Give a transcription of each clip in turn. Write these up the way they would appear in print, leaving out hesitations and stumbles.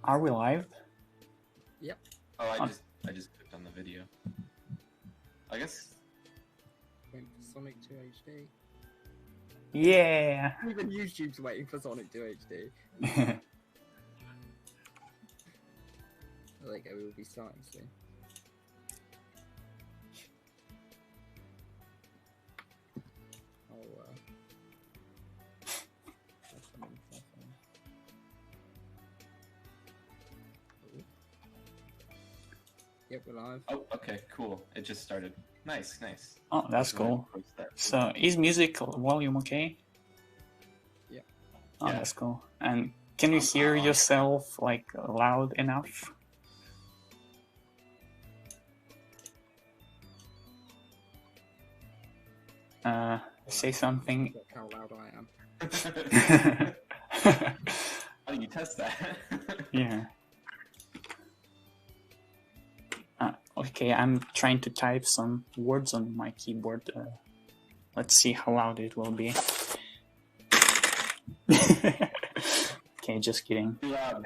Are we live? Yep. Oh, I just clicked on the video. I guess. Waiting for Sonic 2 HD. Yeah. Even YouTube's waiting for Sonic 2 HD. There you go, we will be starting soon. Yep, we're live. Oh, okay, cool. It just started. Nice, nice. Oh, that's cool. So, is music volume okay? Yeah. Oh, Yeah. that's cool. And can you hear yourself like loud enough? Say something. Look how loud I am. How do you test that? Yeah. Okay, I'm trying to type some words on my keyboard. Let's see how loud it will be. Okay, just kidding. Yeah, man.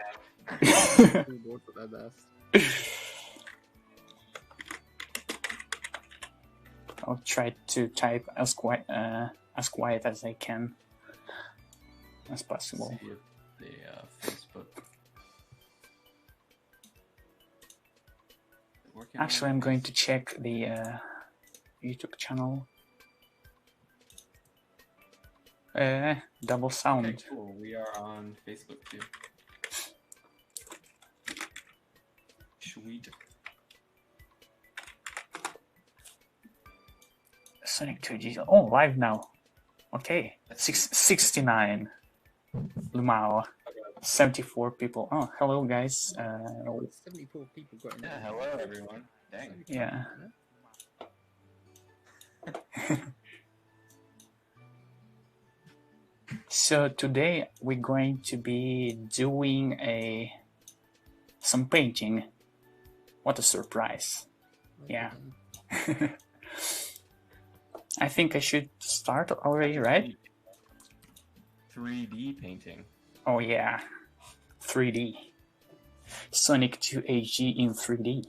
Keyboard for their best. I'll try to type as quiet as I can, as possible. See if the Facebook. Actually, I'm going to check the YouTube channel. Double sound. Okay, cool. We are on Facebook too. Sweet. Sonic 2G. Oh, live now. Okay. 69. Lumao. 74 people. Oh, hello guys. 74 people got in there. Yeah, hello everyone. Dang. Yeah. So today we're going to be doing some painting. What a surprise. Yeah. I think I should start already, right? 3D painting. Oh yeah. 3D. Sonic 2 HD in 3D.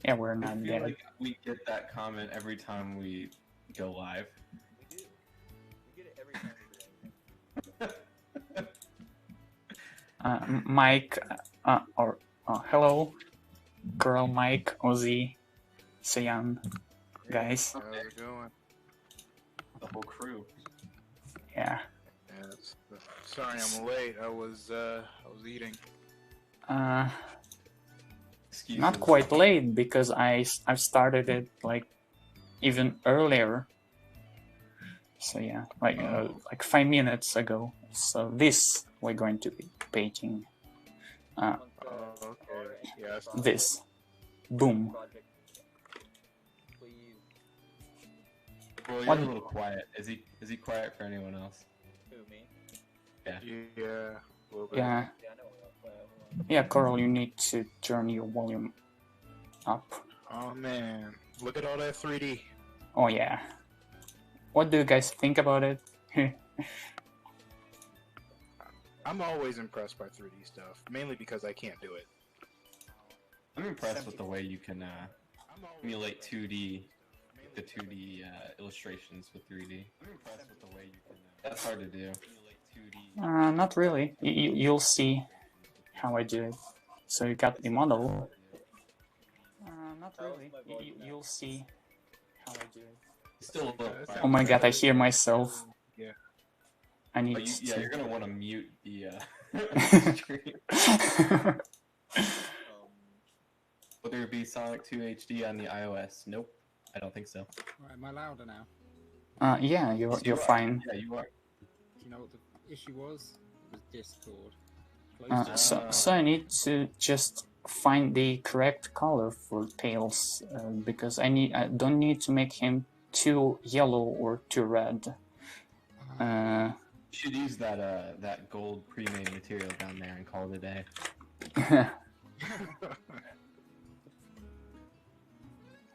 Yeah, we're not I feel dead. like we get that comment every time we go live. We do. We get it every time we do anything. Mike, hello, girl, Mike, Ozzy, Sayan, guys. How's it going? The whole crew. Yeah. Sorry, I'm late. I was eating. Excuses. Not quite late because I started it like even earlier. So yeah, like 5 minutes ago. So this we're going to be painting. Okay. Yeah. This. Boom. Project. Please. Well, you're What? a little quiet. Is he quiet for anyone else? Who, me? Yeah. Yeah. A little bit. Yeah. Yeah, I know. Hold on. Yeah, Coral, you need to turn your volume up. Oh man, look at all that 3D. Oh yeah. What do you guys think about it? I'm always impressed by 3D stuff, mainly because I can't do it. I'm impressed with the way you can I'm always emulate 2D, the 2D illustrations with 3D. I'm impressed with the way you can. That's hard to do. Emulate 2D. Not really. You'll see how I do it. So you got the model. Not really. You'll see how I do it. Still a little. Oh my god, I hear myself. Yeah. I need Yeah, to... you're gonna want to mute the stream. Will there be Sonic 2 HD on the iOS? Nope. I don't think so. Right, am I louder now? Yeah, Yes, you're are. fine. Yeah, you are. Do you know what the issue was? It was Discord. Close to So I need to just find the correct color for Tails because I don't need to make him too yellow or too red. You should use that gold pre-made material down there and call it a day.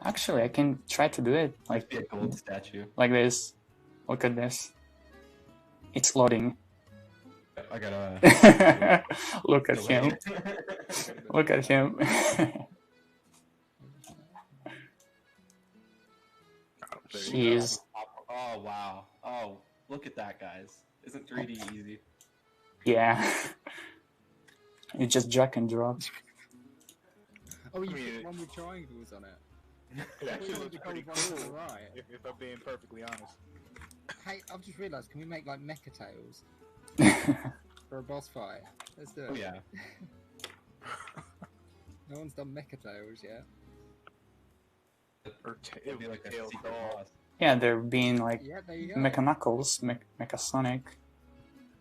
Actually, I can try to do it Might be a gold statue. like this. Look at this. It's loading. I gotta. Look at him. Look at him. Jeez. Oh wow! Oh, look at that, guys! Isn't 3D easy? Yeah. You just drag and drop. Oh, you I mean, put one with triangles on it. It actually looks pretty One on the cool, right. if I'm being perfectly honest. Hey, I've just realised, can we make like mecha tails for a boss fight? Let's do it. Oh yeah. No one's done mecha tails yet. Or It'd be like a tail secret doll. boss. Yeah, they're being like Yeah, there you go. Mecha Knuckles, Mecha Sonic.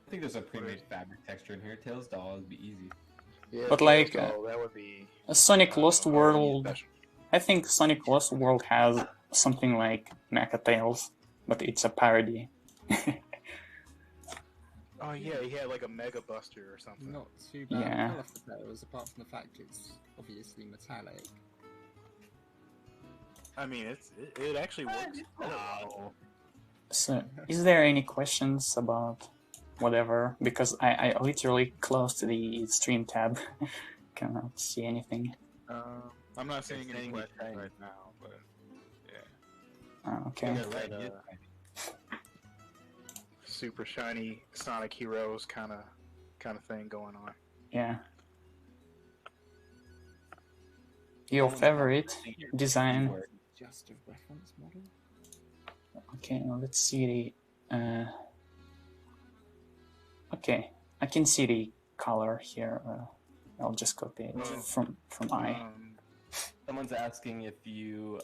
I think there's a pre-made fabric texture in here. Tails doll would be easy. Yeah, But tail like, doll, that would be A Sonic Lost World. special. I think Sonic Lost World has something like Mecha Tails, but it's a parody. Oh yeah, he had like a Mega Buster or something. Not too bad Yeah. colour for tails, apart from the fact it's obviously metallic. I mean, it actually works. Wow. So, is there any questions about whatever? Because I literally closed the stream tab. Cannot see anything. I'm not seeing any saying he's questions tiny. right now, but Okay. Yeah, right, he is Uh, tiny. super shiny Sonic Heroes kind of thing going on. Yeah. Your favorite design? Just a reference model? Okay, now let's see the. Okay, I can see the color here. I'll just copy it from I. Someone's asking if you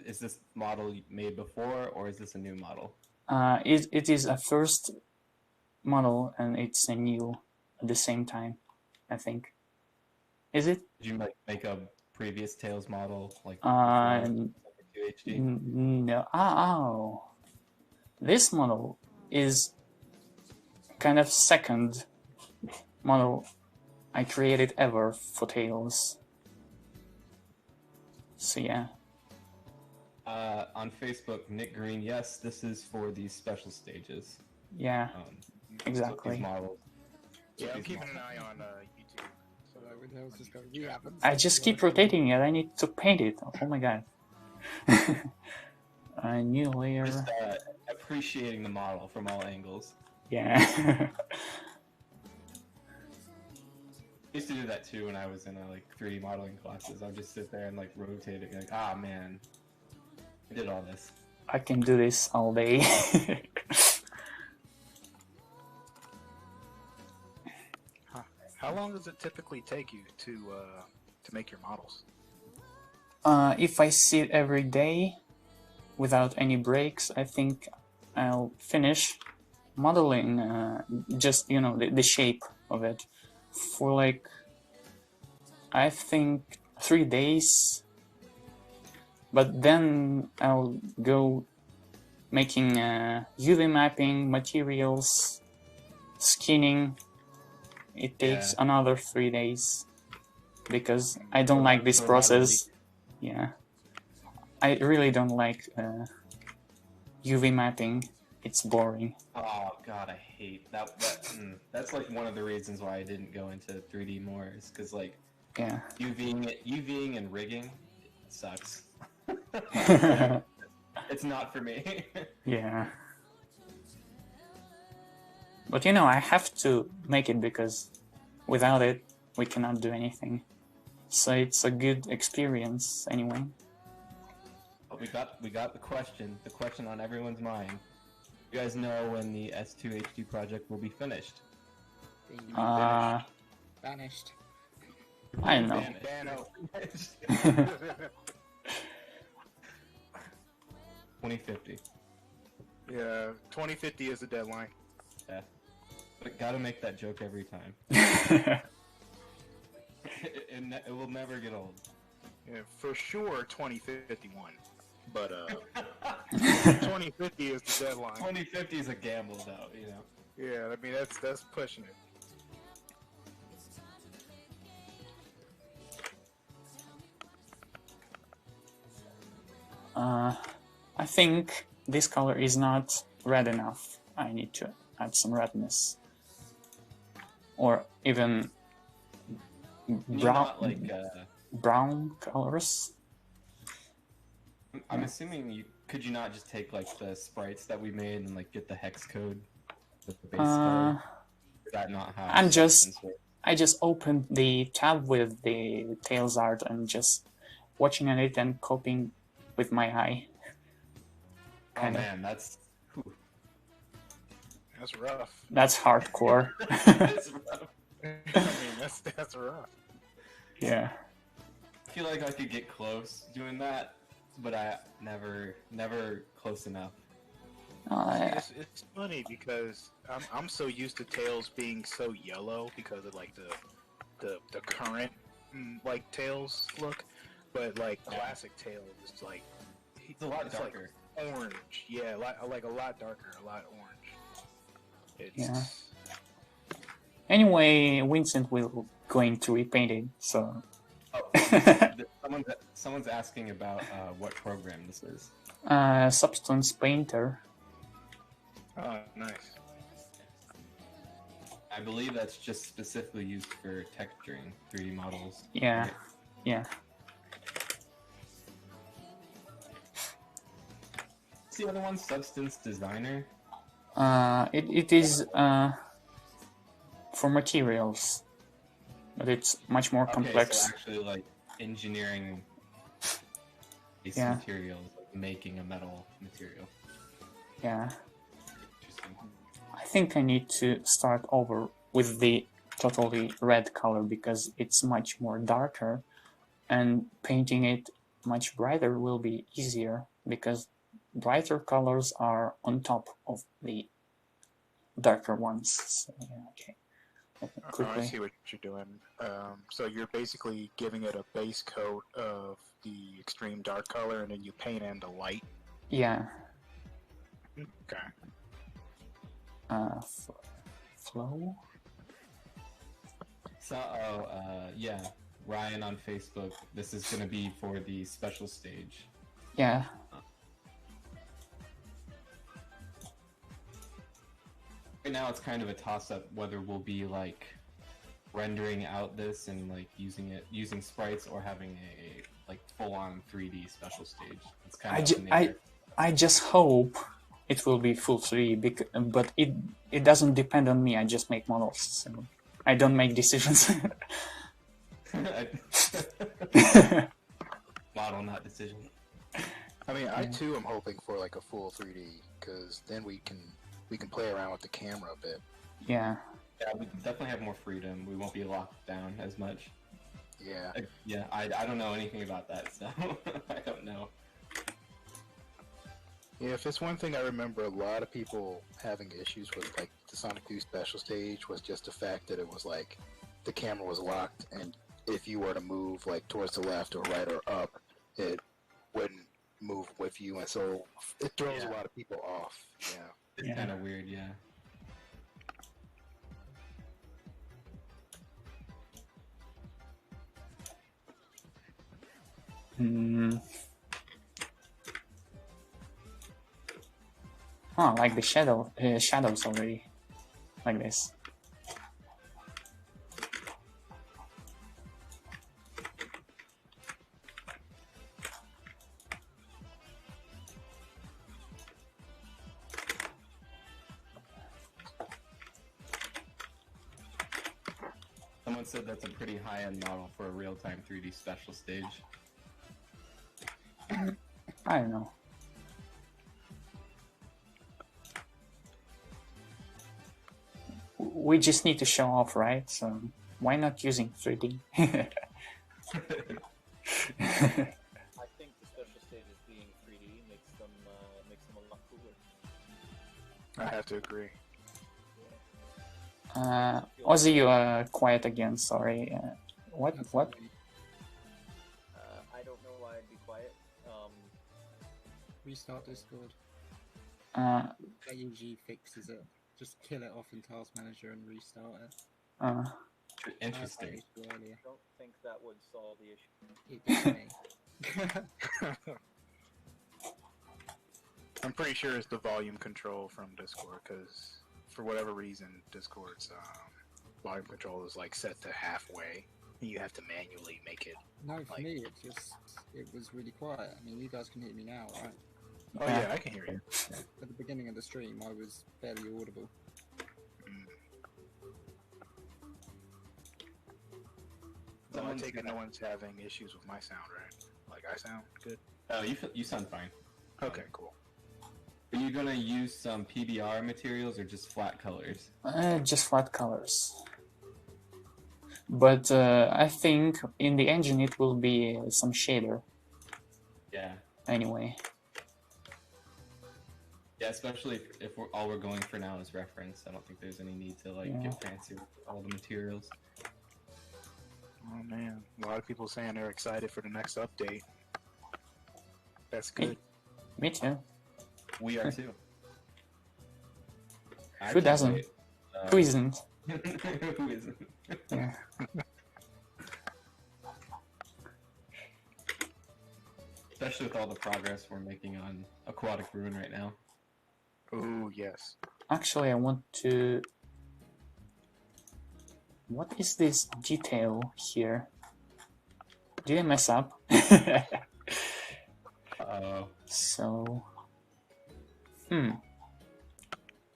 is this model made before or is this a new model? It is a first model and it's a new at the same time, I think. Is it? Did you make a previous Tails model like Uh, before, like 2HD? No. Oh. This model is kind of second model I created ever for Tails. So yeah. On Facebook, Nick Green, yes, this is for these special stages. Yeah, So exactly. these models. Yeah, I'm these keeping an models. eye on YouTube. So that when tails just go, we haven't. I just keep rotating it. I need to paint it. Oh my god. A new layer. Just appreciating the model from all angles. Yeah. I used to do that too when I was in like 3D modeling classes. I'd just sit there and like rotate it, like, ah man, I did all this. I can do this all day. How long does it typically take you to make your models? If I sit every day without any breaks, I think I'll finish modeling just, you know, the shape of it for like, I think 3 days. But then I'll go making UV mapping, materials, skinning. It takes another 3 days because I don't like this process. Yeah, I really don't like UV mapping. It's boring. Oh god, I hate that. That's like one of the reasons why I didn't go into 3D more, is because like Yeah. UVing and rigging sucks. It's not for me. Yeah. But you know, I have to make it because without it, we cannot do anything. So it's a good experience anyway. But we got the question on everyone's mind. You guys know when the S2 HD project will be finished? Vanished. I don't know. Vanished. 2050. Yeah, 2050 is the deadline. Yeah. But gotta make that joke every time. It will never get old. Yeah, for sure 2051. But 2050 is the deadline. 2050 is a gamble, though, you know. Yeah, I mean that's pushing it. I think this color is not red enough. I need to add some redness. Or even Can you brown, not, like, brown colors. I'm assuming could you not just take like the sprites that we made and like get the hex code with the base color? Is that not how Substance works? I just opened the tab with the Tails art and just watching at it and copying with my eye. Oh man, that's rough. That's hardcore. that's rough. I mean, that's rough. Yeah. I feel like I could get close doing that, but I never close enough. It's funny because I'm so used to Tails being so yellow because of like the current like Tails look, but like classic Tails is like It's a lot darker. Like orange, yeah, like a lot darker, a lot orange. It's Yeah. Anyway, Vincent will going to repaint it, so. Oh, someone's asking about what program this is. Substance Painter. Oh, nice. I believe that's just specifically used for texturing 3D models. Yeah, right? yeah. What's the other one? Substance Designer? It is for materials, but it's much more complex. So actually like engineering these materials, like making a metal material. Yeah. Interesting. I think I need to start over with the totally red color because it's much more darker, and painting it much brighter will be easier because brighter colors are on top of the darker ones. So, yeah, okay. I see what you're doing. So you're basically giving it a base coat of the extreme dark color, and then you paint in the light. Yeah. Okay. Flow. So, yeah, Ryan on Facebook. This is gonna be for the special stage. Yeah. Right now, it's kind of a toss-up whether we'll be like rendering out this and like using sprites or having a like full-on 3D special stage. It's kind of I just hope it will be full 3D, but it doesn't depend on me. I just make models, so I don't make decisions. Model, not decision. I mean, I too am hoping for like a full 3D because then we can play around with the camera a bit. Yeah. Yeah, we definitely have more freedom. We won't be locked down as much. Yeah. I don't know anything about that, so I don't know. Yeah, if it's one thing I remember a lot of people having issues with, like, the Sonic 2 special stage was just the fact that it was, like, the camera was locked, and if you were to move, like, towards the left or right or up, it wouldn't move with you, and so it throws a lot of people off, yeah. It's kind of weird, yeah. Oh, like the shadows already, like this. Someone said that's a pretty high-end model for a real-time 3D special stage. I don't know. We just need to show off, right? So why not using 3D? I think the special stages being 3D makes them a lot cooler. I have to agree. Ozzy, you are quiet again. Sorry. What? I don't know why I'd be quiet. Restart Discord. Uh. AUG fixes it. Just kill it off in Task Manager and restart it. Interesting. I don't think that would solve the issue. It did me. I'm pretty sure it's the volume control from Discord, because for whatever reason, Discord's volume control is like set to halfway. You have to manually make it. No, for Like- me, it was really quiet. I mean, you guys can hear me now, right? Oh yeah, I can hear you. At the beginning of the stream, I was barely audible. So I Someone's take it gonna- no one's having issues with my sound, right? Like I sound good. Oh, you sound fine. Okay, cool. Are you gonna use some PBR materials or just flat colors? Just flat colors. But I think in the engine it will be some shader Yeah. anyway. Yeah, especially if all we're going for now is reference. I don't think there's any need to like Yeah. get fancy with all the materials. Oh man, a lot of people saying they're excited for the next update. That's good. Me too. We are too. I Who can't doesn't? wait. Who isn't? Who isn't? Yeah. Especially with all the progress we're making on Aquatic Ruin right now. Oh yes. Actually, I want to. What is this detail here? Did I mess up? So. Can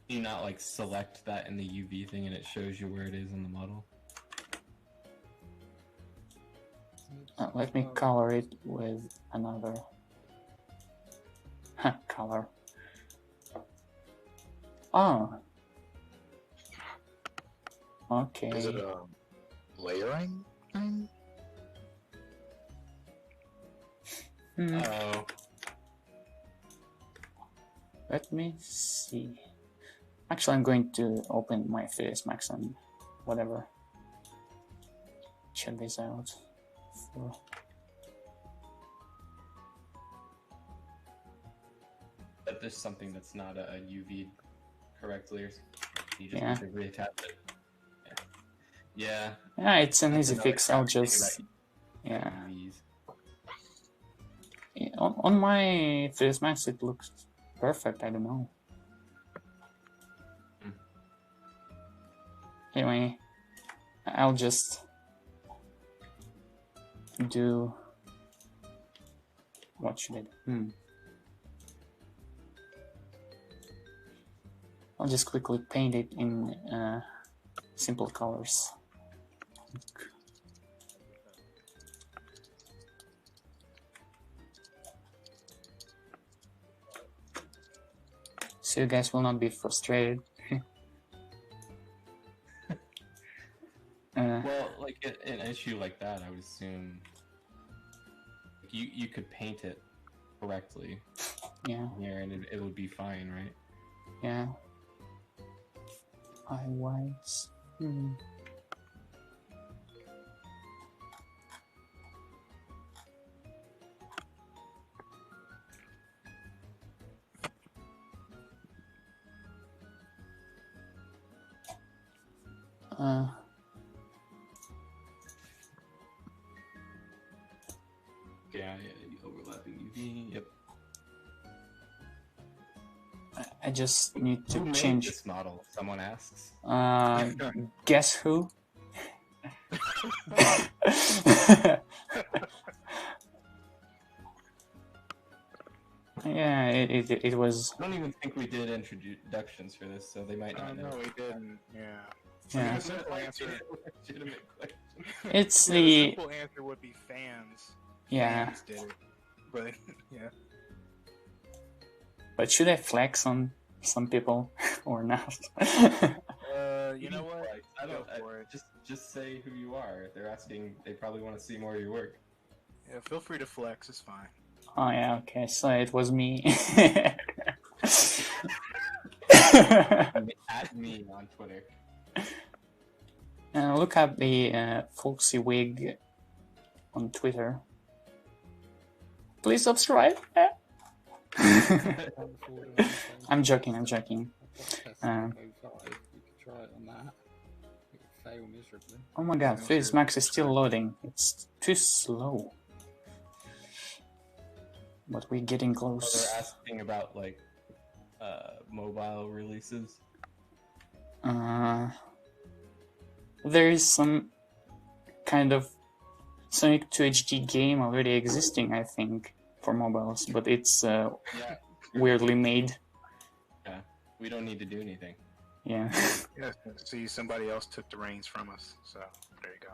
you not like select that in the UV thing and it shows you where it is in the model? Let me color it with another color. Oh. Okay. Is it a layering thing? Oh, Let me see. Actually, I'm going to open my Freelance Max and whatever. Check this out. For... but there's something that's not a UV correctly, or you just Yeah. need to reattach it. Yeah. Yeah, it's an That's easy another fix. I'll crappy thing just about yeah. UVs. Yeah, on my Freelance Max it looks perfect. I don't know. Anyway, I'll just do. What should I do? I'll just quickly paint it in simple colors. So you guys will not be frustrated. Well, like an issue like that, I would assume you could paint it correctly Yeah, here, and it would be fine, right? yeah. Eye whites. Yeah, overlapping UV. Yep. I just need Who to made change. this model? Someone asks. Guess who? Yeah, it was. I don't even think we did introductions for this, so they might not know. No, we didn't. Yeah. Yeah. A simple answer. Legitimate question. It's The the simple answer would be fans. yeah. Fans did it. But yeah. But should I flex on some people or not? You know what? Like, I Go don't. for it. Just say who you are. If they're asking, they probably want to see more of your work. Yeah, feel free to flex. It's fine. Oh yeah, okay. So it was me. At me on Twitter. Look up the Folksy Wig on Twitter. Please subscribe. I'm joking. I'm joking. You could try it on that. It would fail miserably. Oh my god, Freelance Max is still loading. It's too slow. But we're getting Oh, close. they're asking about like mobile releases? There is some kind of Sonic 2 HD game already existing, I think, for mobiles, but it's Yeah. weirdly made. Yeah. We don't need to do anything. Yeah. Yeah, see, somebody else took the reins from us, so there you go.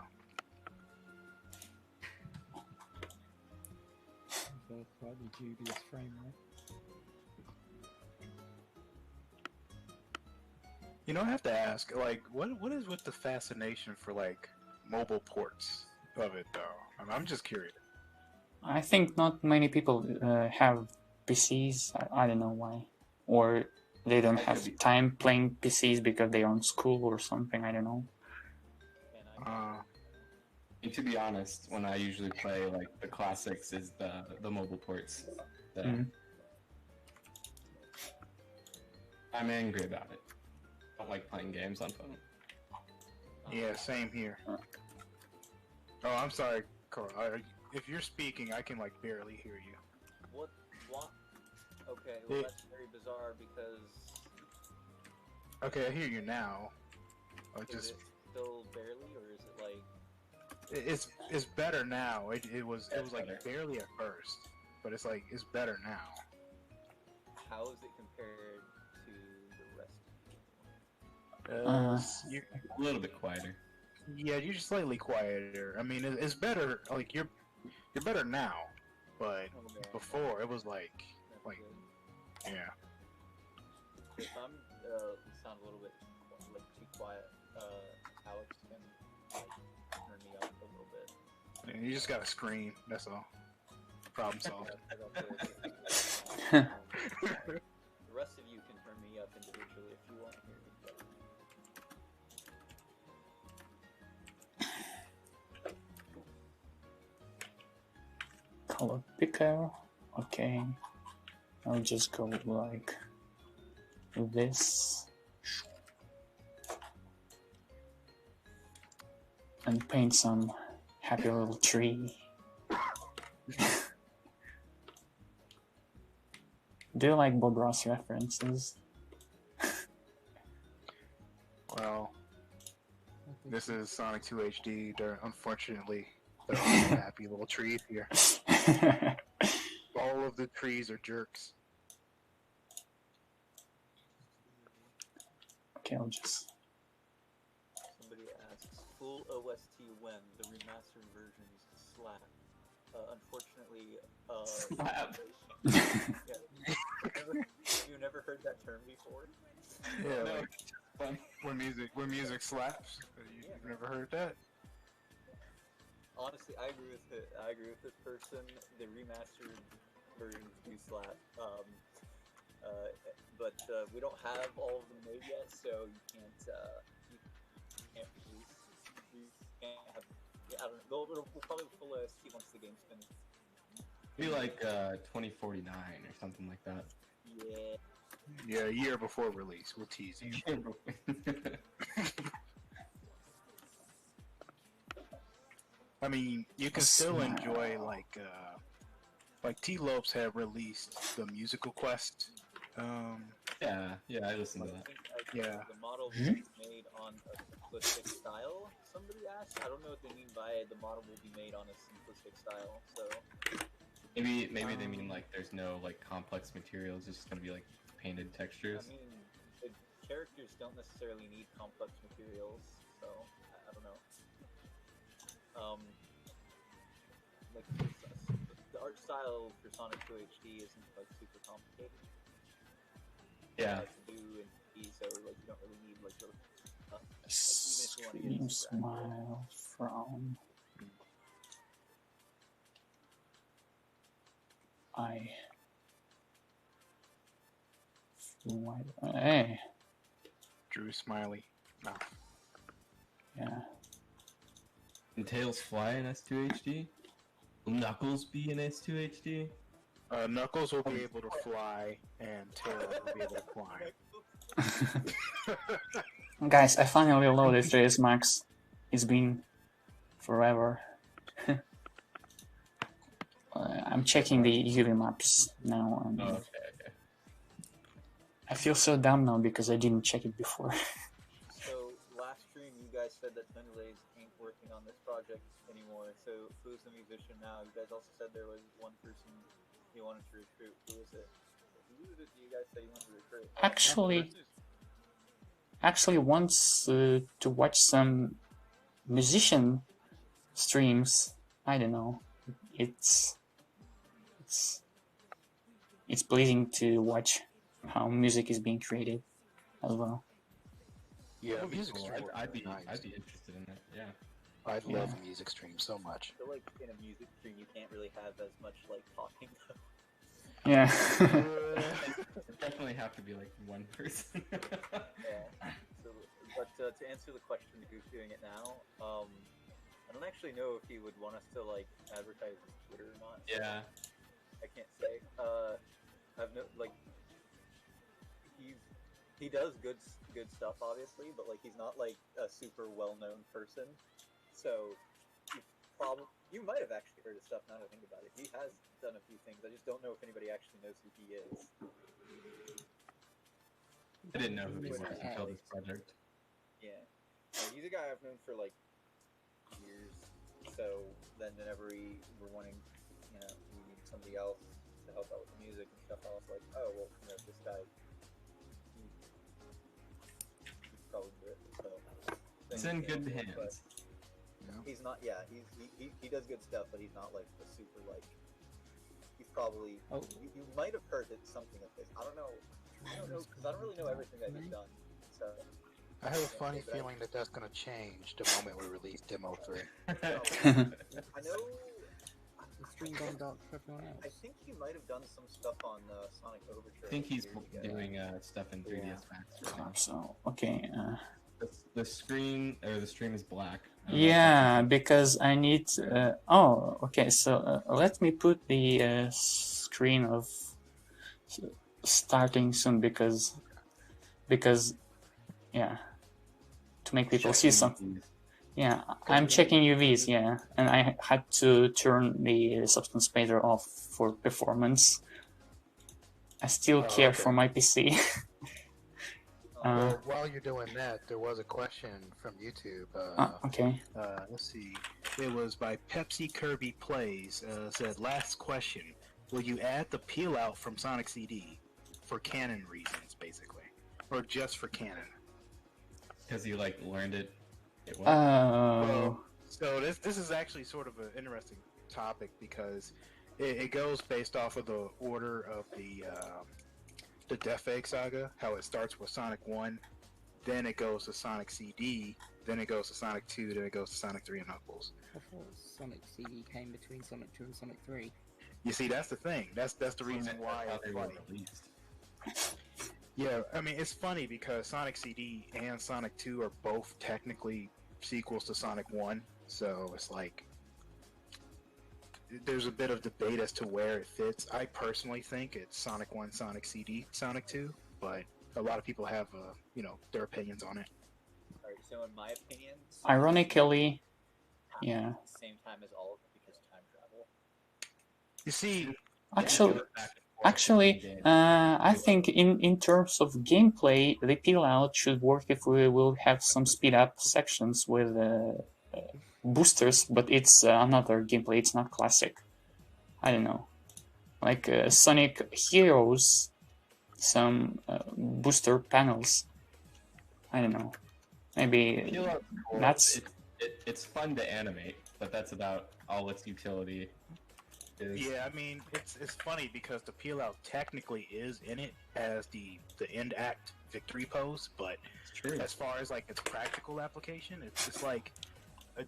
Slightly dubious frame rate. You know, I have to ask, like, what is with the fascination for like mobile ports of it, though? I'm just curious. I think not many people have PCs. I don't know why. Or they don't That have could be- time playing PCs because they're on school or something. I don't know. And I And to be honest, when I usually play like the classics is the mobile ports. Mhm. I'm angry about it. I don't like playing games on phone. Yeah, same here. Oh, I'm sorry, Carl. If you're speaking, I can like barely hear you. what? Okay, well Yeah. that's very bizarre because Okay, I hear you now. I is just it still barely, or is it like? it's better now. It was That's like better. barely at first, but it's like it's better now. How is it compared to the rest? You, A little bit quieter. yeah, you're just slightly quieter. I mean, it's better. Like you're better now, but Okay, before it was like that's like good. yeah. If I'm sound a little bit like too quiet, Alex can like turn me up a little bit. And you just gotta scream. That's all. Problem solved. The rest of you can turn me up individually if you want to hear me better. Color picker. Okay. I'll just go like this. And paint some happy little tree. Do you like Bob Ross references? Well, this is Sonic 2 HD. Unfortunately, there are no happy little trees here. All of the trees are jerks. Okay, I'll just. Somebody asks, full OST when? The remastered versions slap. Unfortunately, Slap. yeah. You never heard that term before? Yeah, No, like fun. when music slaps. You've never heard that? Honestly, I agree with it. I agree with this person. The remastered versions do slap. But we don't have all of them made yet, so you can't release. You can't have. Yeah, I don't know. We'll probably full OST once the game's finished. Maybe like 2049 or something like that. Yeah. Yeah, a year before release. We'll tease you. I mean, you can still enjoy like T-Lopes have released the musical quest. yeah, I listened to that. Yeah. The model will be made on a simplistic style. Somebody asked. I don't know what they mean by the model will be made on a simplistic style. So Maybe they mean like there's no like complex materials. It's just gonna be like painted textures. I mean, the characters don't necessarily need complex materials. So I don't know. Like the art style for Sonic 2 HD isn't like super complicated. Yeah. To do in PD, so like you don't really need like the Scream smile from I. Hey, Drew Smiley. No. yeah. Can Tails fly in S2 HD? Will Knuckles be in S2 HD? Knuckles will be able to fly, and Tails will be able to climb. Guys, I finally loaded 3ds Max. It's been forever. I'm checking the UV maps now. And Oh, okay. I feel so dumb now because I didn't check it before. So last stream, you guys said that Tendelays ain't working on this project anymore. So who's the musician now? You guys also said there was one person you wanted to recruit. Who is it? Who did you guys say you wanted to recruit? Actually wants to watch some musician streams. I don't know. It's pleasing to watch how music is being created as well. Yeah, That'd be music cool. stream. I'd be nice. interested in it. Yeah. I'd love a music stream so much. I feel like in a music stream, you can't really have as much like talking. Yeah. It definitely have to be like one person. Yeah. So, but to answer the question to who's doing it now, I don't actually know if he would want us to like advertise his Twitter or not. Yeah. I can't say. I've no like he does good stuff obviously, but like he's not like a super well known person. So you might have actually heard his stuff now that I think about it. He has done a few things. I just don't know if anybody actually knows who he is. I didn't know who he was until this project. Yeah. He's a guy I've known for like years. So then whenever we were wanting, we needed somebody else to help out with the music and stuff, I was like, oh well, this guy, he's probably do it. So It's in good hands. he's not. Yeah, he does good stuff, but he's not like a super like. He's probably. Oh. You might have heard it something of his. I don't know because I don't really know everything that he's done. So. I have a funny feeling that that's going to change the moment we release Demo 3. I know. The stream gone dark for everyone else. I think he might have done some stuff on Sonic Overture. I think he's years ago. doing stuff in 3ds Max right now. So okay. The screen or the stream is black. Yeah, because I need. Oh, okay. So let me put the screen of starting soon because yeah, to make people see something. Yeah, I'm checking UVs. Yeah, and I had to turn the substance painter off for performance. I still care for my PC. Well, while you're doing that, there was a question from YouTube. Okay. Let's see. It was by Pepsi Kirby Plays. Said, last question. Will you add the peel out from Sonic CD for canon reasons, basically? Or just for canon? Because he like learned it. Well, so this is actually sort of an interesting topic because it goes based off of the order of the Death Egg saga, how it starts with Sonic 1, then it goes to Sonic CD, then it goes to Sonic 2, then it goes to Sonic 3 and Knuckles. I thought Sonic CD came between Sonic 2 and Sonic 3. You see, that's the thing. That's the reason why they it's were funny. released. Yeah, I mean, it's funny because Sonic CD and Sonic 2 are both technically sequels to Sonic 1, so it's like there's a bit of debate as to where it fits. I personally think it's Sonic 1, Sonic CD, Sonic 2, but a lot of people have, their opinions on it. Alright, so in my opinion, Ironically, yeah. at the same time as all of them because time travel. You see, Actually, I think in terms of gameplay, the peel out should work if we will have some speed up sections with boosters, but it's another gameplay. It's not classic. I don't know, like Sonic Heroes, some booster panels. I don't know. Maybe that's. It's fun to animate, but that's about all its utility is. Yeah, I mean, it's funny because the peel out technically is in it as the end act victory pose, but as far as like its practical application, it's like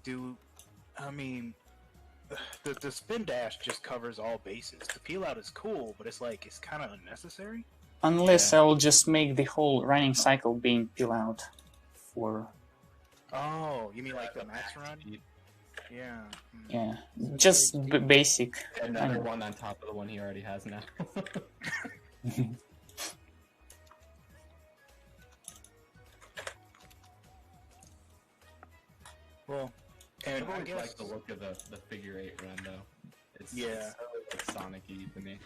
the spin dash just covers all bases. The peel out is cool, but it's kind of unnecessary. Unless I'll just make the whole running cycle being peel out for. Oh, you mean like the max run? Yeah. Yeah, just basic. Another one on top of the one he already has now. Well, and I I always guess like the look of the figure 8 run though. It's so like Sonic-y to me.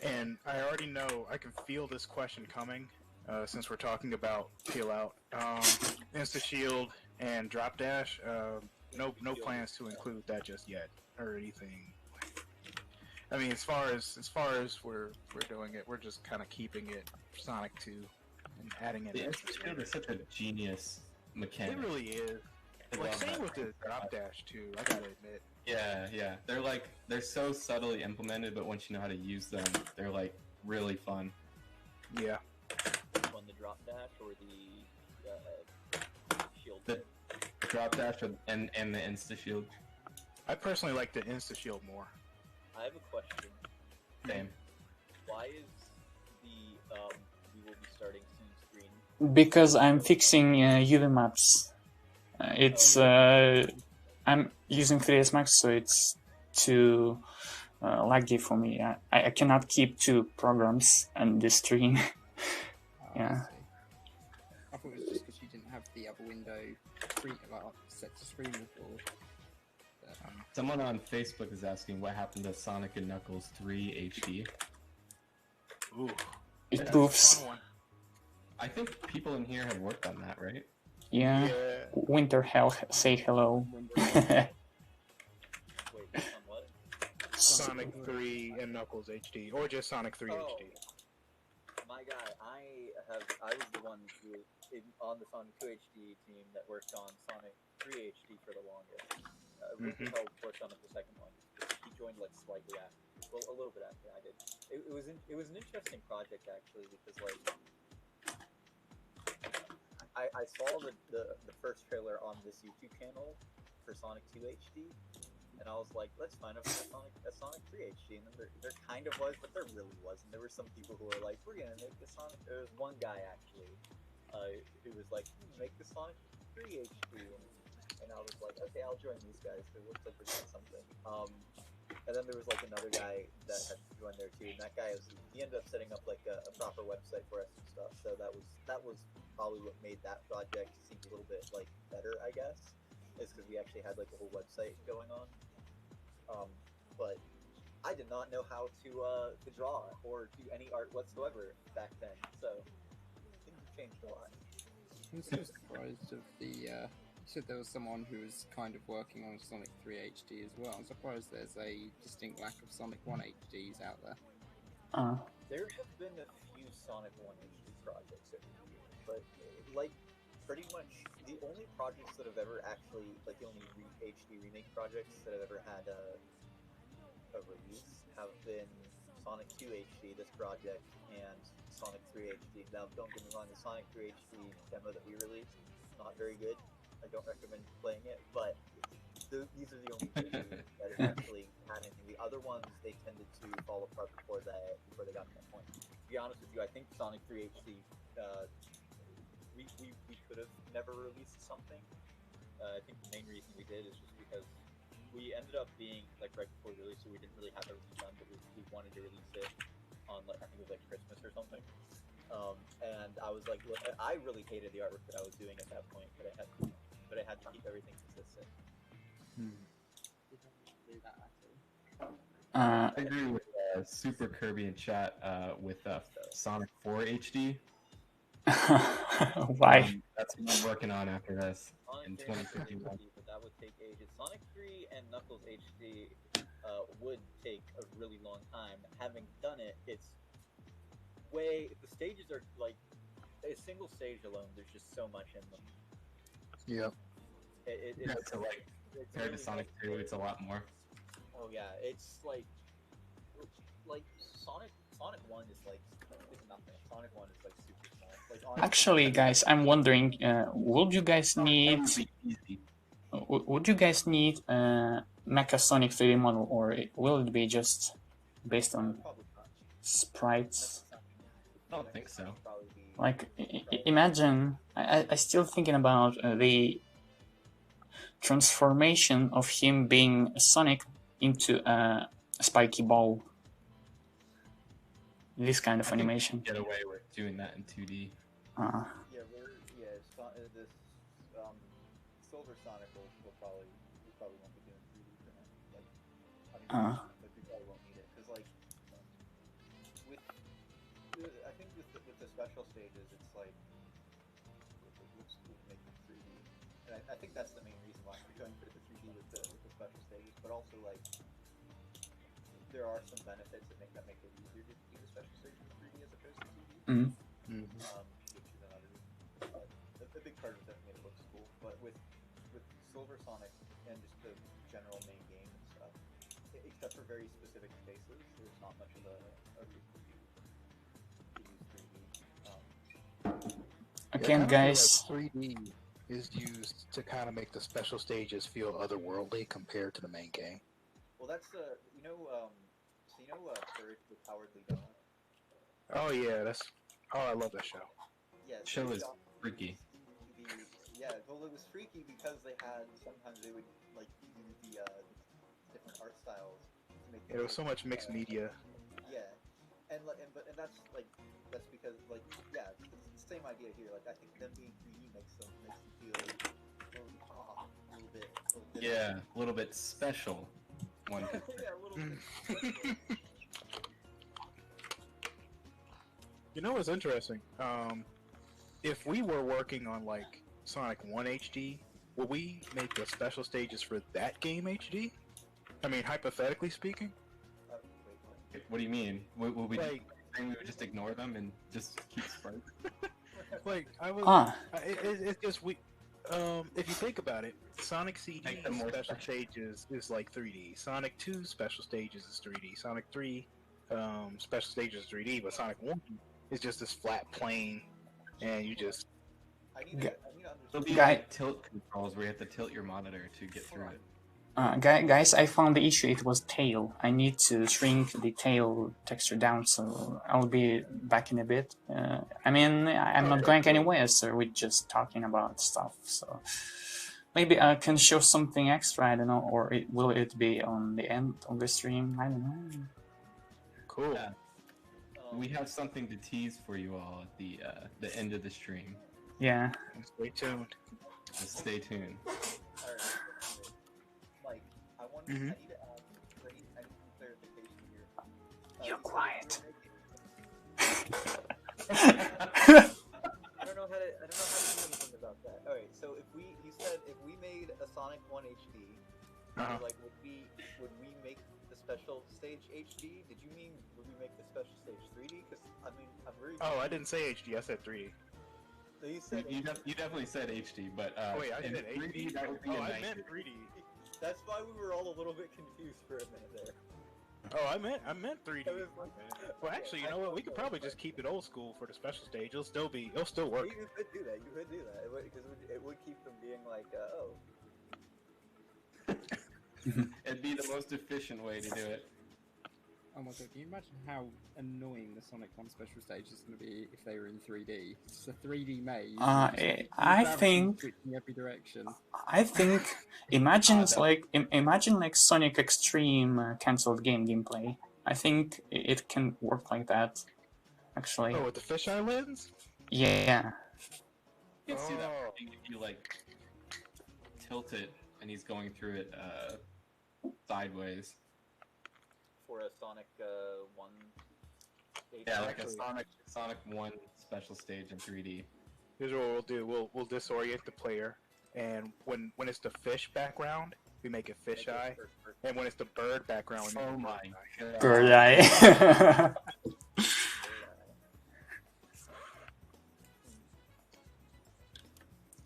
And I already know, I can feel this question coming, since we're talking about peel out. Insta shield and drop dash. No plans to include that just yet or anything. I mean, as far as we're doing it, we're just kind of keeping it Sonic 2 and adding it. The instant shield is such a genius mechanic. It really is. I Like love same that. with the drop dash too. I gotta admit. Yeah. They're so subtly implemented, but once you know how to use them, they're like really fun. Yeah. On the drop dash or the shield. The drop dash and the insta shield. I personally like the insta shield more. I have a question. Same. Why is the we will be starting soon screen? Because I'm fixing UV maps. I'm using 3ds Max, so it's too laggy for me. I cannot keep two programs on the stream. Yeah. I thought it was just because you didn't have the other window set to screen before. But, Someone on Facebook is asking what happened to Sonic and Knuckles 3 HD. Ooh. It That's a proves. fun one. I think people in here have worked on that, right? Yeah. Winter Hell, say hello. Wait, on what? Sonic 3 and Knuckles HD, or just Sonic 3 Oh. HD. My guy, I was the one who was on the Sonic 2 HD team that worked on Sonic 3 HD for the longest. Winter Hell worked on it the second one. He joined like slightly after, well, a little bit after I did. It was an interesting project actually because like I saw the first trailer on this YouTube channel for Sonic 2 HD, and I was like, let's find out a Sonic 3 HD, and then there kind of was, but there really wasn't. There were some people who were like, we're gonna make the Sonic. There was one guy actually who was like, make the Sonic 3 HD, and I was like, okay, I'll join these guys because it looks like we're doing something. And then there was like another guy that had joined there too, and that guy he ended up setting up like a proper website for us and stuff. So that was probably what made that project seem a little bit like better, I guess, is because we actually had like a whole website going on. But I did not know how to draw or do any art whatsoever back then, so things have changed a lot. I'm still surprised of the. You said there was someone who was kind of working on Sonic 3 HD as well. I'm surprised there's a distinct lack of Sonic 1 HDs out there. There have been a few Sonic 1 HD projects over the years, but like pretty much the only projects that have ever actually, like the only HD remake projects that have ever had a release have been Sonic 2 HD, this project, and Sonic 3 HD. Now, don't get me wrong, the Sonic 3 HD demo that we released, not very good. I don't recommend playing it, but these are the only two that have actually had anything. The other ones, they tended to fall apart before they got to that point. To be honest with you, I think Sonic 3 HD, we could have never released something. I think the main reason we did is just because we ended up being like right before release, so we didn't really have everything done, but we wanted to release it on like I think it was like Christmas or something. And I was like, look, I really hated the artwork that I was doing at that point, but I had to keep everything consistent. I agree with Super Kirby in chat with Sonic 4 HD. Why? That's what I'm working on after this in Sonic 2051. but that would take ages. Sonic 3 and Knuckles HD would take a really long time. Having done it, it's the stages are like a single stage alone. There's just so much in them. Yep. So like compared to Sonic 2, it's a lot more. Oh yeah, it's like Sonic 1 is like nothing. Sonic 1 is like super small. Like, honestly, Actually, guys, I'm wondering, would you guys need Mecha Sonic 3D model, or will it be just based on probably not. sprites? I don't think so. Probably be Like, imagine, I still thinking about the transformation of him being Sonic into a spiky ball. This kind of I think animation. Get away with doing that in 2D. This Silver Sonic will probably won't be doing 3D for him. Like, I mean, but we probably won't need it because like with the special stages, it's like it looks cool to make them 3D, and I think that's the main reason why we're going for the 3D with the special stages. But also like there are some benefits that make it easier to do the special stages in 3D as opposed to 2D. Which is another reason. But a big part of it definitely looks cool. But with Silver Sonic and just the general main game and stuff, except for very specific cases, there's not much of a reason to use 3D. Again, guys. Like 3D is used to kind of make the special stages feel otherworldly compared to the main game. Well, that's Courage the Cowardly Dog. Oh yeah, I love that show. Yeah, Show is freaky. Well, it was freaky because sometimes they would like use the different art styles to make. There was so much mixed media. Yeah, and that's because it's the same idea here. Like I think them being 3D makes them feel a little bit. Yeah, a little bit special. One could say. Yeah, a little bit. Special. You know what's interesting? If we were working on like Sonic 1 HD, would we make the special stages for that game HD? I mean, hypothetically speaking. Wait. What do you mean? Would we Like, we would just ignore them and just keep sprites? like I was. It's just we. If you think about it, Sonic CD Make them more special special. stages is like 3D. Sonic 2 special stages is 3D. Sonic 3 special stages is 3D, but Sonic 1 is just this flat plane, and you just. I need to There'll understand. be Guy- like tilt controls where you have to tilt your monitor to get through it. Guys, I found the issue. It was tail. I need to shrink the tail texture down, so I'll be back in a bit. I mean, I'm not going anywhere, so we're just talking about stuff. So maybe I can show something extra. I don't know, or will it be on the end of the stream? I don't know. Cool. Yeah. We have something to tease for you all at the end of the stream. Yeah. Stay tuned. So stay tuned. Alright, Mike, I Mhm. need to add. I need some clarification here. You're quiet. I don't know how to do anything about that. Alright, so you said if we made a Sonic 1 HD, Uh-huh. like would we make the special stage HD? Did you mean would we make the special stage 3D? Because I mean I'm very. Oh, I didn't say HD. I said 3D. So you said You definitely said HD, but Wait, I in said 3D HD. that would be Oh, a I nice. meant 3D. That's why we were all a little bit confused for a minute there. Oh, I meant 3D. I was like, Well, actually, you know what? We could probably just keep it old school for the special stage. It'll still work. You could do that. Because it would keep them being like, It'd be the most efficient way to do it. Oh my god, can you imagine how annoying the Sonic 1 special stage is going to be if they were in 3D? It's a 3D maze. I think switching every direction. imagine imagine like Sonic Extreme cancelled gameplay. I think it can work like that. Actually, Oh, with the fisheye lens? yeah. You can see that Oh. working if you like tilt it and he's going through it sideways. for a Sonic 1 stage. Yeah, like a Actually- Sonic 1 special stage in 3D. Here's what we'll do. We'll disorient the player, and when it's the fish background, we make it fisheye, and when it's the bird background, we make Oh it my bird's eye. god. Bird eye.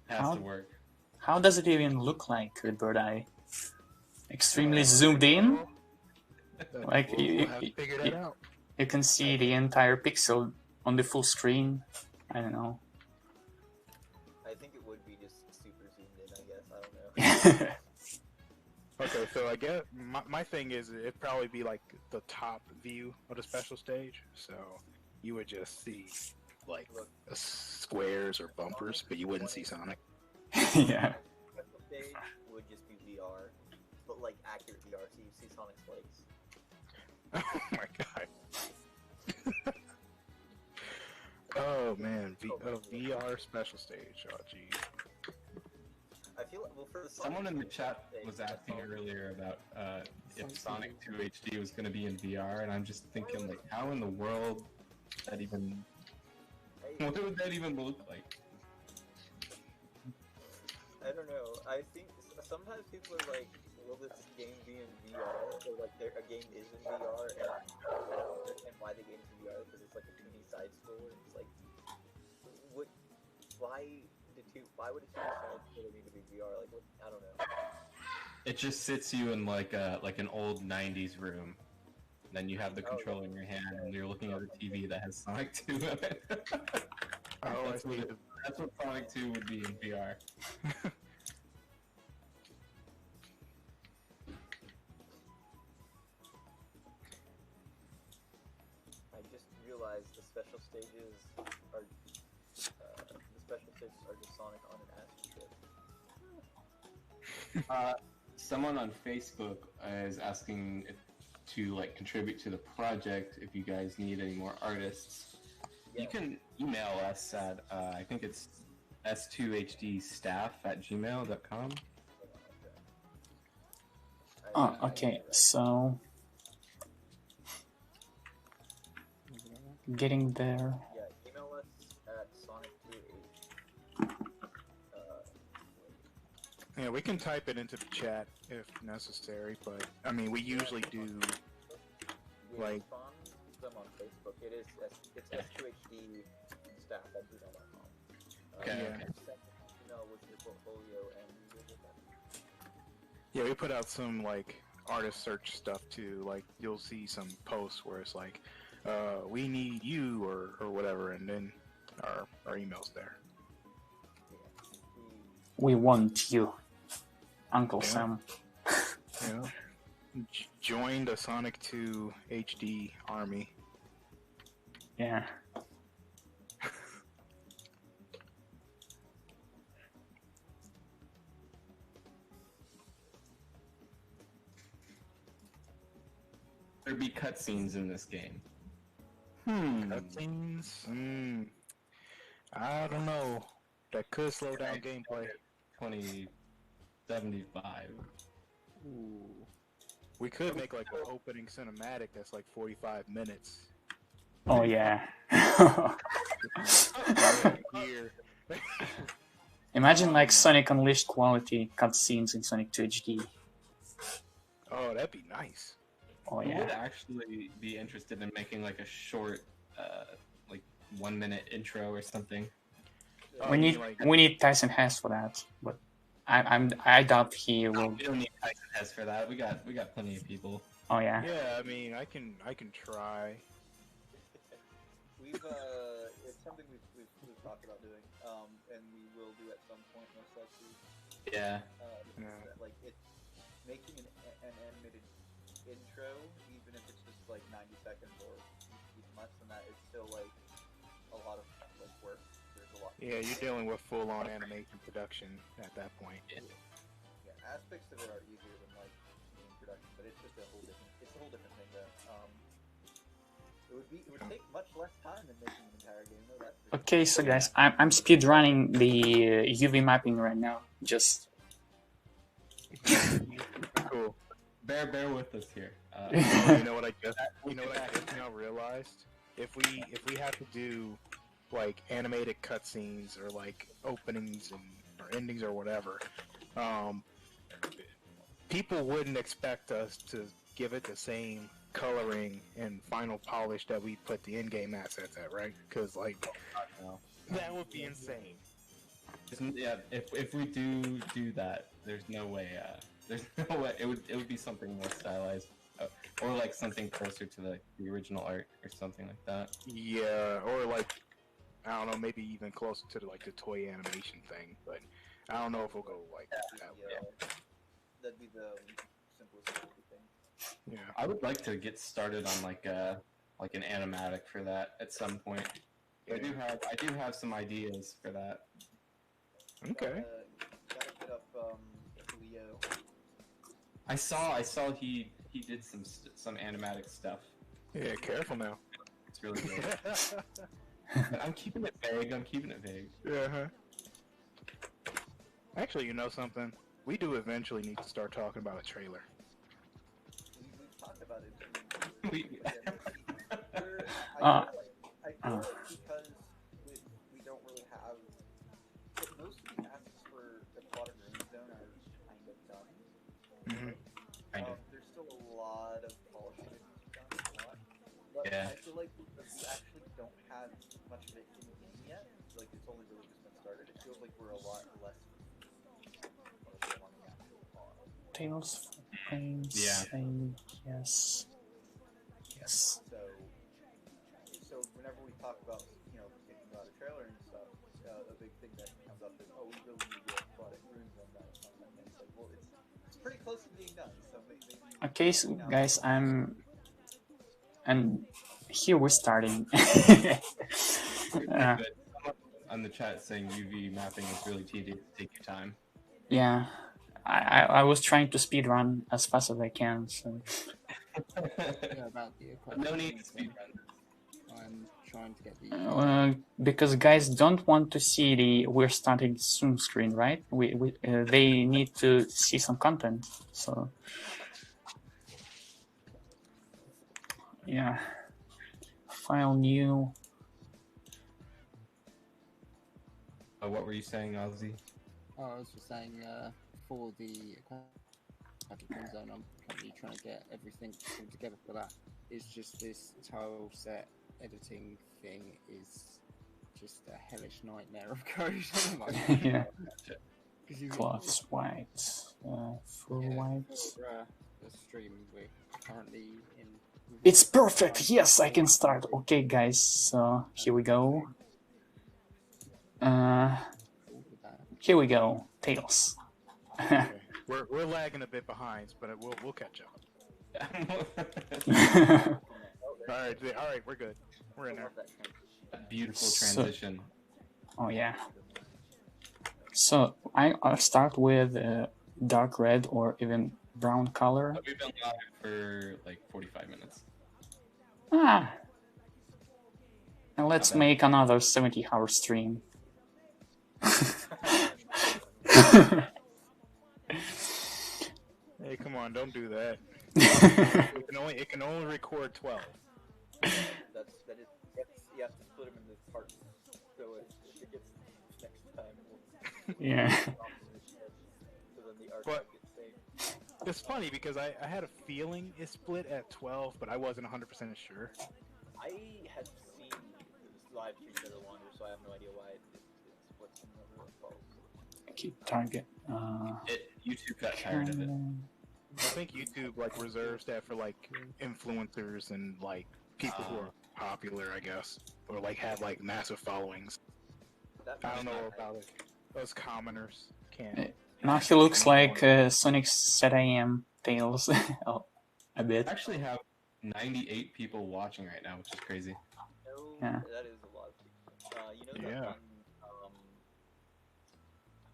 Has How- to work. How does it even look like with bird eye? Extremely zoomed in. Like, we'll have to figure that out. You can see the entire pixel on the full screen. I don't know. I think it would be just super zoomed in, I guess. I don't know. Okay, so I guess my thing is it'd probably be like the top view of the special stage, so you would just see like squares or bumpers, but you wouldn't see Sonic. Yeah. Special stage would just be VR, but like accurate VR, so you see Sonic's legs. Oh my god. Oh man, VR special stage. Oh geez. I feel well for the Someone in the chat stage, was that's asking all. earlier about if Sonic 2 HD was going to be in VR, and I'm just thinking, like, how in the world that even What would that even look like? I don't know. I think sometimes people are like, will this game be in VR? Or like a game is in VR and I don't understand why the game's in VR because it's like a 2D side scroller. It's like, why would a 2D side scroller need to be VR? Like, what, I don't know. It just sits you in like an old '90s room. And then you have the controller in your hand, and you're looking at a TV that has Sonic 2 in it. That's what Sonic 2 would be in VR. I just realized the special stages are just Sonic on an acid trip. Someone on Facebook is asking to like contribute to the project if you guys need any more artists. Yeah. You can email us at I think it's s2hdstaff@gmail.com. Oh, okay. So getting there. Yeah, email us at Sonic28. Yeah, we can type it into the chat if necessary, but I mean, we usually do. We Like- respond to them on Facebook. It's S2HD staff at gmail.com. Okay, Yeah. okay. Send an email with your portfolio and we will get that. Yeah, we put out some like artist search stuff too. Like you'll see some posts where it's like, "We need you" or whatever, and then our email's there. We want you, Uncle Yeah. Sam. You know, join the Sonic 2 HD army. Yeah. There'd be cutscenes in this game. Cutscenes? I don't know. That could slow down gameplay. 2075. Ooh. We could make like an opening cinematic that's like 45 minutes. Oh yeah. Here. Imagine like Sonic Unleashed quality cutscenes in Sonic 2 HD. Oh, that'd be nice. Oh Who would yeah. actually be interested in making like a short, like 1 minute intro or something? Oh, We you need mean, like, we need Tyson Hess for that, but I doubt he will. We don't need Tyson Hess for that. We got plenty of people. Oh yeah. yeah, I mean, I can try. It's something we've talked about doing, and we will do at some point most likely. Yeah. Yeah. Like it's making an animated intro, even if it's just like 90 seconds or even less than that, it's still like a lot of like work. There's a lot. Yeah, you're dealing with full-on animation production at that point. Yeah, aspects of it are easier than like game production, but it's just a whole different. It's a whole different thing though. It would take much less time than making an entire game though. That's for sure. Okay, so guys, I'm speed running the UV mapping right now. Just Cool. Bear with us here. You know what I just now realized? If we have to do like animated cutscenes or like openings or endings or whatever, people wouldn't expect us to give it the same coloring and final polish that we put the in-game assets at, right? Because like that would be insane. Yeah, if we do that, there's no way. There's no way it would be something more stylized, or like something closer to the original art or something like that. Yeah, or like I don't know, maybe even closer to like the toy animation thing, but I don't know if we'll go like that way. That'd be the simplest thing. Yeah. I would like to get started on like an animatic for that at some point. I do have some ideas for that. Okay. Gotta get up Leo. I saw he did some animatic stuff. Yeah, careful now. It's really good. But I'm keeping it vague. Yeah. Actually, you know something? We do eventually need to start talking about a trailer. We've talked about it. We- I feel like because with Kind of. There's still a lot of polishing to be done, but Yeah. I feel like we actually don't have much of it in the game yet. Like it's only really just been started. It feels like we're a lot less on the actual pod. Tails, frames, Yeah. yes. Yes. So whenever we talk about thinking about a trailer and stuff, a big thing that comes up is we really need to get product runes on that or something. And it's like, well, it's pretty close to being done. So maybe Okay, so guys, and here we're starting. But on the chat saying UV mapping is really tedious. Take your time. Yeah, I was trying to speed run as fast as I can. So Yeah, about the equipment. No need to speed run. I'm trying to get the. because guys don't want to see the "we're starting soon" screen, right? They need to see some content. So yeah, file new. What were you saying, Ozzy? Oh, I was just saying, for the equipment zone, I'm currently trying to get everything pulled together for that. It's just this tile set editing thing is just a hellish nightmare of code. Oh my god. Yeah, 'Cause you cloths white, full white. For the stream, we're currently in. It's perfect. Yes, I can start. Okay, guys. So here we go. Here we go. Tails. Okay. We're lagging a bit behind, but we'll catch up. All right, we're good. We're in there. Beautiful transition. Oh yeah. So I'll start with dark red or even brown color. We've been live for like 45 minutes. And let's make another 70-hour stream. Hey, come on, don't do that. It can only record 12. You have to split them into parts. So if it gets next time, Yeah. so then the archive gets saved. It's funny because I had a feeling it split at 12, but I wasn't 100% sure. I had seen live streams that are longer, so I have no idea why it splits in the 12. Keep target. YouTube got tired of it. I think YouTube reserves that for influencers and people who are popular, I guess, or have massive followings. I don't know about it. Those commoners can't. Now he looks like Sonic ZAM Tails a bit. I actually have 98 people watching right now, which is crazy. Yeah. That is a lot of people. Yeah. That one,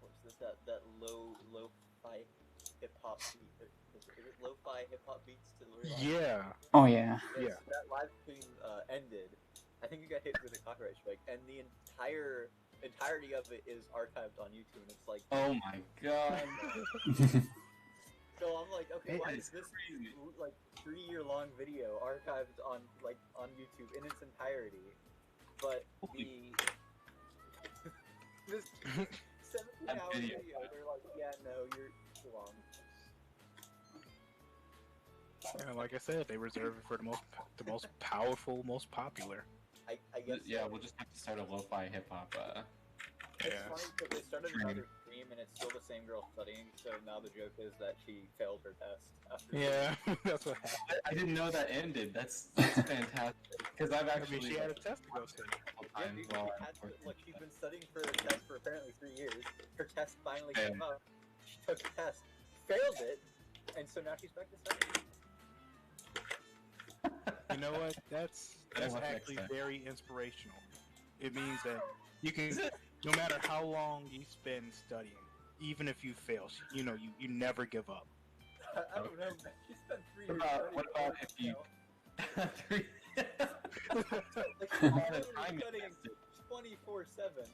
what's this? That lo-fi hip-hop beat. Is it lo-fi hip-hop beats to realize? Yeah. Oh yeah. Yeah. So that live stream ended. I think you got hit with a copyright strike, and the entirety of it is archived on YouTube, and it's like, Oh my god. so I'm like, okay, why That is is this crazy. 3-year-long video archived on YouTube in its entirety? But this 17-hour video. video, they're like, yeah, no, you're too long. And like I said, they reserve it for the most powerful, most popular. I guess. Yeah, we'll just have to start a lo-fi hip-hop. It's Yeah. funny because they started Stream. another stream and it's still the same girl studying, so now the joke is that she failed her test. After Yeah, that's what happened. I didn't know that ended. That's fantastic. Because I've actually she had a test to go to. Yeah, dude, she's been studying for a test for apparently 3 years. Her test finally came up. She took the test, failed it, and so now she's back to studying. You know what? That's Better luck actually next time. very inspirational. It means that you can, no matter how long you spend studying, even if you fail, you never give up. I don't know, man. She spent 3 years What about if you... like, she's literally studying 24/7.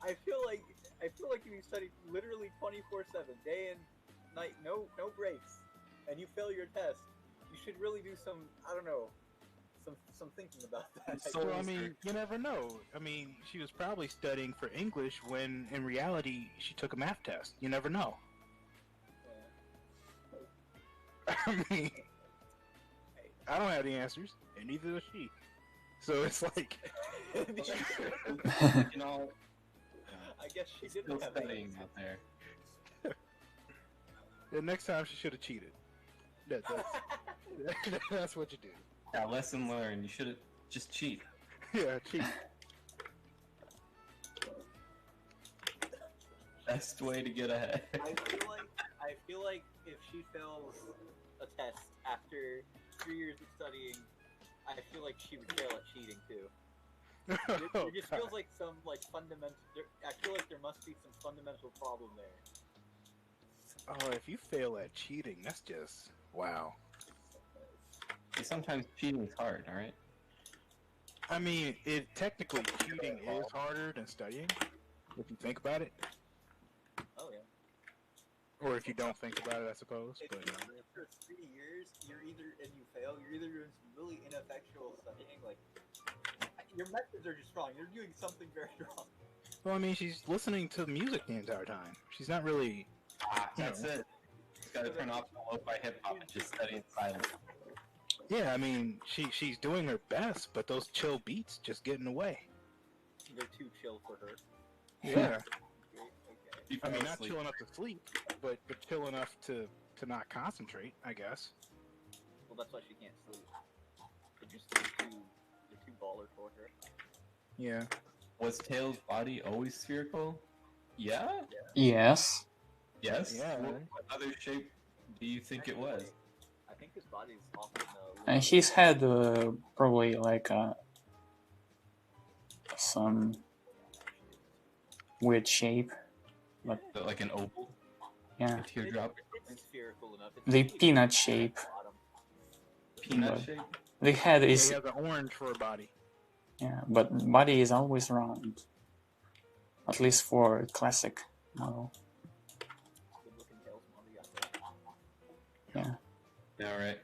I feel like if you study literally 24/7, day and night, no breaks, and you fail your test, you should really do some, I don't know, some thinking about that. So I mean, you never know. I mean, she was probably studying for English when, in reality, she took a math test. You never know. I mean, I don't have the answers, and neither does she. So it's like, You know, I guess she she's didn't still have the studying answer. out there. the next time she should have cheated. That's what you do. Yeah, lesson learned. You should just cheat. Yeah, cheat. Best way to get ahead. I feel like if she fails a test after 3 years of studying, I feel like she would fail at cheating too. Oh, It just God. feels like some like fundamental. I feel like there must be some fundamental problem there. Oh, if you fail at cheating, that's just wow. Sometimes cheating is hard, alright? I mean, it technically cheating is harder than studying, if you think about it, Oh yeah. or if you don't think about it, I suppose. If But you, for 3 years, you're either and you fail, you're either doing some really ineffectual studying, like your methods are just wrong. You're doing something very wrong. well, I mean, she's listening to music the entire time. She's not really. That's it. Just gotta turn off the lo-fi hip-hop and just study in silence. Yeah, I mean, she's doing her best, but those chill beats just get in the way. They're too chill for her. Yeah, Okay. You I mean, fall not asleep. chill enough to sleep, but chill enough to not concentrate, I guess. Well, that's why she can't sleep. They're too baller for her. Yeah. Was Tails' body always spherical? Yeah? Yes. Yes? Yeah. What other shape do you think it was? I think his body's often And he's had probably like some weird shape. Like an oval? Yeah. A teardrop? It's spherical enough. It's The maybe peanut at shape. the bottom. Peanut But- shape? The head He is has an orange for a body. yeah, but body is always round. At least for a classic model. Good looking tails model you got there. Yeah. Alright.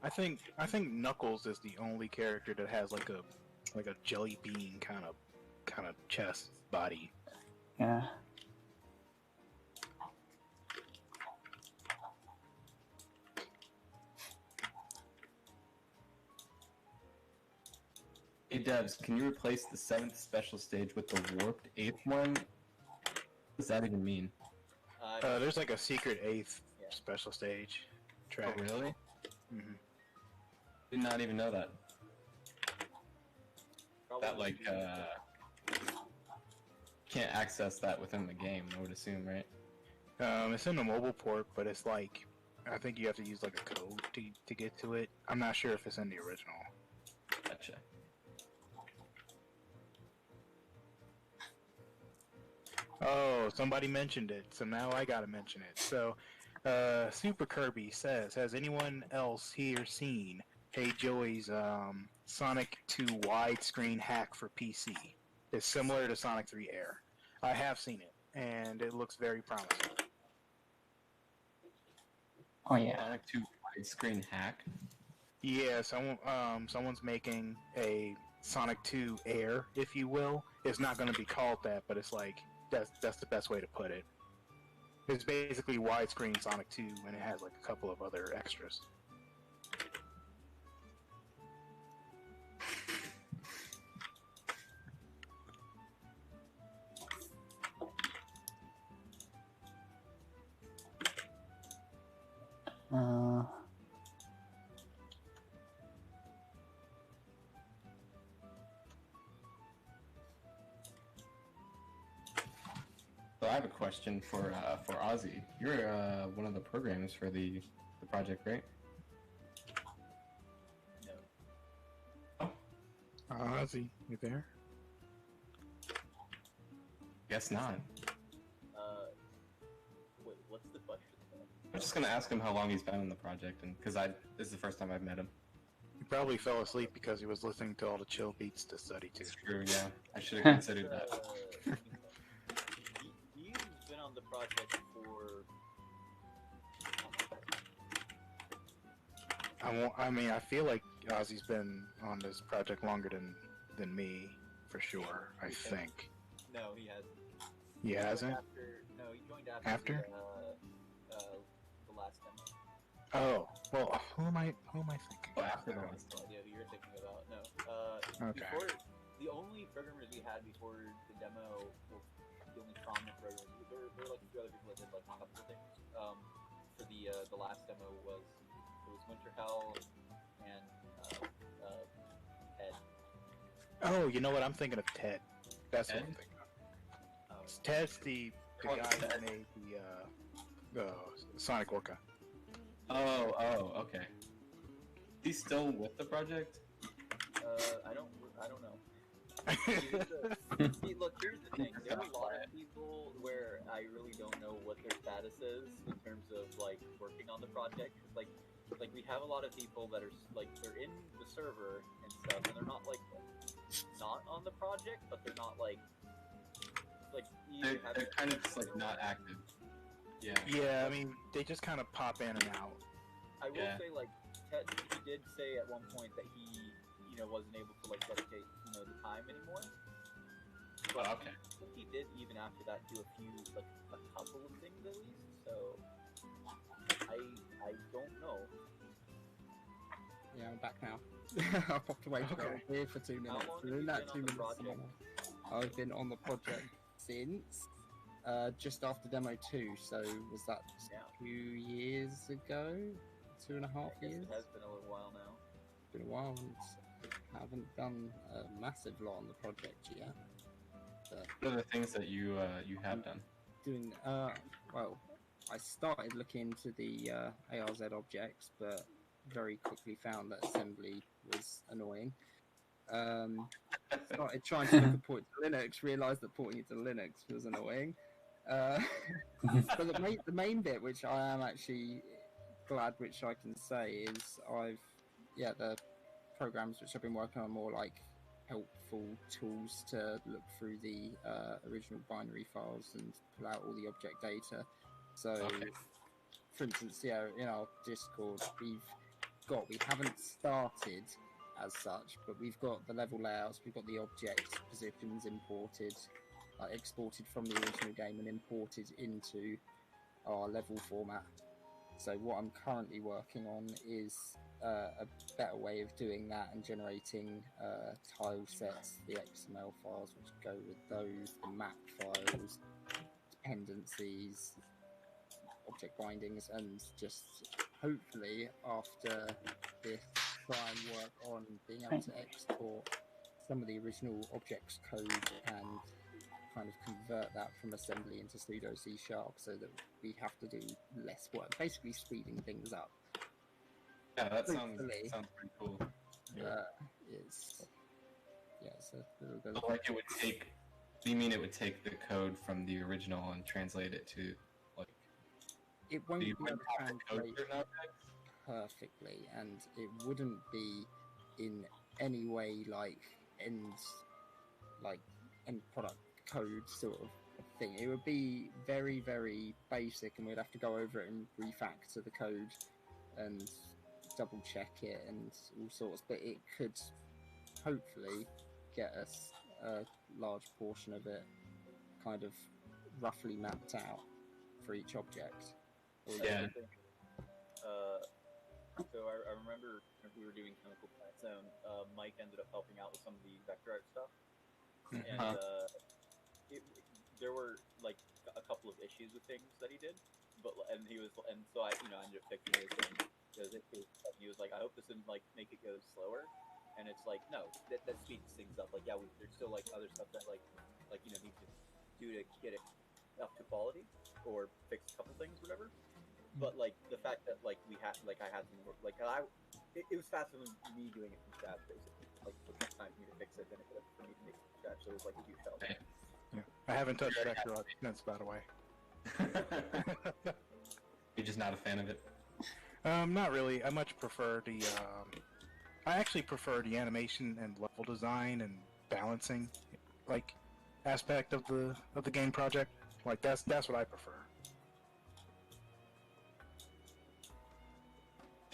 I think Knuckles is the only character that has like a jelly bean kind of chest body. Yeah. Hey Devs, can you replace the 7th special stage with the warped 8th one? What does that even mean? There's like a secret 8th Yeah. special stage Oh, track. really? hmm Did not even know that. Probably That, like, can't access that within the game, I would assume, right? It's in the mobile port, but it's like I think you have to use like a code to get to it. I'm not sure if it's in the original. Gotcha. Oh, somebody mentioned it, so now I gotta mention it. So, Super Kirby says, has anyone else here seen Hey Joey's Sonic 2 widescreen hack for PC? It's similar to Sonic 3 Air. I have seen it, and it looks very promising. Oh yeah. Sonic 2 widescreen hack. Yeah, someone's making a Sonic 2 Air, if you will. It's not going to be called that, but it's like that's the best way to put it. It's basically widescreen Sonic 2, and it has like a couple of other extras. Uh, So I have a question for Ozzy. You're one of the programmers for the project, right? No. Ozzy, you there? Guess not. Wait, what's the question? I'm just gonna ask him how long he's been in the project, and because this is the first time I've met him. He probably fell asleep because he was listening to all the chill beats to study to. It's true, yeah. I should have considered that. He's been on the project for. I feel like Ozzy's been on this project longer than me, for sure. I think. No, he hasn't. He hasn't? No, he joined after? After? The last demo. Oh, well, who am I thinking? Oh, after the of? last No one. idea who you're thinking about. No. Okay. Before, the only programmers we had before the demo, well, the only prominent programmers, there were like a few other people that did like a couple of things. For the last demo it was Winter Hell and Ed. Oh, you know what? I'm thinking of Ted. That's what I'm Ted? thinking of. Um, Ted's the Oh, guy Ted. who made the Sonic Orca. Oh, okay. He's still with the project? I don't know. See, look, here's the thing. There are a lot of people where I really don't know what their status is in terms of like working on the project. Like we have a lot of people that are like they're in the server and stuff, and they're not like not on the project, but they're not like They're kind of just like not active. Yeah. Yeah, I mean, they just kind of pop in and out. I will Yeah. say, like, Ted, he did say at one point that he, wasn't able to like dedicate, the time anymore. But Oh, okay. I think he did even after that do a couple of things at least. So I don't know. Yeah, I'm back now. I popped away to go Okay. here for 2 minutes. long have And in you that been 2 on the minutes, project? I've been on the project since just after demo 2. So was that Yeah. 2 years ago? 2.5 I guess years? it has been a little while now. It's been a while, and I haven't done a massive lot on the project yet. But What are the things that you have done? doing well, I started looking into the ARZ objects, but very quickly found that assembly was annoying. Started trying to look at porting to Linux, realised that porting it to Linux was annoying. But the main bit, which I am actually glad, which I can say, is the programs which I've been working on more like helpful tools to look through the original binary files and pull out all the object data. So, Okay. for instance, in our Discord, we haven't started as such, but we've got the level layouts, we've got the object positions imported, exported from the original game and imported into our level format. So what I'm currently working on is a better way of doing that and generating tile sets, the XML files which go with those, the map files, dependencies, object bindings, and just hopefully after this try and work on being able to export some of the original objects code and kind of convert that from assembly into pseudo C# so that we have to do less work, basically speeding things up. Yeah, that sounds Hopefully. pretty cool. It's a little bit. So, like, it would take. Do you mean it would take the code from the original and translate it to like? It won't be You able wouldn't to have to code translate certain objects? perfectly, and it wouldn't be in any way like end product code sort of thing. It would be very, very basic, and we'd have to go over it and refactor the code and double check it and all sorts. But it could hopefully get us a large portion of it kind of roughly mapped out for each object. Yeah. So I remember when we were doing Chemical Plant Zone, Mike ended up helping out with some of the vector art stuff, and there were like a couple of issues with things that he did, so I ended up fixing it, and he was like, I hope this didn't like make it go slower, and it's like, no, that speeds things up. Like, yeah, there's still like other stuff that like need to do to get it up to quality or fix a couple things, whatever. But like the fact that like I had some work, it was faster than me doing it from scratch, basically. Like it took time for me to fix it than it would have for me to make it from scratch. So it was like a huge help. Okay. Yeah. I haven't touched vector art since, by the way. You're just not a fan of it. Not really. I much prefer I actually prefer the animation and level design and balancing, like, aspect of the game project. Like that's what I prefer.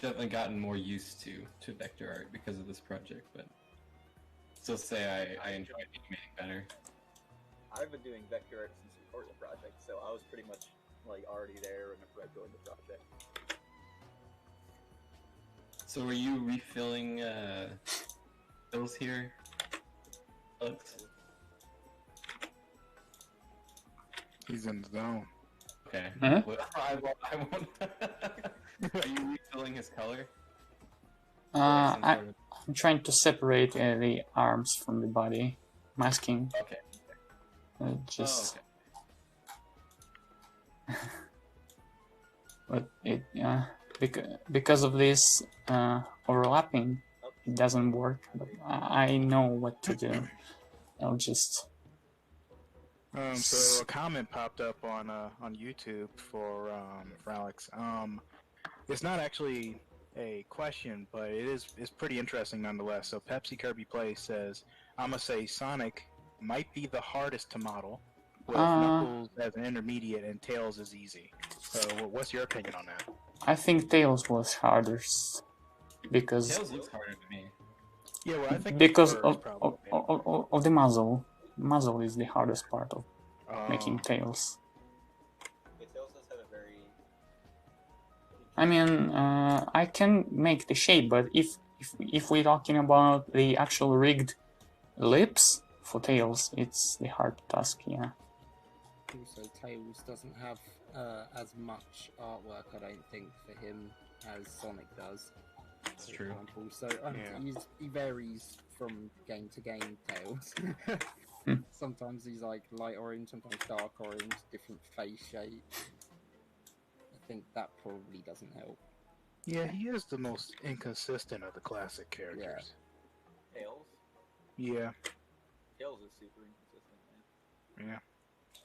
Definitely gotten more used to vector art because of this project, but still say I enjoy animating better. I've been doing vector art since before the project, so I was pretty much like already there whenever I joined the project. So are you refilling those here? Alex? He's in the zone. Okay. Huh? Well, I won't. Are you refilling his color? Some sort of... I'm trying to separate the arms from the body, masking. Okay. Just, okay. but because of this overlapping, it doesn't work. But I know what to do. I'll just. So a comment popped up on YouTube for Alex. It's not actually a question, but it's pretty interesting nonetheless. So Pepsi Kirby Play says, "I'm gonna say Sonic might be the hardest to model, with Knuckles as an intermediate and Tails is easy." So what's your opinion on that? I think Tails was hardest because Tails looks harder to me. Yeah, well, I think because the fur is probably of the muzzle. Muzzle is the hardest part of making Oh. Tails. Yeah, Tails does have a very. I mean, I can make the shape, but if we're talking about the actual rigged lips for Tails, it's the hard task. Yeah. Also, Tails doesn't have as much artwork, I don't think, for him as Sonic does. That's For true. example. So Yeah. he varies from game to game, Tails. Sometimes he's like light orange, sometimes dark orange, different face shape. I think that probably doesn't help. Yeah, he is the most inconsistent of the classic characters. Tails? Yeah. Tails is super inconsistent, man. Yeah.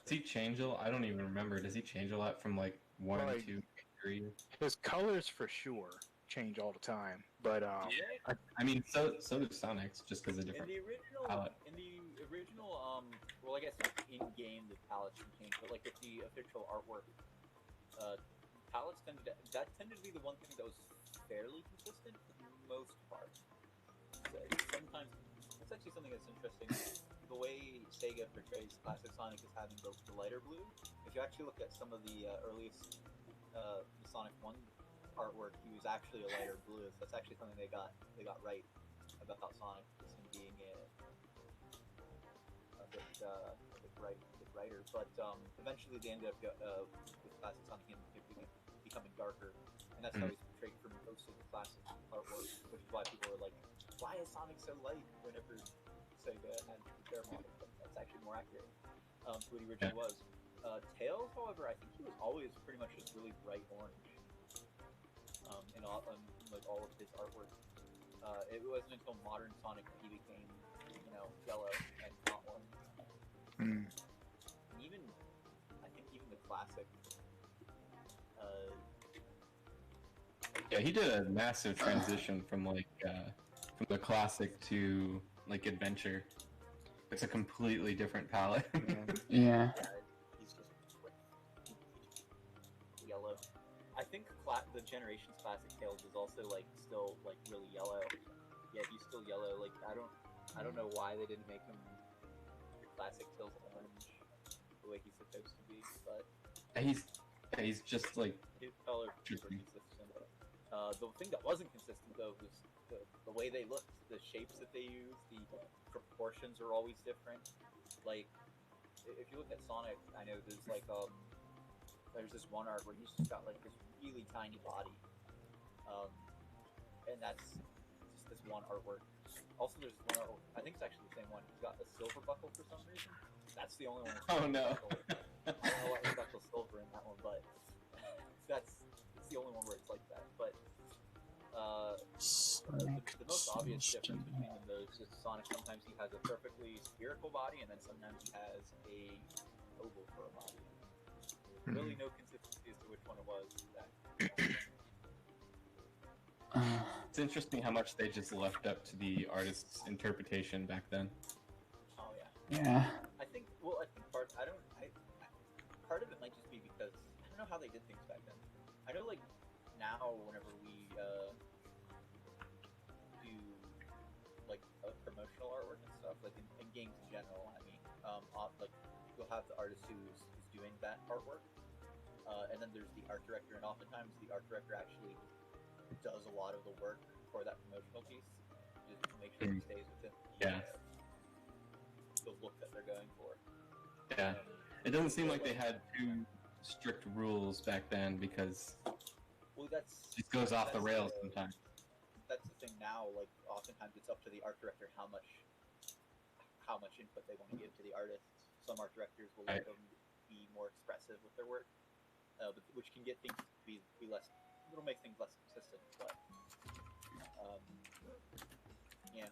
Does he change a lot? I don't even remember. Does he change a lot from like 1, Like- 2, 3? His colors for sure change all the time, but I mean, so do Sonic's, just because of different. palette. In the original, well, I guess in game the palettes can change, but like with the official artwork, palettes tended to be the one thing that was fairly consistent for the most part. So sometimes that's actually something that's interesting. The way Sega portrays classic Sonic as having the lighter blue. If you actually look at some of the earliest Sonic 1 artwork, he was actually a lighter blue. So that's actually something they got right about Sonic, is him being a bit brighter. But eventually they ended up with classic Sonic becoming darker, and that's how he's portrayed for most of the classic artwork, which is why people were like, "Why is Sonic so light?" Whenever Sega had their model, but that's actually more accurate to what he originally was. Tails, however, I think he was always pretty much just really bright orange. In all of his artwork. It wasn't until modern Sonic that he became, yellow and not orange. And even, I think even the classic. Yeah, he did a massive transition from from the classic to like adventure. It's a completely different palette. Yeah. He's just yellow. I think the Generations classic Tails is also still really yellow. Yeah, he's still yellow. Like I don't know why they didn't make him the classic Tails orange the way he's supposed to be, but he's just like his color is super consistent. The thing that wasn't consistent though was the way they looked, the shapes that they used, the proportions are always different. Like if you look at Sonic, I know there's this one art where he's just got this really tiny body, and that's just this one artwork. Also, there's one artwork, I think it's actually the same one. He's got a silver buckle for some reason. That's the only one. Oh no! I don't know why the buckle's silver in that one, but that's the only one where it's like that. But the most obvious difference between them though is just Sonic. Sometimes he has a perfectly spherical body, and then sometimes he has a oval for a body. Really no consistency as to which one it was. It's interesting how much they just left up to the artist's interpretation back then. Oh yeah. Yeah. I think part of it might just be because I don't know how they did things back then. I know now whenever we do promotional artwork and stuff, in games in general, I mean, you'll have the artist who's doing that artwork. and then there's the art director, and oftentimes the art director actually does a lot of the work for that promotional piece, just to make sure it stays within the look that they're going for. Yeah. It doesn't seem like they had too strict rules back then, because well, that's it goes off the that's rails sometimes. That's the thing now. Like, oftentimes it's up to the art director how much input they want to give to the artists. Some art directors will let them be more expressive with their work, which can get things to be less. It'll make things less consistent, but yeah.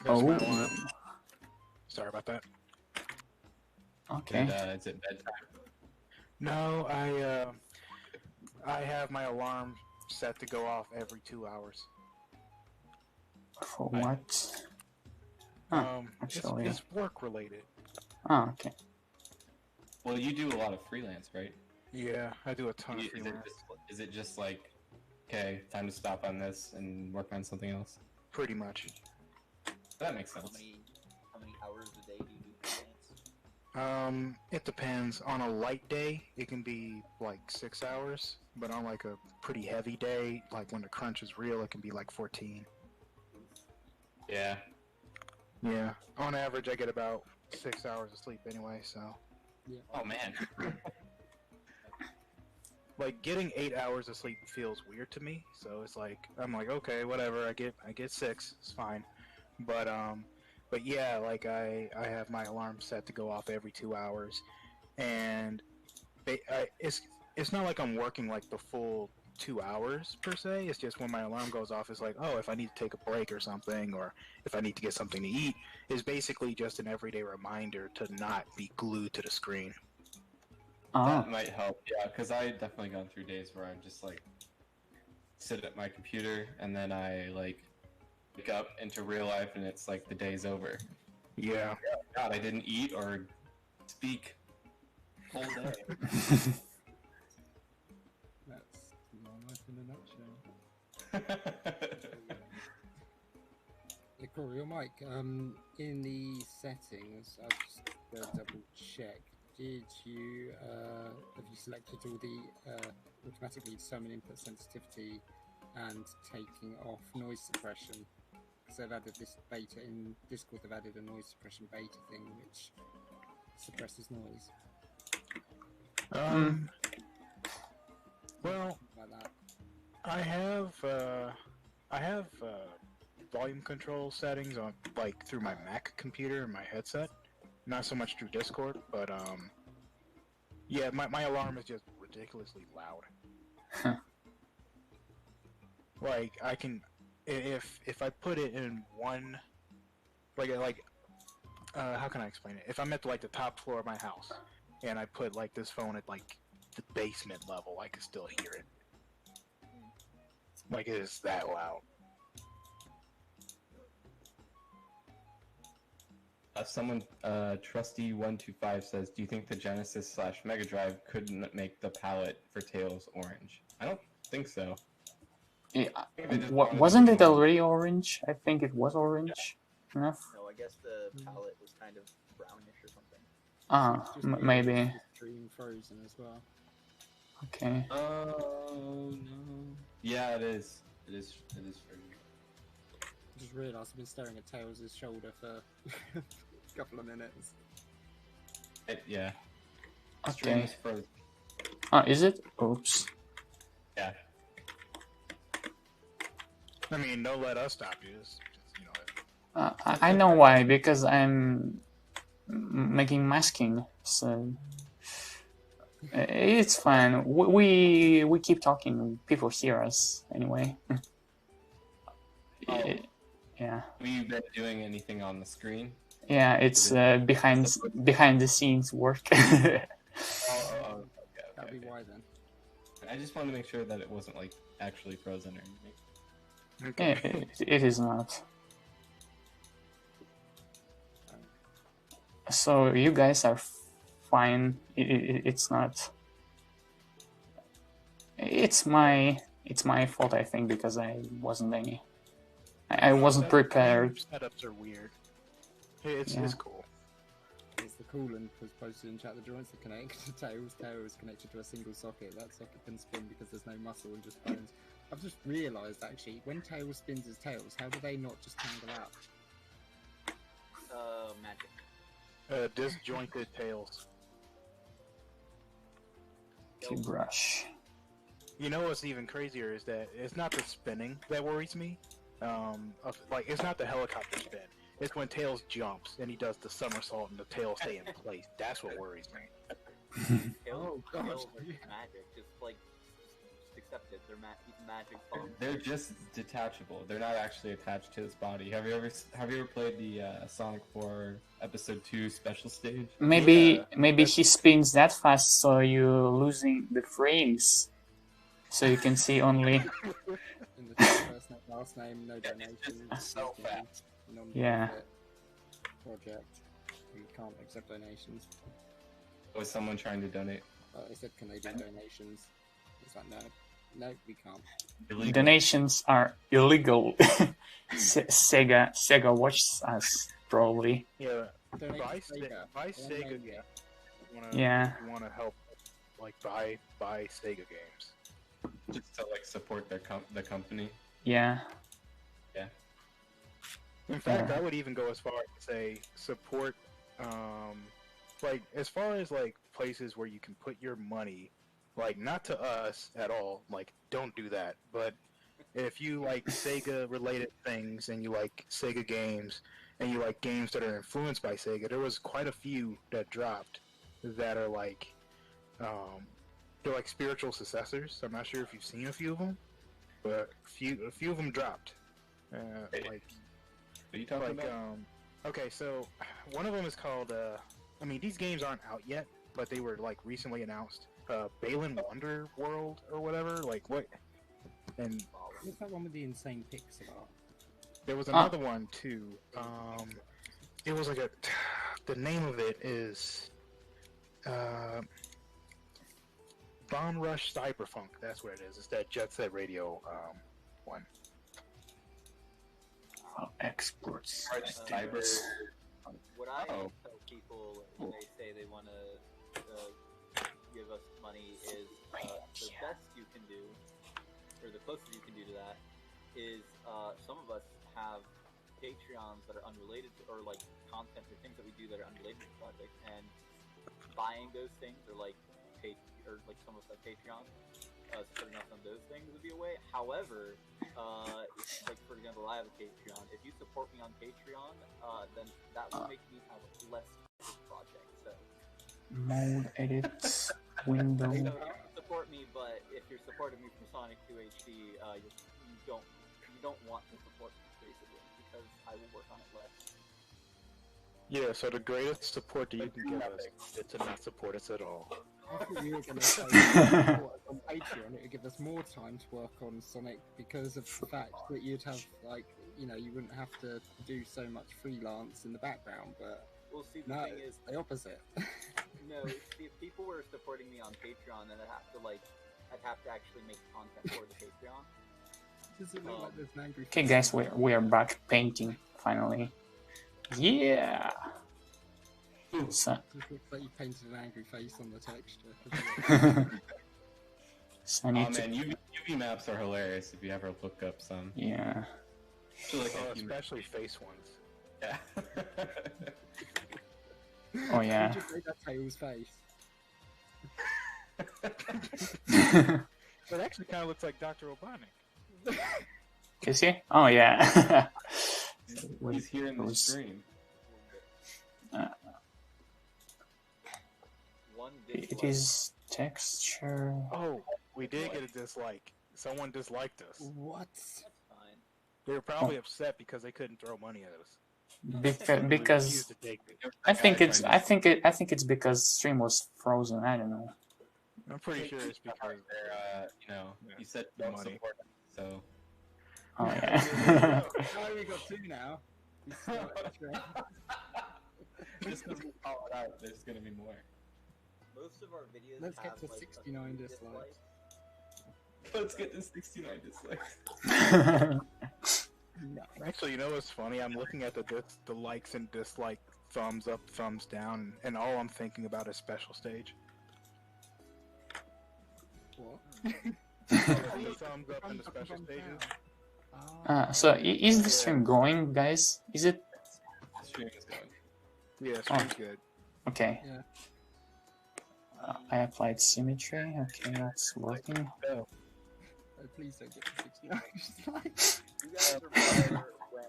There's my Oh. alarm. Sorry about that. Okay. Is it bedtime? No, I have my alarm set to go off every 2 hours. For what? Actually. It's work related. Oh, okay. Well, you do a lot of freelance, right? Yeah, I do a ton of freelance. Is it just like, okay, time to stop on this and work on something else? Pretty much. That makes sense. How many hours a day do you do freelance? It depends. On a light day, it can be like 6 hours, but on like a pretty heavy day, like when the crunch is real, it can be like 14. Yeah. Yeah. On average, I get about 6 hours of sleep anyway, so. Yeah. Oh man. Like getting 8 hours of sleep feels weird to me, so it's like I'm like, okay, whatever. I get 6, it's fine. But yeah, like I have my alarm set to go off every 2 hours, and it's not like I'm working like the full 2 hours per se. It's just when my alarm goes off, it's like, oh, if I need to take a break or something, or if I need to get something to eat, is basically just an everyday reminder to not be glued to the screen. That might help, yeah, because I definitely gone through days where I'm just like sit at my computer and then I like wake up into real life and it's like the day's over. Yeah. God, I didn't eat or speak whole day. That's my life in a nutshell. Yeah, Corey or Mike, in the settings, I'll just double check. Did you have you selected all the automatically determine input sensitivity and taking off noise suppression? Because they've added this beta in Discord. They've added a noise suppression beta thing which suppresses noise. Well, Like that. I have volume control settings on like through my Mac computer and my headset. Not so much through Discord, but yeah, my alarm is just ridiculously loud. Like I can, if I put it in one, like how can I explain it? If I'm at like the top floor of my house and I put like this phone at like the basement level, I can still hear it. Like it is that loud. Someone, Trusty125 says, do you think the Genesis / Mega Drive couldn't make the palette for Tails orange? I don't think so. Yeah. Wasn't it already orange? I think it was orange enough. No, I guess the palette was kind of brownish or something. Just Maybe. the stream frozen as well. Okay. Oh no. Yeah, it is. It is for you. I just realised I've been staring at Tails' shoulder for a couple of minutes. Yeah. Stream Okay. is frozen. Is it? Oops. Yeah. I mean, don't let us stop you. Just you know. I know why, because I'm making masking, so it's fine. We keep talking. People hear us anyway. Yeah. Have you been doing anything on the screen? Yeah, it's behind the scenes work. Okay. That'd be why then. I just wanted to make sure that it wasn't like actually frozen or anything. Yeah, it is not. So you guys are fine. It's not. It's my fault, I think, because I wasn't any. I wasn't prepared. Setups are weird. It's Yeah. cool. It's the coolant was posted in chat. The joints are connected to Tails. Tail is connected to a single socket. That socket can spin because there's no muscle and just bones. I've just realised actually, when Tails spins his tails, how do they not just tangle out? Magic. Disjointed tails. Brush. You know what's even crazier is that it's not the spinning that worries me. Like it's not the helicopter spin. It's when Tails jumps and he does the somersault and the tail stay in place. That's what worries me. Oh, gosh. Tails are magic. Just accept it. They're magic bombs. They're just detachable. They're not actually attached to his body. Have you ever played the Sonic 4 Episode 2 special stage? Maybe he spins that fast, so you're losing the frames. So you can see only. In the first name, last name, no donations. So fast. Yeah. Project. We can't accept donations. Was someone trying to donate? They said, can they do donations? It's like, no, we can't. Illegal. Donations are illegal. Sega watches us probably. Yeah, Donate buy to Sega. buy Sega. Yeah. Yeah. You want to help, like buy Sega games. Just to like support the company. Yeah. In fact, I would even go as far as to say support, like as far as like places where you can put your money, like not to us at all, like don't do that. But if you like Sega related things and you like Sega games and you like games that are influenced by Sega, there was quite a few that dropped that are like, they're like spiritual successors. I'm not sure if you've seen a few of them, but a few of them dropped. Like. What are you talking about? Okay, so one of them is called, I mean, these games aren't out yet, but they were, like, recently announced. Balin Wonder World or whatever, like, what? And What's that one with the insane pixel art? there was another one, too. It was like the name of it is, Bomb Rush Cyberpunk, that's what it is. It's that Jet Set Radio, one. Exports. What I tell people when they say they want to give us money is the best you can do, or the closest you can do to that, is some of us have Patreons that are unrelated to, or like content or things that we do that are unrelated to the project, and buying those things or like some of us have Patreon. Supporting us on those things would be a way. However, like for example, I have a Patreon. If you support me on Patreon, then that will make me have less project. So Mode edit window. so you can support me, but if you're supporting me from Sonic 2 HD, you don't want to support me basically because I will work on it less. Yeah, so the greatest support that you can give us is to not support us at all. I thought you were going to say on Patreon it would give us more time to work on Sonic because of the fact that you'd have, like, you wouldn't have to do so much freelance in the background, but Well, see, the no, thing is, the opposite. no, see, if people were supporting me on Patreon, then I'd have to actually make content for the Patreon. Does it look like there's an angry Okay, face? guys, we're back painting finally. Yeah. So, It looks like you painted an angry face on the texture. so I Oh need to. man, UV maps are hilarious if you ever look up some. Yeah. Especially face ones. Yeah. Oh yeah. You just made that Tails face. But it actually kind of looks like Dr. Robotnik. Is he? Oh yeah. He's here in the Was- stream. One It dislike. is texture. Oh, we did get a dislike. Someone disliked us. What? That's fine. They were probably upset because they couldn't throw money at us. Because We because refused to take it. I think it's because stream was frozen. I don't know. I'm pretty sure it's because You said The don't money. support us, so. Oh yeah. Oh, we got two now. We start a trend. Just because we call it out, there's gonna be more. Most of our videos Let's get have, to like, 69 a few dislikes. Let's get to 69 dislikes. No. Actually, you know what's funny? I'm looking at the likes and dislike thumbs up, thumbs down, and all I'm thinking about is special stage. What? The thumbs up and the special stages. So is the stream going, guys? Is it The stream is going. Yeah, stream's good. okay? Yeah. I applied symmetry. Okay, that's working. Oh, Oh, please don't get to 69 dislikes. You guys remember when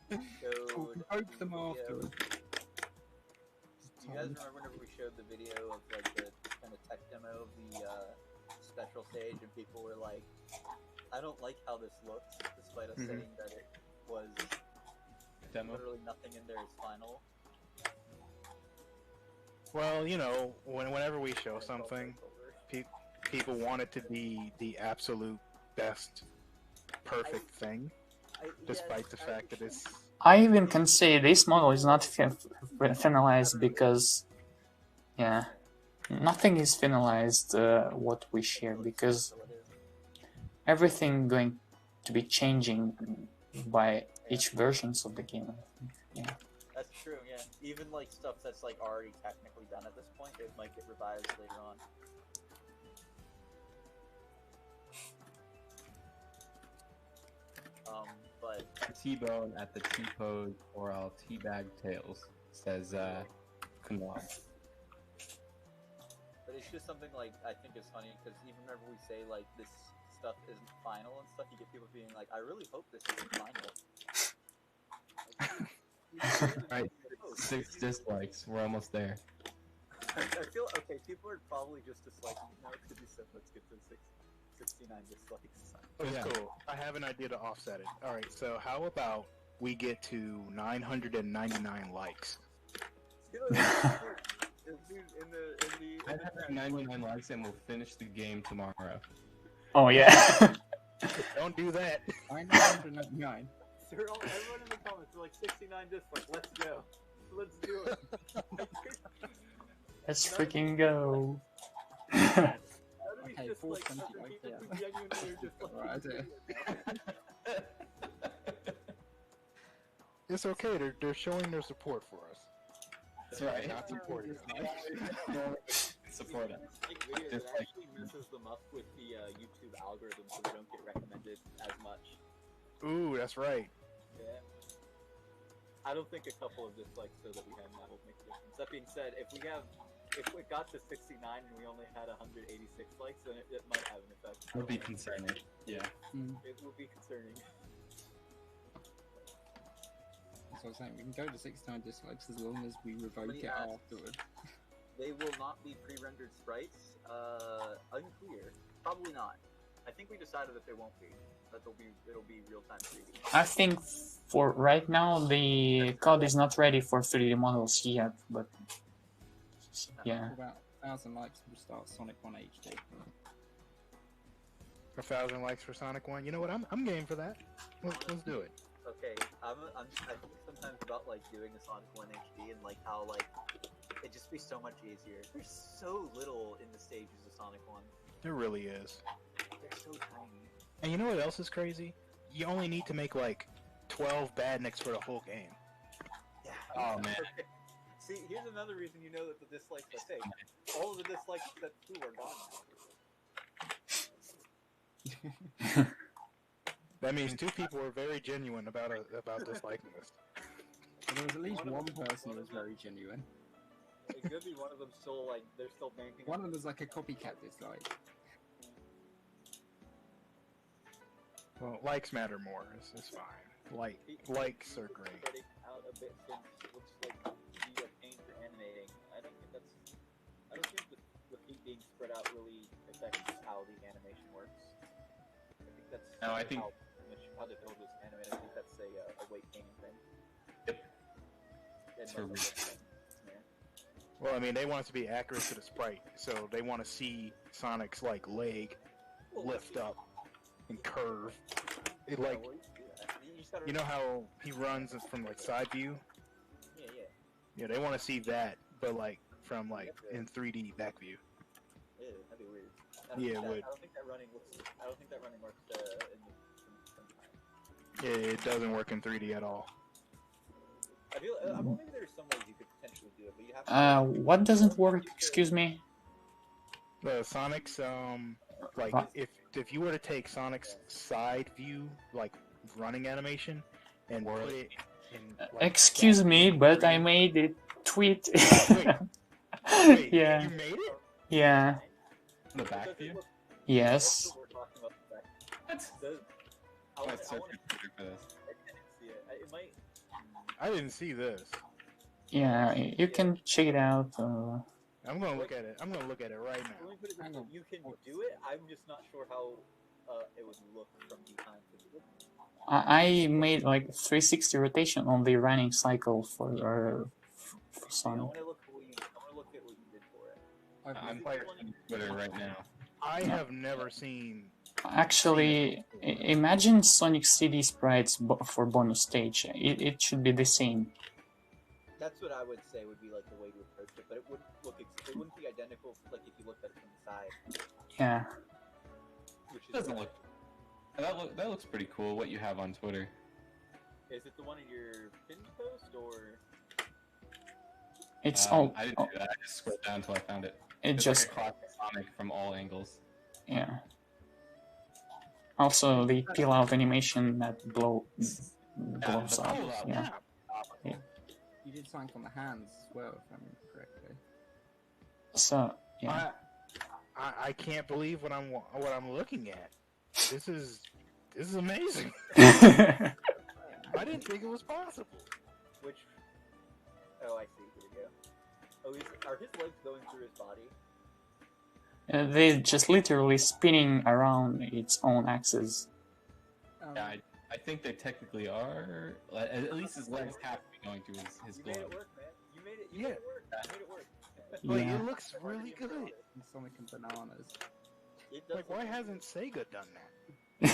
we showed Poke them the video- afterwards. Do you guys remember whenever we showed the video of like the kind of tech demo of the special stage, and people were like, "I don't like how this looks," despite us saying that it was Demo. literally nothing in there is final. well, you know, whenever we show something, people want it to be the absolute best, perfect thing, despite the fact that it's. I even can say this model is not finalized because, yeah, nothing is finalized what we share because everything going to be changing by each versions of the game. Yeah. That's true. Yeah, even like stuff that's like already technically done at this point, it might get revised later on. But T-Bone at the T-Pose or I'll Teabag Tails says, come on. But it's just something like I think is funny because even whenever we say like this stuff isn't final and stuff, you get people being like, "I really hope this isn't final." Alright, 6 dislikes. We're almost there. I feel okay. People are probably just disliking it now because you said let's get to 69 dislikes. It's Yeah. cool. I have an idea to offset it. All right, so how about we get to 999 likes? Dude, in the 999 likes and we'll finish the game tomorrow. Oh yeah. Don't do that. 999. Everyone in the comments are like 69 dislikes. Let's go. Let's do it. Let's freaking go. Okay, 420 right there. Right there. It's okay. They're showing their support for us. That's right. Not supporting us. Support us. It actually messes them up with the YouTube algorithm so they don't get recommended as much. Ooh, that's right. Yeah. I don't think a couple of dislikes so that we have that will make a difference. That being said, if it got to 69 and we only had 186 likes, then it might have an effect. It would be concerning. Yeah. It would be concerning. That's what I'm saying. We can go to 69 dislikes as long as we revoke it Yeah. afterwards. They will not be pre-rendered sprites. Unclear. Probably not. I think we decided that they won't be. That it'll be real-time 3D. I think for right now the code is not ready for 3D models yet, but yeah. For about 1,000 likes, we'll start Sonic 1 HD. 1,000 likes for Sonic 1. You know what? I'm game for that. Let's do it. Okay, I think sometimes about like doing a Sonic 1 HD and like how like it'd just be so much easier. There's so little in the stages of Sonic 1. There really is. They're so tiny. And you know what else is crazy? You only need to make like 12 badniks for the whole game. Yeah. Oh, man. See, here's another reason you know that the dislikes are fake. All of the dislikes that two are gone now. That means 2 people were very genuine about disliking this. But there was at least one person who was very genuine. It could be one of them still like they're still banking. One of them was like a copycat dislike. Well, likes matter more. It's fine. Likes are great. Spreading out a bit since it looks like the pain for animating. I don't think the feet being spread out really affects how the animation works. I think that's No, I think- how the build was animated. I think that's a weight gaining thing. Yep. It's for real. Well, I mean, they want it to be accurate to the sprite, so they want to see Sonic's like leg lift up and curve. It like you know how he runs from like side view. Yeah. Yeah, they want to see that, but like from like in 3D back view. Ew, that'd be weird. Yeah, it would. I don't think that running works in the Yeah, it doesn't work in 3D at all. I well, maybe there's some ways you could potentially do it, but you have to. What doesn't work? Excuse me. The Sonic's like What? if you were to take Sonic's side view, like running animation, and put it in. Like, Excuse me, flat but I 3D. made it tweet. Wait, Yeah. you made it? Yeah. The back view? Yes. We're talking about the fact. What? I want Let's to search your Twitter for this. see it. It might. I didn't see this. Yeah, you can check it out. I'm gonna look at it. I'm gonna look at it right now. Let me put it this way, you can do it. I'm just not sure how it would look from behind. I made like 360 rotation on the running cycle for I Sonic. want to look at what you did for it. I'm searching Twitter right now. I have never seen. Actually, imagine Sonic CD sprites for bonus stage. It should be the same. That's what I would say would be like the way to approach it, but it wouldn't be identical like if you looked at it from the side. Yeah. Which It doesn't look. That looks pretty cool. What you have on Twitter? Is it the one in your pinned post or? It's all. I didn't do that. I just scrolled down until I found it. It's Like just a classic Sonic from all angles. yeah. Also, the peel out animation that blows the up. peel out, Yeah. You did something on the hands as well, if I remember correctly. So yeah. I can't believe what I'm looking at. This is amazing. I didn't think it was possible. Which? Oh, I see. Here we go. Oh, are his legs going through his body? They're just literally spinning around its own axis. Yeah, I think they technically are. At least his legs have to be going through his You made glove. it work, man. You made it. You Yeah. made it work. You made it work. Like Yeah. it looks really good. And Sonic and Bananas. It does Like why look hasn't Sega done that?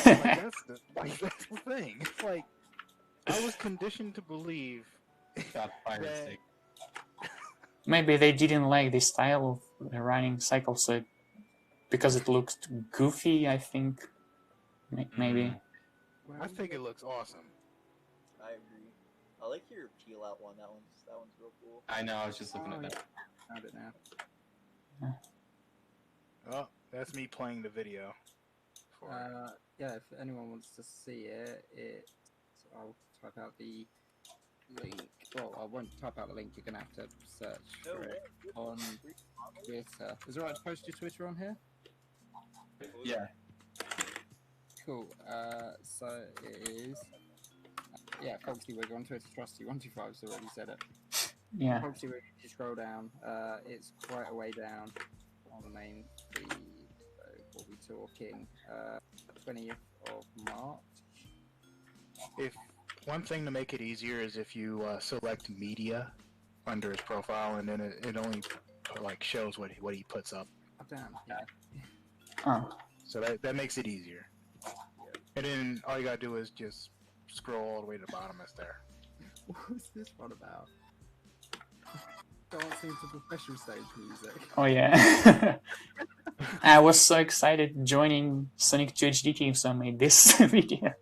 Like that's the thing. It's like I was conditioned to believe Got Pirate that- Stick. Maybe they didn't like the style of the running cycle, so because it looked goofy, I think. Maybe. I think it looks awesome. I agree. I like your peel out one. That one's real cool. I know. I was just looking at that. Found it now. Oh, that's me playing the video. Yeah, if anyone wants to see it, I'll type out the link. Well, I won't type out the link. You're gonna have to search for it on Twitter. Is it right to post your Twitter on here? Yeah. Cool. So it is. Yeah, Foxy Wig on Twitter. Trusty125's already said it. Yeah. Foxy Wig, if you scroll down, it's quite a way down on the main feed. So we'll be talking 20th of March. If one thing to make it easier is if you select media under his profile, and then it only like shows what he puts up. Oh, damn. Yeah. Oh. So that makes it easier. And then all you gotta do is just scroll all the way to the bottom. It's there. What's this one about? Dancing to professional stage music. Oh yeah. I was so excited joining Sonic 2 HD team, so I made this video.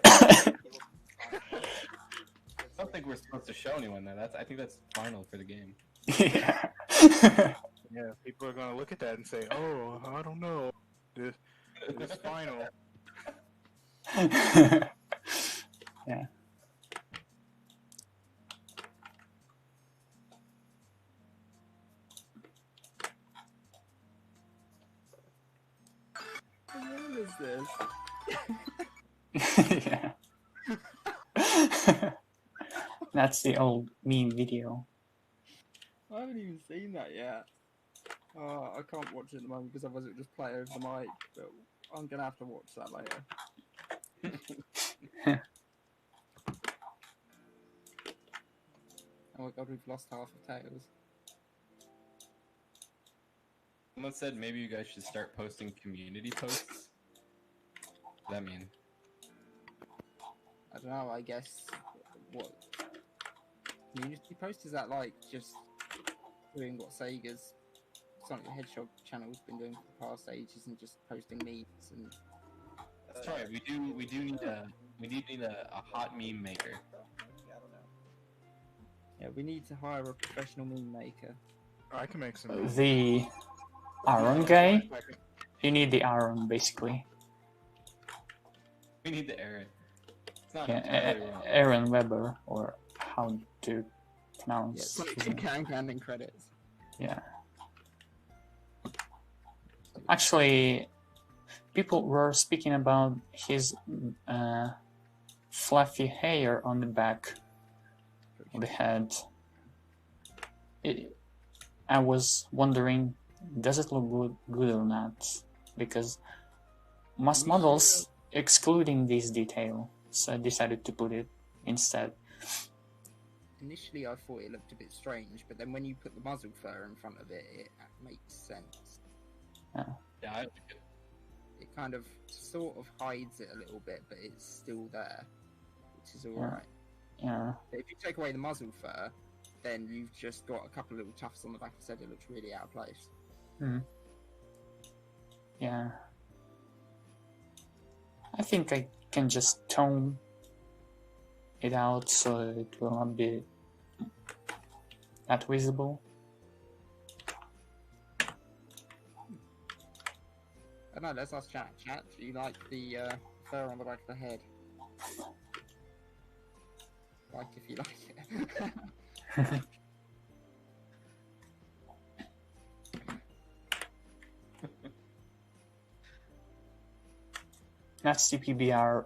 I don't think we're supposed to show anyone that. I think that's final for the game. Yeah. Yeah, people are gonna look at that and say, "Oh, I don't know, this final." Yeah. What is this? Yeah. That's the old meme video. I haven't even seen that yet. Oh, I can't watch it at the moment because otherwise it would just play over the mic. But I'm gonna have to watch that later. Oh my god, we've lost half of Tails. Someone said maybe you guys should start posting community posts. What does that mean? I don't know, I guess what community post is that like just doing what Sega's Sonic the Hedgehog channel's been doing for the past ages and just posting memes and That's right. We do need a hot meme maker. I don't know. yeah, we need to hire a professional meme maker. I can make some. The Aaron guy? You need the Aaron, basically. We need the Aaron. It's not Yeah, entirely wrong. Aaron Weber, or how to Yeah, pronounce Sonic his name. can in credits. Yeah. Actually, people were speaking about his fluffy hair on the back of the head. I was wondering, does it look good or not? Because most models, excluding this detail, so decided to put it instead. Initially, I thought it looked a bit strange, but then when you put the muzzle fur in front of it, it makes sense. Yeah, I like it. It kind of sort of hides it a little bit, but it's still there, which is alright. Yeah. But if you take away the muzzle fur, then you've just got a couple of little tufts on the back of his head. It looks really out of place. Yeah. I think I can just tone it out so it will not be that visible. I don't know, let's ask chat. Chat, do you like the fur on the back of the head? Like if you like it. That's the PBR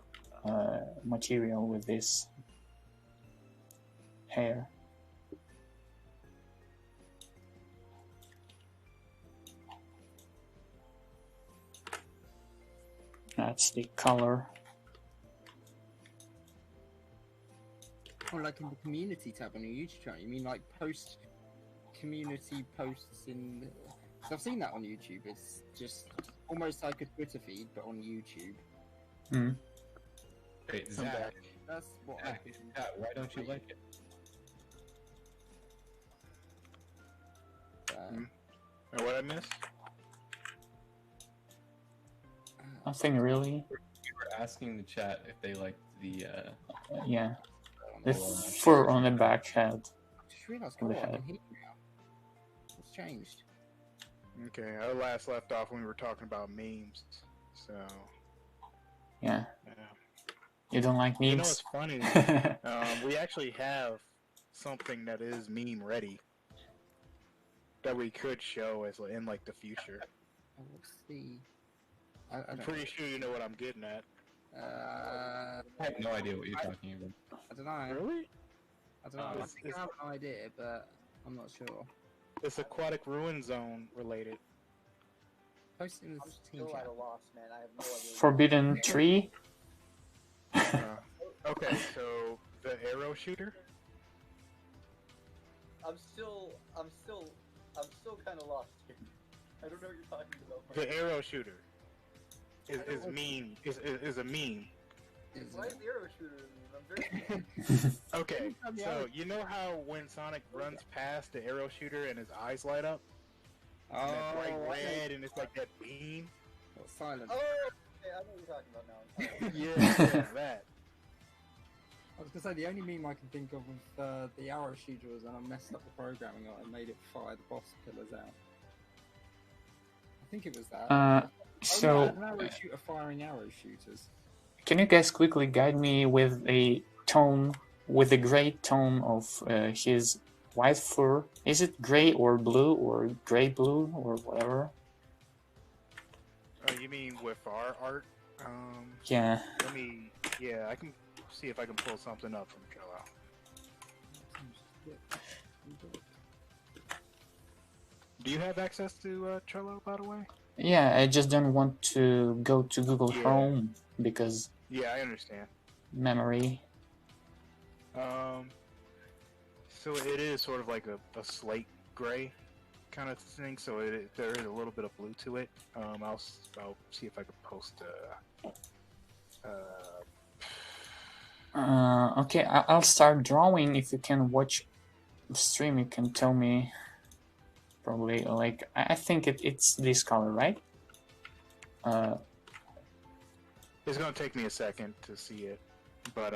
material with this hair. That's the color. Oh, like in the community tab on your YouTube channel? You mean like post community posts in? Cause I've seen that on YouTube. It's just almost like a Twitter feed, but on YouTube. Wait, Zach, That's what I think. why don't you like it? And what I missed? Nothing really. You were asking the chat if they liked the Yeah. The fur on the back head. I just realised On the I head. can hear you now. What's changed? Okay, I last left off when we were talking about memes. So, Yeah. yeah. You don't like You know memes? what's funny? We actually have something that is meme ready that we could show as in like the future. Oh, what's the? I I'm don't pretty sure you know what I'm getting at. know. I have no idea what you're talking about. I don't know. Really? I don't know. I It's- think I have an idea, but I'm not sure. It's Aquatic Ruin Zone related. Post it in the I'm team still chat. at a loss, man. I have no idea. Forbidden Tree? Okay, so the arrow shooter. I'm still kind of lost here. I don't know what you're talking about. The arrow shooter is meme is a meme. Why is the arrow shooter a meme? I'm very Okay, so you know how when Sonic runs past the arrow shooter and his eyes light up, and that bright red, and it's like that beam. What, silent? Oh, okay, I know what you're talking about now. Yeah, that. I was gonna say the only meme I can think of with the arrow shooter was when I messed up the programming on it and made it fire the boss pillars out. I think it was that. So, an arrow shooter firing arrow shooters. can you guys quickly guide me with a tone, with the gray tone of his white fur? Is it gray or blue or gray blue or whatever? You mean with our art? Yeah. Let me. Yeah, I can see if I can pull something up from Trello. Do you have access to Trello, by the way? Yeah, I just don't want to go to Google Yeah. Chrome because Yeah, I understand. memory. So it is sort of like a slate gray kind of thing. So there is a little bit of blue to it. I'll see if I can post. Okay, I'll start drawing. If you can watch the stream, you can tell me probably like I think it's this color, right? It's gonna take me a second to see it, but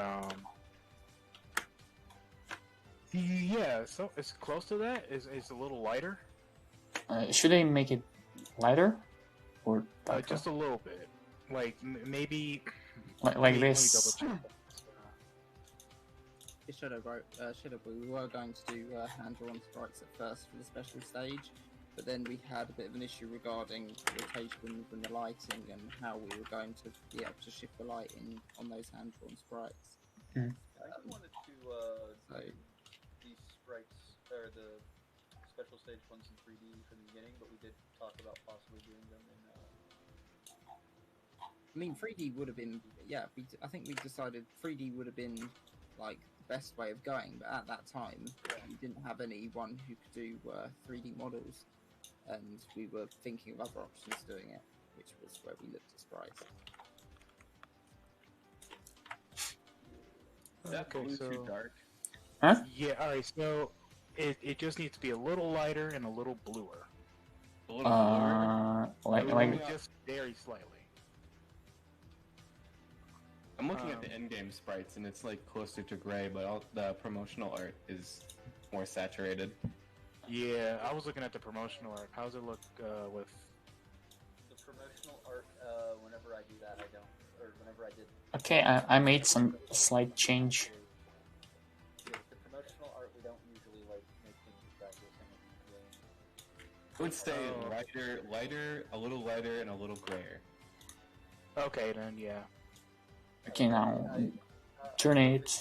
yeah. So it's close to that. It's a little lighter. Should I make it lighter or darker? Just a little bit. Like maybe. like Let me this. double check. Shadow, we were going to do hand-drawn sprites at first for the special stage, but then we had a bit of an issue regarding rotations and the lighting and how we were going to be able to shift the lighting on those hand-drawn sprites. I wanted to So these sprites or the special stage ones in 3D from the beginning, but we did talk about possibly doing them in. I mean, 3D would have been, yeah. I think we decided 3D would have been like the best way of going, but at that time we didn't have anyone who could do 3D models, and we were thinking of other options doing it, which was where we looked at sprites. Is that blue too dark? Huh? Yeah. All right. So it just needs to be a little lighter and a little bluer. A little bluer? Like Just very slightly. I'm looking at the in-game sprites, and it's like closer to gray, but all the promotional art is more saturated. Yeah, I was looking at the promotional art. How's it look with? The promotional art, whenever I do that, I don't, or whenever I did. okay, I made some slight change. Yeah, the promotional art, we don't usually like make things exactly the same as the game. I would say lighter, a little lighter, and a little grayer. Okay, then yeah. Okay, now turn it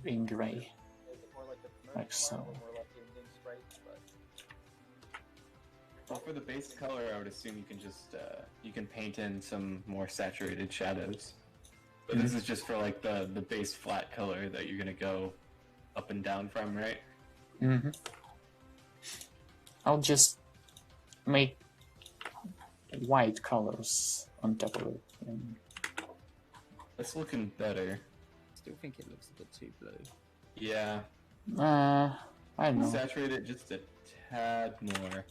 in gray, like so. Well, for the base color, I would assume you can just you can paint in some more saturated shadows. But this is just for like the base flat color that you're gonna go up and down from, right? Mm-hmm. I'll just make white colors on top of it. And It's looking better. Still think it looks a bit too blue. Yeah. I don't know. Saturate it just a tad more.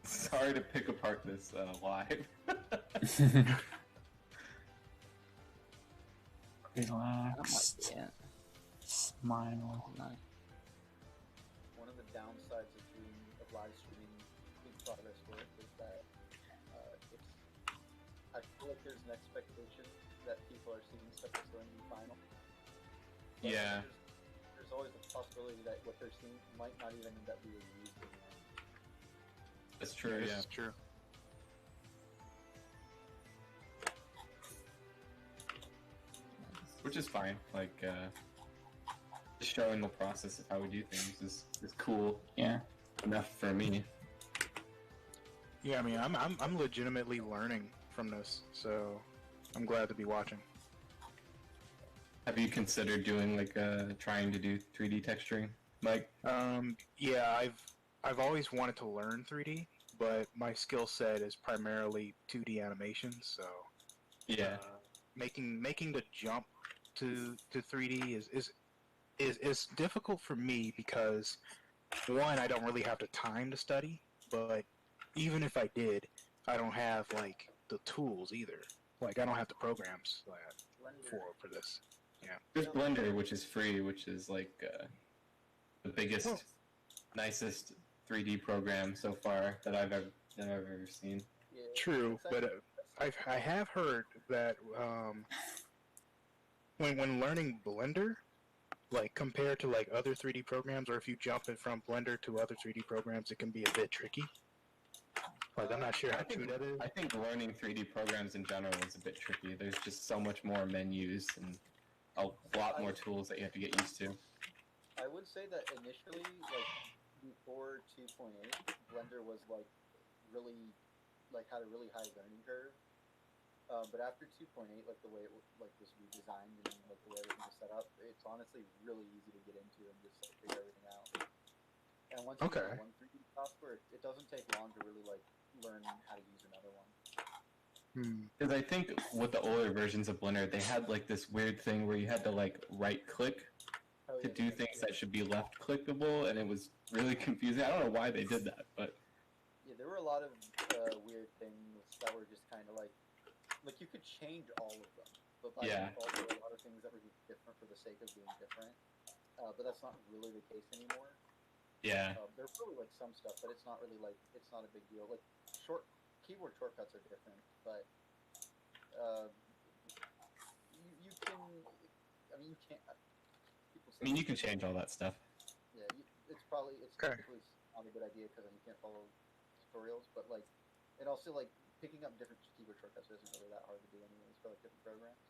Sorry to pick apart this live. Relax. Yeah. Smile. No. One of the downsides of live streaming in progress work is that I feel like there's an expectation that people are seeing stuff that's going to be final. But Yeah. There's always the possibility that what they're seeing might not even end up being used in the end. That's true, yeah. That's true. Which is fine. Like, just showing the process of how we do things is cool Yeah. enough for me. Yeah, I mean, I'm legitimately learning from this, so I'm glad to be watching. Have you considered doing like trying to do 3D texturing, Mike? Yeah, I've always wanted to learn 3D, but my skill set is primarily 2D animation, so Yeah. making the jump to 3D is difficult for me because one, I don't really have the time to study, but even if I did, I don't have like the tools either. Like I don't have the programs for this. Yeah. There's Blender, which is free, which is like the biggest, nicest 3D program so far that I've ever seen. Yeah, True, but I have heard that when learning Blender, like compared to like other 3D programs, or if you jump it from Blender to other 3D programs, it can be a bit tricky. Like I'm not sure how true that is. I think learning 3D programs in general is a bit tricky. There's just so much more menus and a lot more tools that you have to get used to. I would say that initially, like before 2.8, Blender was like really, like had a really high learning curve. But after 2.8, like the way it was redesigned and like the way everything was set up, it's honestly really easy to get into and just like figure everything out. And once you get one 3D software, it doesn't take long to really like learn how to use another one. Because I think with the older versions of Blender, they had like this weird thing where you had to like right click to do things that should be left clickable, and it was really confusing. I don't know why they did that, but Yeah, there were a lot of weird things that were just kind of like you could change all of them, but by Yeah. default, there were a lot of things that were just different for the sake of being different. But that's not really the case anymore. yeah. There's probably like some stuff, but it's not really like it's not a big deal. Like keyboard shortcuts are different, but you can. I mean, you can't. People say I mean, you can change all that stuff. Yeah, it's Okay. typically not a good idea because then you can't follow tutorials. But like, and also like picking up different keyboard shortcuts isn't really that hard to do anyways for like different programs.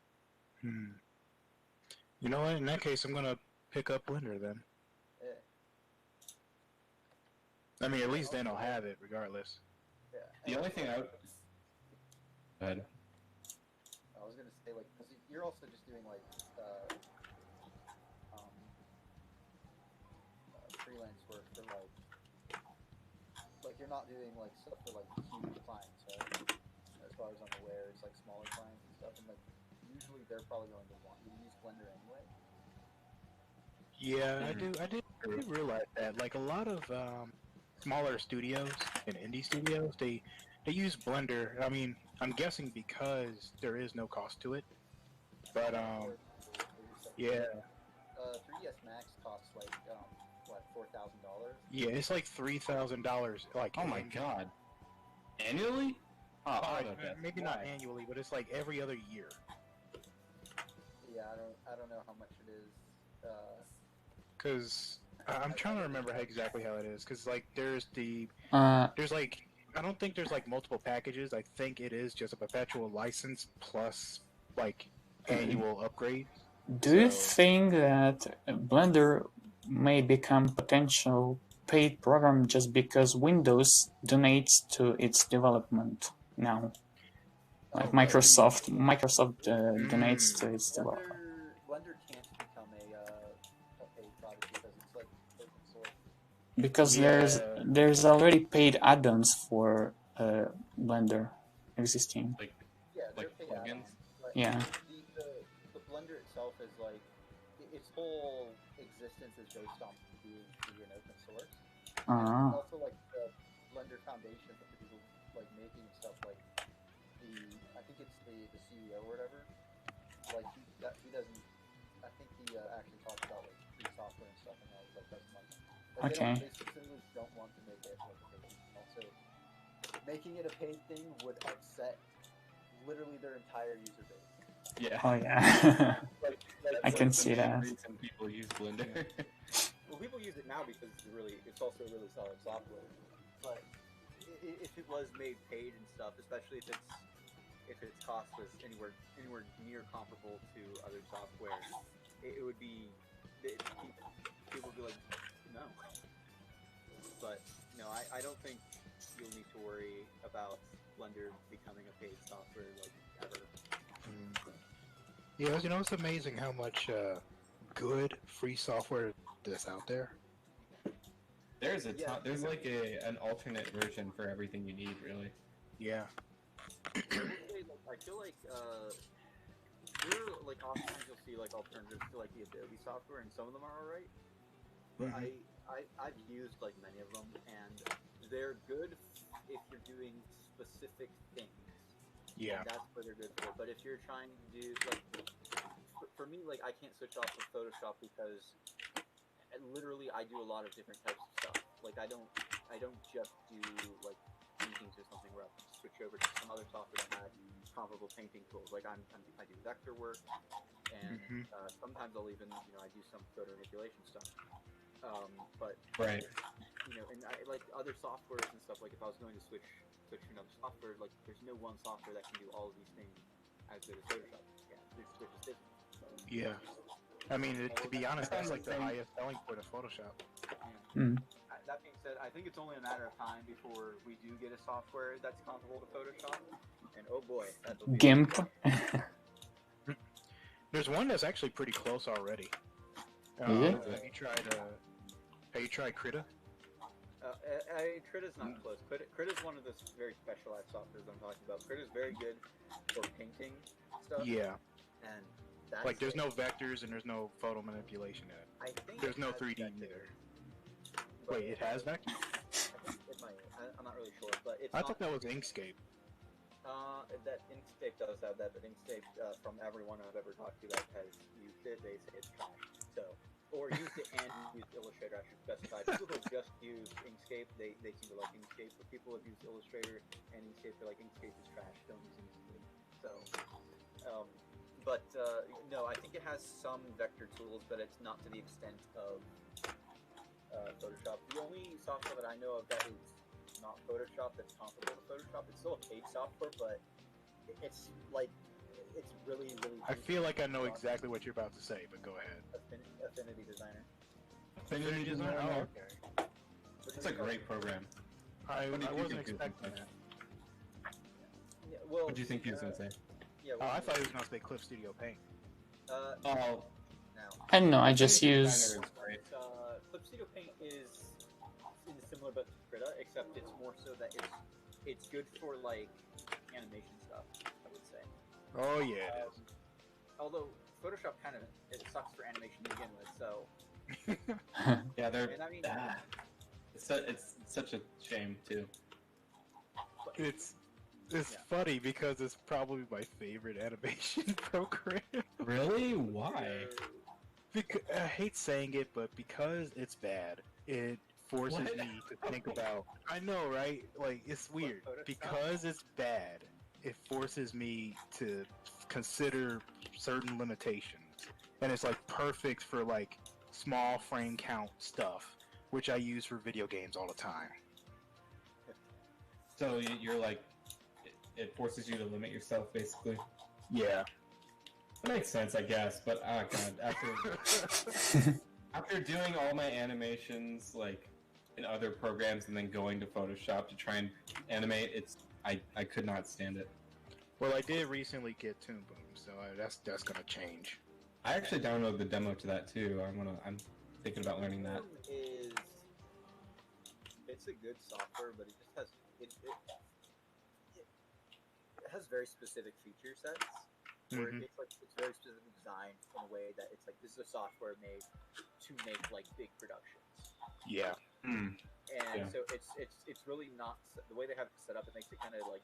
You know what? In that case, I'm gonna pick up Blender then. Yeah. I mean, at least then I'll have it regardless. Yeah. The only thing I would. Go ahead. I was gonna say like because you're also just doing like freelance work for like you're not doing like stuff for like huge clients, right? As far as I'm aware, it's like smaller clients and stuff, and like usually they're probably going to want you to use Blender anyway. Yeah, I did realize that. Like a lot of smaller studios and indie studios, they use Blender. I mean, I'm guessing because there is no cost to it. But yeah, 3ds Max costs like what $4,000. yeah, it's like $3,000. Like, Oh my god. Annually? Oh, maybe not annually, but it's like every other year. Yeah, I don't know how much it is. Because I'm trying to remember exactly how it is. Because like there's like I don't think there's like multiple packages. I think it is just a perpetual license plus like annual upgrade. Do you think that Blender may become potential paid program just because Windows donates to its development now? Like Microsoft donates to its development. Blender can't become a paid product because it's like open source. Because there's already paid add-ons for Blender existing. Yeah, they're like paid plugins? add-ons, but Yeah. the Blender itself is like its whole existence is based on being free and open source. And also like the Blender Foundation for people like making stuff like I think it's the CEO or whatever. Like he doesn't. I think he actually talks about like free software and stuff and how like that's money. Like, Okay. They specifically don't want to make it like a paid thing. Also, making it a paid thing would upset literally their entire user base. Yeah. Oh yeah. Like, I can see the main that. reason people use Blender. Well, people use it now because it's also really solid software. But if it was made paid and stuff, especially if its cost was anywhere near comparable to other software, it would be people would be like, no. But no, I don't think you'll need to worry about Blender becoming a paid software like ever. Yeah, you know, it's amazing how much good free software there's out there. There's there's like an alternate version for everything you need, really. Yeah. I feel like oftentimes you'll see like alternatives to like the Adobe software, and some of them are alright. But I've used like many of them, and they're good if you're doing specific things. Yeah. That's what they're good for. But if you're trying to do like, for me, like I can't switch off of Photoshop because literally I do a lot of different types of stuff. Like I don't just do like paintings or something where I can switch over to some other software that has comparable painting tools. Like I do vector work, and sometimes I'll even I do some photo manipulation stuff. But right. And I like other softwares and stuff. Like if I was going to switch to another software, like there's no one software that can do all of these things as good as Photoshop. Yeah, there's just isn't. Yeah. I mean, to be honest, that's like the highest selling point of Photoshop. That being said, I think it's only a matter of time before we do get a software that's comparable to Photoshop. And oh boy, that'll be GIMP. There's one that's actually pretty close already. Is it? Have you tried Krita? Krita's not close. Krita's one of the very specialized softwares I'm talking about. Krita's very good for painting stuff. Yeah. And That's Like, there's it. no vectors and there's no photo manipulation in it. I think There's it no has 3D vectors, either. but Wait, it has vectors? I think it might. I'm not really sure, but it's I not. thought that was Inkscape. That Inkscape does have that, but Inkscape, from everyone I've ever talked to that has used it, they say it's trash. So, or used it and used Illustrator, I should specify. People who just use Inkscape, they seem to like Inkscape. But people who have used Illustrator and Inkscape, they're like, Inkscape is trash, don't use Inkscape. So, no, I think it has some vector tools, but it's not to the extent of Photoshop. The only software that I know of that is not Photoshop that's comparable to Photoshop, it's still a paid software, but it's like, it's really, really. I feel like I know exactly what you're about to say, but go ahead. Affinity Designer. Affinity Designer? Oh, okay. It's a great program. I What did you wasn't think he was expecting gonna that. Yeah, well, What do you think he was gonna say? Yeah, Oh, I thought he was going to say Clip Studio Paint. Oh, now. I don't know. I just Affinity use. Designer is great. Clip Studio Paint is in a similar boat to Krita, except it's more so that it's good for like animation stuff, I would say. Oh, yeah, it is. Although Photoshop kind of it sucks for animation to begin with, so. Yeah, they're. And I mean, It's such a shame too. It's Yeah. funny because it's probably my favorite animation program. Really? Why? Because, I hate saying it, but because it's bad, it forces What? me to think about. I know, right? Like, it's weird. Photoshop? Because it's bad, it forces me to consider certain limitations. And it's like perfect for like small frame count stuff, which I use for video games all the time. So you're like, it forces you to limit yourself, basically. Yeah. That makes sense, I guess. But oh god, after doing all my animations like in other programs and then going to Photoshop to try and animate, I could not stand it. Well, I did recently get Toon Boom, so that's gonna change. I actually downloaded the demo to that too. I'm thinking about learning that. It's a good software, but it just has it has very specific feature sets. Where Mhm. it's very specifically designed in a way that it's like this is a software made to make like big productions. Yeah. And Yeah. so it's really not the way they have it set up. It makes it kind of like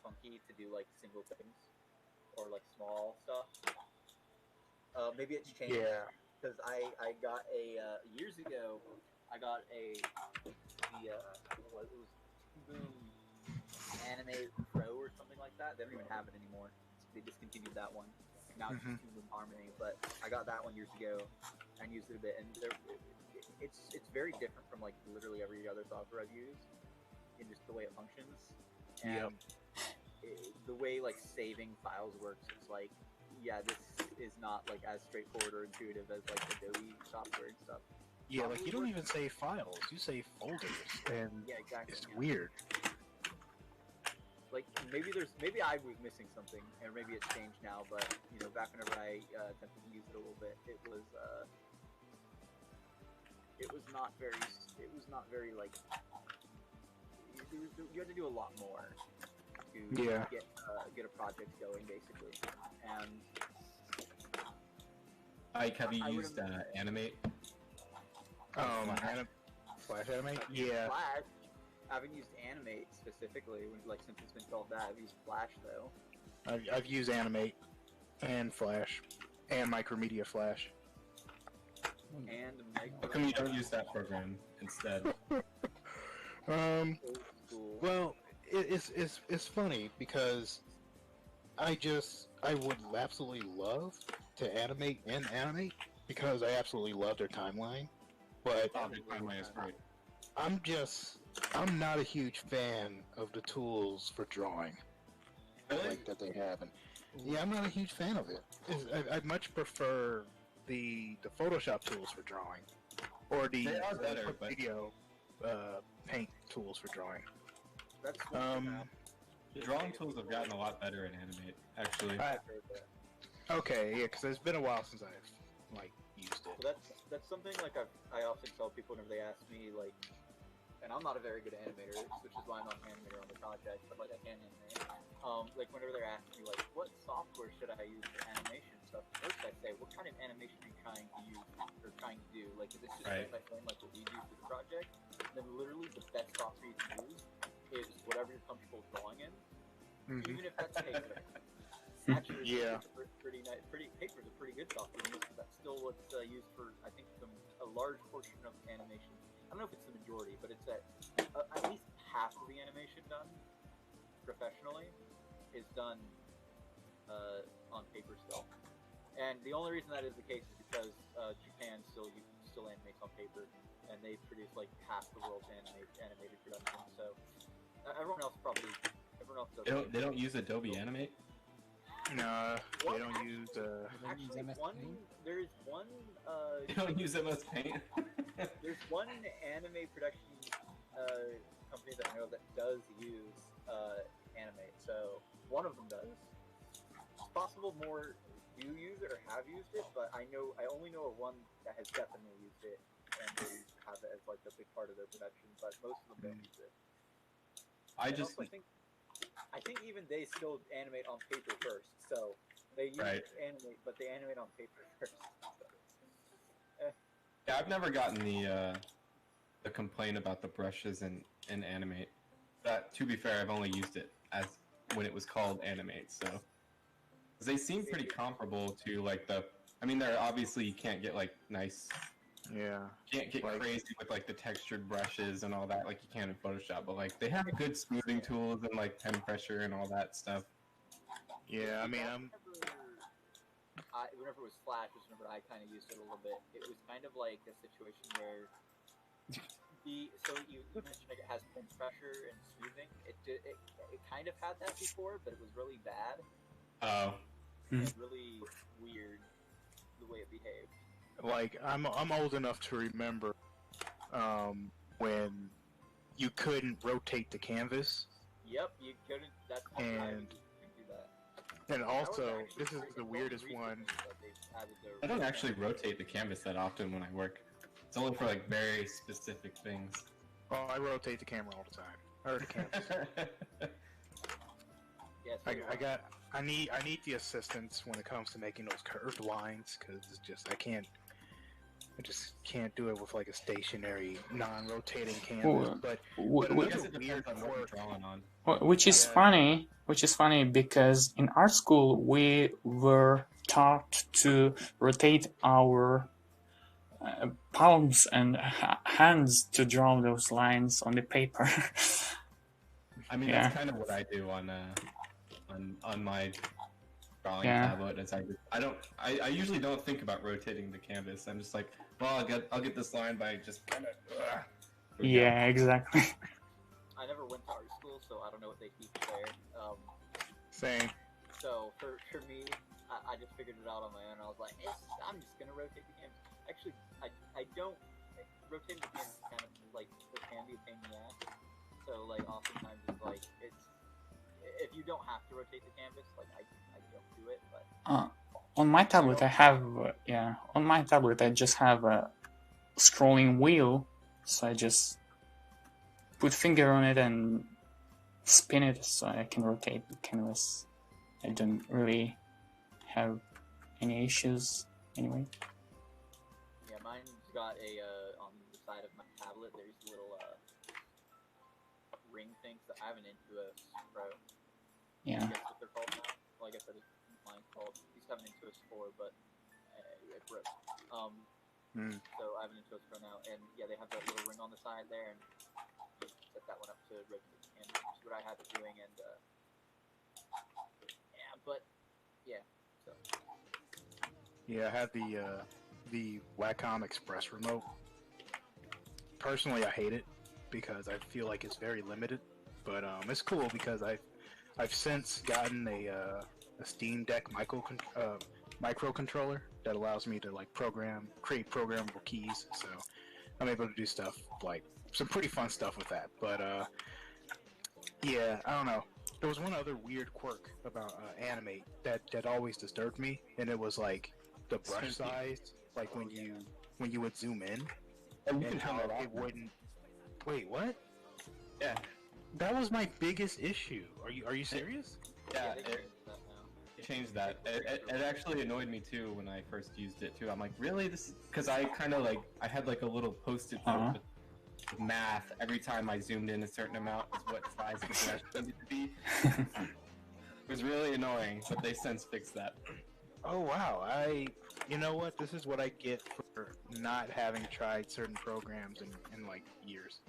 funky to do like single things or like small stuff. Maybe it's changed. Yeah. Because I got a years ago, I got it was Boom Animate Pro or something like that. They don't even have it anymore. They discontinued that one. Now it's just Toon Boom Harmony. But I got that one years ago and used it a bit, and it's very different from like literally every other software I've used in just the way it functions. And the way like saving files works, it's like, yeah, this is not like as straightforward or intuitive as like Adobe software and stuff. Yeah, like you don't even save files; you save folders, and Yeah, exactly. it's yeah. weird. Like maybe I was missing something, or maybe it's changed now. But you know, back whenever I attempted to use it a little bit, it was not very like you had to do a lot more to get a project going, basically. And Ike, have you used Animate? Flash Animate? Yeah. Flash. I haven't used Animate specifically, since it's been called that. I've used Flash though. I've used Animate and Flash and Micromedia Flash. And How come you don't use that program instead? Well, it's funny because I would absolutely love to animate because I absolutely love their timeline, but Object timeline is great. I'm not a huge fan of the tools for drawing Really? that they have, and yeah, I'm not a huge fan of it. I much prefer the Photoshop tools for drawing, or the They are better, but video paint tools for drawing. That's the drawing tools have gotten a lot better in Animate, actually. Okay, yeah, because it's been a while since I've used it. So that's something like I often tell people whenever they ask me and I'm not a very good animator, which is why I'm not an animator on the project, but I can animate. like whenever they're asking me like, what software should I use for animation stuff, first I say, what kind of animation are you trying to use or trying to do? Like, if it's just Right. frame by frame like what we do for the project, then literally the best software you can use is whatever you're comfortable drawing in, even if that's paper. Actually, Yeah. pretty nice. Paper's a pretty good software because that's still what's used for, I think, a large portion of animation. I don't know if it's the majority, but it's at least half of the animation done professionally is done on paper still. And the only reason that is the case is because Japan still animates on paper, and they produce like half the world's animated production. So everyone else does. They don't use Adobe Animate. No, they don't use. Actually, there's one. They don't use MS Paint. There's one anime production company that I know that does use Animate. So one of them does. It's possible more do use it or have used it, but I only know of one that has definitely used it and they have it as like a big part of their production. But most of them don't use it. I think even they still animate on paper first. So they use animate, but they animate on paper first. Yeah, I've never gotten the complaint about the brushes in Animate. That, to be fair, I've only used it as when it was called Animate. So 'cause they seem pretty comparable to like the. I mean, they're obviously you can't get like nice. Yeah. Can't get crazy with like the textured brushes and all that like you can in Photoshop, but like they have good smoothing tools and like pen pressure and all that stuff. Yeah, I mean, whenever it was Flash, was whenever I kind of used it a little bit. It was kind of like a situation where you mentioned like it has pen pressure and smoothing. It kind of had that before, but it was really bad. Oh. And really weird the way it behaved. Like I'm old enough to remember when you couldn't rotate the canvas. Yep, you couldn't. That's and do that. And also, this is the weirdest one. I don't actually rotate the canvas that often when I work. It's only for like very specific things. Oh, I rotate the camera all the time. Or the canvas. Yes, I need the assistance when it comes to making those curved lines because it's just I just can't do it with like a stationary, non-rotating canvas. But I guess it depends on what you're drawing on. Which is funny because in art school we were taught to rotate our palms and hands to draw those lines on the paper. I mean, that's kind of what I do on my drawing tablet. As I usually don't think about rotating the canvas. I'm just like, well, I'll get this line by just kind of. Yeah, exactly. I never went to art school, so I don't know what they teach there. Same. So for me, I just figured it out on my own. I was like, I'm just gonna rotate the canvas. Actually, I don't rotate the canvas. Kind of like it can be a pain in the ass. So like oftentimes it's like if you don't have to rotate the canvas, like I don't do it. But on my tablet I have on my tablet I just have a scrolling wheel, so I just put finger on it and spin it so I can rotate the canvas. I don't really have any issues anyway. Yeah, mine's got a on the side of my tablet. There's little ring things that I have an Intuos Pro. Yeah. I guess what they're called now. Well, I guess that is mine's called. I used to have an Intuos 4, but it broke. So I have an Intuos Pro now, and yeah, they have that little ring on the side there, and you set that one up to rotate the canvas, which is what I have it doing, and so. Yeah, I have the Wacom Express remote. Personally, I hate it because I feel like it's very limited, but it's cool because I've since gotten a Steam Deck microcontroller that allows me to like create programmable keys, so I'm able to do stuff like some pretty fun stuff with that. But yeah, I don't know. There was one other weird quirk about Animate that always disturbed me, and it was like the brush size, like when you would zoom in, and how it wouldn't. Wait, what? Yeah, that was my biggest issue. Are you serious? Yeah, they it- changed that now. Change that. It actually annoyed me too when I first used it too. I'm like, really? This? Because I kind of like I had like a little post-it note Uh-huh. with math. Every time I zoomed in a certain amount was what size the brush needed to be. It was really annoying, but they since fixed that. Oh wow, you know what? This is what I get for not having tried certain programs in like years.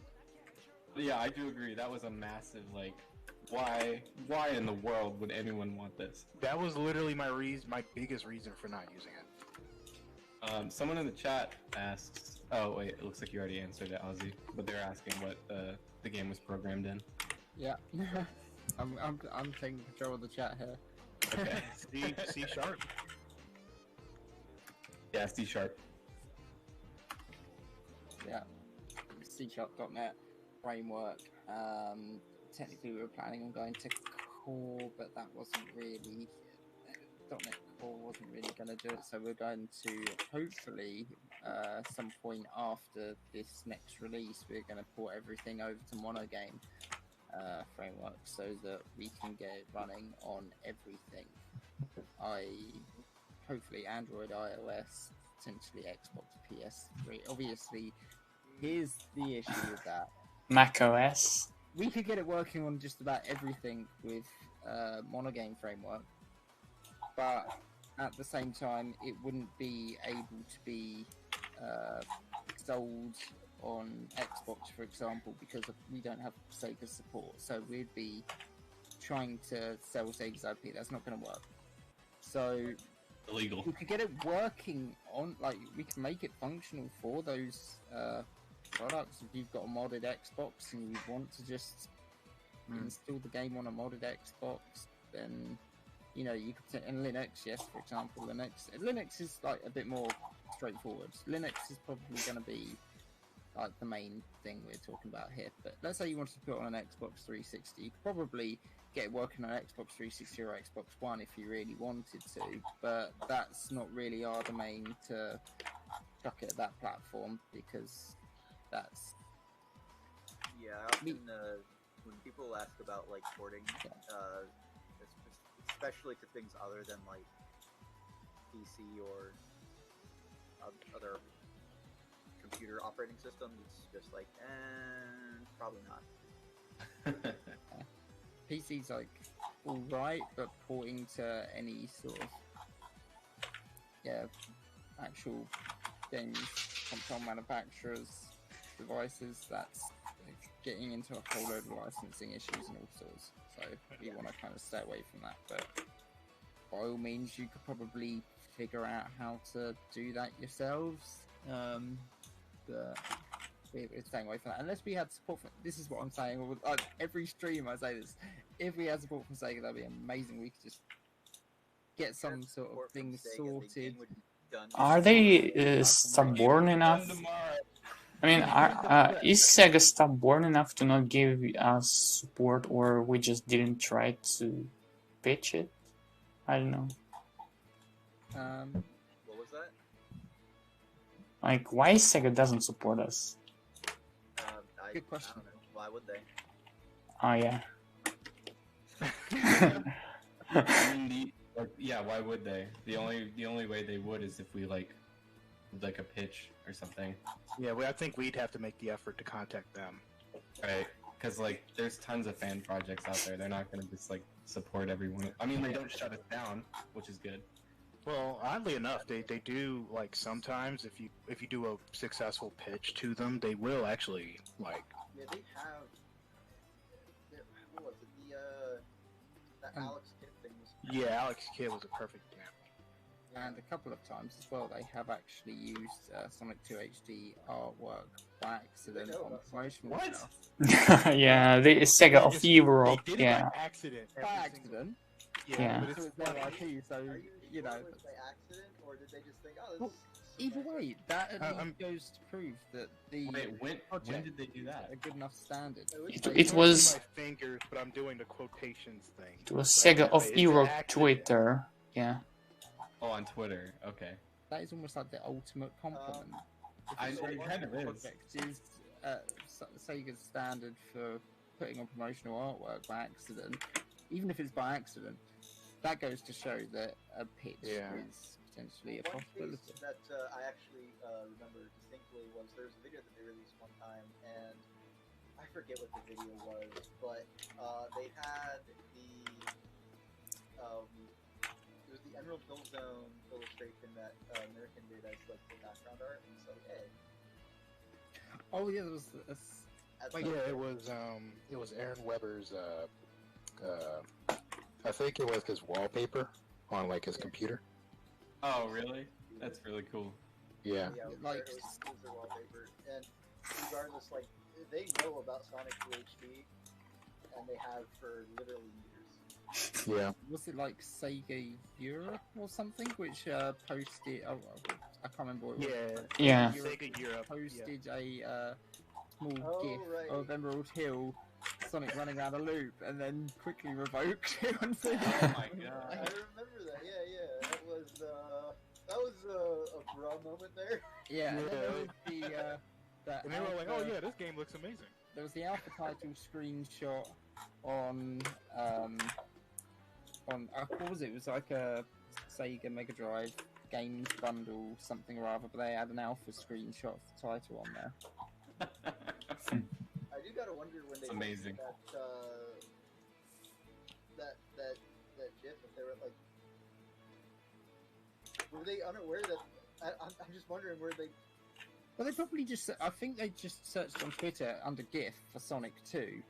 But yeah, I do agree. That was a massive like, why in the world would anyone want this? That was literally my biggest reason for not using it. Someone in the chat asks. Oh wait, it looks like you already answered it, Ozzy. But they're asking what the game was programmed in. Yeah. I'm taking control of the chat here. Okay. C sharp. Yeah, C sharp. Yeah. C#.net framework. Technically, we were planning on going to Core, but that wasn't really. .NET Core wasn't really going to do it, so we're going to hopefully some point after this next release, we're going to port everything over to Monogame framework so that we can get it running on everything. Hopefully Android, iOS, potentially Xbox, PS3. Obviously, here's the issue with that. Mac OS. We could get it working on just about everything with Monogame framework, but at the same time, it wouldn't be able to be sold on Xbox, for example, because we don't have Sega support. So we'd be trying to sell Sega's IP. That's not going to work. So Illegal. we could get it working on, like, we can make it functional for those products. If you've got a modded Xbox and you want to just install the game on a modded Xbox, then you know you could. And Linux, yes, for example, Linux is like a bit more straightforward. Linux is probably going to be like the main thing we're talking about here. But let's say you wanted to put it on an Xbox 360, you could probably get it working on Xbox 360 or Xbox One if you really wanted to. But that's not really our domain to chuck it at that platform, because that's Yeah, I often when people ask about like porting, especially to things other than like PC or other computer operating systems, it's just like, probably not. PC's like alright, but porting to any sort of actual games console manufacturers devices, that's getting into a whole load of licensing issues and all sorts. So you want to kind of stay away from that. But by all means, you could probably figure out how to do that yourselves. But we're staying away from that unless we had support from. This is what I'm saying. Every stream I say this. If we had support from Sega, that'd be amazing. We could just get some sort of things sorted. Are they stubborn enough? I mean, is Sega stubborn enough to not give us support, or we just didn't try to pitch it? I don't know. What was that? Like, why Sega doesn't support us? Good question. I don't know. Why would they? Oh yeah. I mean, yeah, why would they? The only way they would is if we like a pitch or something. Yeah, I think we'd have to make the effort to contact them. Right, because like there's tons of fan projects out there. They're not gonna just like support everyone. I mean, they don't shut us down, which is good. Well, oddly enough, they do, like, sometimes if you do a successful pitch to them, they will actually like. Yeah, they have. What was it? The Alex Kidd thing was. Yeah, Alex Kidd was a perfect example. And a couple of times as well, they have actually used Sonic 2 HD artwork by accident on promotional stuff. Yeah, the Sega of Europe. They did it Yeah. by accident. By accident. Yeah. But So it's their IP, so you know. Was by accident, or did they just think, oh, Well, either way, that at I'm- least goes to prove that the Wait, when project did they do that? is a good enough standard. It was My fingers, but I'm doing the quotations thing. it was Sega of It's an Europe accident. Twitter. Yeah. Oh, on Twitter. Okay. That is almost like the ultimate compliment. It kind of is. Project is Sega's standard for putting on promotional artwork by accident. even if it's by accident, that goes to show that a pitch Yeah. is potentially a One possibility. case that I actually remember distinctly was there was a video that they released one time, and I forget what the video was, but they had it was the Emerald Hill Zone illustration that American did as like the background art, and so hey, Oh yeah, there was at Like, some yeah, point- it was Aaron Weber's. I think it was his wallpaper on like his computer. Oh, really? That's really cool. Yeah. Yeah, Like- it was their wallpaper, and regardless, like they know about Sonic 2 HD, and they have for literally years. Yeah. was it like Sega Europe or something, which posted? Oh, I can't remember what it was. Yeah. Yeah. Sega Europe. Yeah. Posted a small Oh, GIF right. of Emerald Hill, Sonic running around a loop, and then quickly revoked it on Sega. Oh my I god. remember that. Yeah. That was a bra moment there. Yeah, and then there Yeah. was the that And they were like, "Oh alpha- yeah, this game looks amazing." There was the alpha title screenshot on what was it? It was like a Sega Mega Drive games bundle something or other, but they had an alpha screenshot of the title on there. I do gotta wonder when they It's amazing. that GIF, if they were like, were they unaware that? I'm just wondering where they. Well, they probably just. I think they just searched on Twitter under GIF for Sonic 2,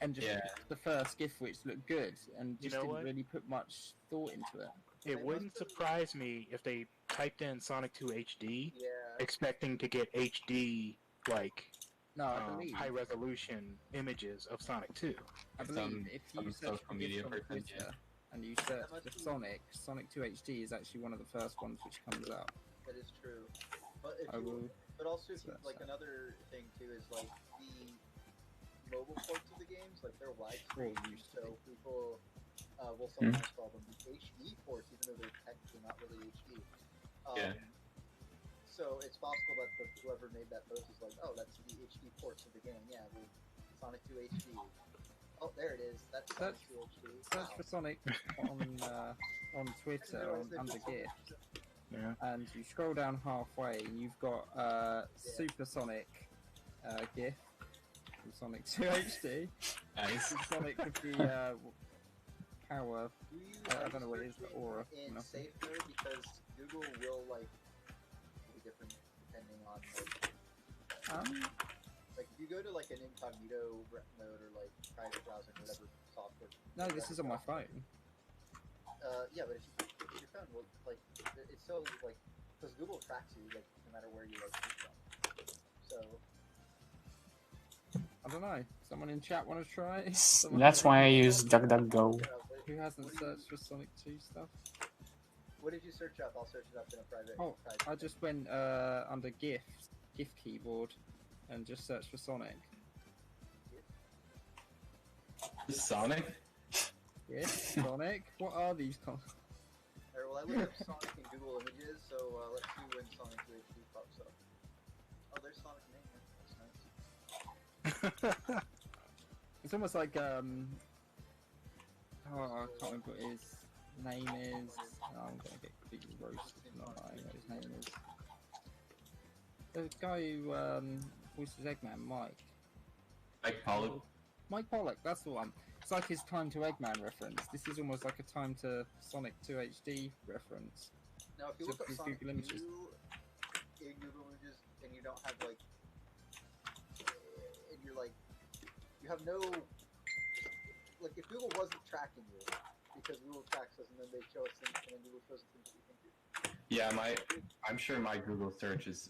and just Yeah. picked the first GIF which looked good, and You just know didn't what? really put much thought into it. It They wouldn't must have- surprise me if they typed in Sonic 2 HD, Yeah. expecting to get HD like No, I believe. high resolution images of Sonic 2. I believe some- if some you search social for media GIFs on person, Twitter yeah. and you search must for be- Sonic 2 HD is actually one of the first ones which comes up. That is true. But if I you, will. but also if you, search like that. another thing too is like the mobile ports of the games, like they're widescreen, Well, used to so people will sometimes call them the HD ports, even though they're technically not really HD. Yeah. So it's possible that whoever made that post is like, oh, that's the HD ports of the game. Yeah, well, Sonic 2 HD. Oh, there it is. That's Sonic 2 HD. Search Wow. for Sonic on Twitter Realize they under put GIF, Yeah. and you scroll down halfway, and you've got Super Sonic GIF from Sonic 2 HD. Nice. Super Sonic with the power. Do you I don't know what it is, the searching aura, in nothing. safe mode, because Google will like be different depending on like if you go to like an incognito mode or like private browsing, whatever software. No, this is on my phone. Yeah, but if your phone will like it's so like because Google tracks you like no matter where you like click from. So I don't know. Someone in chat want to try? That's why I use DuckDuckGo. Who hasn't searched for Sonic 2 stuff? What did you search up? I'll search it up in a private. Oh, private I just went under GIF keyboard, and just searched for Sonic. Sonic? GIF Sonic. What are these? Alright, well, I looked up Sonic in Google Images, so let's see when Sonic 2 HD pops up. Oh, there's Sonic Mania. That's nice. It's almost like I can't remember what his name is. Oh, I'm gonna get completely roasted. Not knowing what his name is. The guy who voices Eggman, Mike. Like Pollock? Mike Pollock, that's the one. It's like his Time to Eggman reference. This is almost like a Time to Sonic 2 HD reference. Now, if you So look up please Sonic 2 Google Images. in Google Images and you don't have like, and you're like, you have no, like if Google wasn't tracking you, because Google tracks us and then they show us things and then Google shows us things that we can do. Yeah, I'm sure my Google search is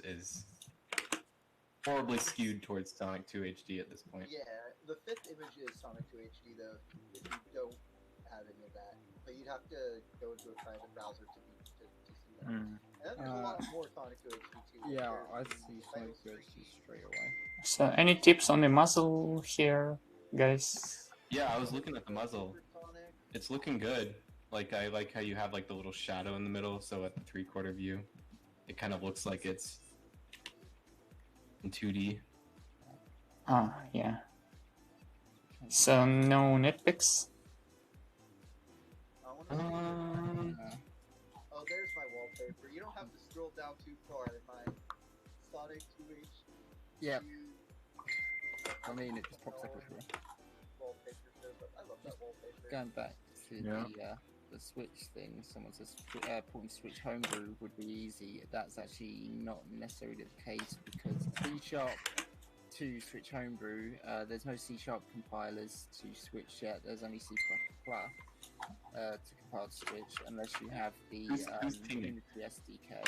horribly skewed towards Sonic 2 HD at this point. Yeah, the fifth image is Sonic 2 HD though, if you don't have any of that. But you'd have to go into a private browser to see that. And then there's a lot more Sonic 2 HD too. Yeah, There's I see Sonic 2 HD straight away. So, any tips on the muzzle here, guys? Yeah, I was looking at the muzzle. Sonic. It's looking good. Like, I like how you have like the little shadow in the middle, so at the 3/4 view, it kind of looks like it's in 2D. Ah, yeah. So, no nitpicks? Oh, there's my wallpaper. You don't have to scroll down too far. My Sonic 2H. Yeah. I mean, it just pops up everywhere. Wallpaper shows up. I love that wallpaper. Going back to Yeah. the Switch thing, someone says porting Switch homebrew would be easy. That's actually not necessarily the case because C# to Switch homebrew, there's no C# compilers to Switch yet. There's only C++ to compile to Switch, unless you have the Unity SDK.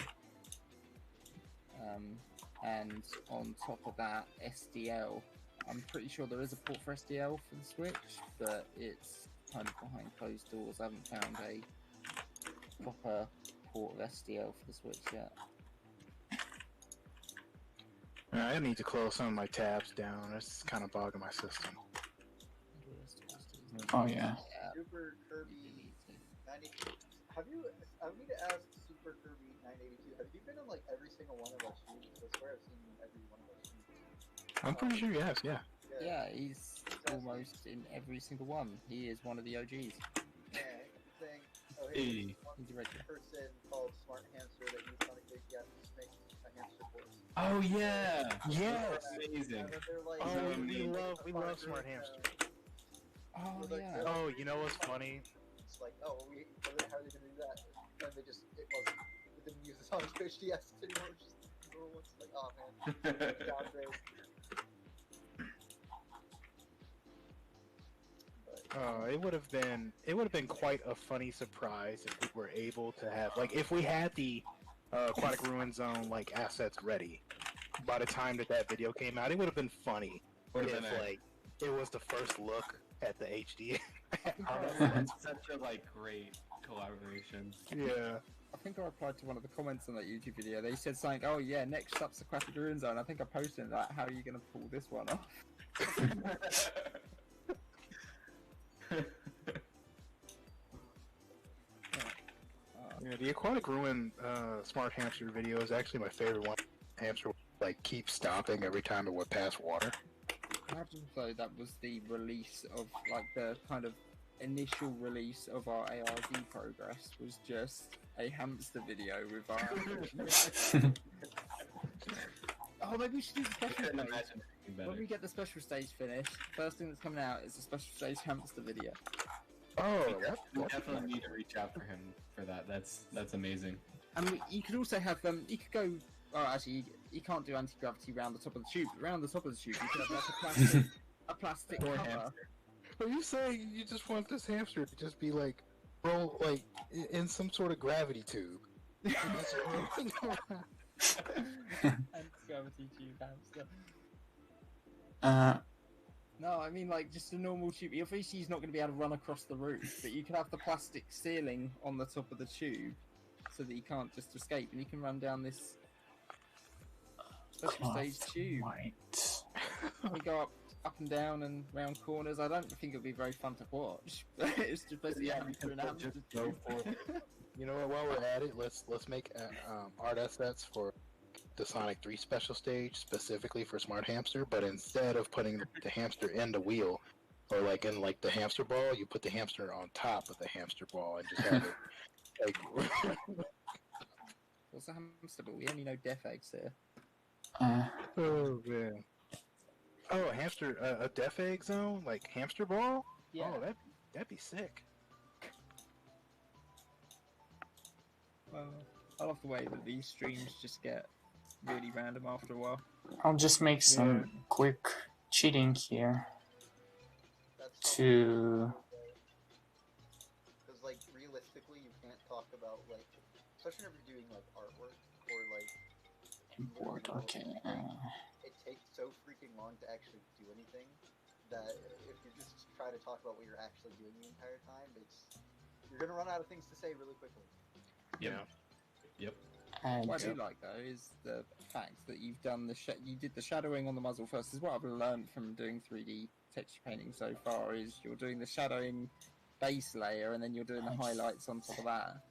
And on top of that, SDL. I'm pretty sure there is a port for SDL for the Switch, but it's kind of behind closed doors. I haven't found a proper port of SDL for the Switch yet. I need to close some of my tabs down. It's kind of bogging my system. Oh yeah. Super Kirby 92. I need to ask Super Kirby 982. Have you been in like every single one of those shoots? I swear I've seen you in every one of those shoots. I'm pretty sure yes, yeah. Yeah, he's almost in every single one. He is one of the OGs. Yeah, saying, oh hey, Hey. one He's a regular. person called Smart Hamster that used Sonic 3 to make a hamster course. Oh yeah. Yes. Amazing. And then they're like, Oh, "Hey, we love Smart Hamster. Oh, We're like, yeah. Oh, you know what's funny? It's like, oh, how are they gonna do that? And they didn't use the Sonic 3 DS anymore. It's just little ones. Like, oh man, downgrade. It would have been quite a funny surprise if we were able to have, like, if we had the Aquatic Ruin Zone like assets ready by the time that video came out. It would have been funny Would've if been like it was the first look at the HD. That's such a like great collaboration. Yeah. I think I replied to one of the comments on that YouTube video. They said something, oh yeah, next up's Aquatic Ruin Zone. I think I posted that. How are you going to pull this one off? Yeah, the Aquatic Ruin Smart Hamster video is actually my favorite one. Hamster like keeps stopping every time it went past water. Imagine though that was the release of like the kind of initial release of our ARD progress was just a hamster video with our. Oh, maybe we should do the special Couldn't stage. imagine anything better. When we get the special stage finished, first thing that's coming out is the special stage hamster video. Oh, We definitely need to reach out for him for that. That's amazing. And you could also have you could go. Oh, actually, you can't do anti-gravity around the top of the tube. Around the top of the tube, you could have like a plastic Or cover. hamster. Are you saying you just want this hamster to just be like, roll like in some sort of gravity tube? Anti-gravity tube hamster. No, I mean like just a normal tube. Obviously, he's not going to be able to run across the roof, but you could have the plastic ceiling on the top of the tube, so that he can't just escape, and he can run down this special stage tube. We go up and down and round corners. I don't think it'll be very fun to watch. But it's just basically a hamster and a hamster tube. You know what? While we're at it, let's make art assets for the Sonic 3 special stage specifically for Smart Hamster. But instead of putting the hamster in the wheel, or like in like the hamster ball, you put the hamster on top of the hamster ball and just have it like. What's a hamster ball? We only know death eggs here. Oh man. Oh, a hamster, a death egg zone, like hamster ball. Yeah. Oh, that'd be sick. Well, I love the way that these streams just get really random after a while. I'll just make some quick cheating here to. Because like realistically, you can't talk about like, especially if you're doing like artwork or like. Import, okay. It takes so freaking long to actually do anything that if you just try to talk about what you're actually doing the entire time, you're gonna run out of things to say really quickly. Yeah. Yep. What I do like though is the fact that you've done you did the shadowing on the muzzle first. This is what I've learned from doing 3D texture painting so far. Is you're doing the shadowing base layer and then you're doing the highlights on top of that.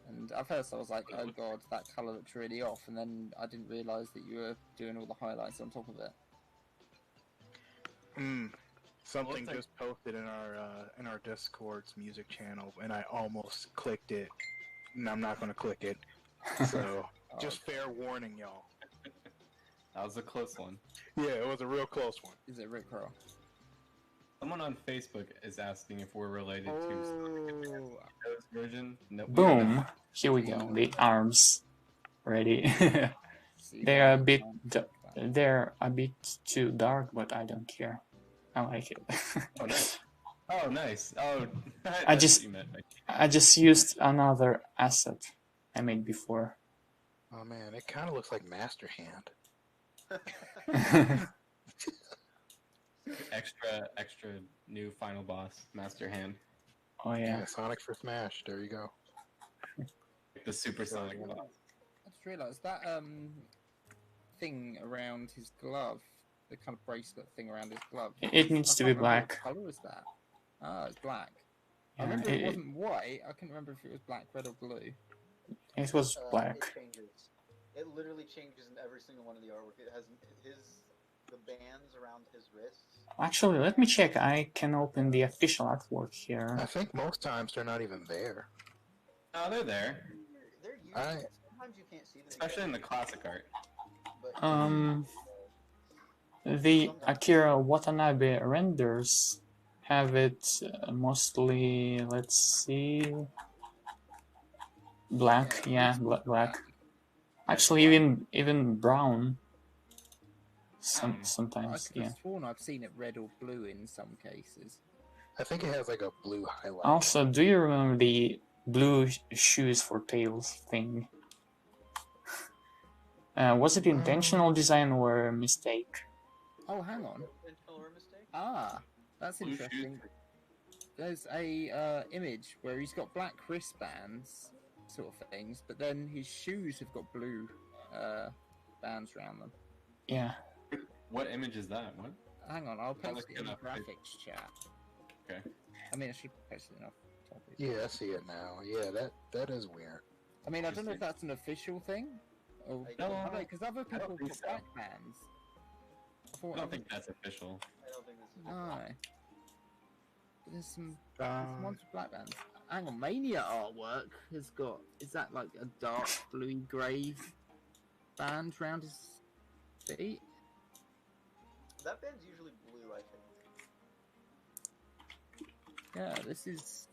And at first I was like, oh god, that colour looks really off, and then I didn't realise that you were doing all the highlights on top of it. Something Looks like- just posted in our Discord's music channel, and I almost clicked it. And I'm not going to click it. So just fair warning, y'all. That was a close one. Yeah, it was a real close one. Is it Rick Roll? Someone on Facebook is asking if we're related to Oh, Saga's version. No, we are Boom. not. Here we go. The arms ready. see They're why a bit. I can't click that. They're a bit too dark, but I don't care. I like it. Oh, nice. Oh, nice. Oh, I that's just- what you meant. I just used another asset I made before. Oh man, it kind of looks like Master Hand. Extra new final boss, Master Hand. Oh yeah. Yeah, Sonic for Smash. There you go. The supersonic Yeah. boss. I just realised that thing around his glove, the kind of bracelet thing around his glove. It needs I to be can't remember black. What colour was that? Ah, it's black. I Yeah, remember it it- wasn't white. I couldn't remember if it was black, red, or blue. It was black. It changes. It literally changes in every single one of the artwork. It has the bands around his wrists. Actually, let me check. I can open the official artwork here. I think most times they're not even there. Oh, they're there, They're usually Alright. sometimes you can't see them. especially in the classic art. But The Akira Watanabe renders have it mostly, let's see, black. Yeah, black. Actually, even brown. I Sometimes, I could yeah. have sworn I've seen it red or blue in some cases. I think it has like a blue highlight. Also, do you remember the blue shoes for Tails thing? Was it intentional design or a mistake? Oh, hang on. intentional or mistake? Ah, that's Blue shoes. interesting. There's a image where he's got black wristbands, sort of things, but then his shoes have got blue bands around them. Yeah. What image is that? What? Hang on, I'll post look it in the it up. graphics chat. Okay. I mean, I should post it in our topic. Yeah, I see it now. Yeah, that is weird. I mean, I don't know if that's an official thing. Or, I I don't- don't know, because other people think put so. black bands. I don't think that's official. I don't think this is. No. But there's some Uh, ones with black bands. Hang on, Mania artwork has got. Is that like a dark bluey grey band round his feet? That band's usually blue, I think. Yeah, this is.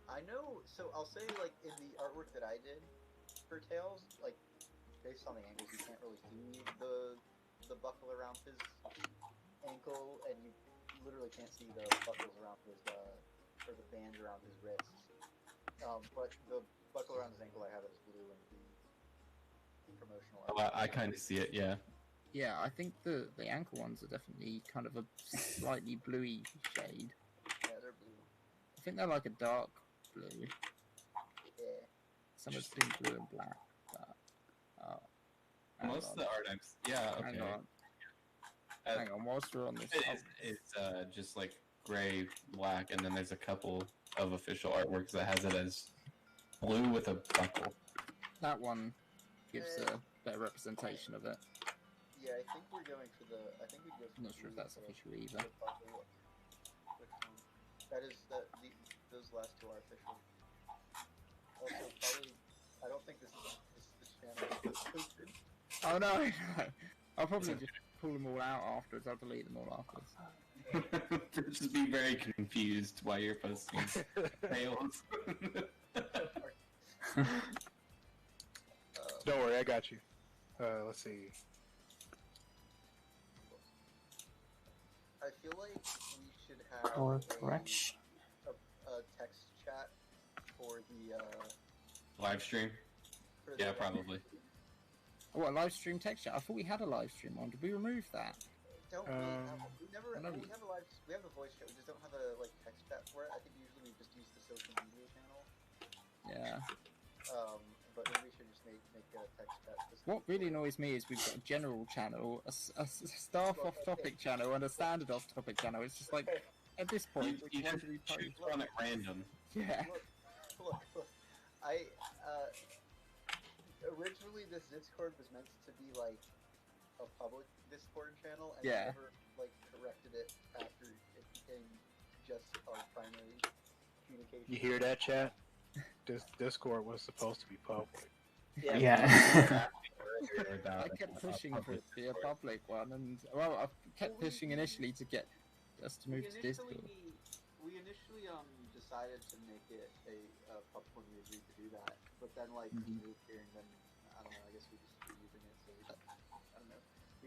I know. So I'll say, like in the artwork that I did for Tails, like based on the angles, you can't really see the buckle around his ankle, and you literally can't see the buckles around his or the bands around his wrists. But the buckle around his ankle, I have it as blue in the promotional Oh, art. I kind of see it. Yeah. Yeah, I think the ankle ones are definitely kind of a slightly bluey shade. Yeah, they're blue. I think they're like a dark blue. Yeah. Some are between blue and black. But, hang Most on, of the art I'm. Yeah. Okay. hang on. Uh, Hang on, whilst we're on this. It's just like gray, black, and then there's a couple of official artworks that has it as blue with a buckle. That one gives a better representation of it. Yeah, I think we're going for the. I think we go. For I'm not sure if that's the- official either. the buckle. Which one? That is that. Those last two are official. Also, probably. I don't think this channel is posted. Oh no, no. I'll probably just pull them all out afterwards. I'll delete them all afterwards. Just be very confused why you're posting fails. Don't worry, I got you. Let's see. I feel like we should have Color a correction. text chat for the Live stream? for Yeah, the, probably. Oh, a live stream text chat. I thought we had a live stream on. Did we remove that? Don't really have, we I never know we we- have a live we have a voice chat. We just don't have a like text chat for it. I think usually we just use the social media channel. Yeah. But maybe we should just make a text chat. What really annoys me is we've got a general channel, a staff off-topic channel, and a standard off-topic channel. It's just like, at this point, which You one just do we choose post? one at random. Yeah. Look. I originally this Discord was meant to be like a public Discord channel, and Yeah. I never like corrected it after it just our primary communication. You hear that, chat? This Discord was supposed to be public. Yeah. I kept pushing for it to be a public one, and well, I kept pushing initially to get us to move to Discord. We initially decided to make it a public when we agreed to do that, but then like we moved here and then I don't know. I guess we just were using it, so I don't know.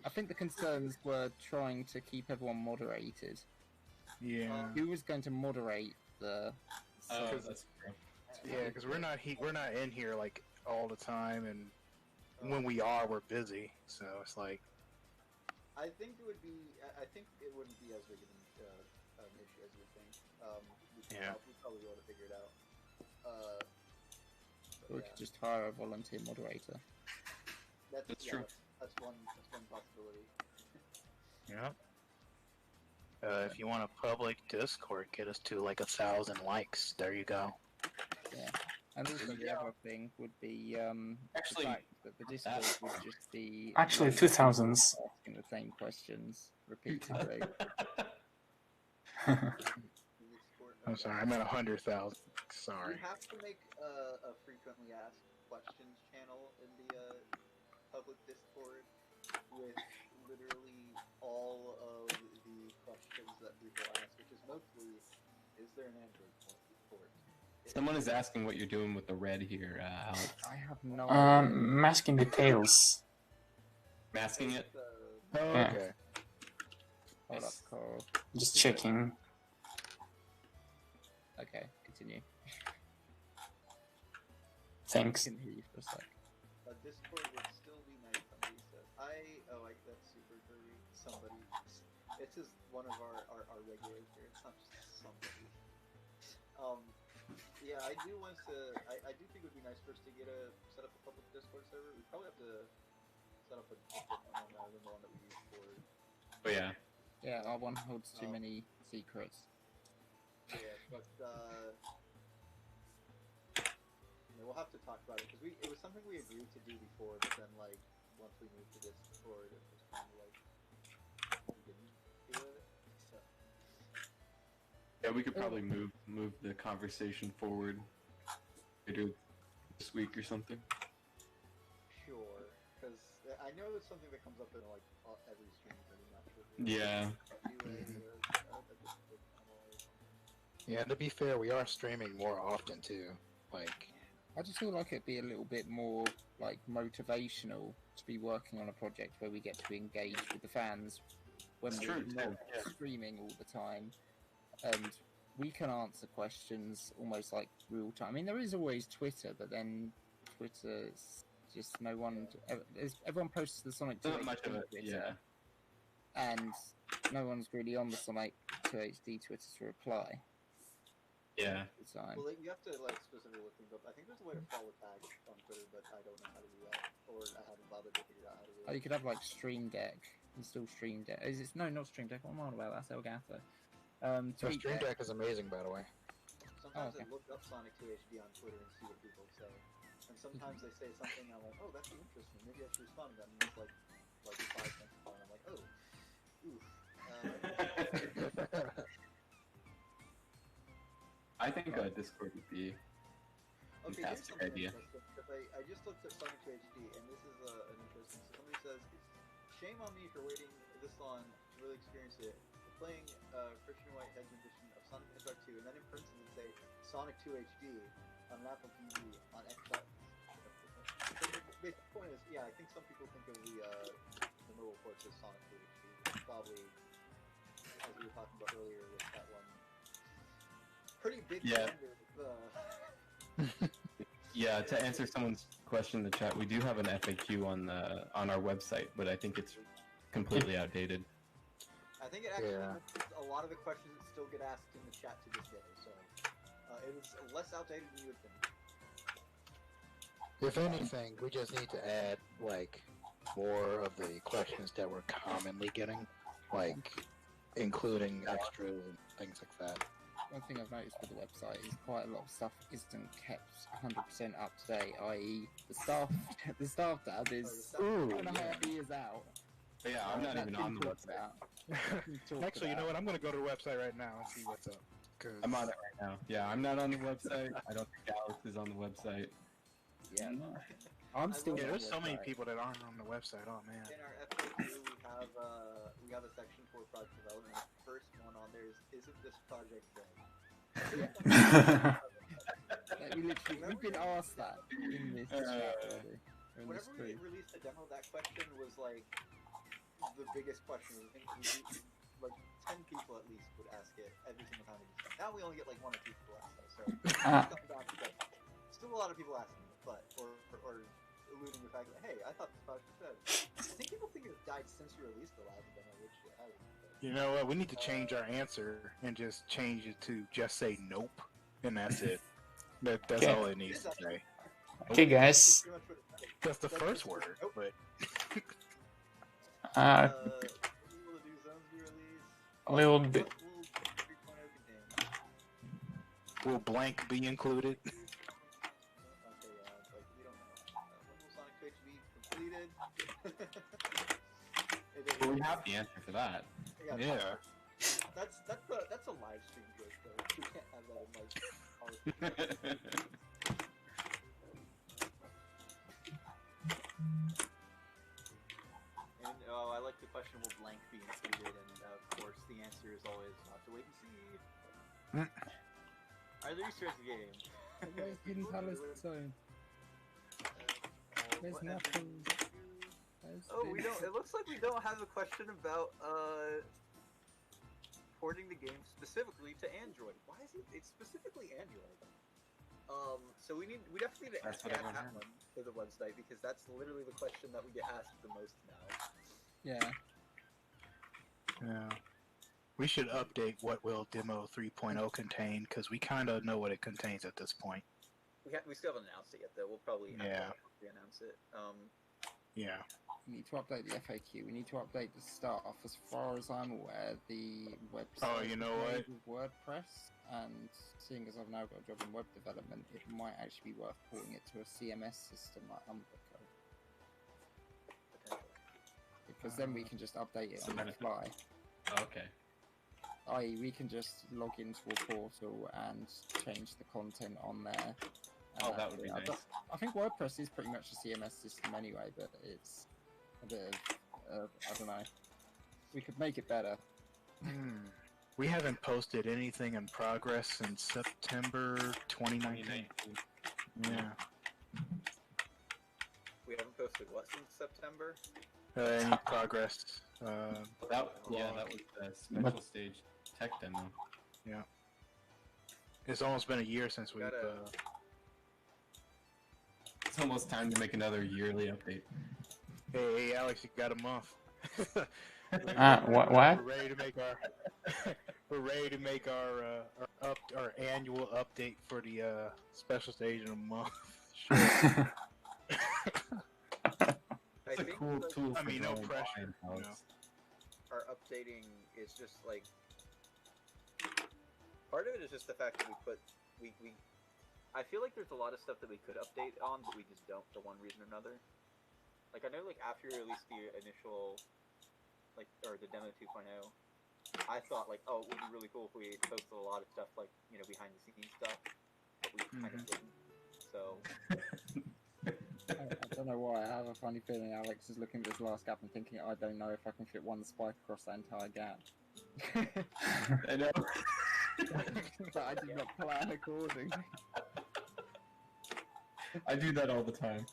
I think the concerns were trying to keep everyone moderated. Yeah. Who was going to moderate the? That's true. Yeah, because we're not in here like all the time, and when we are, we're busy. So it's like. I think it would be. I think it wouldn't be as big of an issue as you think. We probably ought to figure it out. Or we could just hire a volunteer moderator. That's true. That's one possibility. Yeah. If you want a public Discord, get us to like 1,000 likes. There you go. Yeah. And also the other thing would be Actually, the fact that the Discord would just be Actually, 2000s. asking the same questions repeatedly. I'm sorry, I'm at 100,000. Sorry. We have to make a frequently asked questions channel in the public Discord with literally all of the questions that people ask, which is mostly, is there an Android port? Someone is asking what you're doing with the red here, Alex. I have no idea. Masking details. Masking it? Oh, Yeah. okay. Hold up, Carl. Just checking. Okay, continue. Thanks. I can hear you for a sec. A Discord would still be nice, somebody said. That's super curvy. Somebody. It's just one of our regulars here. It's not just somebody. Yeah, I do want to. I do think it would be nice for us to set up a public Discord server. We probably have to set up a different one rather than the one that we use for. Oh yeah. Yeah, our one holds too many secrets. Yeah, but we'll have to talk about it because it was something we agreed to do before, but then like once we moved to Discord, it was kind of like we didn't do it. So. Yeah, we could probably move the conversation forward later this week or something. Sure, because I know it's something that comes up in like every stream pretty much. Yeah. Yeah, to be fair, we are streaming more often too. Like, I just feel like it'd be a little bit more like motivational to be working on a project where we get to engage with the fans when It's we're true, not too, yeah. streaming all the time, and we can answer questions almost like real time. I mean, there is always Twitter, but then Twitter's just no one. Everyone posts the Sonic 2 Not much of HD it, Twitter, yeah. and no one's really on the Sonic 2 HD Twitter to reply. Yeah. All the time. Well, you have to like specifically look things up. I think there's a way to follow tags on Twitter, but I don't know how to do that, or I haven't bothered to figure out how to do Oh, it. you could have like Stream Deck. Install Stream Deck. No, not Stream Deck. What am I on about? That's Elgato. the Stream Deck is amazing, by the way. Sometimes okay. I look up Sonic 2 HD on Twitter and see what people say, and sometimes they say something and I'm like, oh, that's interesting. Maybe I should respond to them. And it's like 5 minutes before, and I'm like, oh, oof. I think Discord would be a Okay, here's fantastic something idea. interesting, 'cause I just looked at Sonic 2 HD, and this is an interesting. So somebody says, "Shame on me for waiting this long to really experience it. Playing Christian Whitehead's edition of Sonic the Hedgehog 2, and then in parentheses say Sonic 2 HD on an Apple TV on Xbox." The point is, yeah, I think some people think of the mobile ports as Sonic 2 HD. Which probably, as we were talking about earlier, with that one pretty big Yeah. Yeah, to answer someone's question in the chat, we do have an FAQ on our website, but I think it's completely outdated. I think it actually Yeah. a lot of the questions that still get asked in the chat to this day, so it is less outdated than you would think. If anything, we just need to add like more of the questions that we're commonly getting, like including extras and things like that. One thing I've noticed with the website is quite a lot of stuff isn't kept 100% up to date. I.e., the staff tab is Ooh, 2.5 years out. But yeah, I'm not even on the website. Actually, you know what? I'm gonna go to the website right now and see what's up. Cause I'm on it right now. Yeah, I'm not on the website. I don't think Alex is on the website. Yeah, no. I'm still. yeah, on there's the so many website. people that aren't on the website. Oh man. In our FAQ, we have a section for project development. The first one on there is, isn't this project dead? Like, we've been asked that in this chat already. In this Whenever we group. released a demo, that question was like the biggest question. I think like 10 people at least would ask it every single time we do stuff. Now we only get like 1 or 2 people ask it, so it's gone down to that. Still a lot of people asking it, but or alluding the fact that hey, I thought this project was dead. I think people think it's died since we released the live demo, which it hasn't. You know what? We need to change our answer and just change it to just say nope, and that's it. That's Okay. all it needs to say. Okay, guys. That's the first word, Nope. but Uh, Will the new zones be released? a little bit. What will 3.0 contain? will blank be included? Okay, yeah, like we don't know. When will Sonic Fix be completed? Well, we have the answer for that. Yeah. That's a live stream joke though. We can't have that in like our And I like the question, will blank be included? And of course the answer is always have to wait and see. Are there Easter eggs in the game? Where's Hidden Palestine? There's What nothing. Oh, we don't. It looks like we don't have a question about porting the game specifically to Android. Why is it? It's specifically Android. So we definitely need to That's add what everyone that has. one to the website because that's literally the question that we get asked the most now. Yeah. Yeah. We should update what will demo 3.0 contain because we kind of know what it contains at this point. We still haven't announced it yet though. We'll probably have to announce it. Yeah. We need to update the FAQ. We need to update the stuff. As far as I'm aware, the website Oh, you know is what? made with WordPress, and seeing as I've now got a job in web development, it might actually be worth porting it to a CMS system like Umbrico. Because then we can just update it on the fly. Okay. I.e., we can just log into a portal and change the content on there. Oh, that would be nice. I think WordPress is pretty much a CMS system anyway, but it's a bit of, I don't know. We could make it better. We haven't posted anything in progress since September 2019. Yeah. We haven't posted what since September? Any progress? That was the special stage tech demo. Yeah. It's almost been a year since we've. It's almost time to make another yearly update. Hey, Alex, you got a month. What? We're ready to make our. We're ready to make our annual update for the special stage in a month. Sure. It's a cool tool. I mean, no drawing pressure. lines, You know. Our updating is just like part of it is just the fact that we I feel like there's a lot of stuff that we could update on, but we just don't for one reason or another. Like I know, like after you released the initial, like or the demo 2.0, I thought like, oh, it would be really cool if we posted a lot of stuff like behind the scenes stuff, but we kind of didn't. So. I don't know why. I have a funny feeling Alex is looking at this last gap and thinking, I don't know if I can fit one spike across that entire gap. I know. But I did not plan accordingly. I do that all the time.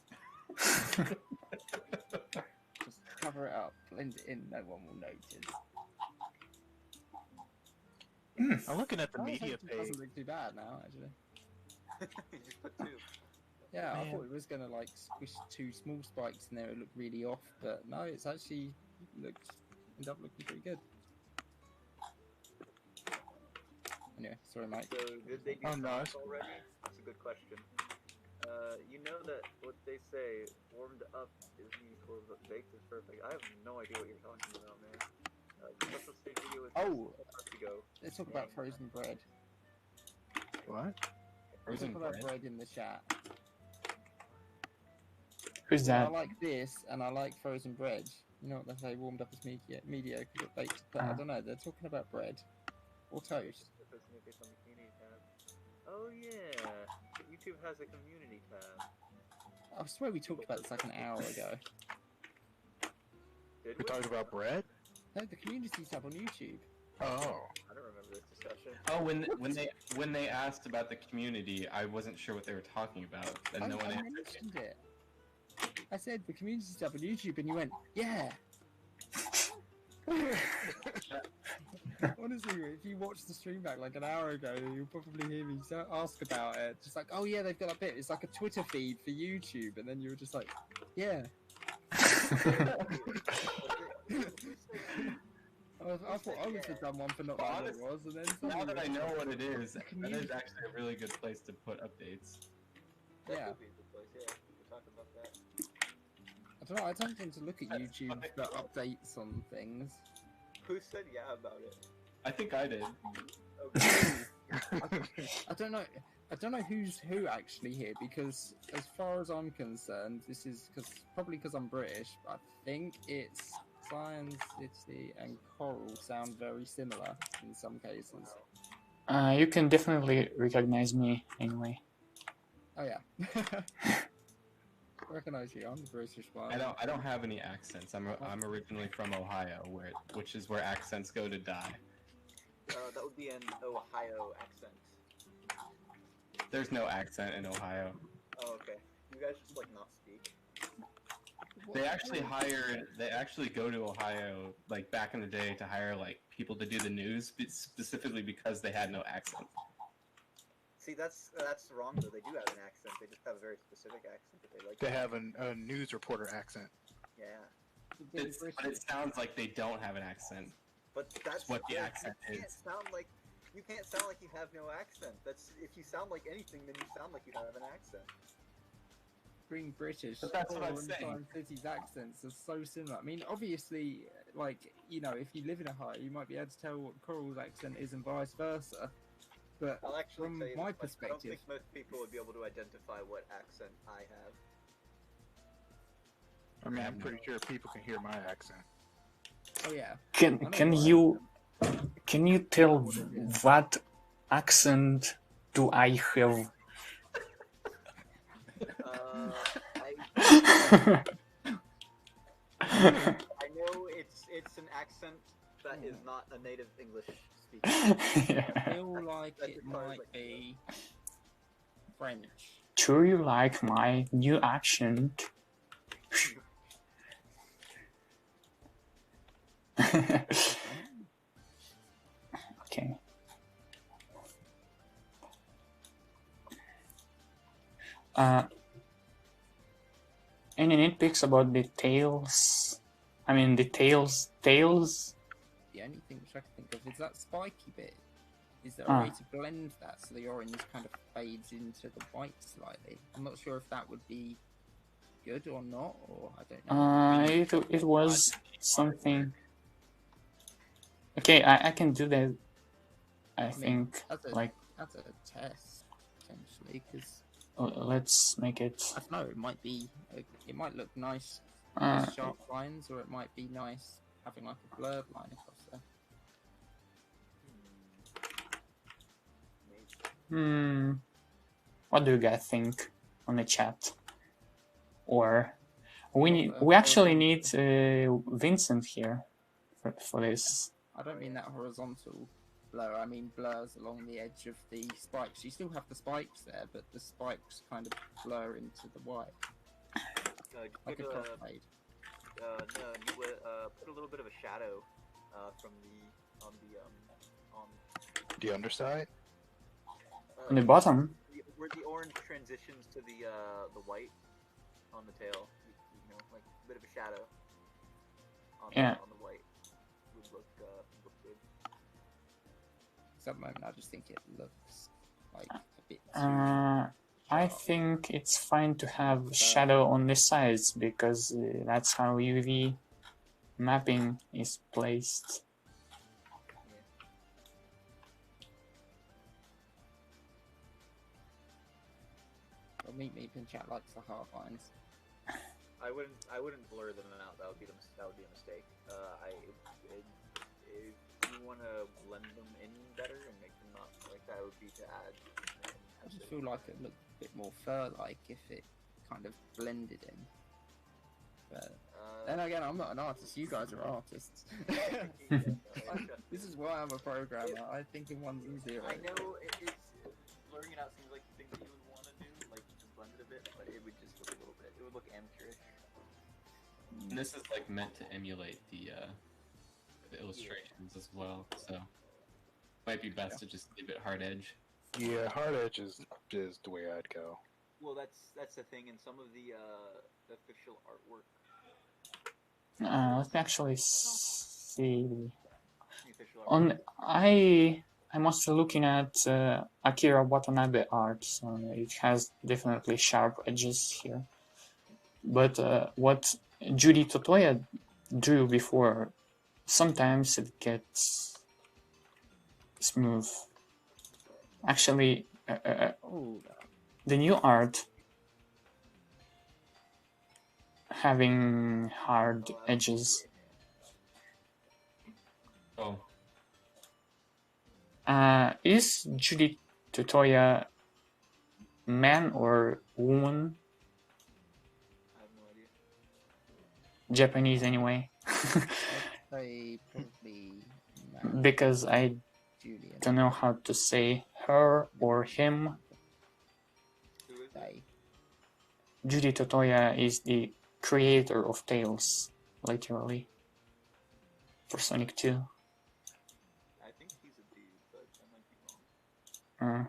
Just cover it up, blend it in, no one will notice. I'm looking at the media It page. doesn't look too bad now, actually. You just put 2. Yeah, Man. I thought it was gonna like squish 2 small spikes in there. It looked really off, but no, it's actually ended up looking pretty good. Anyway, sorry, Mike. So did they do Oh, no, prompts it's- already? That's a good question. You know that what they say, warmed up is equal, but baked is perfect. I have no idea what you're talking about, man. The special stage video was Oh! a month ago. Let's talk about frozen bread. What? Let's Frozen talk about bread? bread in the chat. Who's I that? like this, and I like frozen bread. You know what they say, warmed up as mediocre, but baked. But I don't know. They're talking about bread or toast. Oh yeah, YouTube has a community tab. I swear we talked about this like an hour ago. Did We talked about bread. No, the community tab on YouTube. Oh, I don't remember this discussion. Oh, when they asked about the community, I wasn't sure what they were talking about, and no one I answered. mentioned it. I said the community tab on YouTube, and you went, yeah. Honestly, if you watch the stream back like an hour ago, you'll probably hear me ask about it. Just like, oh yeah, they've got that bit. It's like a Twitter feed for YouTube, and then you were just like, yeah. I thought I was the dumb one for not knowing what it was, and then Now that I suddenly- know what it is, that is actually a really good place to put updates. That Yeah. could be a good place, yeah. We could talk about that. I don't know. I don't tend to look at YouTube for updates on things. Who said yeah about it? I think I did. Okay. I don't know. I don't know who's who actually here, because as far as I'm concerned, this is probably because I'm British. But I think it's Science City and Coral sound very similar in some cases. You can definitely recognize me anyway. Oh yeah. I recognize you. I'm the British one. I don't have any accents. I'm originally from Ohio, which is where accents go to die. That would be an Ohio accent. There's no accent in Ohio. Oh, okay. You guys just like not speak. They actually go to Ohio like back in the day to hire like people to do the news specifically because they had no accent. See, that's wrong though. They do have an accent. They just have a very specific accent that they like. they have a news reporter accent. Yeah. The But it sounds like they don't have an accent. But that's what the accent you is. You can't sound like you have no accent. That's if you sound like anything, then you sound like you have an accent. Being British, But that's what I'm Coral and saying. Science City's accents are so similar. I mean, obviously, like, you know, if you live in Ohio, you might be able to tell what Coral's accent is and vice versa. But I'll actually from tell you my this much, I don't perspective, think most people would be able to identify what accent I have. I mean, I'm pretty sure people can hear my accent. oh yeah, Can you tell what accent do I have? I know it's an accent that is not a native English speaker. I feel like That's it as far as might I can be French. Do you like my new accent? Okay. Any nitpicks about the tails? I mean, the tails. The only thing which I can think of is that spiky bit. Is there a way to blend that so the orange kind of fades into the white slightly? I'm not sure if that would be good or not, or I don't know. It was something. Okay, I can do that. I think that's a test potentially, because let's make it. I don't know. It might look nice, sharp lines, or it might be nice having like a blurred line across there. What do you guys think on the chat? Or we actually need Vincent here for this. I don't mean that horizontal blur. I mean blurs along the edge of the spikes. You still have the spikes there, but the spikes kind of blur into the white, like a crossfade. No, you would put a little bit of a shadow from on The underside? On the bottom. where the orange transitions to the white on the tail. You know, like a bit of a shadow on the white would look good. At the moment, I just think it looks like a bit too I think it's fine to have shadow on the sides because that's how UV mapping is placed. Well, Meep in chat likes the hard lines. I wouldn't blur them out. That would be a mistake. If you want to blend them in better and make them not like that, would be to add. I just feel like it looked a bit more fur-like if it kind of blended in. But then again, I'm not an artist. You guys are artists. This is why I'm a programmer. I think in ones and zeros. I know it's blurring it out seems like the thing that you would want to do, like to blend it a bit, but it would just look a little bit. It would look amateurish. And this is like meant to emulate the illustrations as well, so might be best to just leave it hard edge. Yeah, hard edge is the way I'd go. Well, that's the thing in some of the official artwork. Let me actually see. The official artwork. I'm mostly looking at Akira Watanabe art, so it has definitely sharp edges here. But what Judy Totoya drew before, sometimes it gets smooth. Actually, the new art having hard edges. Oh, Is Judy Totoya man or woman? I have no idea. Japanese anyway. They probably Because I Julian. don't know how to say her or him. Who is it? They. Judy Totoya is the creator of Tales, literally, for Sonic 2. I think he's a dude, but I might be wrong.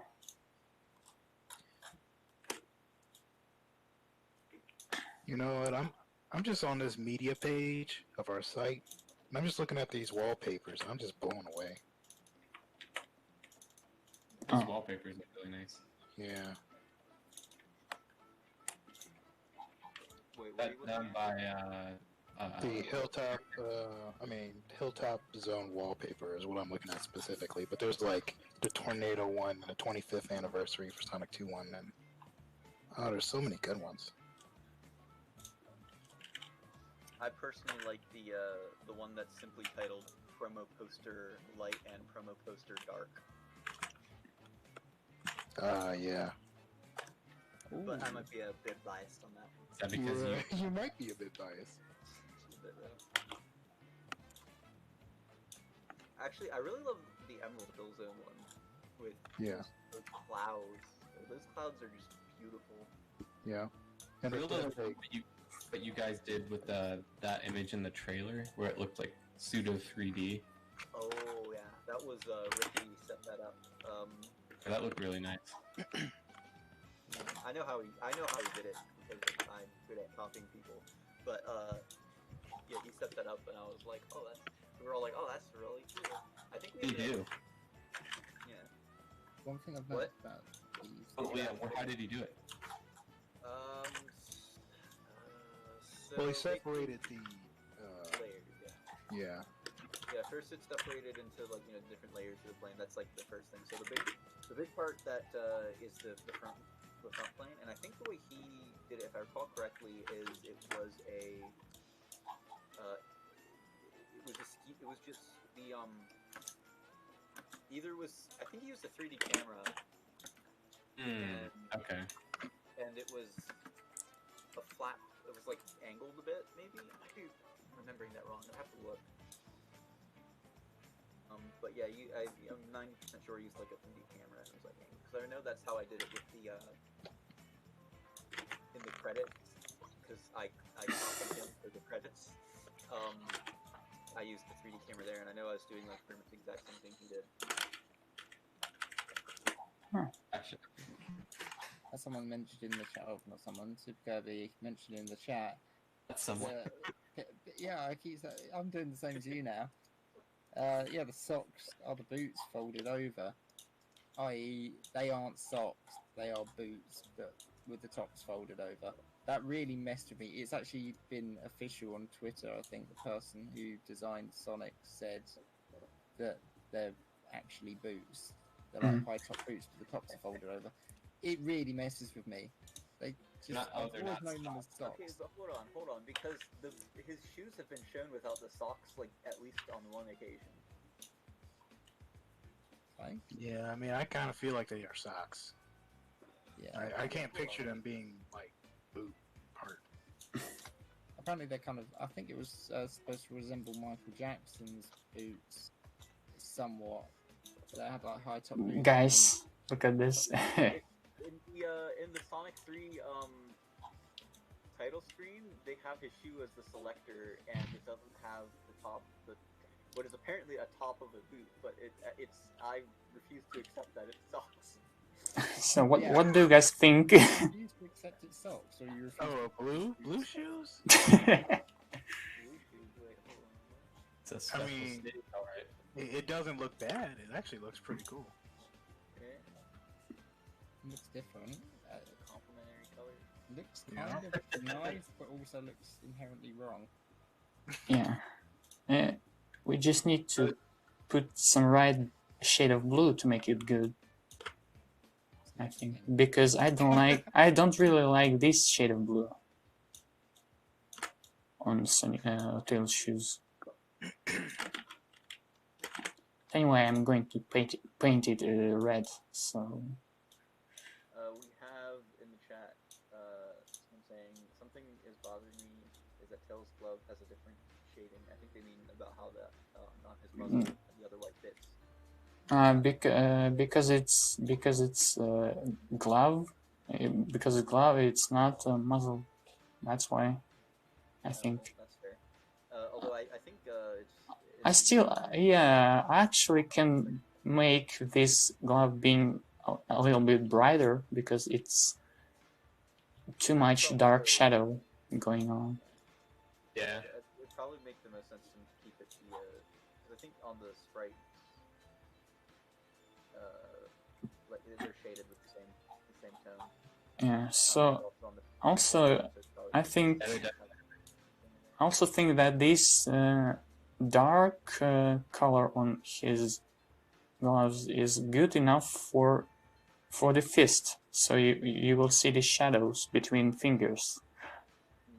You know what? I'm just on this media page of our site, and I'm just looking at these wallpapers. And I'm just blown away. those Oh. wallpapers look really nice. Yeah. Wait, what are That you looking done at? by The hilltop zone wallpaper is what I'm looking at specifically. But there's like the Tornado one, and the 25th anniversary for Sonic 2 one, and there's so many good ones. I personally like the one that's simply titled Promo Poster Light and Promo Poster Dark. Yeah. But I might be a bit biased on that one. is that because you You might be a bit biased. But, actually, I really love the Emerald Hill Zone one with Yeah. those clouds. Those clouds are just beautiful. Yeah. And Real it's though, what you guys did with that image in the trailer where it looked like pseudo 3D. Oh yeah, that was Ricky set that up. That looked really nice. I know how he did it because I'm good at copying people. But yeah, he set that up, and I was like, oh, we were all like, oh, that's really cool. I think we You do. Yeah. One thing I've What? noticed about these. Oh yeah, how did he do it? So well, he basically separated the. layers, yeah. Yeah. Yeah, first it's separated into like different layers of the plane. That's like the first thing. So the big part that is the front plane, and I think the way he did it, if I recall correctly, is it was just the either was I think he used a 3D camera. Okay. And it was a flat. It was like angled a bit, maybe. I might be remembering that wrong. I have to look. But yeah, I'm 90% sure I used like a 3D camera, and it was like because I know that's how I did it with the in the credits, because I copied him for the credits. I used the 3D camera there, and I know I was doing like pretty much the exact same thing he did. Gotcha. As someone mentioned in the chat, oh, not someone, Super Kirby mentioned in the chat. That's someone. Yeah, I'm doing the same as you now. Yeah, the socks are the boots folded over, i.e., they aren't socks, they are boots, but with the tops folded over. That really messed with me. It's actually been official on Twitter. I think the person who designed Sonic said that they're actually boots. They're like high top boots, but the tops are folded over. It really messes with me. They just Not- oh, they're I've always not known them as socks. Okay, but hold on, because his shoes have been shown without the socks, like at least on one occasion. Right? Yeah, I mean, I kind of feel like they are socks. Yeah. I can't picture them being like boot part. Apparently they're kind of. I think it was supposed to resemble Michael Jackson's boots somewhat. They had like high top boots. Guys, look at this. In the Sonic 3 title screen, they have his shoe as the selector, and it doesn't have what is apparently a top of a boot, but it's I refuse to accept that it's socks. So what Yeah. what do you guys think? You refuse to accept its socks, or you refuse? Oh, blue shoes? Blue shoes, wait, hold on. It's a special mean- stage, all right. It doesn't look bad. It actually looks pretty cool. Okay, It looks different. complementary color. Looks Yeah. kind of nice, but also looks inherently wrong. Yeah. We just need to put some right shade of blue to make it good, I think. Because I don't really like this shade of blue on Tails shoes. Anyway, I'm going to paint it red, so... We have in the chat someone saying something is bothering me is that Tails' glove has a different shading. I think they mean about how the not his muzzle and the other white bits. Because it's glove. Because the glove, it's not a muzzle. That's why. I think. That's fair. Although I think I still, yeah, I actually can make this glove being a little bit brighter because it's too much dark shadow going on. Yeah. it would probably make the most sense to keep it the. 'Cause I think on the sprites, like they're shaded with the same tone. Yeah. So On the- also, it's probably- I think. Yeah, they're definitely- I also think that this dark color on his gloves is good enough for the fist, so you will see the shadows between fingers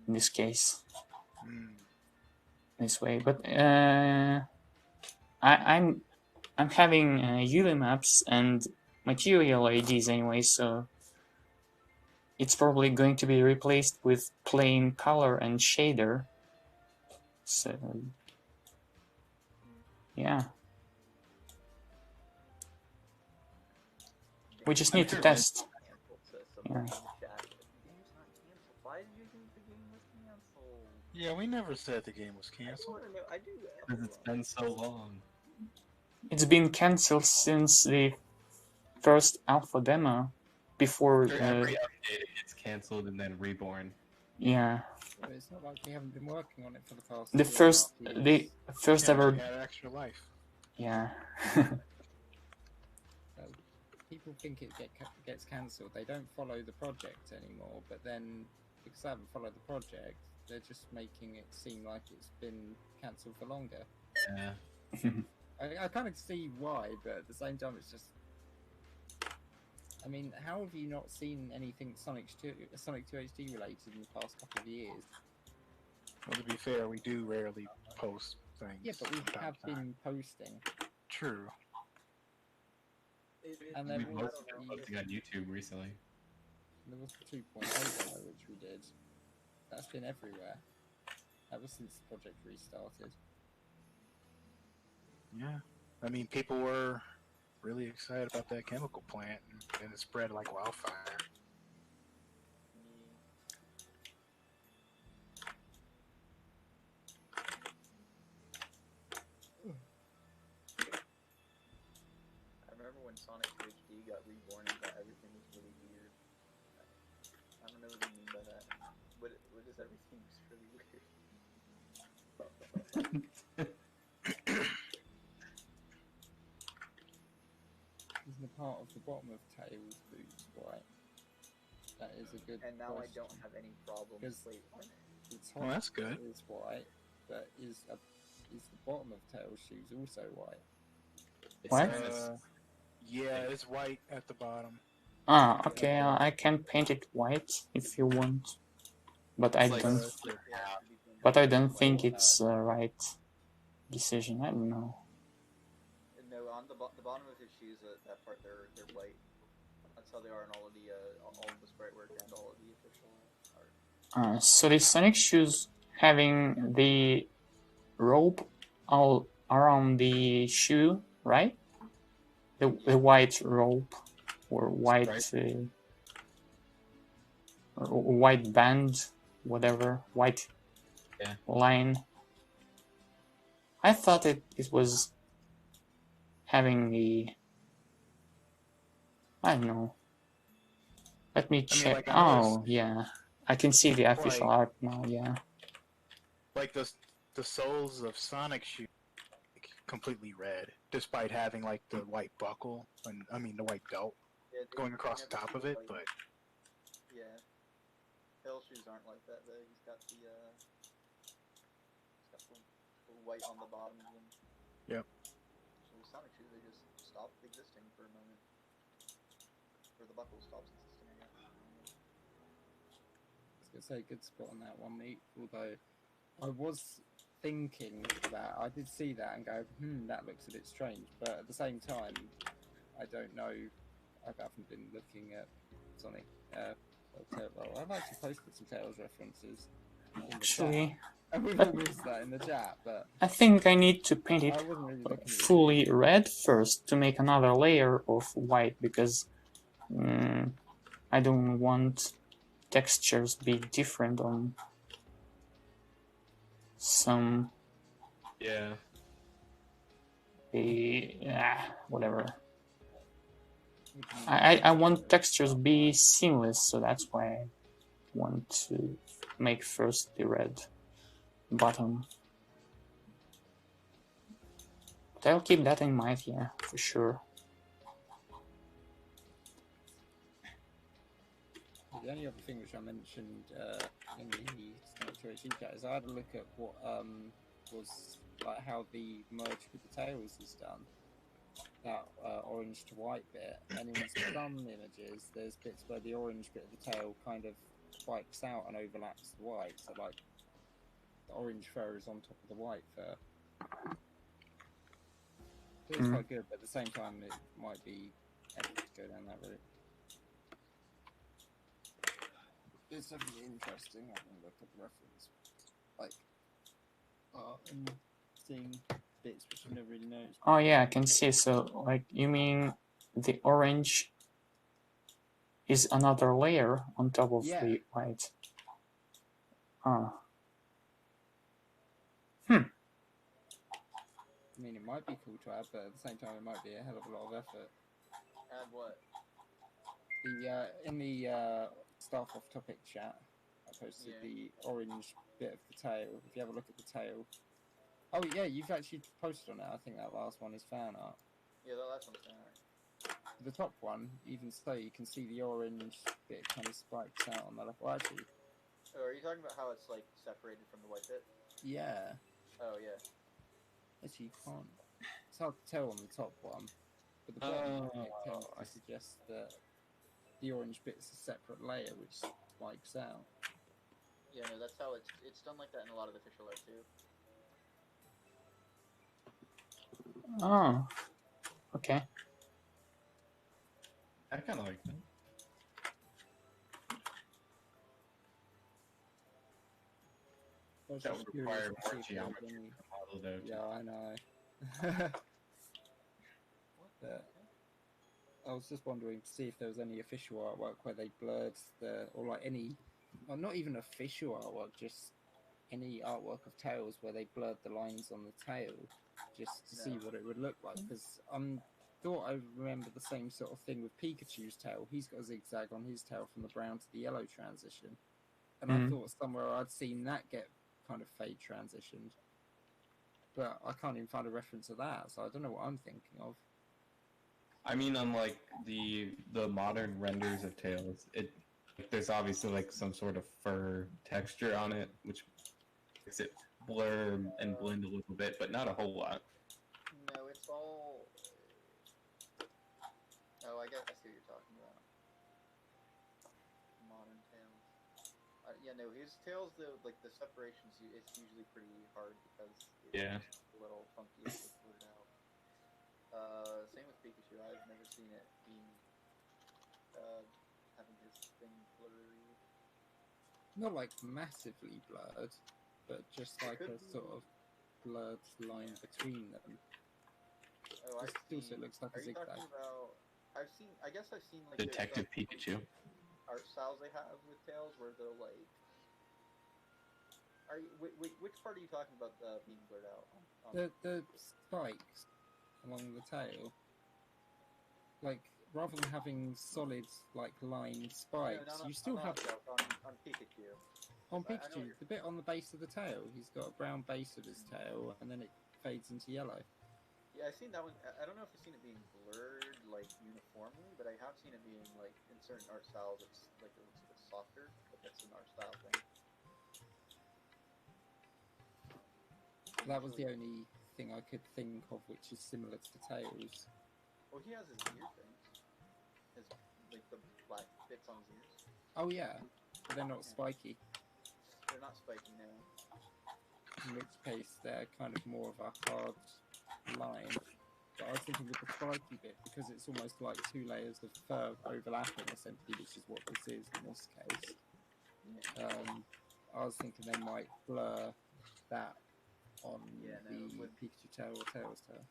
in this case, Mm. this way. But I'm having UV maps and material IDs anyway, so it's probably going to be replaced with plain color and shader. So yeah, we just need to test. Someone Yeah. in the chat, "The game's not canceled. Why did you think the game was canceled?" Yeah, we never said the game was I canceled. wanna know. I do. Because it's been so long. It's been cancelled since the first alpha demo before After every update, it gets canceled and then reborn. yeah, But it's not like we haven't been working on it for the past. the 2.5 years. first Yeah, ever we had extra life. yeah. People think it gets cancelled. They don't follow the project anymore. But then, because I haven't followed the project, they're just making it seem like it's been cancelled for longer. Yeah. I kind of see why, but at the same time, it's just. I mean, how have you not seen anything Sonic 2 HD related in the past couple of years? Well, to be fair, we do rarely post things. Yeah, but we from time have to time. been posting. True. And We then posted was posting on YouTube recently. there was the 2.0 demo which we did. That's been everywhere. That was since the project restarted. Yeah. I mean, people were really excited about that chemical plant, and it spread like wildfire. I remember when Sonic 2 HD got reborn and that everything was really weird. I don't know what you mean by that. What is everything was really weird? Isn't the part of the bottom of Tails' boots white? That is a good And now I question. don't have any problems. Because- Wait, what? The Well, top that's good. is white, but is the bottom of Tails' shoes also white? What? It's- Yeah, it's white at the bottom. Ah, okay, I can paint it white if you want, but I It's like don't. split Yeah, half. it should be painted But I white. don't think it's the right decision. I don't know. No, on the bottom of his shoes, that part they're white. That's how they are in all of the sprite work and all of the official art. So the Sonic shoes having the rope all around the shoe, right? The white rope or white white band, whatever, white Yeah. line. I thought it was having the, I don't know. Let me I mean, check. like, I noticed, Oh yeah, I can see the official like, art now. Yeah. like the soles of Sonic shoes like, completely red, despite having like the white buckle and I mean the white belt Yeah, going across the never top seem of it. white. But Yeah, Tail shoes aren't like that though. He's got the white on the bottom of them. Yep. So with Sonic shoes, they just stop existing for a moment, or the buckle stops existing. I guess. I was gonna say good spot on that one, mate. Although I was thinking that I did see that and go, that looks a bit strange. But at the same time, I don't know. I haven't been looking at Sonic. Well, I've actually posted some Tails references in the chat. Actually, And we've all missed that in the chat, but I think I need to paint I it wasn't really looking at it. fully red first to make another layer of white because I don't want textures be different on some Yeah. whatever. I want textures be seamless, so that's why I want to make first the red bottom. But I'll keep that in mind, yeah, for sure. The only other thing which I mentioned in the Sonic chat is I had a look at what was like how the merge with the tails is done. That orange to white bit, and in some images, there's bits where the orange bit of the tail kind of spikes out and overlaps the white. So like the orange fur is on top of the white fur. So it's quite good, but at the same time, it might be effort to go down that route. It's definitely interesting having a look at the reference, like and seeing bits which I've never really noticed. Oh yeah, I can see. So like, you mean the orange is another layer on top of the white? Ah. I mean, it might be cool to add, but at the same time, it might be a hell of a lot of effort. Add what? In the staff off topic chat, I posted the orange bit of the tail. If you have a look at the tail. Oh yeah, you've actually posted on it. I think that last one is fan art. Yeah, the last one's fan art. The top one, even so, you can see the orange bit kind of spikes out on the left. Well, actually. Oh, are you talking about how it's like separated from the white bit? Yeah. Oh yeah. Actually, you can't. It's hard to tell on the top one, but the bottom it tends to suggest that the orange bit's a separate layer which spikes out. Yeah, no, that's how it's done like that in a lot of official art too. Oh, okay. I kind of like that. That would require more geometry to model though. Yeah, I know. But I was just wondering to see if there was any official artwork where they blurred or like any, well, not even official artwork, just any artwork of Tails where they blurred the lines on the tail, just to see what it would look like. Because thought I remember the same sort of thing with Pikachu's tail. He's got a zigzag on his tail from the brown to the yellow transition, and I thought somewhere I'd seen that get kind of fade transitioned, but I can't even find a reference to that, so I don't know what I'm thinking of. I mean, unlike the modern renders of Tails, there's obviously like some sort of fur texture on it, which makes it blur and blend a little bit, but not a whole lot. No, it's all. Oh, I guess I see what you're talking about. Yeah, no, his tails though, like the separations, it's usually pretty hard because Yeah. it's a little funky if it's blurred out. Same with Pikachu. I've never seen it being having his thing blurry. Not like massively blurred, but just like Could a sort be- of blurred line between them. Oh, I Just still see. so it looks like a Are you zigzag. talking about? I guess I've seen like Detective there's Pikachu. art styles they have with tails where they'll like. Are you, which part are you talking about being blurred out? The spikes along the tail, like rather than having solid like line spikes, no, you still have on Pikachu. on I know Pikachu the bit on the base of the tail. He's got a brown base of his tail, and then it fades into yellow. Yeah, I've seen that one. I don't know if I've seen it being blurred like uniformly, but I have seen it being like in certain art styles. It's like it looks a bit softer, but that's an art style thing. That was the only thing I could think of which is similar to tails. Well, he has his ear things. His like the black bits on his ears. Oh yeah, but they're not spiky. They're not spiky now. In which case they're kind of more of a hard line. But I was thinking with the spiky bit, because it's almost like two layers of fur overlapping essentially, which is what this is in this case. I was thinking they might blur that on the Pikachu tail or Tails tail.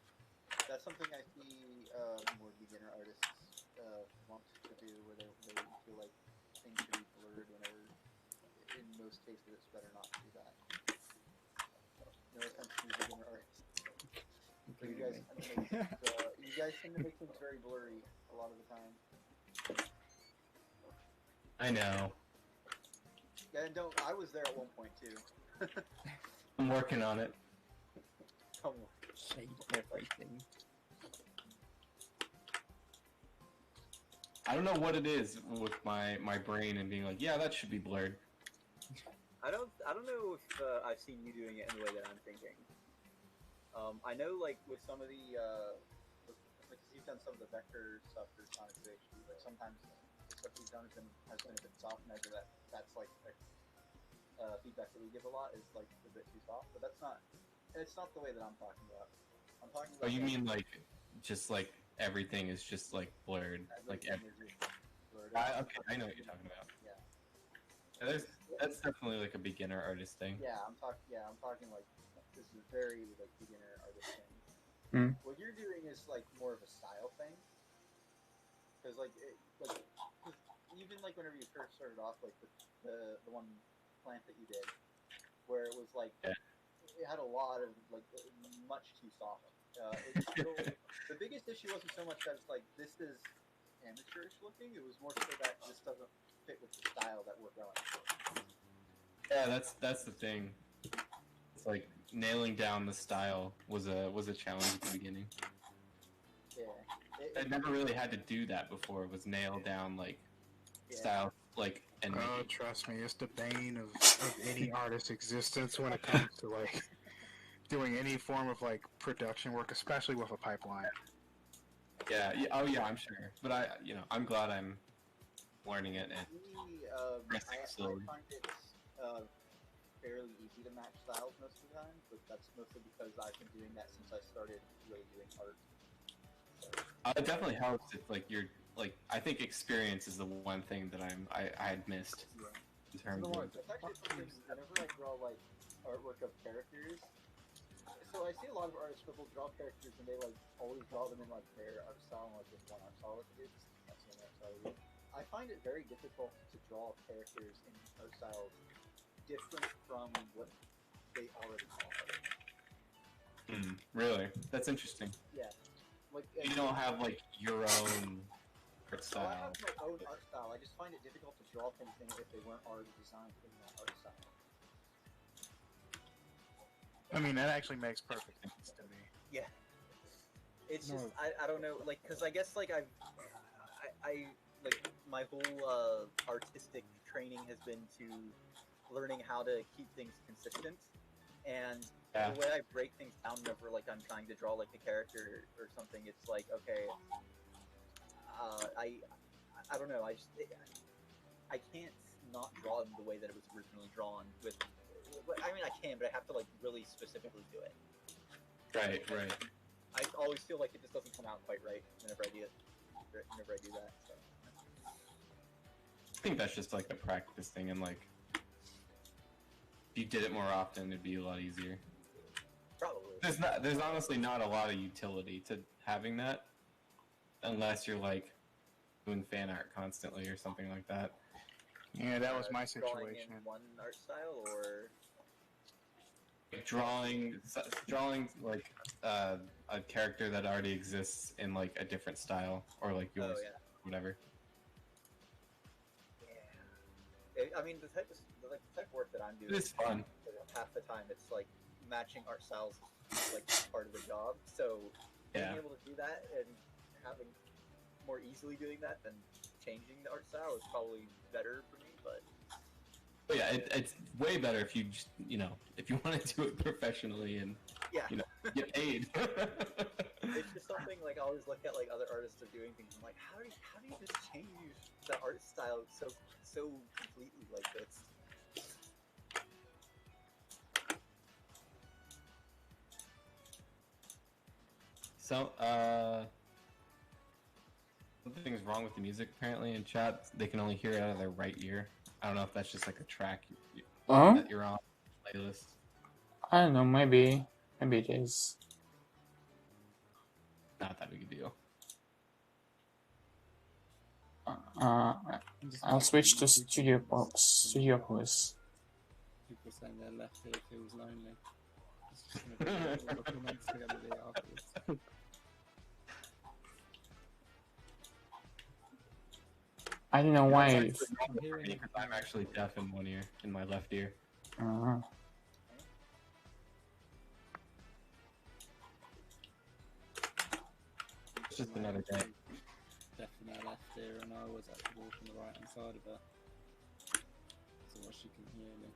That's something I see more beginner artists want to do, where they feel like things should be blurred whenever. In most cases, it's better not to do that. No offense to beginner artists. But you guys, you guys seem to make things very blurry a lot of the time. I know. Yeah, and I was there at one point too. I'm working on it. Come on. Shade everything. I don't know what it is with my brain and being like, yeah, that should be blurred. I don't know if I've seen you doing it in the way that I'm thinking. I know, like with some of the, because you've done some of the vector stuff for Sonic HD, but sometimes the stuff you've done has been a bit soft, and I know that's like feedback that we give a lot is like a bit too soft, but it's not the way that I'm talking about. I'm talking about. Oh, you mean like just like everything is just like blurred, like everything. Blurred. Okay, I know what you're talking about. Yeah. That's definitely like a beginner artist thing. Yeah, I'm talking like this is very like beginner artist thing. Mm. What you're doing is like more of a style thing, because cause even like whenever you first started off, like the one plant that you did, where it was like it had a lot of like much too soft. The biggest issue wasn't so much that it's like this is amateurish looking. It was more so that this doesn't fit with the style that we're going for. Yeah, that's the thing. It's like nailing down the style was a challenge at the beginning. Yeah, I never really had to do that before. It was nail down like style, like and. Oh, trust me, it's the bane of any artist's existence when it comes to like doing any form of like production work, especially with a pipeline. Yeah. Oh yeah, I'm sure. But I'm glad I'm learning it and progressing slowly. I find it fairly easy to match styles most of the time, but that's mostly because I've been doing that since I started really doing art. So. It definitely helps if like you're like I think experience is the one thing that I had missed in terms of. It's actually something whenever I draw like artwork of characters. So I see a lot of artists who will draw characters and they like always draw them in like their art style, like just one art style. That's the art style. I find it very difficult to draw characters in art styles different from what they already are. Really? That's interesting. Yeah. Like you don't have like your own art style. I have my own art style. I just find it difficult to draw things in if they weren't already designed in that art style. I mean, that actually makes perfect sense to me. Yeah. It's just I don't know, like, because I guess like I like my whole artistic training has been to learning how to keep things consistent, and the way I break things down whenever like I'm trying to draw like a character or something, it's like okay, I don't know, I can't not draw them the way that it was originally drawn. I mean, I can, but I have to like really specifically do it. Right, right. I always feel like it just doesn't come out quite right whenever I do it. Whenever I do that. So. I think that's just like a practice thing, and like if you did it more often, it'd be a lot easier. Probably. There's honestly not a lot of utility to having that, unless you're like doing fan art constantly or something like that. Yeah, that was my Drawing situation. in one art style, or Drawing like a character that already exists in like a different style, or like yours, whatever. Yeah. I mean, the type of work that I'm doing. It's fun. Half the time, it's like matching art styles is like part of the job. So being able to do that and having more easily doing that than changing the art style is probably better for me. But yeah, it's way better if you just, if you want to do it professionally and get paid. It's just something like I always look at like other artists are doing things. I'm like, how do you just change the art style so completely like this? So, something's wrong with the music apparently in chat. They can only hear it out of their right ear. I don't know if that's just like a track that you're on playlist. I don't know, maybe it is. Not that big a deal. I'll switch to Studio Plus. People saying their left ear feels lonely. It's just gonna be a couple of months together with it afterwards. I don't know why. I'm actually deaf in one ear, in my left ear. It's just another day. Deaf in her left ear, and I always have to walk on the right hand side of her, so she can hear me.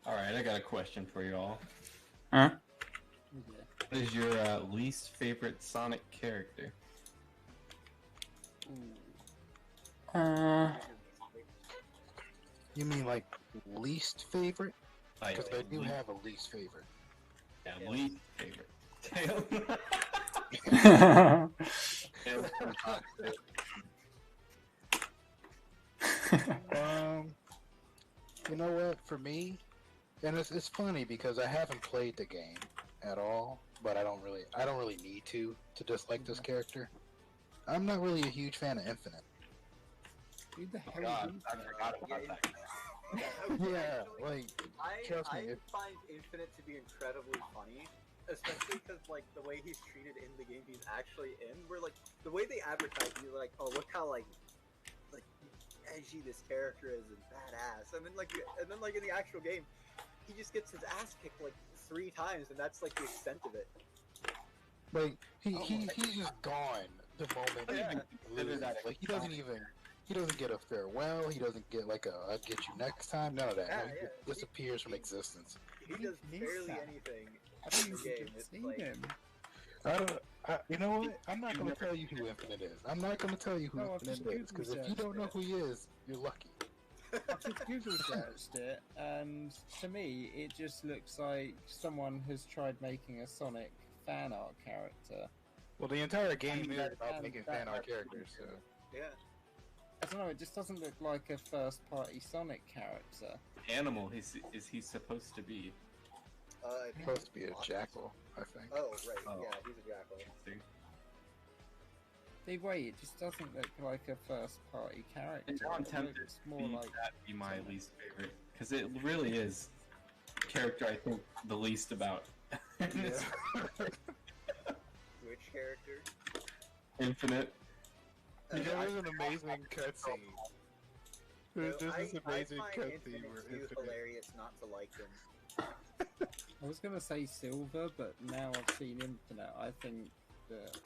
Alright, I got a question for you all. Huh? What is your least favorite Sonic character? You mean like least favorite? Like, Because I do have a least favorite. Yeah, least favorite. Tails. Tails from Sonic. You know what? For me, and it's funny because I haven't played the game at all, but I don't really need to dislike this character. I'm not really a huge fan of Infinite. Who the hell God, is I forgot about that. Yeah, like trust me. I find Infinite to be incredibly funny, especially because like the way he's treated in the game he's actually in. Where like the way they advertise, you're like, oh look how like edgy this character is and badass, and then like in the actual game, he just gets his ass kicked like 3 times, and that's like the extent of it. Like he's just gone the moment he loses. Like he doesn't get a farewell. He doesn't get like a "I'll get you next time." None of that. No, he disappears from existence. He does barely anything in the game. It's like you know what? I'm not going to tell you who Infinite is. I'm not going to tell you who Infinite is, because if you don't know who he is, you're lucky. I just Google searched it, and to me, it just looks like someone has tried making a Sonic fan art character. Well, the entire game is about making fan art characters, so... Yeah. I don't know, it just doesn't look like a first-party Sonic character. Animal is he supposed to be? It's supposed to be a jackal, I think. Oh, right. Yeah, he's a jackal. Either way, it just doesn't look like a first-party character. And now I'm tempted to be my least favorite, because it really is the character I think the least about. Which character? Infinite. You know, there's an amazing cutscene. There's this amazing cutscene where Infinite's too hilarious not to like him. I was gonna say Silver, but now I've seen Infinite, I think that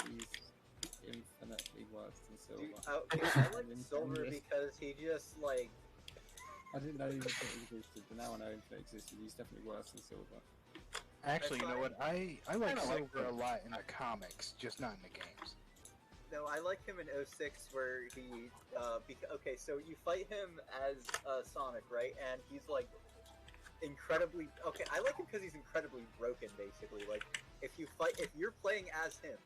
infinitely worse than Silver. Dude, I like Silver because he just like. I didn't know Infinite existed, but now I know Infinite existed. He's definitely worse than Silver. Actually, you know what? I like kinda like Silver a him. lot in the comics, just not in the games. No, I like him in 06 where he. Okay, so you fight him as Sonic, right? And he's like incredibly. Okay, I like him because he's incredibly broken, basically. Like if you're playing as him,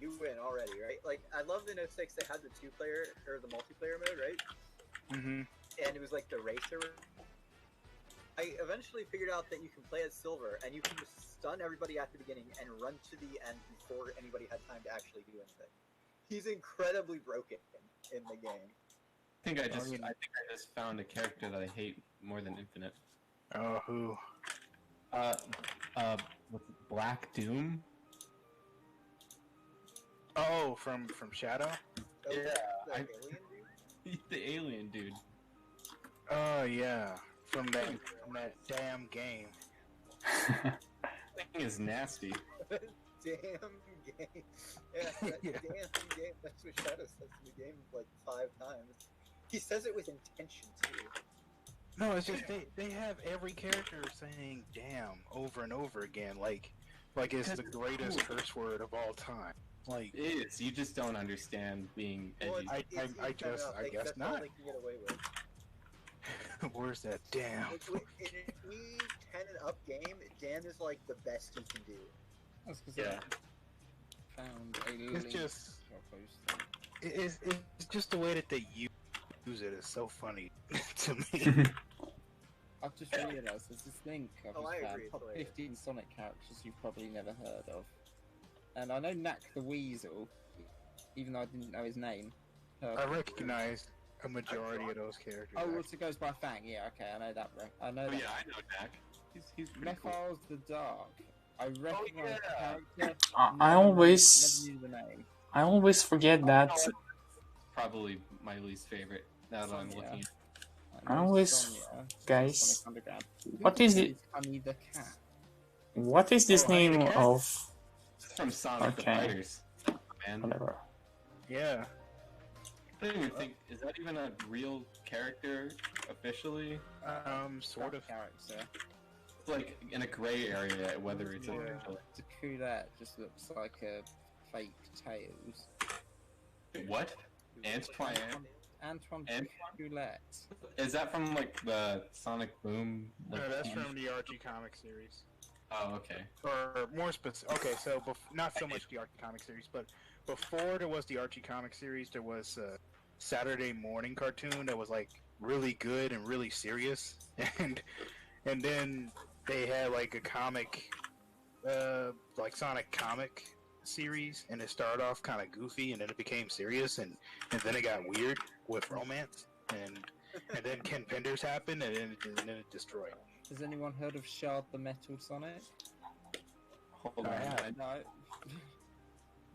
you win already, right? Like I loved in 06 they had the 2-player or the multiplayer mode, right? Mm-hmm. And it was like the racer. I eventually figured out that you can play as Silver and you can just stun everybody at the beginning and run to the end before anybody had time to actually do anything. He's incredibly broken in the game. I think I just found a character that I hate more than Infinite. Oh, who? What's it, Black Doom? Oh, from Shadow? Oh, Yeah, the I- alien dude? The alien dude. Oh yeah, from that damn game. That thing is nasty. Damn game. Yeah, that Yeah. damn game. That's what Shadow says in the game like 5 times. He says it with intention too. No, it's just they have every character saying "damn" over and over again, like it's the greatest curse word of all time. Like It is. You just don't understand being edgy. Well, it's I easy enough. guess That's all not. they can get away with. Where's that damn? In an E10 and up game, damn is like the best you can do. That's because Yeah. I found a link. It's just I'll post it. it's just the way that they use it is so funny to me. I've just realised there's this link I've Oh, just I found. agree, it's Top hilarious. 15 Sonic characters you've probably never heard of. And I know Knack the Weasel, even though I didn't know his name. I recognize a majority of those characters. Oh, also goes by Fang. Yeah, okay, I know that. I know Oh that. yeah, I know Jack. He's pretty cool. Methar's the Dark. I recognise yeah. the character. I never always knew the name. forget that. Probably my least favorite. Now that I'm Sonya. looking. I know always- Sonya from guys, Sonic Underground. what is it? Honey the Cat. What is this Oh, Honey the name Cat? of? It's from Sonic the Okay. Fighters. Man, Whatever. Yeah. I don't even think is that even a real character officially? Sort of. character. It's like in a gray area whether it's Yeah. official. The Coulette just looks like a fake Tails. What? Antoine? Antoine Antoine? Coulette. Is that from like the Sonic Boom? No, Like, that's TV? from the Archie comic series. Oh, okay. Or more specific. Okay, so not so much the Archie comic series, but before there was the Archie comic series, there was a Saturday morning cartoon that was like really good and really serious, and then they had like a comic, like Sonic comic series, and it started off kind of goofy, and then it became serious, and then it got weird with romance, and then Ken Penders happened, and then it destroyed. Has anyone heard of Shard the Metal Sonic? Hold I on. have. No.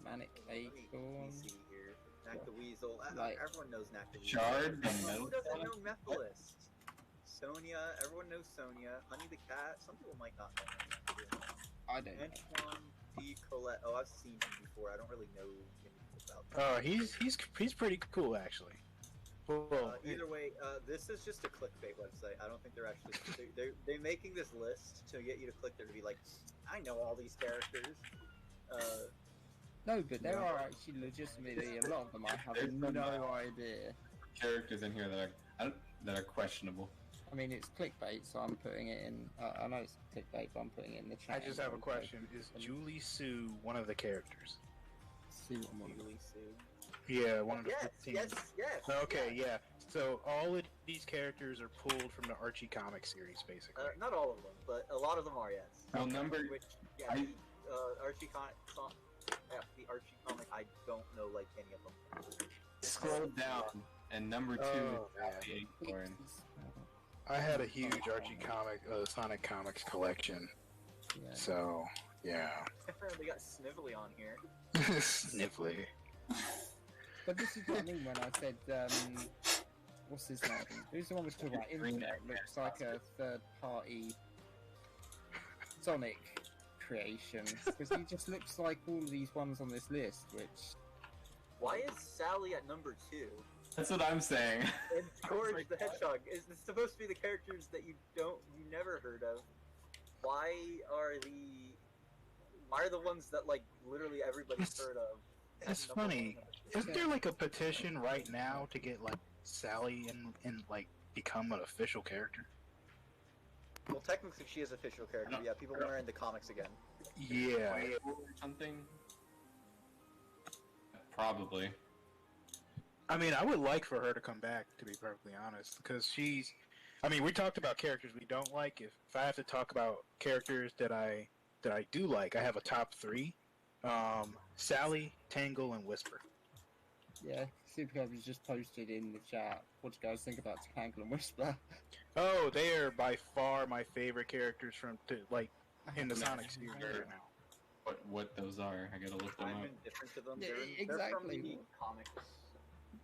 Manic Let me Acorn. see here. Knack the Weasel. Like- Everyone knows Knack the Weasel. Shard the Who Metal doesn't Sonic? know Methalist? Sonya. Everyone knows Sonya. Honey the Cat. Some people might not know him. I don't know. Antoine D. Colette. Oh, I've seen him before. I don't really know anything about him. He's pretty cool actually. Well, Either way, this is just a clickbait website. I don't think they're actually they're making this list to get you to click there to be like, I know all these characters. No, but there are actually legitimately a lot of them I have There's some, no idea. Characters in here that are questionable. I mean, it's clickbait, so I'm putting it in. I know it's clickbait, but I'm putting it in the chat. I just have a question: is Julie Sue one of the characters? See what I'm on. Julie Sue. Yeah, one of the Yes, 15. yes, yes. Okay, yeah. So all of these characters are pulled from the Archie comic series, basically. Not all of them, but a lot of them are, yes. Well, number Which, yeah, I- Archie the Archie comic, I don't know like any of them. scroll down, and number 2 Oh, is the Acorn. I had a huge Archie comic, Sonic comics collection. Yeah. So yeah, They got Snively on here. sniffly. But this is what I mean when I said, what's his name? Who's the one we're talking about? Infinite looks like a third-party Sonic creation because he just looks like all of these ones on this list, which Why is Sally at number 2? That's what I'm saying. And George the Hedgehog is supposed to be the characters that you never heard of. Why are the ones that like literally everybody's heard of? It's number one and funny. number two? Isn't there like a petition right now to get like Sally and like become an official character? Well, technically she is official character. Yeah, people want her in the comics again. Yeah. Or something. Probably. I mean, I would like for her to come back, to be perfectly honest, because she's. I mean, we talked about characters we don't like. If I have to talk about characters that I do like, I have a top 3: Sally, Tangle, and Whisper. yeah, Supercub has just posted in the chat. What do you guys think about Tangle and Whisper? Oh, they are by far my favorite characters in the Sonic series right now. What those are? I gotta look them I'm up. indifferent to them. Yeah, They're from exactly. the comics.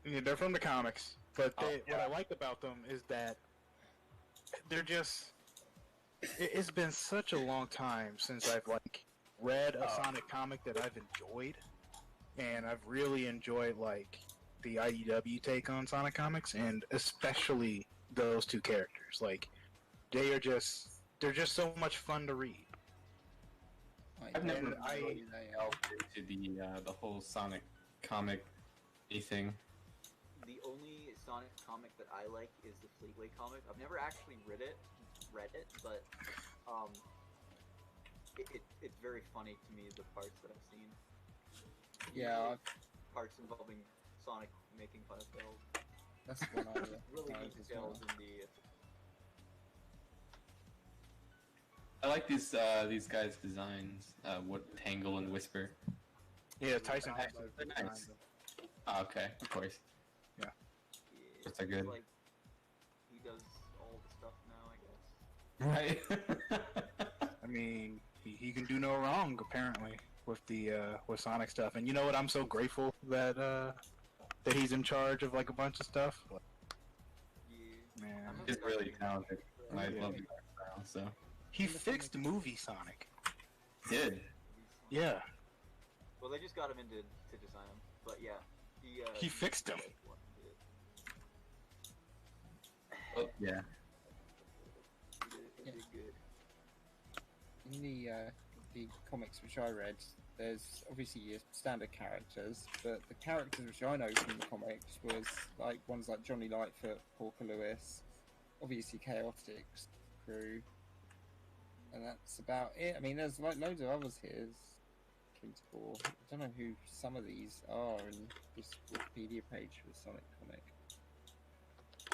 Yeah, they're from the comics, but Oh, what I like about them is that they're just. It's been such a long time since I've like read a Sonic comic that I've enjoyed, and I've really enjoyed like the IDW take on Sonic comics, and especially those 2 characters. Like they're just so much fun to read. I've never And delved into the whole Sonic comic thing. The only Sonic comic that I like is the Fleetway comic. I've never actually read it, but it's very funny to me, the parts that I've seen. Yeah, Parts involving Sonic making fun of Tails. that's the one I Really like neat as well. details in the. I like these guys' designs. What Tangle and Whisper. Yeah, Tyson has to. They're nice. Oh, okay, of course. Yeah, Those are good. Like, he does all the stuff now, I guess. Right. I mean, he can do no wrong apparently with the with Sonic stuff. And you know what? I'm so grateful that that he's in charge of like a bunch of stuff. Yeah. Man, He's really talented. And I Yeah. love his style, so. he fixed movie Sonic. Did. Yeah, Well, they just got him into to design him, but yeah, he fixed him. Oh, yeah. He did good. In the comics which I read, there's obviously your standard characters, but the characters which I know from the comics was like ones like Johnny Lightfoot, Porker Lewis, obviously Chaotix crew, and that's about it. I mean, there's like loads of others here. There's 3 to 4. I don't know who some of these are in this Wikipedia page for the Sonic comic,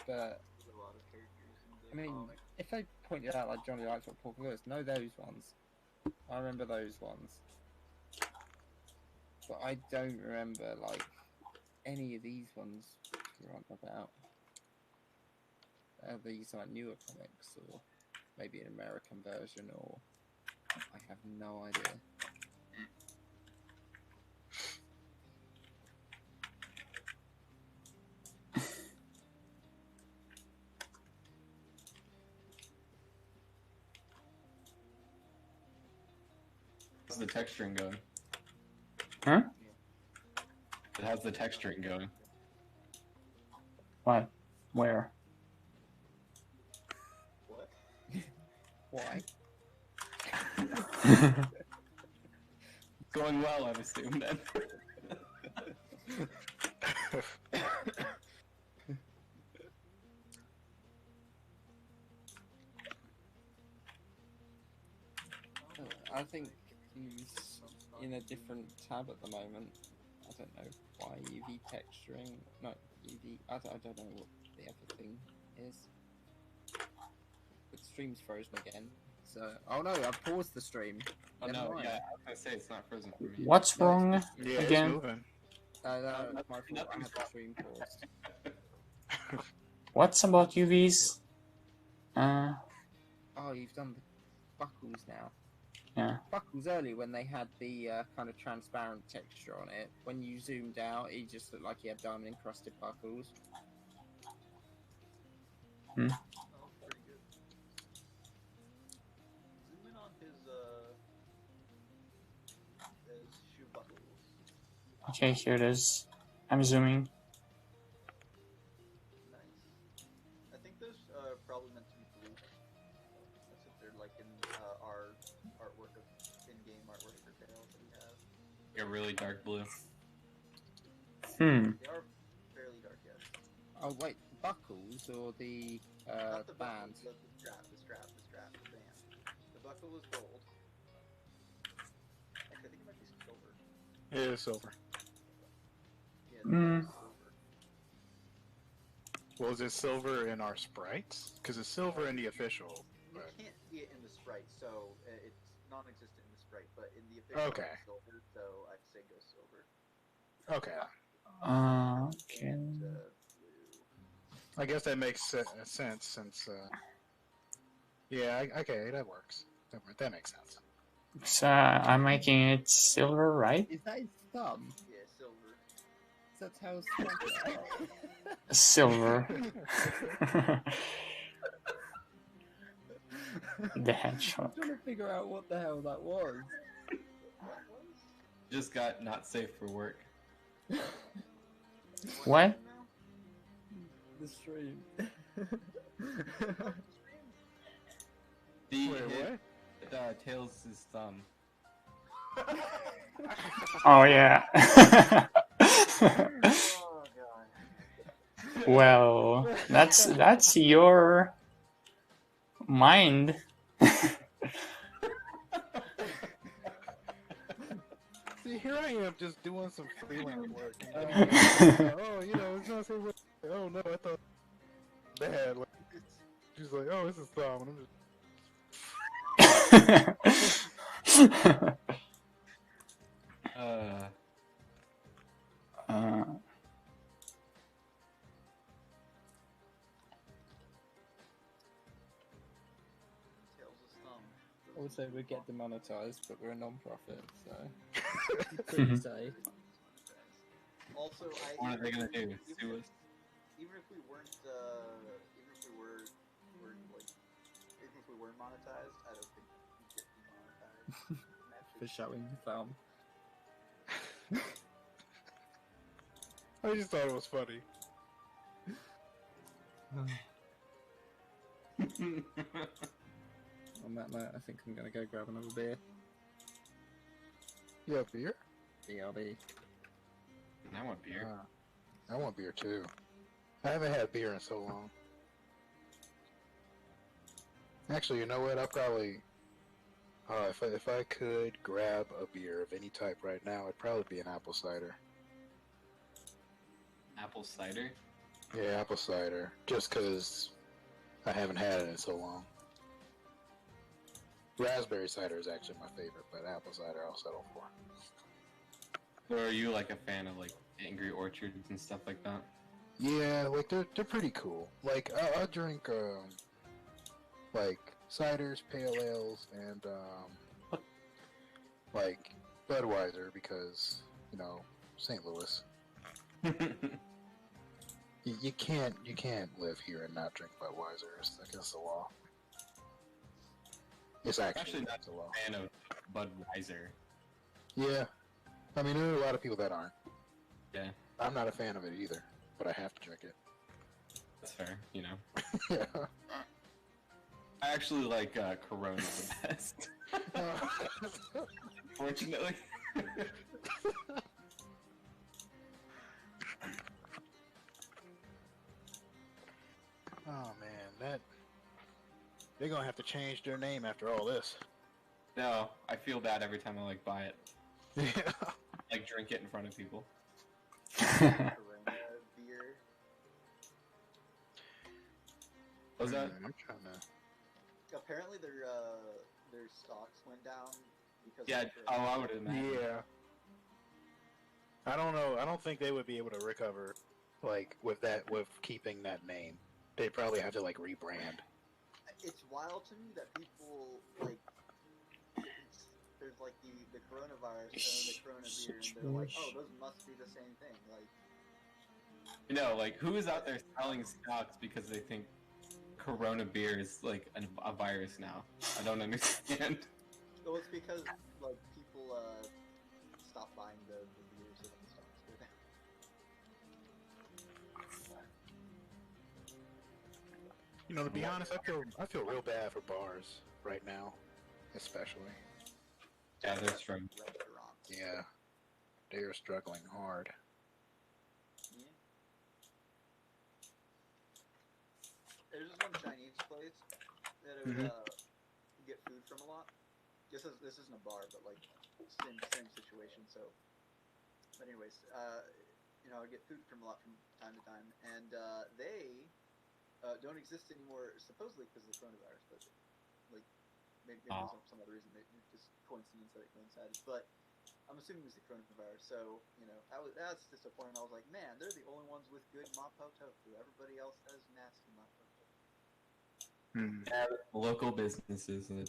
but There's a lot of characters I in the mean, comic. if they pointed out like Johnny Lightfoot, Porker Lewis, know those ones. I remember those ones. But I don't remember like any of these ones you're on about. Are these like newer comics or maybe an American version, or I have no idea. How's the texturing going? Huh? How's the texturing going? What? Where? What? Why? Going well, I assume then. I think he's in a different tab at the moment. I don't know why. UV texturing. No, UV. I don't know what the other thing is. The stream's frozen again. So, oh no, I've paused the stream. Oh Never no, mind. yeah, I was gonna say it's not frozen for me. What's No, wrong it's Yeah, again? it's moving. No, No, it's my fault. I nothing's had the stream paused. What's about UVs? Oh, you've done the buckles now. Yeah. Buckles early when they had the kind of transparent texture on it. When you zoomed out, he just looked like he had diamond encrusted buckles. Oh, pretty good. Zoom in on his buckles. Okay, here it is. I'm zooming. Nice. I think those probably meant to be blue. That's if they're like in our artwork of in-game artwork for Tails that we have. A really dark blue. Hmm. They are fairly dark, yes. Oh wait, buckles or the Not the band? buckle, the strap, the band. The buckle is gold. Actually, I think it might be silver. Yeah, it's silver. Yeah, the buckle is silver. Well, is it silver in our sprites? Because it's silver in the official. You But... can't see it in the sprite, so it's non-existent in the sprite. But in the official, Okay. it's silver, so I'd say go silver. Okay. Okay. And, blue. I guess that makes sense since. Yeah, okay, that works. That makes sense. So I'm making it silver, right? Is that his thumb? Yeah, silver. Is that Tails' thumb? Silver. The hedgehog. I'm trying to figure out what the hell that was. Just got not safe for work. What? The stream. The Wait, hit Tails' thumb. Oh yeah. Oh god. Well, that's your mind. See, here I am just doing some freelance work. Oh, it's not so. Oh no, I thought bad. Like, she's like, oh, this is thumb, and I'm just. Tails' thumb. Also, we get demonetized, but we're a non-profit, so pretty safe. Also, What are they gonna do? Sue us? Even if we weren't, even if we were like, even if we weren't monetized, I don't think we'd get demonetized. For showing the thumb. I just thought it was funny. On that note, I think I'm gonna go grab another beer. You have beer? BRB. I want beer. I want beer too. I haven't had beer in so long. Actually, you know what? I'll probably. If I could grab a beer of any type right now, it'd probably be an apple cider. Apple cider? Yeah, apple cider. Just 'cause I haven't had it in so long. Raspberry cider is actually my favorite, but apple cider I'll settle for. Or are you like a fan of like Angry Orchards and stuff like that? Yeah, like they're pretty cool. Like I'll drink like ciders, pale ales, and like Budweiser because St. Louis. You can't live here and not drink Budweiser. It's against the law. It's actually not against the law. a fan of Budweiser. Yeah, I mean there are a lot of people that aren't. Yeah, I'm not a fan of it either, but I have to drink it. that's fair. Yeah. I actually like Corona the best. Fortunately. Oh man, they're gonna have to change their name after all this. No, I feel bad every time I like buy it. Yeah. Like drink it in front of people. Corona beer. Was that? I'm trying to. Apparently, their stocks went down because. Yeah. Of Oh, I would imagine. Yeah. I don't know. I don't think they would be able to recover. Like with keeping that name, they'd probably have to like rebrand. It's wild to me that people like. There's like the coronavirus and the corona beer, and they're like, oh, those must be the same thing. Like, Like who is out there selling stocks because they think Corona beer is like a virus now? I don't understand. well, it's because like people stop buying the beers so then the stomachs go down. You know, to be honest, I feel real bad for bars right now, especially. Yeah, they're struggling. Restaurants. Yeah, they are struggling hard. Yeah. There's this one Chinese place that I would get food from a lot. This isn't a bar, but like same situation. So, but anyways, you know, I get food from a lot from time to time, and they don't exist anymore supposedly because of the coronavirus, but like maybe some other reason. Just coincidence that it coincided, but. I'm assuming it was the coronavirus, so, you know, that's disappointing. I was like, man, they're the only ones with good mapo tofu. Everybody else has nasty mapo tofu. Yeah, local businesses, and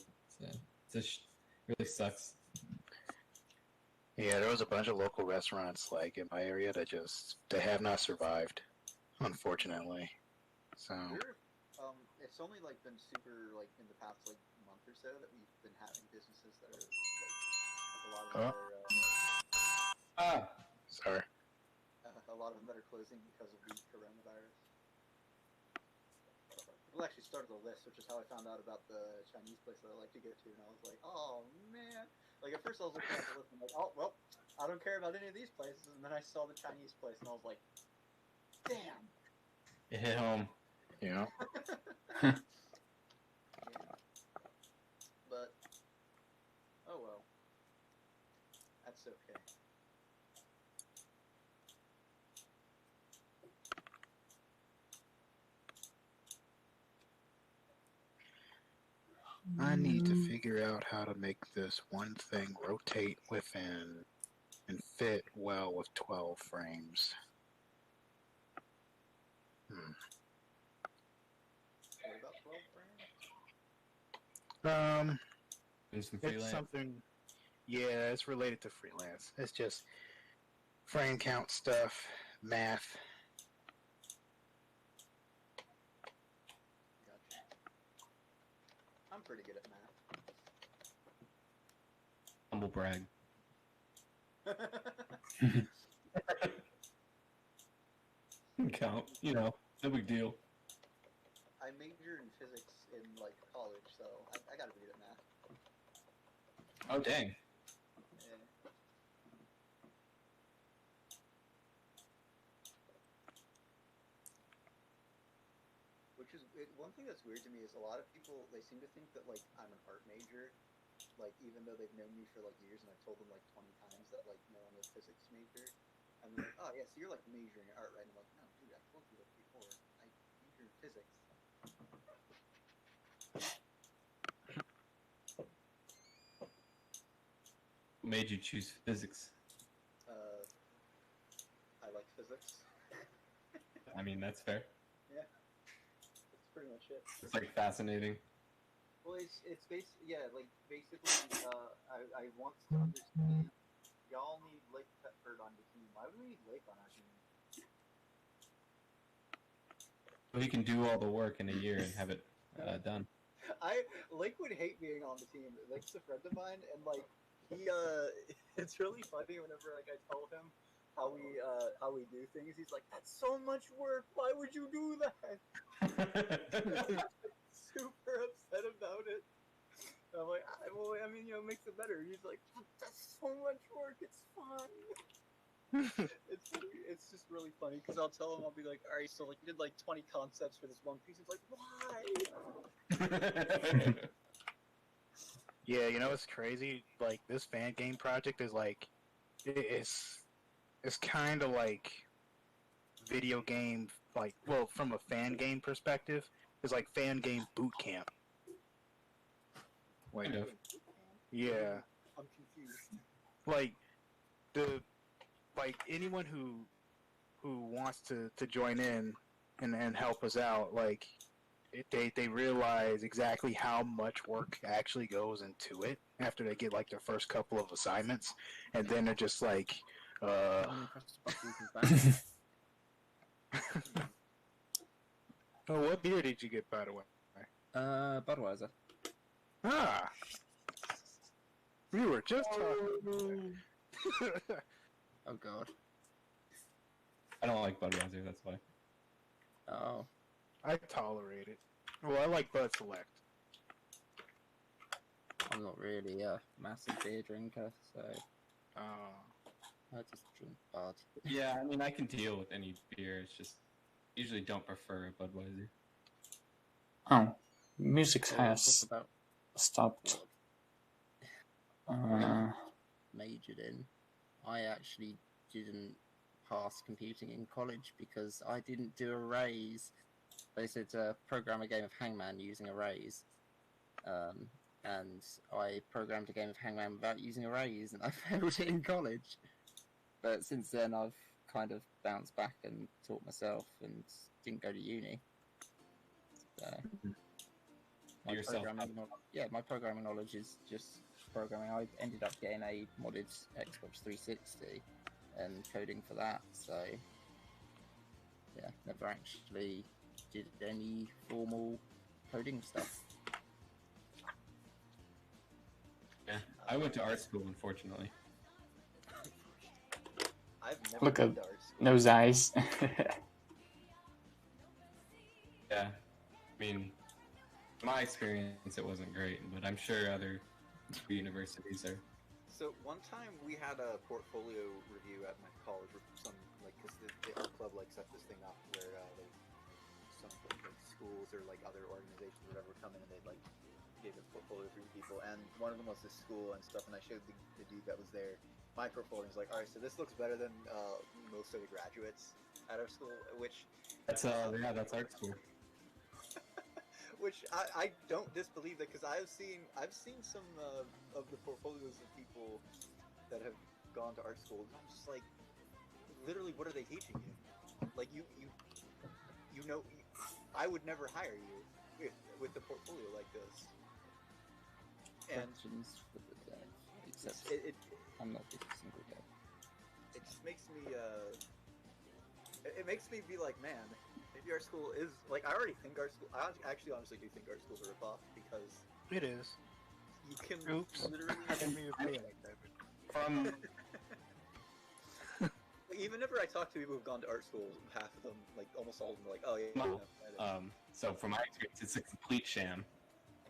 really sucks. Yeah, there was a bunch of local restaurants, like, in my area that they have not survived, unfortunately. So... it's only, like, been super, like, in the past, like, month or so that we've been having businesses that are, like a lot of them sorry. A lot of them that are closing because of the coronavirus. People actually started a list, which is how I found out about the Chinese place that I like to go to, and I was like, oh man! Like at first I was looking at the list and I'm like, oh well, I don't care about any of these places, and then I saw the Chinese place and I was like, damn! It hit home. Yeah. Yeah. But oh well. That's okay. I need to figure out how to make this one thing rotate within and fit well with 12 frames. What about 12 frames? And some It's freelance. something. Yeah, it's related to freelance. It's just frame count stuff, math. Gotcha. I'm pretty good at Humble brag. math. Count, you know, no big deal. I majored in physics in like college, so I gotta be good at math. Oh dang. Yeah. Which is one thing that's weird to me is a lot of people they seem to think that like I'm an art major, like even though they've known me for like years and I've told them like 20 times that like no I'm a physics major. And they're like, oh yeah, so you're like majoring in art, right? And I'm like, no, dude, I told you that before. I major in physics. What made you choose physics? I like physics. I mean, that's fair. Yeah, that's pretty much it. It's like fascinating. Well, it's basically like basically I want to understand. Y'all need Lake Thetford on the team. Why would we need Lake on our team? So he can do all the work in a year and have it done. Lake would hate being on the team. Lake's a friend of mine, and like he it's really funny whenever like I tell him how we do things. He's like, "That's so much work. Why would you do that?" Super upset about it. I'm like, well, I mean, you know, it makes it better. He's like, that's so much work. It's fun. It's just really funny because I'll tell him, I'll be like, all right, so like you did like 20 concepts for this one piece. He's like, why? Yeah, you know it's crazy. Like this fan game project is like, it's kind of like video game. Like, well, from a fan game perspective, it's like fan game boot camp. Like, Kind of. yeah, I'm confused. like anyone who wants to join in and help us out, like they realize exactly how much work actually goes into it after they get like their first couple of assignments, and then they're just like, Oh, what beer did you get, by the way? Budweiser. Ah, we were just talking. Oh god. I don't like Budweiser, that's why. Oh. I tolerate it. Well, I like Bud Select. I'm not really a massive beer drinker, so Uh, I just drink Bud. Yeah, I mean, I can deal with any beer. It's just usually don't prefer a Budweiser. Oh, music So has talk about stopped. what majored in. I actually didn't pass computing in college because I didn't do arrays. They said program a game of Hangman using arrays. And I programmed a game of Hangman without using arrays, and I failed it in college. But since then, I've kind of bounced back and taught myself, and didn't go to uni. So my Yourself programming, my programming knowledge is just programming. I ended up getting a modded Xbox 360 and coding for that. So yeah, never actually did any formal coding stuff. Yeah, I went to art school, unfortunately. I've never Look been at to art school. those eyes. Yeah, I mean, my experience, it wasn't great, but I'm sure other universities are. So one time we had a portfolio review at my college, or some because the art club set this thing up where some schools or other organizations or whatever would come in and they'd gave a portfolio for people, and one of them was this school and stuff, and I showed the dude that was there my portfolio. He's like, all right, so this looks better than most of the graduates at our school, which That's that's art school. which I don't disbelieve that, because I've seen some of the portfolios of people that have gone to art school, and I'm just like, literally, what are they teaching you? You know, I would never hire you with the portfolio like this. And Questions for the dev, except it I'm not just a single dev. it just makes me it makes me be like, man, maybe our school is I already think our school. I actually honestly do think our school's a ripoff, because it is. you can Oops. literally I didn't mean to say it like that. From even whenever I talk to people who've gone to art school, half of them, almost all of them, are like, oh yeah. No. Yeah, So from my experience, it's a complete sham.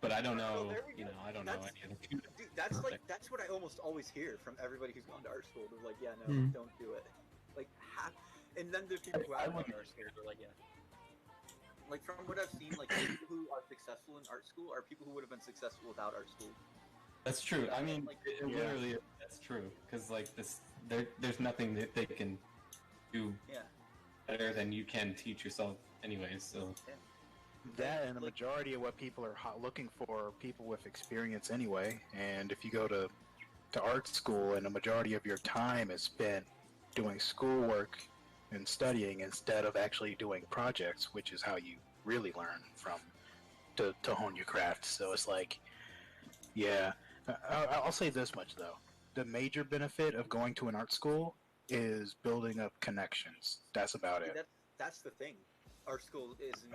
But I don't know, there we go. I don't know That's- any other. Dude, that's what I almost always hear from everybody who's gone to art school. They're like, yeah, no, Hmm. don't do it. Half, and then there's people who haven't gone to art school. They're like, yeah. From what I've seen, people who are successful in art school are people who would have been successful without art school. That's true. I mean, Yeah. literally, that's true. Because there's nothing that they can do Yeah. better than you can teach yourself, anyways. So That and the majority of what people are looking for are people with experience anyway. And if you go to art school and the majority of your time is spent doing schoolwork and studying instead of actually doing projects, which is how you really learn to hone your craft. So it's like, yeah, I'll say this much though. The major benefit of going to an art school is building up connections. That's about it. That's the thing. Art school is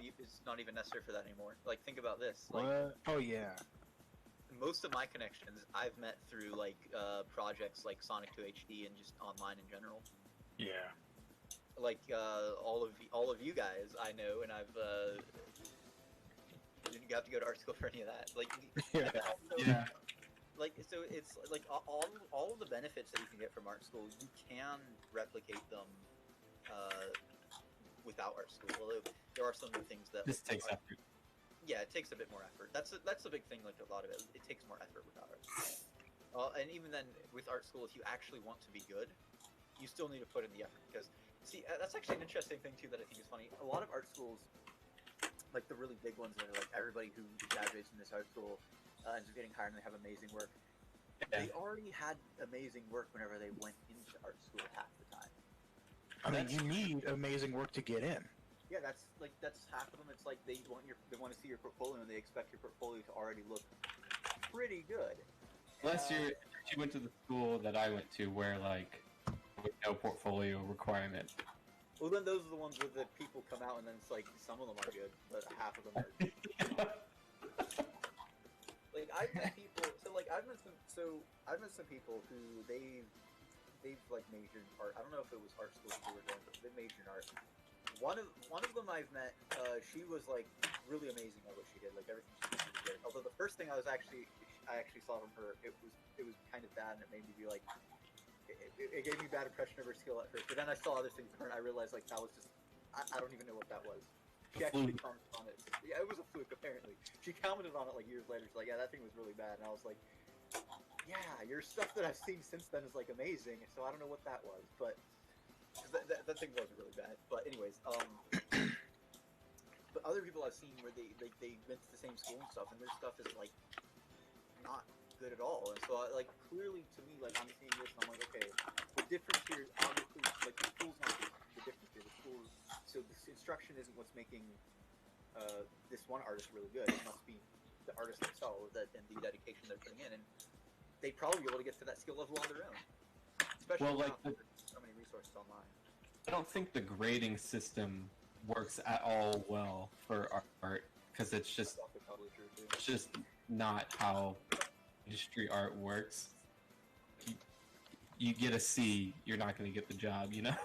not even necessary for that anymore. Think about this. What? Oh yeah. Most of my connections I've met through projects like Sonic 2 HD and just online in general. Yeah. All of you guys I know, and I've didn't have to go to art school for any of that. Yeah. yeah, So it's all of the benefits that you can get from art school, you can replicate them without art school. Although there are some of the things that this takes effort. Yeah, it takes a bit more effort. That's a big thing. A lot of it takes more effort without art school. And even then, with art school, if you actually want to be good, you still need to put in the effort. Because see, that's actually an interesting thing too that I think is funny. A lot of art schools, the really big ones that are everybody who graduates from this art school ends up getting hired and they have amazing work. Yeah. They already had amazing work whenever they went into art school half the time. I mean, you need amazing work to get in. Yeah, that's half of them. It's they want to see your portfolio and they expect your portfolio to already look pretty good. Unless you went to the school that I went to, where with no portfolio requirement. Well, then those are the ones where the people come out and then it's some of them are good, but half of them are. I've met people. I've met some people who they've like majored in art. I don't know if it was art school they were going, but they majored in art. One of them I've met, she was like really amazing at what she did. Like everything she did was good. Although the first thing I actually saw from her, it was kind of bad, and it made me be like, it gave me a bad impression of her skill at first. But then I saw other things from her, and I realized like that was just I don't even know what that was. She actually commented on it. Yeah, it was a fluke apparently. She commented on it like years later. She's like, yeah, that thing was really bad, and I was like, yeah, your stuff that I've seen since then is like amazing. So I don't know what that was, but. That thing was really bad, but anyways, but other people I've seen where they went to the same school and stuff, and their stuff is like not good at all. And so like clearly to me, like I'm seeing this, and I'm like, okay, the difference here is obviously like the school's not the difference here. The school, so this instruction isn't what's making this one artist really good. It must be the artist themselves and the dedication they're putting in, and they'd probably be able to get to that skill level on their own. Especially Well, like now, so many resources online. I don't think the grading system works at all well for art because it's just not how industry art works. You get a C, you're not going to get the job, you know?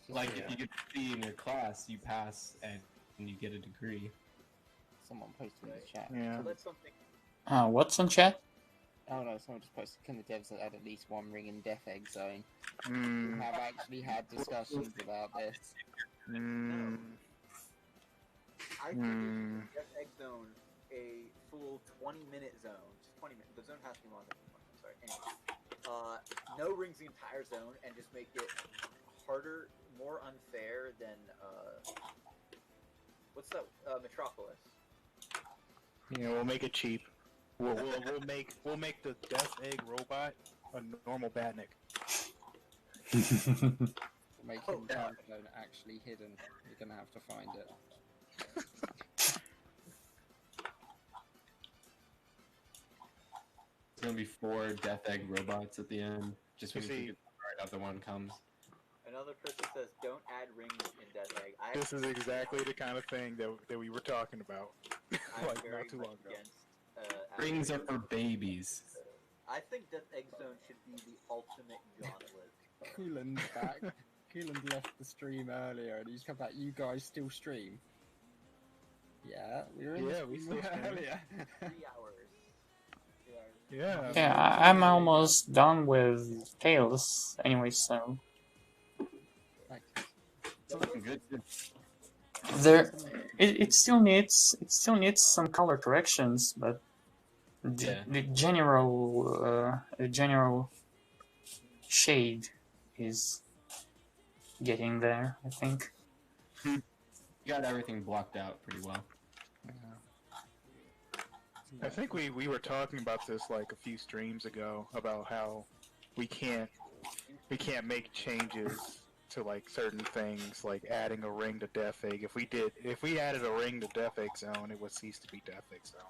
Like if you get a C in your class, you pass and you get a degree. Someone posted in the chat. Yeah. So that's something. What's on chat? Oh no, someone just posted, can the devs add at least one ring in Death Egg Zone? Mm. We have actually had discussions about this. Mm. I think in Death Egg Zone, a full 20-minute zone, just 20 minutes. The zone has to be longer than 20 minutes. Sorry. Anyway, no rings the entire zone, and just make it harder, more unfair than what's that? Metropolis. Yeah, we'll make it cheap. We'll make the Death Egg robot a normal Batnik. Make him time zone actually hidden. You're gonna have to find it. There's gonna be 4 Death Egg robots at the end. Just when you think the other one comes. Another person says, "Don't add rings in Death Egg." This is exactly the kind of thing that we were talking about like not too long ago. Rings are for babies. I think Death Egg Zone should be the ultimate gauntlet. Coolan's back. Coolan left the stream earlier and he's come back. You guys still stream? Yeah, we were in the we stream still stream. earlier. 3 hours. Yeah. Yeah, I'm almost done with Tales anyway, so It's looking good. there it still needs some color corrections, but the general shade is getting there, I think. You got everything blocked out pretty well. I think we were talking about this like a few streams ago about how we can't make changes to like certain things, like adding a ring to Death Egg. If we added a ring to Death Egg Zone, it would cease to be Death Egg Zone.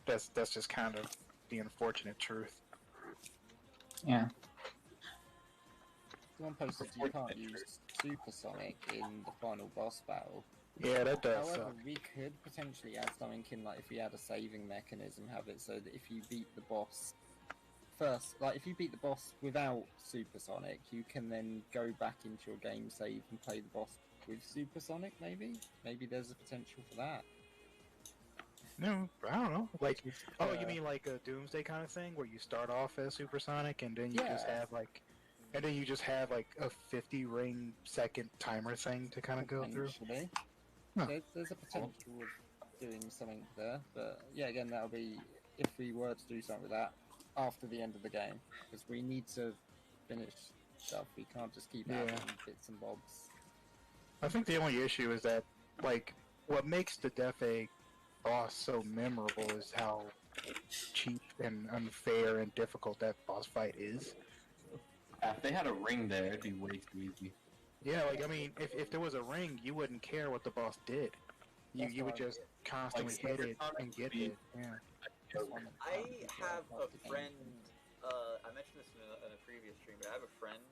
That's just kind of the unfortunate truth. Yeah. Someone posted you can't use Supersonic in the final boss battle. Yeah, that does However, suck. we could potentially add something in, like if we had a saving mechanism, have it so that if you beat the boss first, like if you beat the boss without Supersonic, you can then go back into your game save and play the boss with Supersonic. Maybe there's a potential for that. No, I don't know. Like, you mean like a Doomsday kind of thing, where you start off as Supersonic and then you just have like, a 50 ring second timer thing to kind of go through. Huh. There's a potential of doing something there, but yeah, again, that'll be if we were to do something with that after the end of the game, because we need to finish stuff. We can't just keep adding bits and bobs. I think the only issue is that, like, what makes the Death Egg boss so memorable is how cheap and unfair and difficult that boss fight is. If they had a ring there, it'd be way too easy. Yeah, like, I mean, if there was a ring, you wouldn't care what the boss did. You would just constantly hit it and get hit. Yeah. I have a friend, I mentioned this in a previous stream, but I have a friend,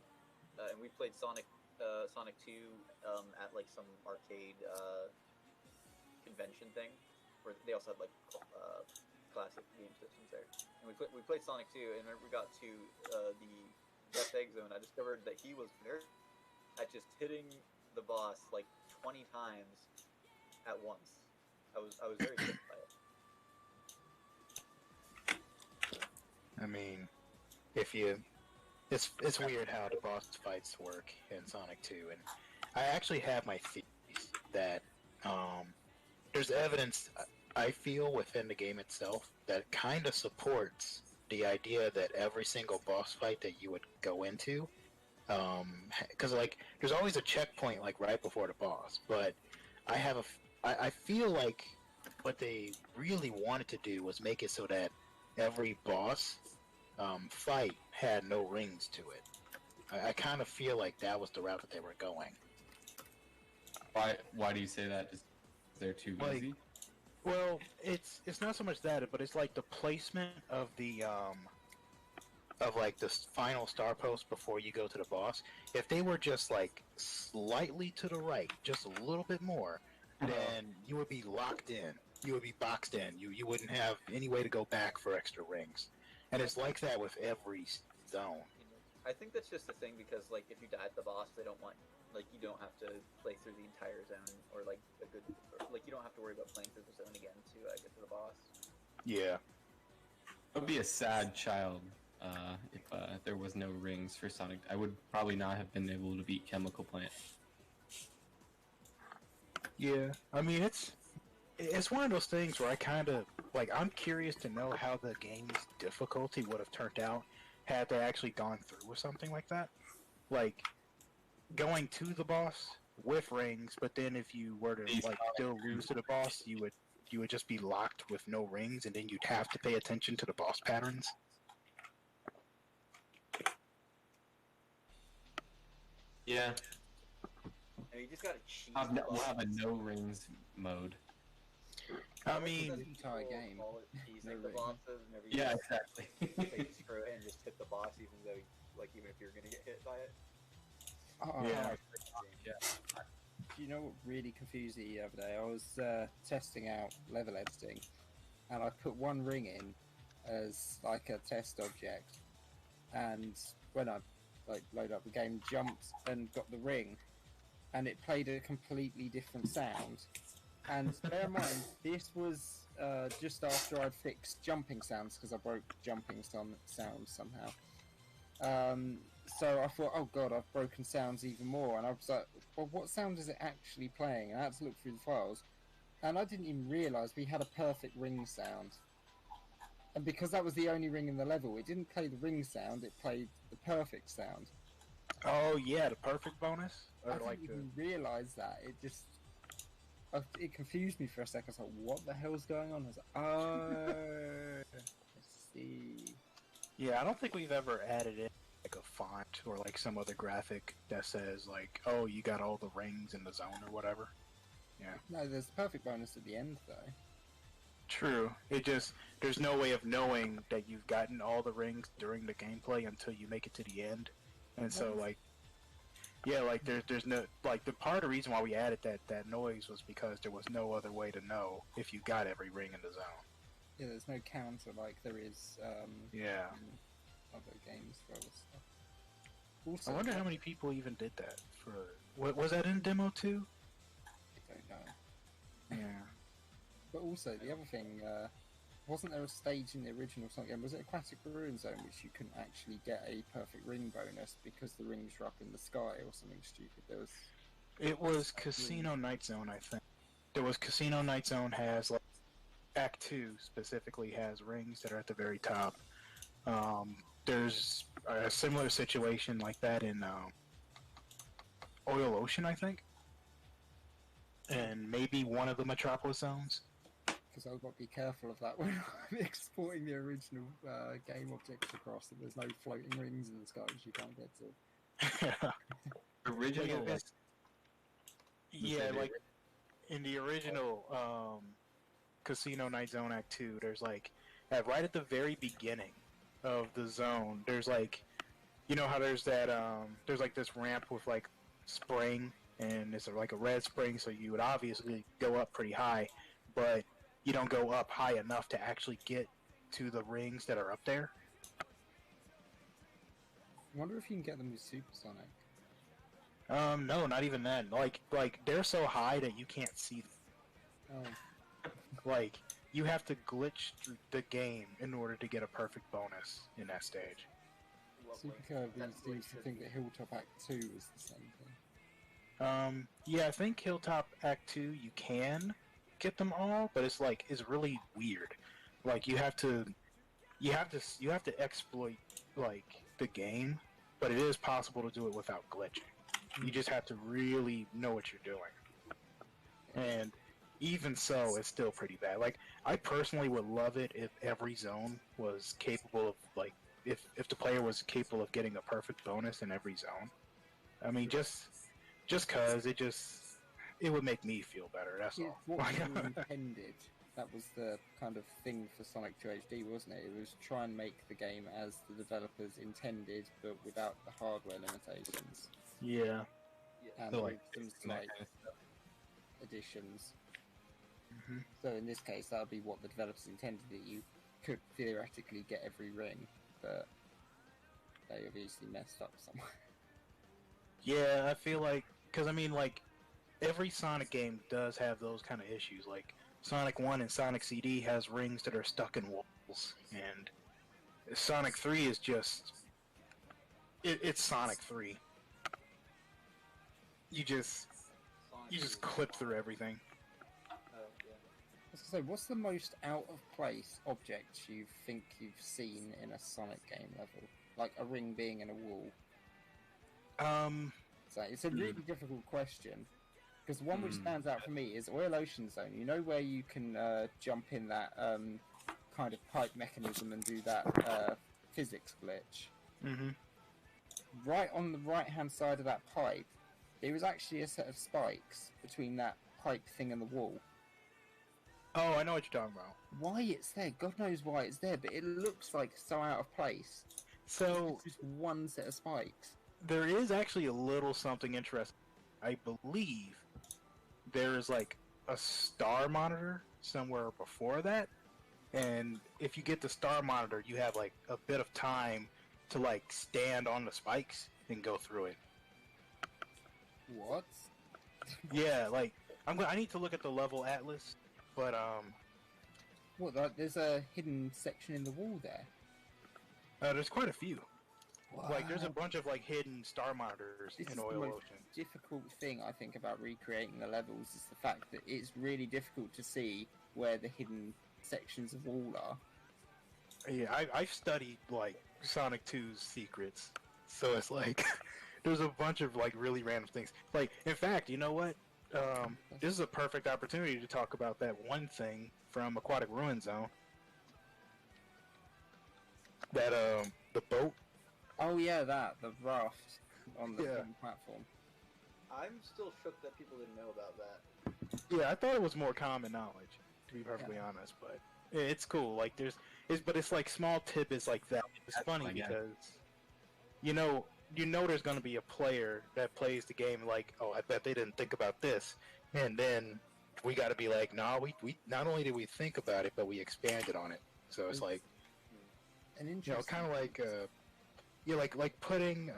and we played Sonic 2 at like some arcade convention thing, where they also had like classic game systems there. And we played Sonic 2, and whenever we got to the Death Egg Zone, I discovered that he was very at just hitting the boss like 20 times at once. I was very tripped by it. I mean, it's weird how the boss fights work in Sonic 2, and I actually have my theories that there's evidence I feel within the game itself that kind of supports the idea that every single boss fight that you would go into, because like there's always a checkpoint like right before the boss, but I feel like what they really wanted to do was make it so that every boss fight had no rings to it. I kind of feel like that was the route that they were going. Why do you say that? Is they're too easy? Well, it's not so much that, but it's like the placement of the final star post before you go to the boss. If they were just like slightly to the right, just a little bit more, then you would be locked in. You would be boxed in. You wouldn't have any way to go back for extra rings. And it's like that with every zone. I think that's just the thing because like if you die at the boss, they don't want like you don't have to play through the entire zone or like you don't have to worry about playing through the zone again to get to the boss. Yeah. I would be a sad child if there was no rings for Sonic. I would probably not have been able to beat Chemical Plant. Yeah. I mean, it's one of those things where I kind of like I'm curious to know how the game's difficulty would have turned out had they actually gone through with something like that. Like going to the boss with rings, but then if you were to like still lose to the boss, you would just be locked with no rings, and then you'd have to pay attention to the boss patterns. Yeah. And you just gotta cheese We'll have a no rings mode. I mean, the entire game. Cheesing No the bosses and everything. Yeah, exactly. They screw it and just hit the boss, even if you're gonna get hit by it. Oh, Yeah. Do you know what really confused me the other day? I was testing out level editing, and I put one ring in as like a test object, and when I like load up the game, jumped and got the ring, and it played a completely different sound. And bear in mind, this was just after I'd fixed jumping sounds because I broke jumping sounds somehow. So I thought, oh god, I've broken sounds even more, and I was like, well, what sound is it actually playing? And I had to look through the files, and I didn't even realise we had a perfect ring sound. And because that was the only ring in the level, it didn't play the ring sound, it played the perfect sound. oh yeah, the perfect bonus, I didn't even realise that. It confused me for a second. I was like, what the hell's going on? I was like, oh, I see. Yeah, I don't think we've ever added in like a font or like some other graphic that says like, oh, you got all the rings in the zone or whatever. Yeah. No, there's a perfect bonus at the end though. True. There's no way of knowing that you've gotten all the rings during the gameplay until you make it to the end. And so like, yeah, like there's no like the part of the reason why we added that noise was because there was no other way to know if you got every ring in the zone. Yeah, there's no counter like there is Yeah. in other games for other stuff. Also, I wonder how many people even did that for. What was that in demo too? I don't know. Yeah. But also the other thing, wasn't there a stage in the original Sonic game? Was it Aquatic Ruin Zone which you couldn't actually get a perfect ring bonus because the rings were up in the sky or something stupid? There was. It was Casino Night Zone, I think. There was Casino Night Zone has like Act 2 specifically has rings that are at the very top. There's a similar situation like that in Oil Ocean, I think, and maybe one of the Metropolis zones. Because I've got to be careful of that when I'm exporting the original game objects across, that there's no floating rings in the sky which you can't get to. Original. Yeah, like in the original Casino Night Zone Act 2, there's like right at the very beginning of the zone, there's like, you know how there's that there's like this ramp with like spring, and it's like a red spring, so you would obviously go up pretty high, but you don't go up high enough to actually get to the rings that are up there. I wonder if you can get them with supersonic. No, not even then. Like they're so high that you can't see them. Oh, Like, you have to glitch through the game in order to get a perfect bonus in that stage. Lovely. Super Kirby That's the way seems it to should think be. that Hilltop Act 2 is the same thing. Yeah, I think Hilltop Act 2 you can get them all, but it's really weird. Like you have to exploit like the game, but it is possible to do it without glitching. You just have to really know what you're doing. And even so, it's still pretty bad. Like, I personally would love it if every zone was capable of, like, if the player was capable of getting a perfect bonus in every zone. I mean, just cause it would make me feel better, that's It's all. what was intended. That was the kind of thing for Sonic 2 HD, wasn't it? It was try and make the game as the developers intended, but without the hardware limitations. Yeah. Yeah. And So, like, like, some and that slight kind of stuff. additions. hmm So in this case, that would be what the developers intended, that you could theoretically get every ring, but they obviously messed up somewhere. Yeah, I feel like, because I mean, like, every Sonic game does have those kind of issues. Like, Sonic 1 and Sonic CD has rings that are stuck in walls, and Sonic 3 is just... it's Sonic 3. You just clip through everything. Oh, yeah. I was gonna say, what's the most out of place object you think you've seen in a Sonic game level? Like a ring being in a wall. So it's a really difficult question. Because one which stands out for me is Oil Ocean Zone. You know where you can jump in that kind of pipe mechanism and do that physics glitch? Mm-hmm. Right on the right-hand side of that pipe, there is actually a set of spikes between that pipe thing and the wall. Oh, I know what you're talking about. Why it's there, God knows why it's there, but it looks like so out of place. So, It's just one set of spikes. there is actually a little something interesting. I believe there is, like, a star monitor somewhere before that, and if you get the star monitor, you have, like, a bit of time to, like, stand on the spikes and go through it. What? Yeah, like, I need to look at the level atlas, but, What, like, there's a hidden section in the wall there? there's quite a few. Like, there's a Wow. bunch of, like, hidden star monitors This in is the Oil most Ocean. difficult thing I think about recreating the levels is the fact that it's really difficult to see where the hidden sections of wall are. Yeah, I've studied, like, Sonic 2's secrets, so it's like, there's a bunch of, like, really random things. Like, in fact, you know what? This is a perfect opportunity to talk about that one thing from Aquatic Ruin Zone. That, the boat. Oh yeah, the raft on the Yeah. hidden platform. I'm still shook that people didn't know about that. Yeah, I thought it was more common knowledge, to be perfectly honest, but it's cool. Like, but it's like small tidbits like that. It's That's funny my guy. because, you know there's going to be a player that plays the game like, oh, I bet they didn't think about this, and then we got to be like, no, we not only did we think about it, but we expanded on it. So it's like, An you know, interesting. kind of like, yeah, like putting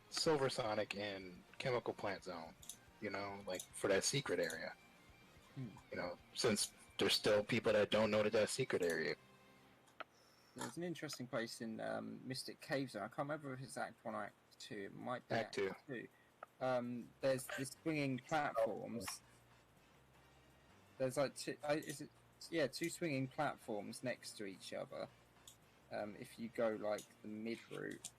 Silver Sonic in Chemical Plant Zone, you know, like for that secret area. You know, since there's still people that don't know that secret area. There's an interesting place in Mystic Cave Zone. I can't remember if it's Act 1 or Act 2. It might be Act 2. 2. There's the swinging platforms. There's like two swinging platforms next to each other. If you go like the mid route,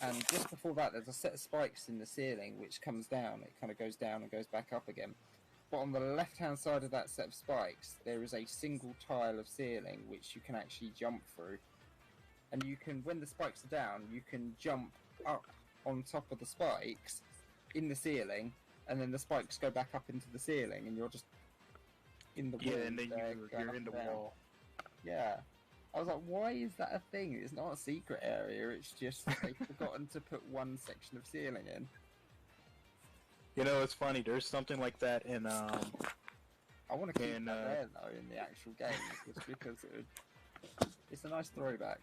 and just before that, there's a set of spikes in the ceiling which comes down. It kind of goes down and goes back up again. But on the left-hand side of that set of spikes, there is a single tile of ceiling which you can actually jump through. And you can, when the spikes are down, you can jump up on top of the spikes in the ceiling, and then the spikes go back up into the ceiling, and you're just in the wall. Yeah, and then going you're up in the and down. wall. Yeah. I was like, why is that a thing? It's not a secret area, it's just they've forgotten to put one section of ceiling in. You know, it's funny. There's something like that in I want to keep And, that there though in the actual game, just because it's a nice throwback.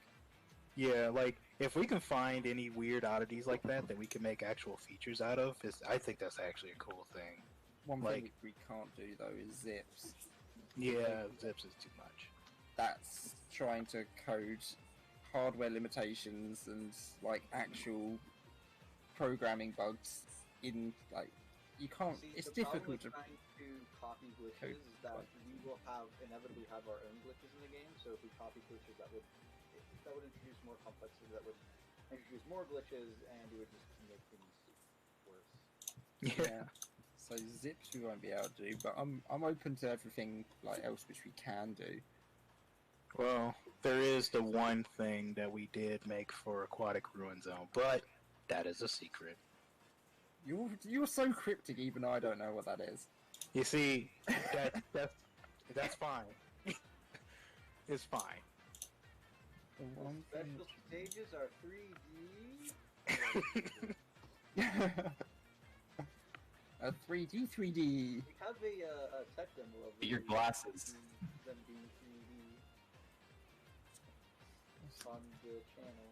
Yeah, like if we can find any weird oddities like that we can make actual features out of, I think that's actually a cool thing. One Like- thing we can't do though is zips. Yeah, zips is too much. That's trying to code hardware limitations and like actual programming bugs in like you can't. See, It's the problem difficult with to. trying to copy glitches code is that bugs. we will inevitably have our own glitches in the game. So if we copy glitches, that would introduce more complexity. That would introduce more glitches, and it would just make things worse. Yeah. So zips we won't be able to do, but I'm open to everything like else which we can do. Well, there is the one thing that we did make for Aquatic Ruin Zone, but that is a secret. You're so cryptic, even I don't know what that is. You see, that's fine. It's fine. The one thing Special stages are 3D. a 3D. We have a tech demo of Your glasses. them being 3D on the channel.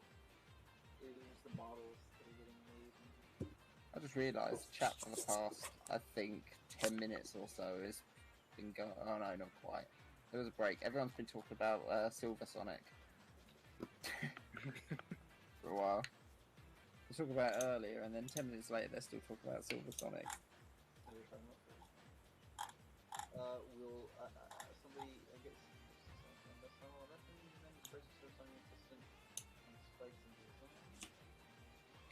It is the models that are getting made. I just realised chat for the past, I think, 10 minutes or so has been going. Oh no, not quite. There was a break. Everyone's been talking about Silver Sonic for a while. We talked about it earlier, and then 10 minutes later, they're still talking about Silver Sonic. What are we talking about? Will somebody I guess that's not all that thing, and then prices are something consistent and spikes into the zone.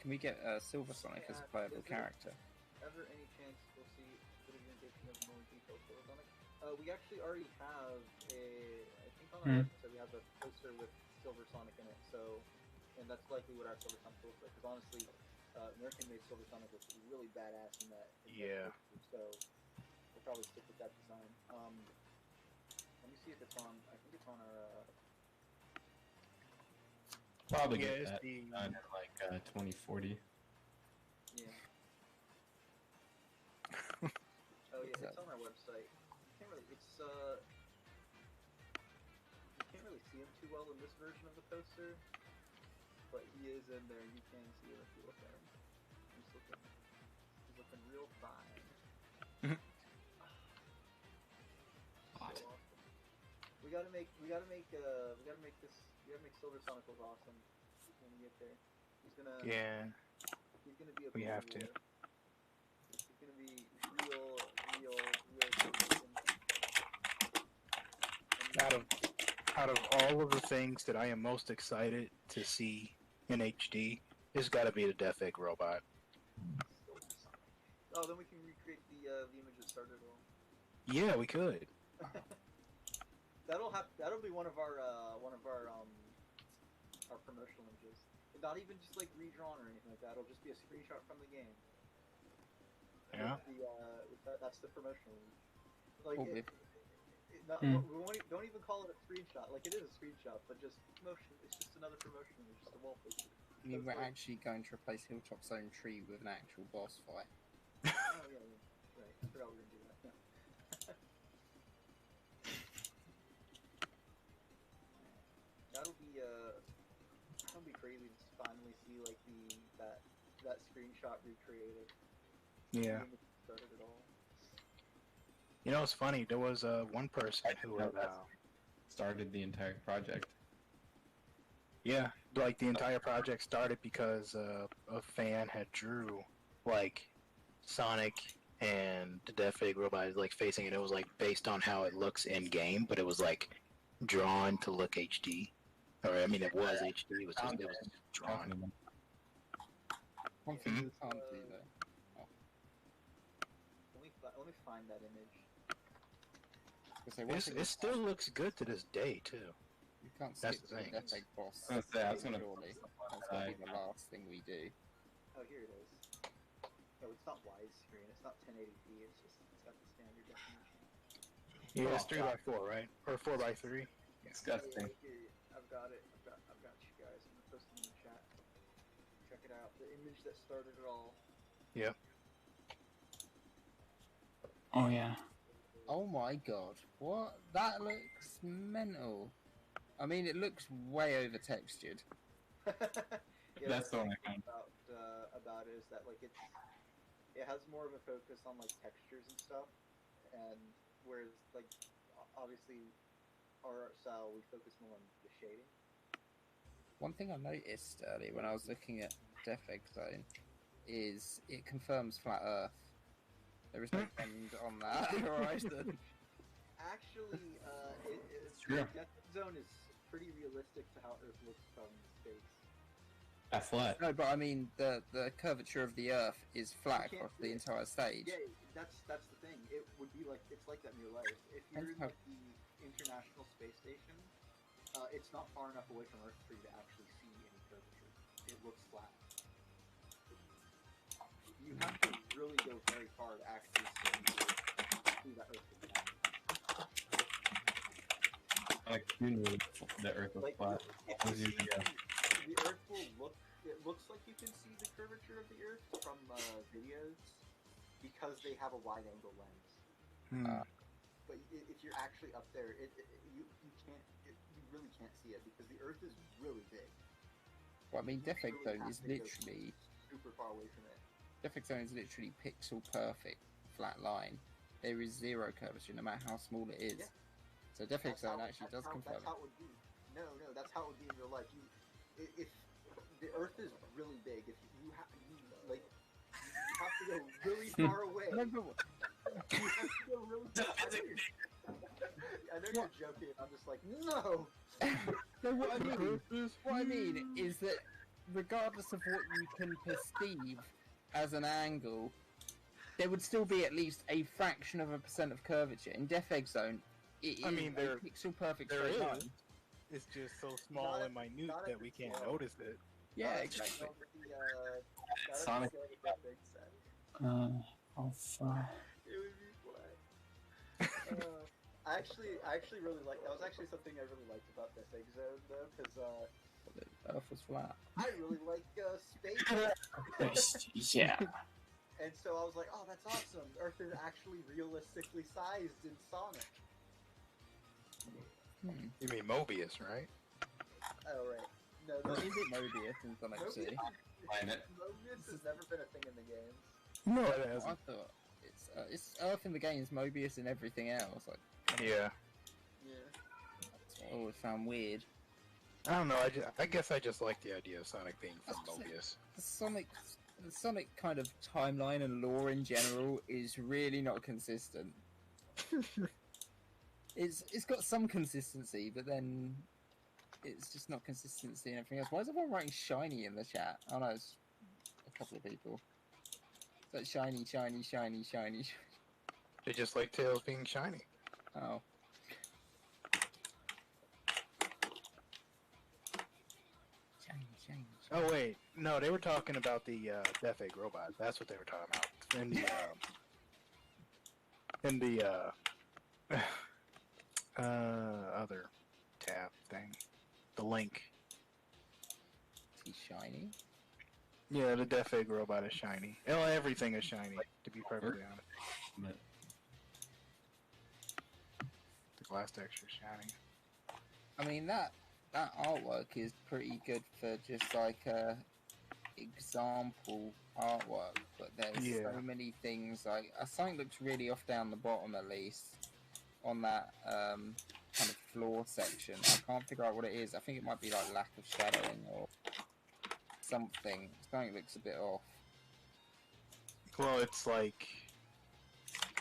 Can we get Silver Sonic as a playable character? Ever any chance we'll see presentation of more details for Sonic? We actually already have I think on our website we have a poster with Silver Sonic in it, so, and that's likely what our Silver Sonic looks like, because honestly, American made Silver Sonic looks really badass in that Yeah. poster, so we'll probably stick with that design. Let me see if it's on, I think it's on our, Probably Yeah, get it's that the- done in like 2040. yeah. Oh yeah, it's on our website. You can't really, you can't really see him too well in this version of the poster, but he is in there. You can see him if you look at him. He's looking real fine. Hot. So awesome. We gotta make Silver Sonic look awesome when we get there. He's gonna be a We have to. warrior. He's gonna be real consistent. Out of all of the things that I am most excited to see in HD, it's got to be the Death Egg robot. Oh, then we can recreate the image that started it all. Yeah, we could. That'll be one of our promotional images. Not even just like redrawn or anything like that. It'll just be a screenshot from the game. Yeah. That's the promotional image. Like don't even call it a screenshot. Like it is a screenshot, but just promotion. It's just another promotion image, just a wallpaper. I mean, we're actually going to replace Hilltop Zone Tree with an actual boss fight. Oh yeah, right. I forgot we were gonna do that. Yeah. That'll be crazy to finally see like that screenshot recreated. Yeah. Started it all. You know, it's funny. There was one person who had, Started the entire project. yeah, like the entire project started because a fan had drew like Sonic and the Death Egg robot like facing it. It was like based on how it looks in game, but it was like drawn to look HD. Or I mean, it was HD. It was drawn. One thing you can't do though. Let me find that image. It still looks good to this day too. You can't That's skip the the thing. Death Egg boss. I was gonna say, I was gonna- surely. That's gonna be the last thing we do. Oh, here it is. No, it's not widescreen. It's not 1080p. It's got the standard definition. Yeah, it's Oh, 3x4, right? Or 4x3. Disgusting. Yeah, here, I've got it. I've got you guys. I'm gonna post it in the chat. Check it out. The image that started it all. Yep. Oh yeah. Oh my god, what? That looks mental. I mean, it looks way over textured. Yeah, That's the one I thing found. about it is that like it has more of a focus on like textures and stuff, and whereas like obviously our art style we focus more on the shading. One thing I noticed earlier when I was looking at Death Egg Zone is it confirms flat Earth. There is no bend on that horizon. Actually, True. Death Zone is pretty realistic to how Earth looks from space. That's flat. No, but I mean the curvature of the Earth is flat You can't across see the it. entire stage. Yeah, that's the thing. It would be like it's like that in real life. If you're in like, the International Space Station, it's not far enough away from Earth for you to actually see any curvature. It looks flat. You have to really go very far to actually see that Earth is flat. Like you knew the Earth was Like flat. if That was you usually see, the Earth will look. It looks like you can see the curvature of the Earth from videos because they have a wide-angle lens. But if you're actually up there, you can't. You really can't see it because the Earth is really big. Well, I mean, Death Egg Really Zone have is to go literally super far away from it. Death Egg Zone is literally pixel perfect flat line. There is zero curvature, no matter how small it is. Yeah. So Death Egg That's Zone how- actually that's does confirm That's how it would be. No, that's how it would be in real life. If the Earth is really big, if you have to go really far away. it. No, but You have to go really far. I know you're joking. I'm just like, no. no, what I mean is that regardless of what you can perceive as an angle, there would still be at least a fraction of a percent of curvature. In Death Egg Zone, it is there- a pixel perfect there straight is. line. It's just so small Not and minute not that at we the can't scale. notice it. Yeah, Not exactly. at the Sonic. scale of that big set. How far? It would be flat. I actually really like. That was actually something I really liked about this Egg Zone though, because The Earth was flat. I really like space. Yeah. And so I was like, oh, that's awesome. Earth is actually realistically sized in Sonic. You mean Mobius, right? Oh, right. No, Well, is it Mobius in Sonic 2? Planet. Mobius has never been a thing in the games. No, it I hasn't. thought it's Earth in the games, Mobius in everything else. Like, Yeah. Yeah. that's what I always found weird. I don't know. I guess I just like the idea of Sonic being from That's just it. Mobius. The Sonic kind of timeline and lore in general is really not consistent. It's got some consistency, but then it's just not consistency and everything else. Why is everyone writing shiny in the chat? Oh no, it's a couple of people. It's like shiny, shiny, shiny, shiny. They just like Tails being shiny. Oh. Shiny, shiny, shiny. Oh wait, no, they were talking about the Death Egg robot. That's what they were talking about. In the other tab thing, the link. Is he shiny? Yeah, the Death Egg robot is shiny. Well, everything is shiny, to be perfectly honest. But The glass texture is shiny. I mean, that artwork is pretty good for just like a example artwork, but there's Yeah. so many things like something looks really off down the bottom at least on that kind of floor section. I can't figure out what it is. I think it might be like lack of shadowing or something. Something looks a bit off. Well, it's like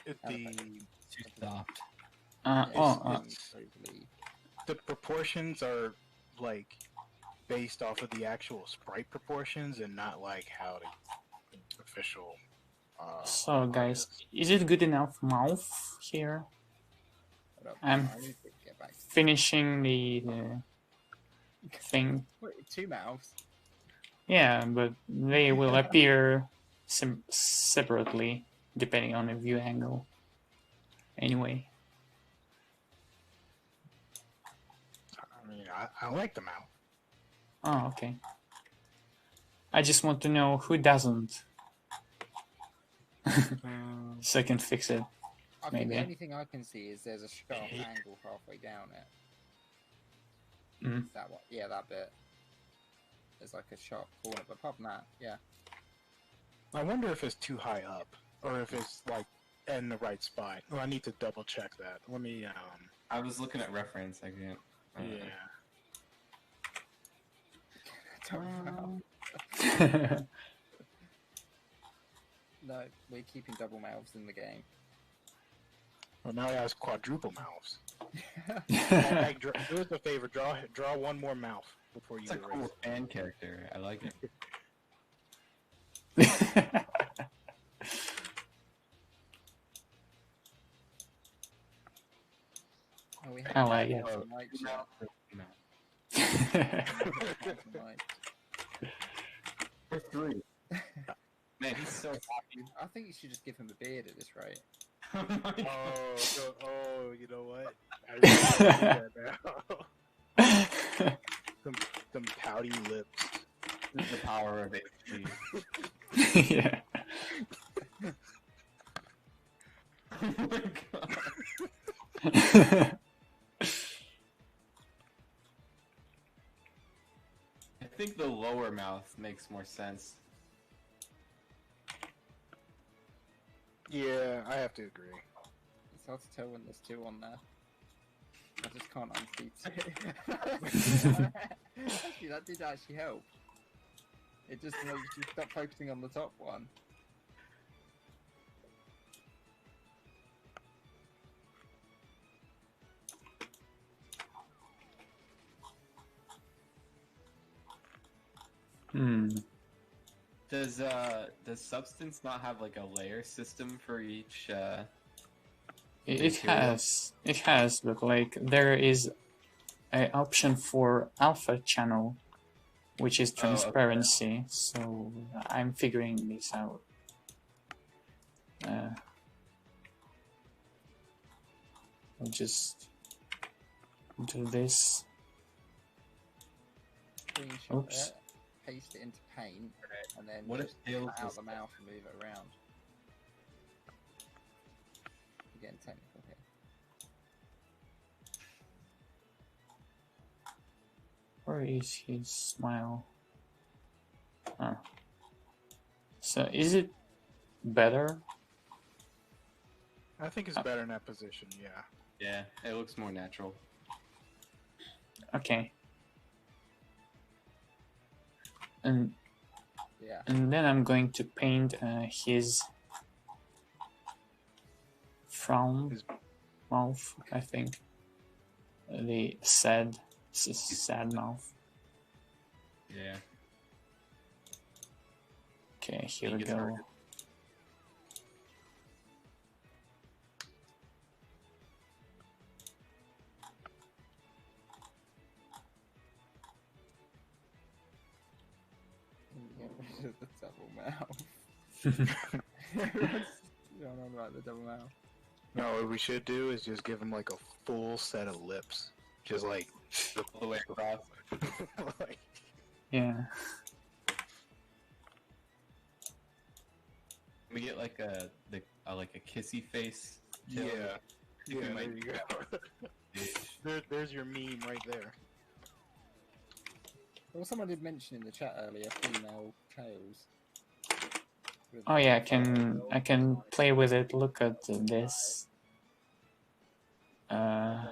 the too soft. Totally. the proportions are like based off of the actual sprite proportions and not like how the official. So guys, is it good enough mouth here? Hold up, I'm I need to get back. Finishing the thing. Wait, 2 mouths. Yeah, but they will appear separately depending on the view angle. Anyway, I mean, I like the mouth. oh okay. I just want to know who doesn't, so I can fix it. I think the Maybe. only thing I can see is there's a sharp angle halfway down it. Mm. That one, yeah, that bit. There's like a sharp corner, but apart from that, yeah. I wonder if it's too high up, or if it's like in the right spot. Well, I need to double check that. Let me. I was looking at reference. I can't. Yeah. No, we're keeping double mouths in the game. Well, now he has quadruple mouths. Hey, do us a favor. Draw one more mouth before you It's a erase cool it. fan character. I like it. Oh, we have I like it. some light shot. No. Some light. Or 3. Man, he's so happy. I think you should just give him a beard at this rate. Oh my God. Oh, you know what? I really wanna do that now. some pouty lips. This is the power of HP. Yeah. Oh my God. I think the lower mouth makes more sense. Yeah, I have to agree. It's hard to tell when there's 2 on there. I just can't unsee 2. Actually, that did actually help. It just makes you stop focusing on the top one. Does Substance not have like a layer system for each? It has, but like there is an option for alpha channel, which is transparency. So I'm figuring this out. I'll just do this. Screenshot Oops. it, paste it into Paint, and then What if just Tails cut out was- the mouth and move it around. We're getting technical here. Where is his smile? Oh. So is it better? I think it's better in that position, yeah. Yeah, it looks more natural. Okay. And Yeah. then I'm going to paint his frown His- mouth, I think. The sad mouth. Yeah. Okay, here He we gets go. hurt. Get rid of the double mouth. Everyone's going on about the double mouth. No, what we should do is just give him like a full set of lips. Just like, All the way across. like Yeah. Can we get like a kissy face? yeah. Tail? Yeah, we there might- you go. There's your meme right there. Well, someone did mention in the chat earlier female tails. With- Oh yeah, I can play with it. Look at this. that's,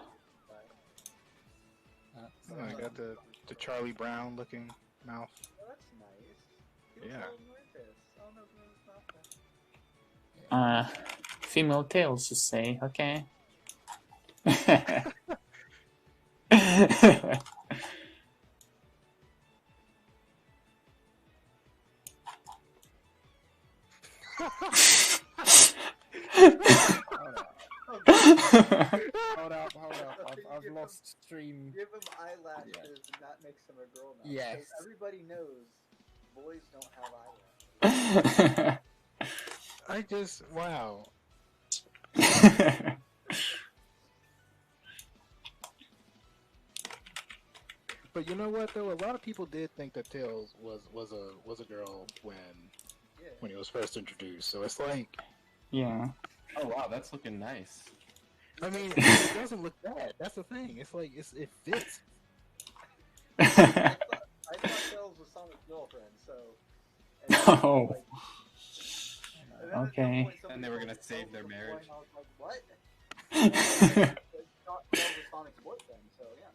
Oh, I got the Charlie Brown looking mouth. Oh, that's nice. Yeah. Oh, no, it's not that. Female tails, you say? Okay. Hold up. I've lost stream. Give him eyelashes Yeah. and that makes him a girl now. Yes. Because everybody knows boys don't have eyelashes. I just, wow. But you know what though? A lot of people did think that Tails was a girl when Yeah. he was first introduced. So it's like, Yeah. Oh wow, that's looking nice. I mean, it doesn't look bad. That's the thing. It's like it fits. I thought Tails was Sonic's girlfriend, so. And then, Oh. like, and then at some Okay. point somebody And they were told gonna me save Tails their was a boy, marriage. and I was like, what? Tails was Sonic's boyfriend, so yeah.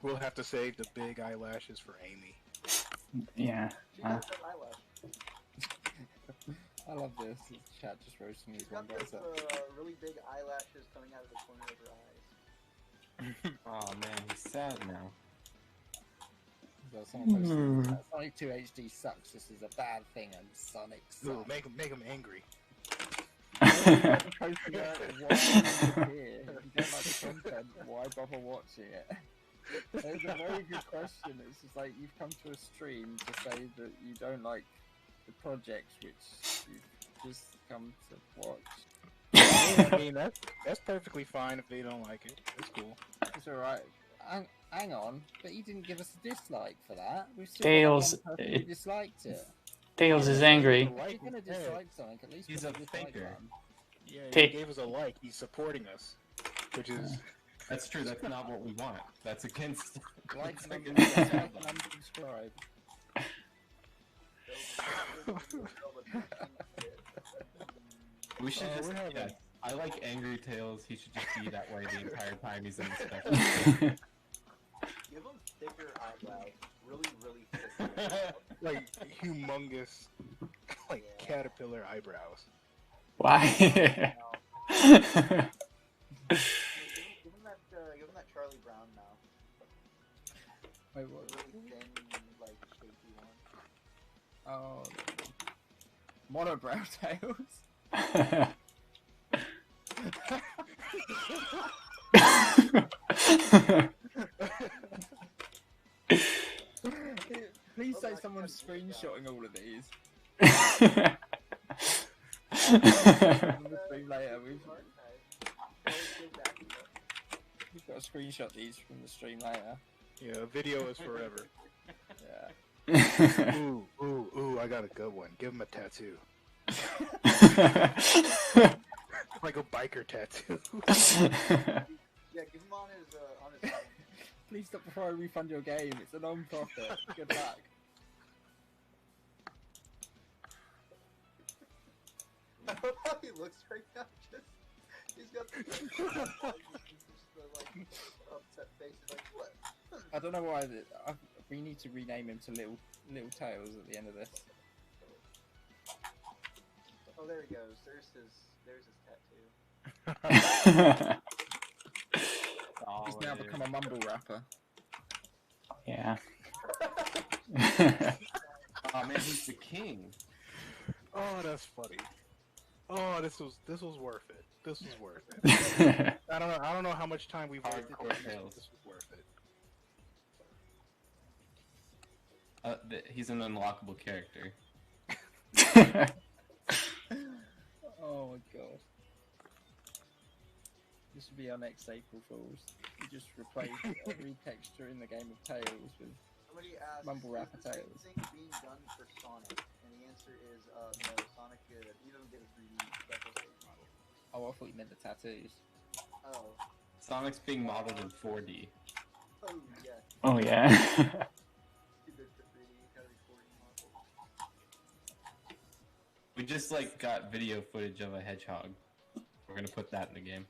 We'll have to save the big eyelashes for Amy. Yeah. She does have eyelashes. I love this. This chat just roasting these She's one got guys those up. really big eyelashes coming out of the corner of her eyes. Oh man, he's sad now. So someone Hmm. posted, Sonic 2 HD sucks. This is a bad thing, and Sonic Ooh, sucks. make him angry. Posting it, why are you here? If you don't like the content, why bother watching it? It's a very good question. It's just like you've come to a stream to say that you don't like the projects which you've just come to watch. I mean, that's perfectly fine if they don't like it. It's cool. It's alright. Hang on, but you didn't give us a dislike for that. We've still Tails, got one person who disliked it. Tails is angry. If you're gonna dislike something, at least He's put a the dislike faker. button. Yeah, he Take- gave us a like. He's supporting us, which is That's true. That's not what we want. That's against. Like that's and against the unsubscribe. We should Oh, just. we're having- Yeah, I like angry Tails. He should just be that way the entire time he's in the special. Give him thicker eyebrows. Really, really thick. like humongous, like Yeah. caterpillar eyebrows. Why? Give him that Charlie Brown now. Wait, The what? really thin, like, shaky one. Oh, monobrow tails. Please say someone's screenshotting all of these. On the stream later, we've got to screenshot these from the stream later. Yeah, video is forever. Yeah. Ooh, I got a good one. Give him a tattoo. Like a biker tattoo. Yeah, give him on his Please stop before I refund your game. It's a non-profit. Good luck. I love how he looks right now. He's got just the like upset face. He's like, what? I don't know why. We need to rename him to Little Tails at the end of this. Oh, there he goes. There's his tattoo. He's now become a mumble rapper. Yeah. Oh man, he's the king. Oh, that's funny. Oh, this was worth it. This was worth it. I don't know how much time we've wasted. Hardcore on this, but Tails. this was worth it. He's an unlockable character. Oh my god. This would be our next April Fools. We just replace every texture in the game of Tails with. Somebody asked, Mumble is rapper the same Tails. thing being done for Sonic? And the answer is, no, Sonic, he doesn't get a 3D special stage model. Oh, I thought you meant the tattoos. Oh. Sonic's being modeled in 4D. Oh, yeah. Oh yeah. Too big for 3D, gotta be 4D model. We just like got video footage of a hedgehog. We're gonna put that in the game.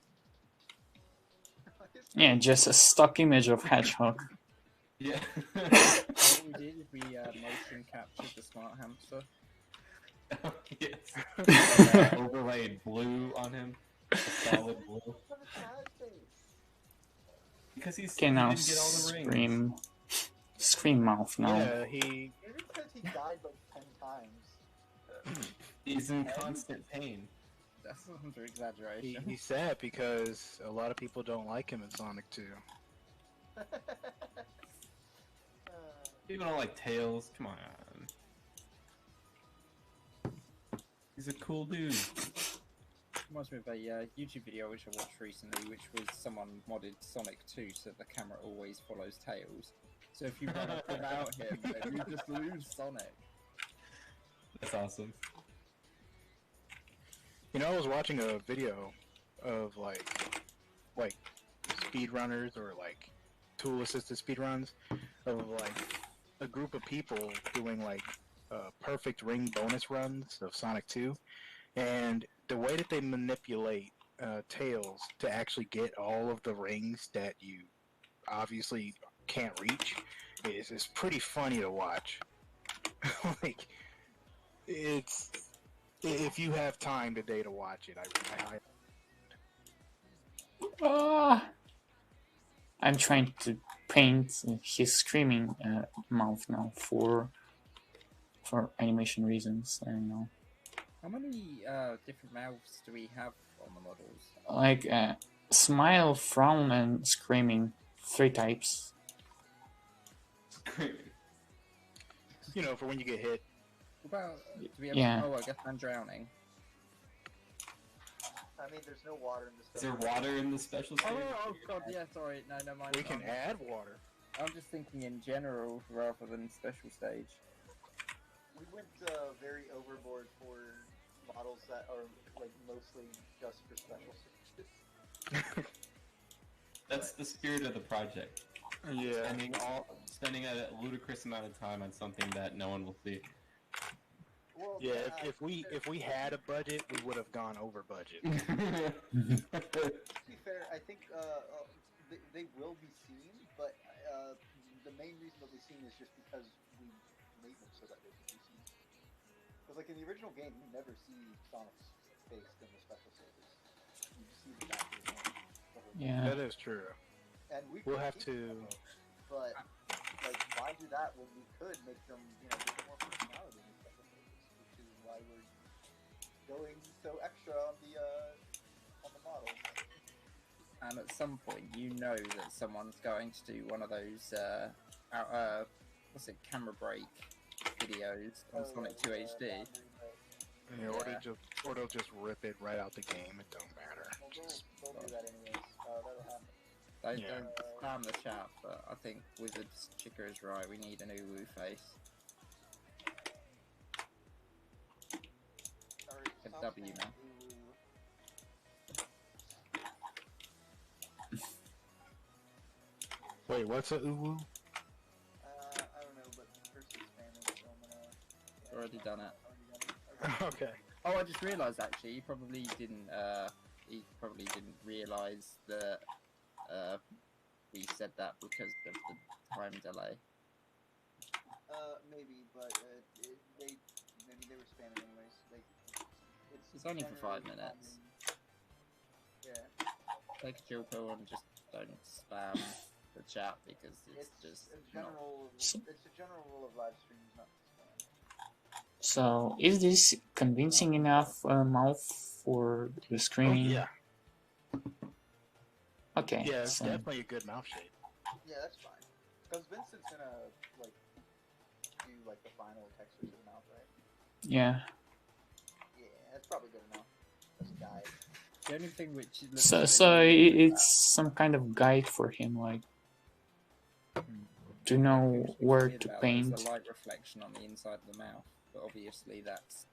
Yeah, just a stock image of hedgehog. Yeah. What we did is we motion captured the smart hamster. Yes. Overlaid blue on him. A solid blue. Because he's Okay, he now didn't get all the rings. scream mouth now. Yeah, Maybe because he died like 10 times. He's in constant pain. That's under exaggeration. he's sad because a lot of people don't like him in Sonic 2. People don't like Tails. Come on. He's a cool dude. Reminds me of a YouTube video which I watched recently, which was someone modded Sonic 2 so the camera always follows Tails. So if you run off without him, then you just lose Sonic. That's awesome. You know, I was watching a video of like speedrunners or like tool-assisted speedruns of like a group of people doing like perfect ring bonus runs of Sonic 2, and the way that they manipulate Tails to actually get all of the rings that you obviously can't reach is pretty funny to watch. Like, it's if you have time today to watch it, I Ah! I'm trying to paint his screaming mouth now for animation reasons. I don't know. How many different mouths do we have on the models? Like smile, frown, and screaming. 3 types. you know, for when you get hit. What about, do we have, Yeah. oh, I guess I'm drowning. I mean, there's no water in this. Is there water in the special stage? Oh god, yeah, sorry, no mind. We can add water. I'm just thinking in general rather than special stage. We went very overboard for models that are like mostly just for special stages. That's the spirit of the project. Yeah. Spending a ludicrous amount of time on something that no one will see. Well, Yeah, if we had a budget, we would have gone over budget. to be fair, I think they will be seen, but the main reason they'll be seen is just because we made them so that they can be seen. Because like in the original game, you never see Sonic's face in the special stages. You just see the back of his head. Yeah. That is true. And We'll could have keep to. them, but like, why do that when we could make them, you know, give them more personality in the special stages, which is why we're going so extra on the models. And at some point, you know that someone's going to do one of those, what's it, camera break videos on Sonic 2 HD. Yeah, or they'll just rip it right out the game. It don't matter. Well, they'll do that anyways. That'll happen. Don't spam the chat, but I think Wizard's Chicker is right. We need an Uwu face. Alright, A stop W saying now. Uwu. Wait, what's a uwu? I don't know, but first is Spanish, so I'm gonna. Yeah, Already done it. already done it. Okay. Oh, I just realised actually, he probably didn't realise that we said that because of the time delay. Maybe, but maybe they were spamming anyways. Like, It's only for 5 generally minutes. common. Yeah. Take a chill pill and just don't spam the chat because it's just a not. general. It's a general rule of live streams, not to spam. So, is this convincing enough mouth for the Oh, screaming? yeah. Okay. Yeah, it's so- definitely a good mouth shape. Yeah, that's fine. Because Vincent's gonna like do like the final textures of the mouth, right? Yeah. Yeah, that's probably good enough. That's a guide. The only thing which looks So, a bit so weird is it's some kind of guide for him, like that- to know What's where weird to about it is paint. the light reflection on the inside of the mouth, but obviously that's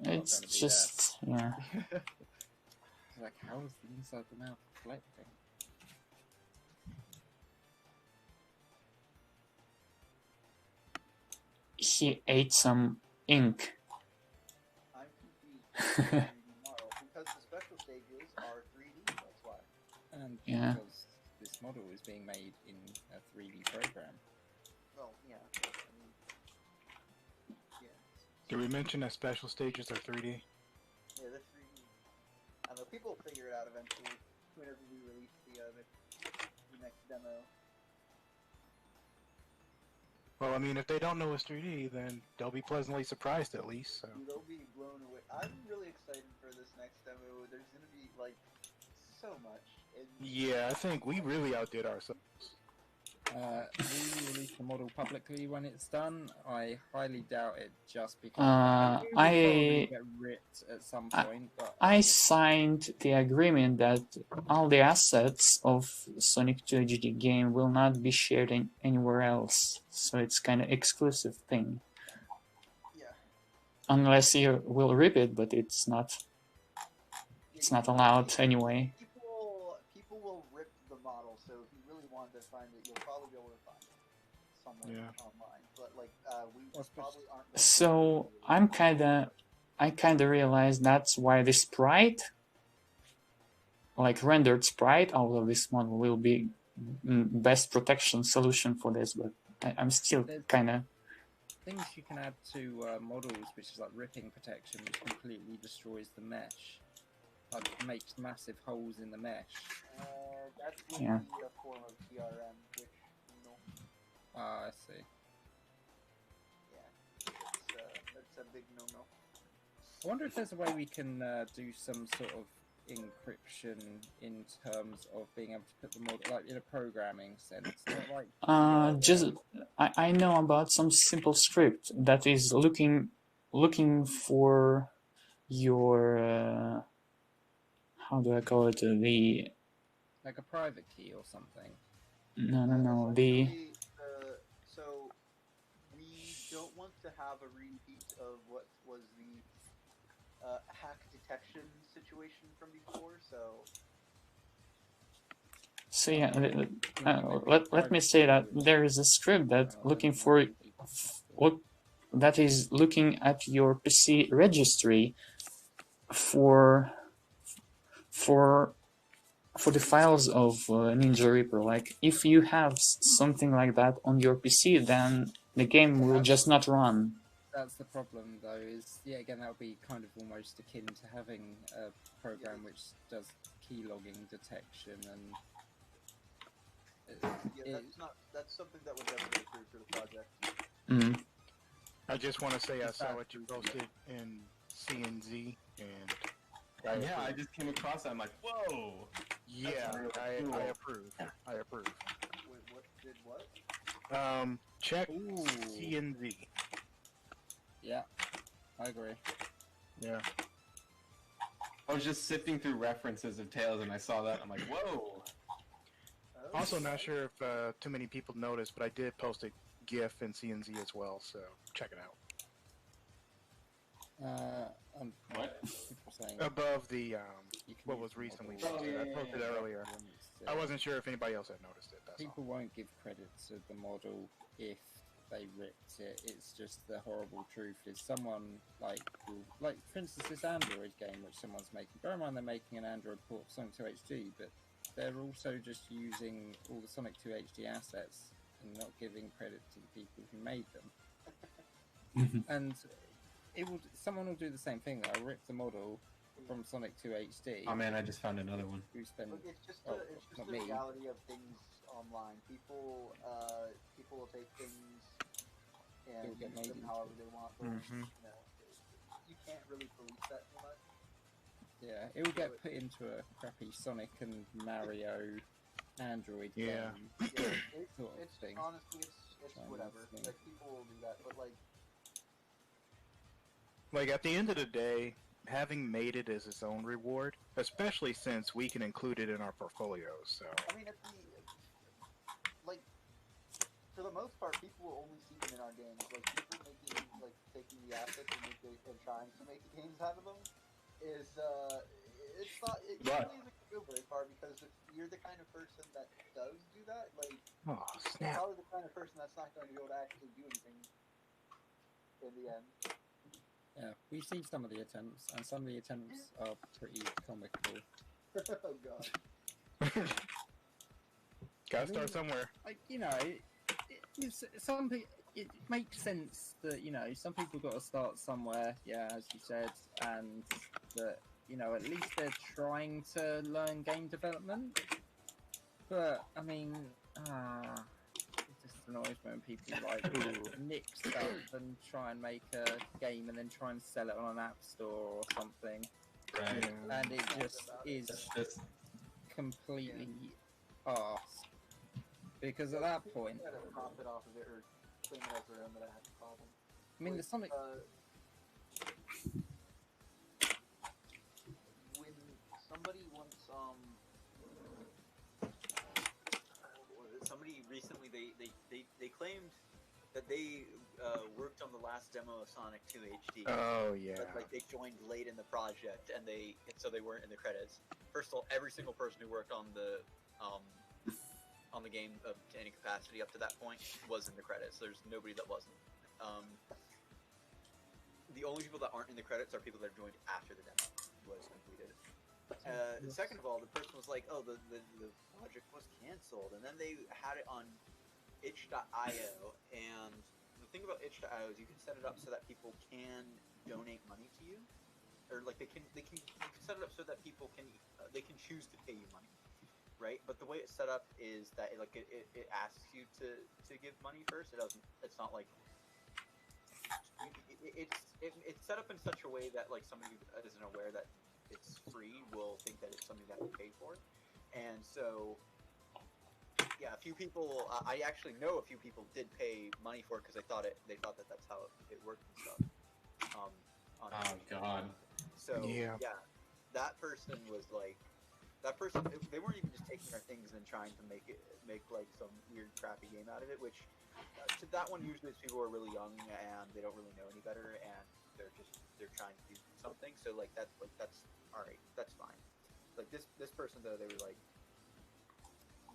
It's gonna be just yeah. like, how is the inside of the mouth reflecting? He ate some ink. I'm confused by the 3D model because the special stages are 3D. That's why. And Yeah. because this model is being made in a 3D program. Well, yeah. I mean, yeah. Did we mention that special stages are 3D? Yeah, they're 3D. I know people will figure it out eventually whenever we release the next demo. Well, I mean, if they don't know it's 3D, then they'll be pleasantly surprised at least. So. They'll be blown away. I'm really excited for this next demo. There's gonna be like so much. And Yeah, I think we really outdid ourselves. We release the model publicly when it's done. I highly doubt it, just because it will probably get ripped at some point. But I signed the agreement that all the assets of Sonic 2 HD game will not be shared anywhere else, so it's kind of exclusive thing. Yeah. Unless you will rip it, but it's not allowed anyway. People will rip the model, so if you really wanted to find it, you'll probably be able to find it somewhere online. But like, we probably aren't. So I kinda realized that's why the sprite, like rendered sprite out of this model, will be best protection solution for this. But I'm still kinda. Things you can add to models, which is like ripping protection, which completely destroys the mesh. Like makes massive holes in the mesh. That's would Yeah. be a form of TRM, which Ah, I see. yeah, that's a big no-no. I wonder if there's a way we can do some sort of encryption in terms of being able to put the model like in a programming sense, not like Just I know about some simple script that is looking for your how do I call it, the like a private key or something. no the So we don't want to have a repeat of what was the hack detection situation from before. So yeah, let me say that there is a script that looking for that is looking at your PC registry for the files of Ninja Reaper. Like if you have something like that on your PC, then the game will just not run. That's the problem, though. Is again that would be kind of almost akin to having a program which does key logging detection and. That's something that would never go through for the project. Mm. I just want to say I saw what you posted in CNZ, and yeah, I just came across that. I'm like, whoa. Yeah, I approve. I approve. Wait, what did what? Check CNZ. Yeah, I agree. Yeah. I was just sifting through references of Tales, and I saw that. I'm like, whoa. Also, not sure if too many people noticed, but I did post a GIF in CNZ as well, so check it out. What? Above the what was recently posted. I posted it earlier. I wasn't sure if anybody else had noticed it. That's People won't give credit to the model if they ripped it. It's just the horrible truth is someone like for instance this Android game which someone's making. Bear in mind they're making an Android port of Sonic 2 HD, but they're also just using all the Sonic 2 HD assets and not giving credit to the people who made them. And someone will do the same thing. They'll rip the model from Sonic 2 HD. Oh man, I just found another one. It's just the reality of things online. People will take things and use them however they want. But you can't really police that too much. Yeah, it will get put into a crappy Sonic and Mario Android game. It's honestly, it's whatever. Like people will do that, but like at the end of the day, having made it is its own reward, especially since we can include it in our portfolios. So I mean, for the most part, people will only see them in our games. Like people taking the assets and trying to make games out of them is it usually doesn't go very far, because if you're the kind of person that does do that, you're probably the kind of person that's not going to be able to actually do anything in the end. Yeah, we see some of the attempts, and some of the attempts are pretty comical. Oh god. Gotta start somewhere. It makes sense that some people got to start somewhere. Yeah, as you said, and that at least they're trying to learn game development. But I mean, it just annoys when people nick stuff and try and make a game and then try and sell it on an app store or something. Right. And it just is completely arse. Because at that point, Try to profit off of it or claim it as their own that I had a problem. I mean, the Sonic. When somebody wants somebody recently they claimed that they worked on the last demo of Sonic 2 HD. Oh yeah. But, like, they joined late in the project and so they weren't in the credits. First of all, every single person who worked on the game to any capacity up to that point was in the credits. There's nobody that wasn't. The only people that aren't in the credits are people that joined after the demo was completed. Second of all, the person was like, "Oh, the project was canceled," and then they had it on itch.io. And the thing about itch.io is you can set it up so that people can donate money to you, or like you can set it up so that people can they can choose to pay you money, right? But the way it's set up is that it asks you to give money first. It doesn't. It's not like it's set up in such a way that like somebody who isn't aware that it's free will think that it's something that you pay for. And so yeah, a few people I actually know a few people did pay money for it because they thought that that's how it worked and stuff. Oh god. So yeah, that person was like, they weren't even just taking our things and trying to make like some weird crappy game out of it, which to that one usually it's people who are really young and they don't really know any better and they're trying to do something. So like that's all right, that's fine. Like this person though, they were like,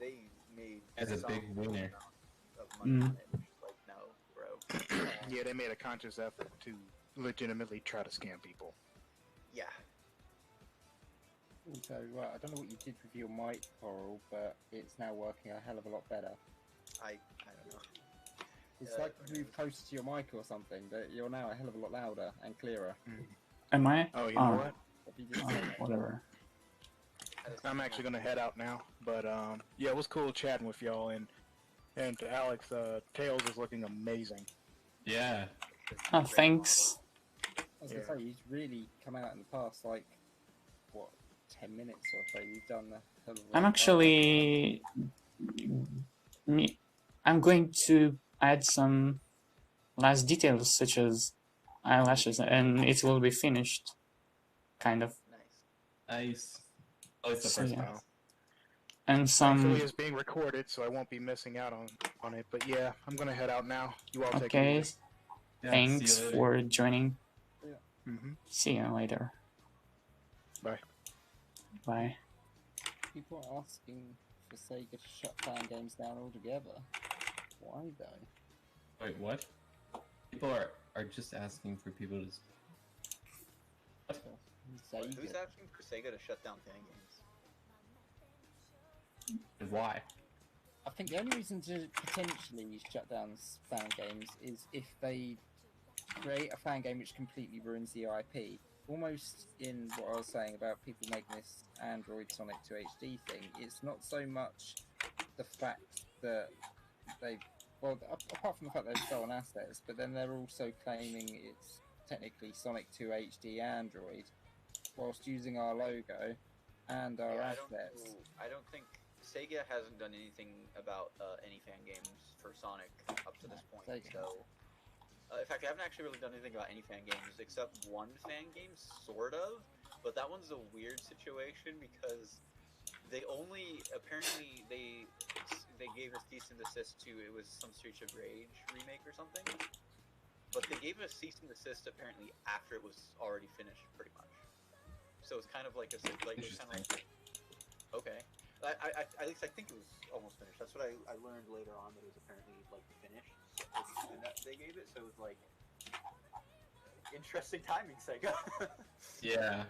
they made as a big winner of money on it, which is like, no, bro. Yeah, they made a conscious effort to legitimately try to scam people. Yeah. Also, right, I don't know what you did with your mic, Coral, but it's now working a hell of a lot better. I don't know. It's like you moved closer to your mic or something, but you're now a hell of a lot louder and clearer. Am I? Oh, you know what? What did you just say? Whatever. I'm actually gonna head out now, but yeah, it was cool chatting with y'all, and to Alex, Tails is looking amazing. Yeah. Oh, thanks. I was gonna say, he's really come out in the past, like, what, 10 minutes or so. You've done the hell of a lot. I'm actually I'm going to add some last details such as eyelashes, and it will be finished, kind of. Nice. Oh, it's the So, first yeah. time. And some. Thankfully, it's being recorded, so I won't be missing out on it. But yeah, I'm gonna head out now. You all take it Okay. easy. Yeah, Thanks see you later. for joining. Mm-hmm. See you later. Bye. Bye. People are asking for Sega to shut fan games down altogether. Why though? Wait, what? People are just asking for people to. Sega. Who's asking for Sega to shut down fan games? And why? I think the only reason to potentially shut down fan games is if they create a fan game which completely ruins the IP. Almost in what I was saying about people making this Android Sonic 2 HD thing, it's not so much the fact that they've, well, apart from the fact they've stolen assets, but then they're also claiming it's technically Sonic 2 HD Android, whilst using our logo and our assets. I don't think Sega hasn't done anything about any fan games for Sonic up to this point. Sega. So, in fact, I haven't actually really done anything about any fan games except one fan game, sort of. But that one's a weird situation because they only apparently they gave us cease and desist to, it was some Streets of Rage remake or something. But they gave us cease and desist apparently after it was already finished, pretty much. So it's kind of like a okay. At least I think it was almost finished. That's what I learned later on, that it was apparently like finished. And that they gave it, so it was like interesting timing, Sega. Yeah.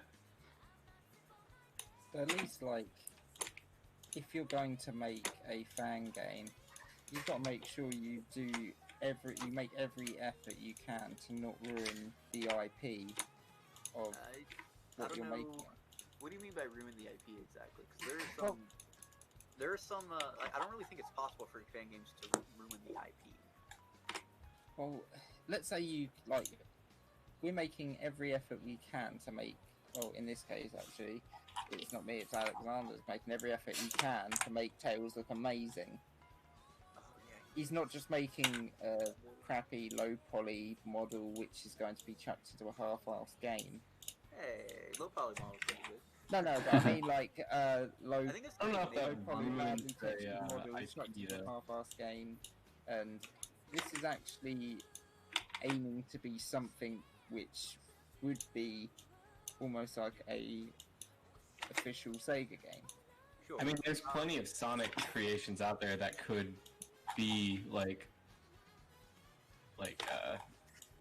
But at least, like, if you're going to make a fan game, you've got to make sure you make every effort you can to not ruin the IP of what you're making. What do you mean by ruin the IP exactly? Because there are some. I don't really think it's possible for fan games to ruin the IP. Well, let's say we're making every effort we can to make. Well, in this case, actually, it's not me; it's Alexander's making every effort he can to make Tails look amazing. he's not just making a crappy low poly model which is going to be chucked into a half-assed game. Hey, low poly model's pretty good. No, but I mean like low. I think it's I don't know if they- that low poly ruins badly the textured model IP chucked into a though. half-assed game, and this is actually aiming to be something which would be almost like a official Sega game. Sure. I mean, there's plenty of Sonic creations out there that could be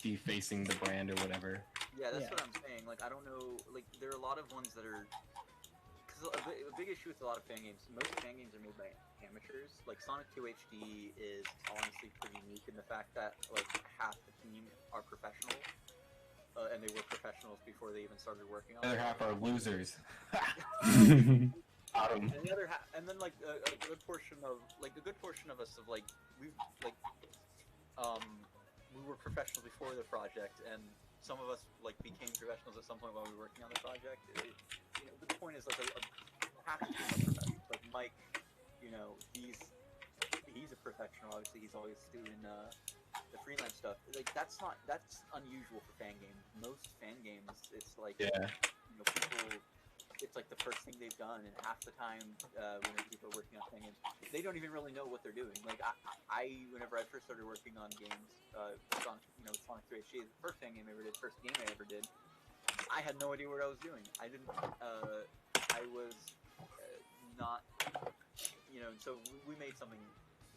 defacing the brand or whatever. Yeah, that's Yeah. what I'm saying. Like, I don't know. Like, there are a lot of ones that are. Because a big issue with a lot of fan games, most fan games are made by amateurs. Like, Sonic 2 HD is honestly pretty unique in the fact that, like, half the team are professional. And they were professionals before they even started working on The other it. half are losers. And the other half, and then like a good portion of us have like we were professionals before the project, and some of us like became professionals at some point while we were working on the project. The point is like half the team are professionals. Like Mike, he's a professional. Obviously, he's always doing the freelance stuff. Like that's unusual for fan games. Most fan games, it's like Yeah. people. It's like the first thing they've done, and half the time, whenever people are working on fan games, they don't even really know what they're doing. Like whenever I first started working on games, Sonic 3 HD, the first fan game I ever did, first game I ever did, I had no idea what I was doing. I didn't. I was not. So we made something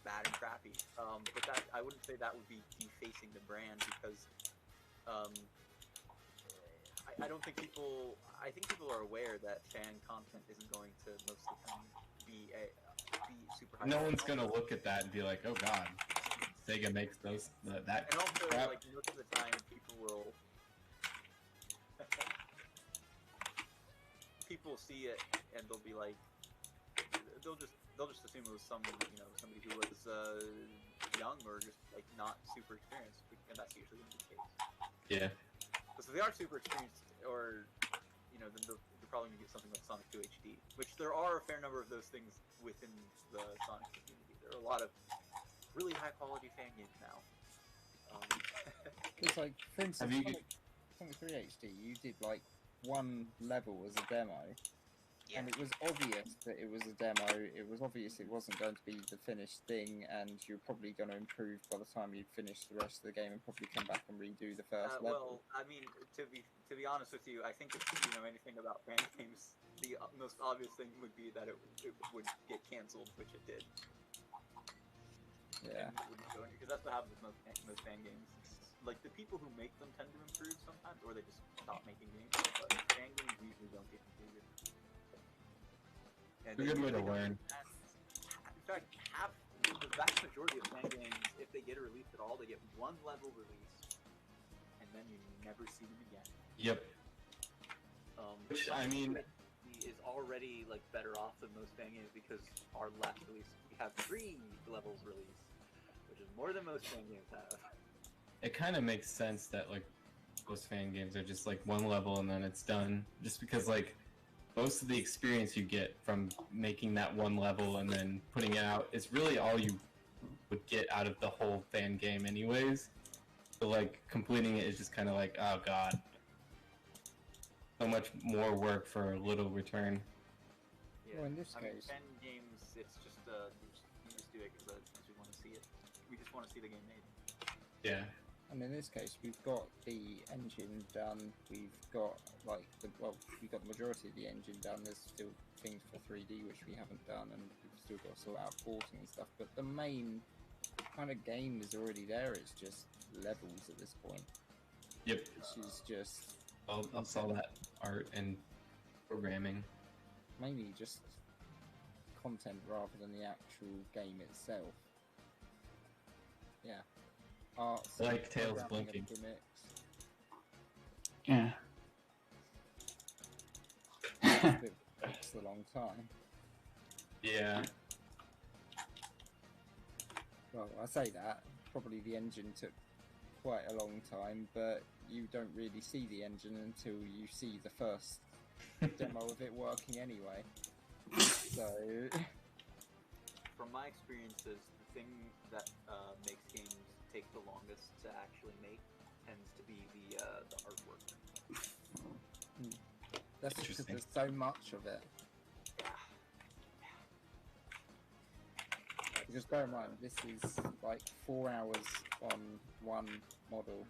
bad and crappy. But that I wouldn't say that would be defacing the brand because. I don't think people. I think people are aware that fan content isn't going to most of the time be super high. No one's gonna look at that and be like, "Oh God, Sega makes that And also, crap." like most of the time, people see it and they'll be like, they'll just assume it was somebody who was young or just like not super experienced, and that's usually the case. Yeah. So if they are super experienced, or then they're probably gonna get something like Sonic 2 HD, which there are a fair number of those things within the Sonic community. There are a lot of really high quality fan games now. It's like, for instance, Have you- Sonic 3 HD, you did like one level as a demo, and it was obvious that it was a demo. It was obvious it wasn't going to be the finished thing, and you're probably going to improve by the time you'd finish the rest of the game and probably come back and redo the first level. Well, I mean, to be honest with you, I think if you know anything about fan games, the most obvious thing would be that it would get canceled, which it did. Yeah. Because that's what happens with most fan games. Like, the people who make them tend to improve sometimes, or they just stop making games. But fan games usually don't get completed. And It's a good way to learn. In fact, the vast majority of fan games, if they get a release at all, they get one level release, and then you never see them again. Yep. Which, I mean, is already like better off than most fan games because our last release we have 3 levels released, which is more than most fan games have. it kind of makes sense that like most fan games are just like one level and then it's done. Just because like most of the experience you get from making that one level and then putting it out is really all you would get out of the whole fan game anyways. So like completing it is just kind of like, oh god, so much more work for little return. Yeah. Well, in this I mean, case- fan games, it's just we just do it because we want to see it. We just want to see the game made. Yeah. And in this case, we've got the engine done. We've got we've got the majority of the engine done. There's still things for 3D which we haven't done, and we've still got to sort out porting and stuff. But the main kind of game is already there. It's just levels at this point. Yep. Which is just I'll saw that art and programming. mainly just content rather than the actual game itself. Yeah. Art, I like Tails programming blinking. of gimmicks. Yeah. It takes a long time. Yeah. Well, I say that. Probably the engine took quite a long time, but you don't really see the engine until you see the first demo of it working anyway. So, From my my experience is the thing that makes games take the longest to actually make tends to be the artwork. That's just because there's so much of it. Because bear in mind, this is like 4 hours on one model,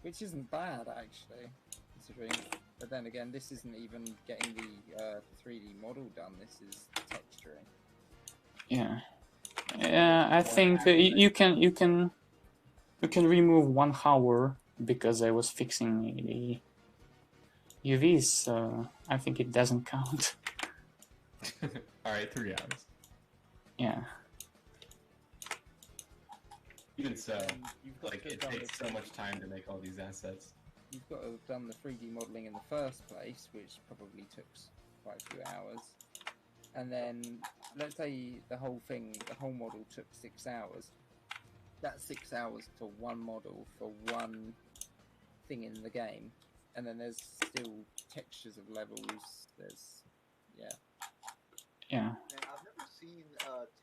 which isn't bad actually, considering. But then again, this isn't even getting the 3D model done. This is texturing. Yeah. Yeah, I think you can remove 1 hour because I was fixing the UVs, so I think it doesn't count. Alright, 3 hours. Yeah. Even so, You've got like, to have it done takes the so much time to make all these assets. You've got to have done the 3D modeling in the first place, which probably took quite a few hours. And then, let's say the whole model took 6 hours. That's 6 hours for one model, for one thing in the game. And then there's still textures of levels, yeah. Yeah. And I've never seen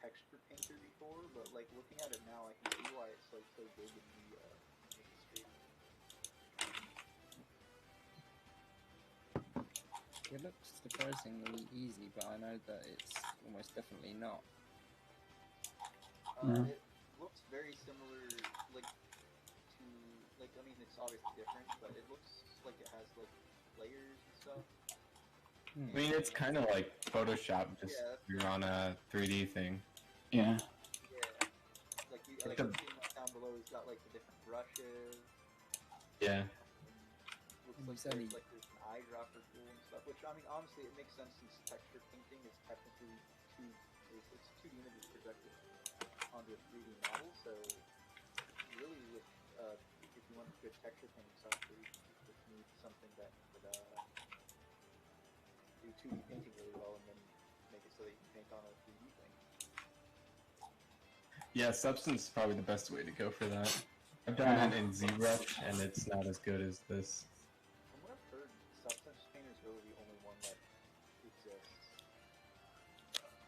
texture painter before, but like looking at it now, I can see why it's like so big in the industry. It looks surprisingly easy, but I know that it's almost definitely not. Yeah. It looks very similar, like to I mean, it's obviously different, but it looks like it has like layers and stuff. I mean, it's kind of like Photoshop, just you're on a 3D thing. Yeah. Yeah. Like you, like I'm seeing down below, it's got like the different brushes. Yeah. Looks like there's an eyedropper tool and stuff. Which I mean, honestly, it makes sense since texture painting is technically it's 2D images projected onto a 3D model. So really, with if you want good texture painting software, you just need something that could do 2D painting really well, and then make it so that you can paint on a 3D thing. Yeah, Substance is probably the best way to go for that. I've done it in ZBrush, and it's not as good as this. From what I've heard, Substance Painter is really the only one that exists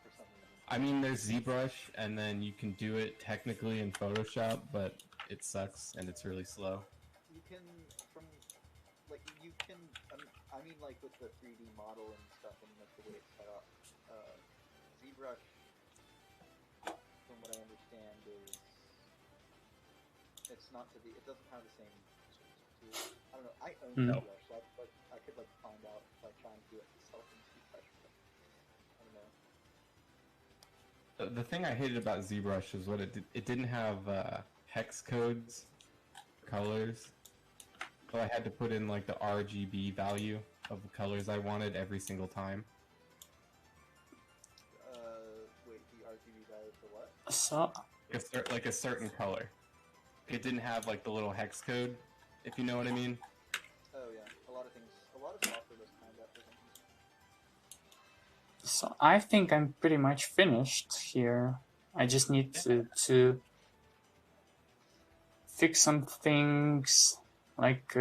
for some reason. I mean, there's ZBrush, and then you can do it technically in Photoshop, but it sucks, and it's really slow. You can, I mean, like with the 3D model and stuff, and like the way it's set up, ZBrush, from what I understand, is it doesn't have the same tools. I don't know. I own ZBrush, so I could like find out by trying to do it myself in ZBrush, but I don't know. The thing I hated about ZBrush is what it didn't have hex codes, colors. So I had to put in like the RGB value of the colors I wanted every single time. Wait, the RGB value for what? So Like a certain color. It didn't have like the little hex code, if you know what I mean. Oh yeah, a lot of software does kind of that for things. So I think I'm pretty much finished here. I just need to fix some things like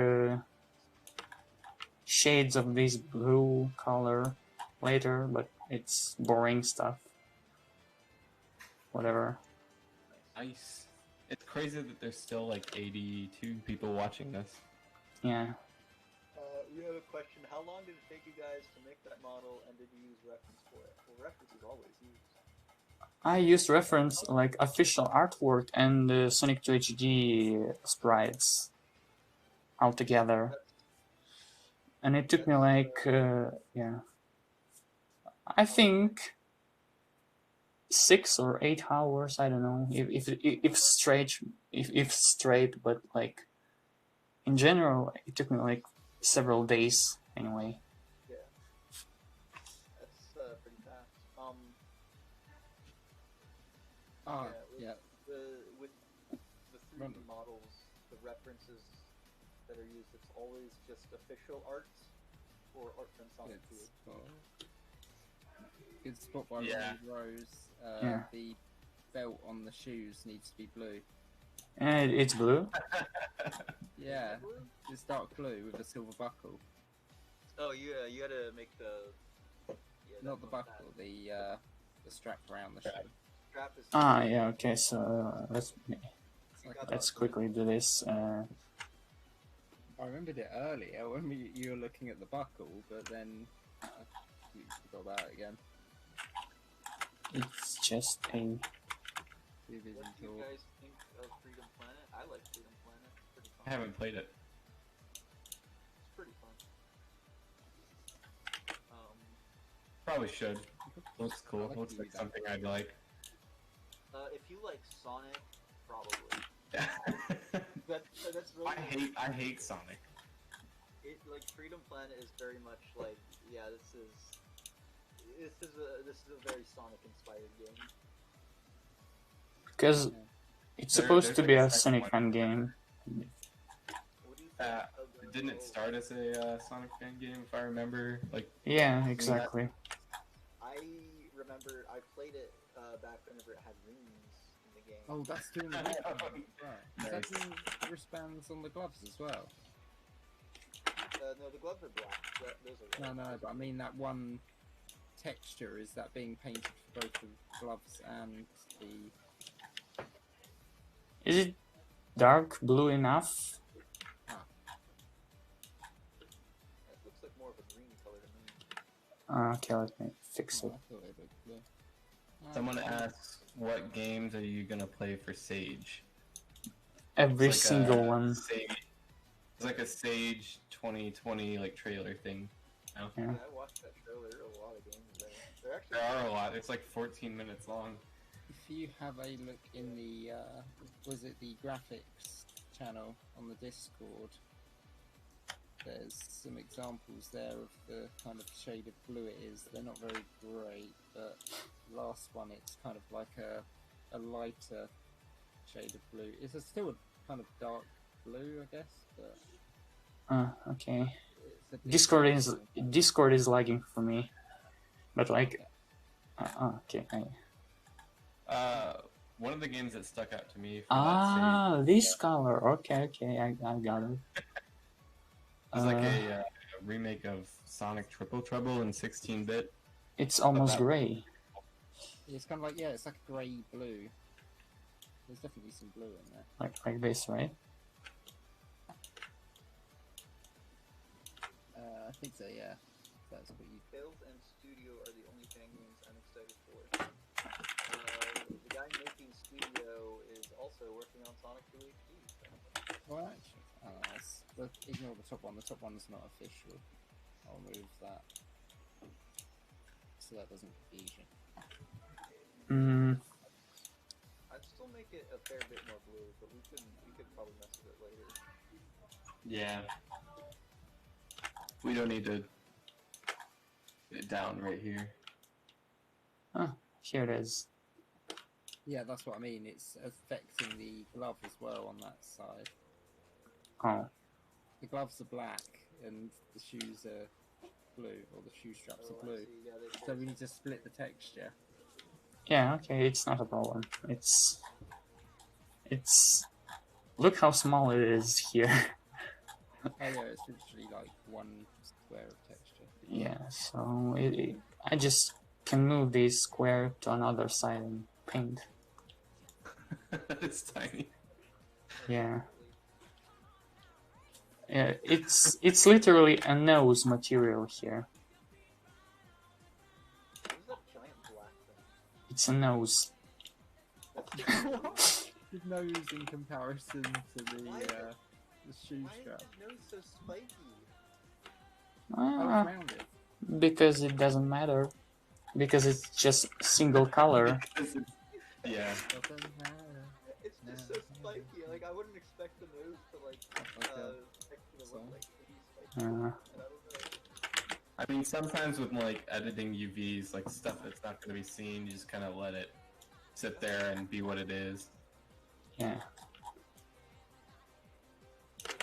shades of this blue color later, but it's boring stuff. Whatever. Nice. It's crazy that there's still like 82 people watching this. Yeah. We have a question. How long did it take you guys to make that model, and did you use reference for it? Well, reference is always used. I used reference like official artwork and Sonic 2 HD sprites altogether. And it took me like, I think 6 or 8 hours. I don't know if straight, but like in general, it took me like several days anyway. Yeah, that's pretty fast. With the 3D models, the references that are used, it's always just official art or art from Sonic 2. Good spot by Rose. The belt on the shoes needs to be blue. And it's blue. Yeah, it's dark blue with a silver buckle. Oh yeah, you gotta make the not the buckle, the strap around the shoe. trap is. Ah, yeah. Okay, so let's It's like let's quickly do this. I remembered it earlier when you were looking at the buckle, but then I completely forgot about it again. It's just a. Two What vision do you tool. guys think of Freedom Planet? I like Freedom Planet. It's pretty fun. I haven't played it. It's pretty fun. Probably should. Looks I cool. like Looks to like do that. something I'd like. If you like Sonic, probably. That's really. I hate Sonic. It like Freedom Planet is very much like this is a very Sonic inspired game. Because it's supposed There's to like be a a second Sonic one. fan game. What do you think? Didn't it start as a Sonic fan game, if I remember? Like, Yeah, exactly. I remember I played it back whenever it had rings in the game. Oh, that's doing the wristbands. Right. Is that Nice. doing wristbands on the gloves as well? No, the gloves are black. Those are red. No, but I mean that one texture, is that being painted for both the gloves and the... Is it dark blue enough? It looks like more of a green color to me. Okay, let me fix Oh, it. I thought it looked blue. someone asks, what games are you gonna play for Sage? Every It's like single a one. It's like a Sage 2020 like trailer thing. No? Yeah. Yeah, I watched that trailer. There are a lot of games there. They're actually. There are a lot. It's like 14 minutes long. If you have a look in the, was it the graphics channel on the Discord, there's some examples there of the kind of shade of blue it is. They're not very great, but the last one it's kind of like a lighter shade of blue. It's still a kind of dark blue, I guess, but Okay. it's a Discord is lagging for me, but like, okay. One of the games that stuck out to me for that Sage This color. Okay, I got it. was like a remake of Sonic Triple Trouble in 16-bit. It's almost that- gray. It's kind of like, it's like a grey blue. There's definitely some blue in there. Like this, right? I think so, yeah. That's what you... Build and Studio are the only fan games I'm excited for. The guy making Studio is also working on Sonic 2 HD. Well, actually, ignore the top one. The top one's not official. I'll move that. So that doesn't confuse you. I'd still make it a fair bit more blue, but we could probably mess with it later. Yeah. We don't need to get it down right here. Here it is. Yeah, that's what I mean. It's affecting the glove as well on that side. Oh, The gloves are black and the shoes are blue, or the shoe straps Oh, are I blue. see. Yeah, So we need to split the texture. yeah. Okay, it's not a problem. It's. Look how small it is here. Oh yeah, it's literally like one square of texture. Yeah, so I just can move this square to another side and paint. It's tiny. Yeah. Yeah, it's literally a nose material here. What is that giant black thing? It's a nose. The nose in comparison to the shoe Why is strap. his nose so spiky? Oh, it's rounded. Because it doesn't matter. Because it's just single color. Yeah. Doesn't matter. It's just so spiky. Like I wouldn't expect the nose to like Like a- texture to so? look like pretty spiky. Uh, And I don't know. I mean, sometimes with like editing UVs, like stuff that's not going to be seen, you just kind of let it sit there and be what it is. yeah. It's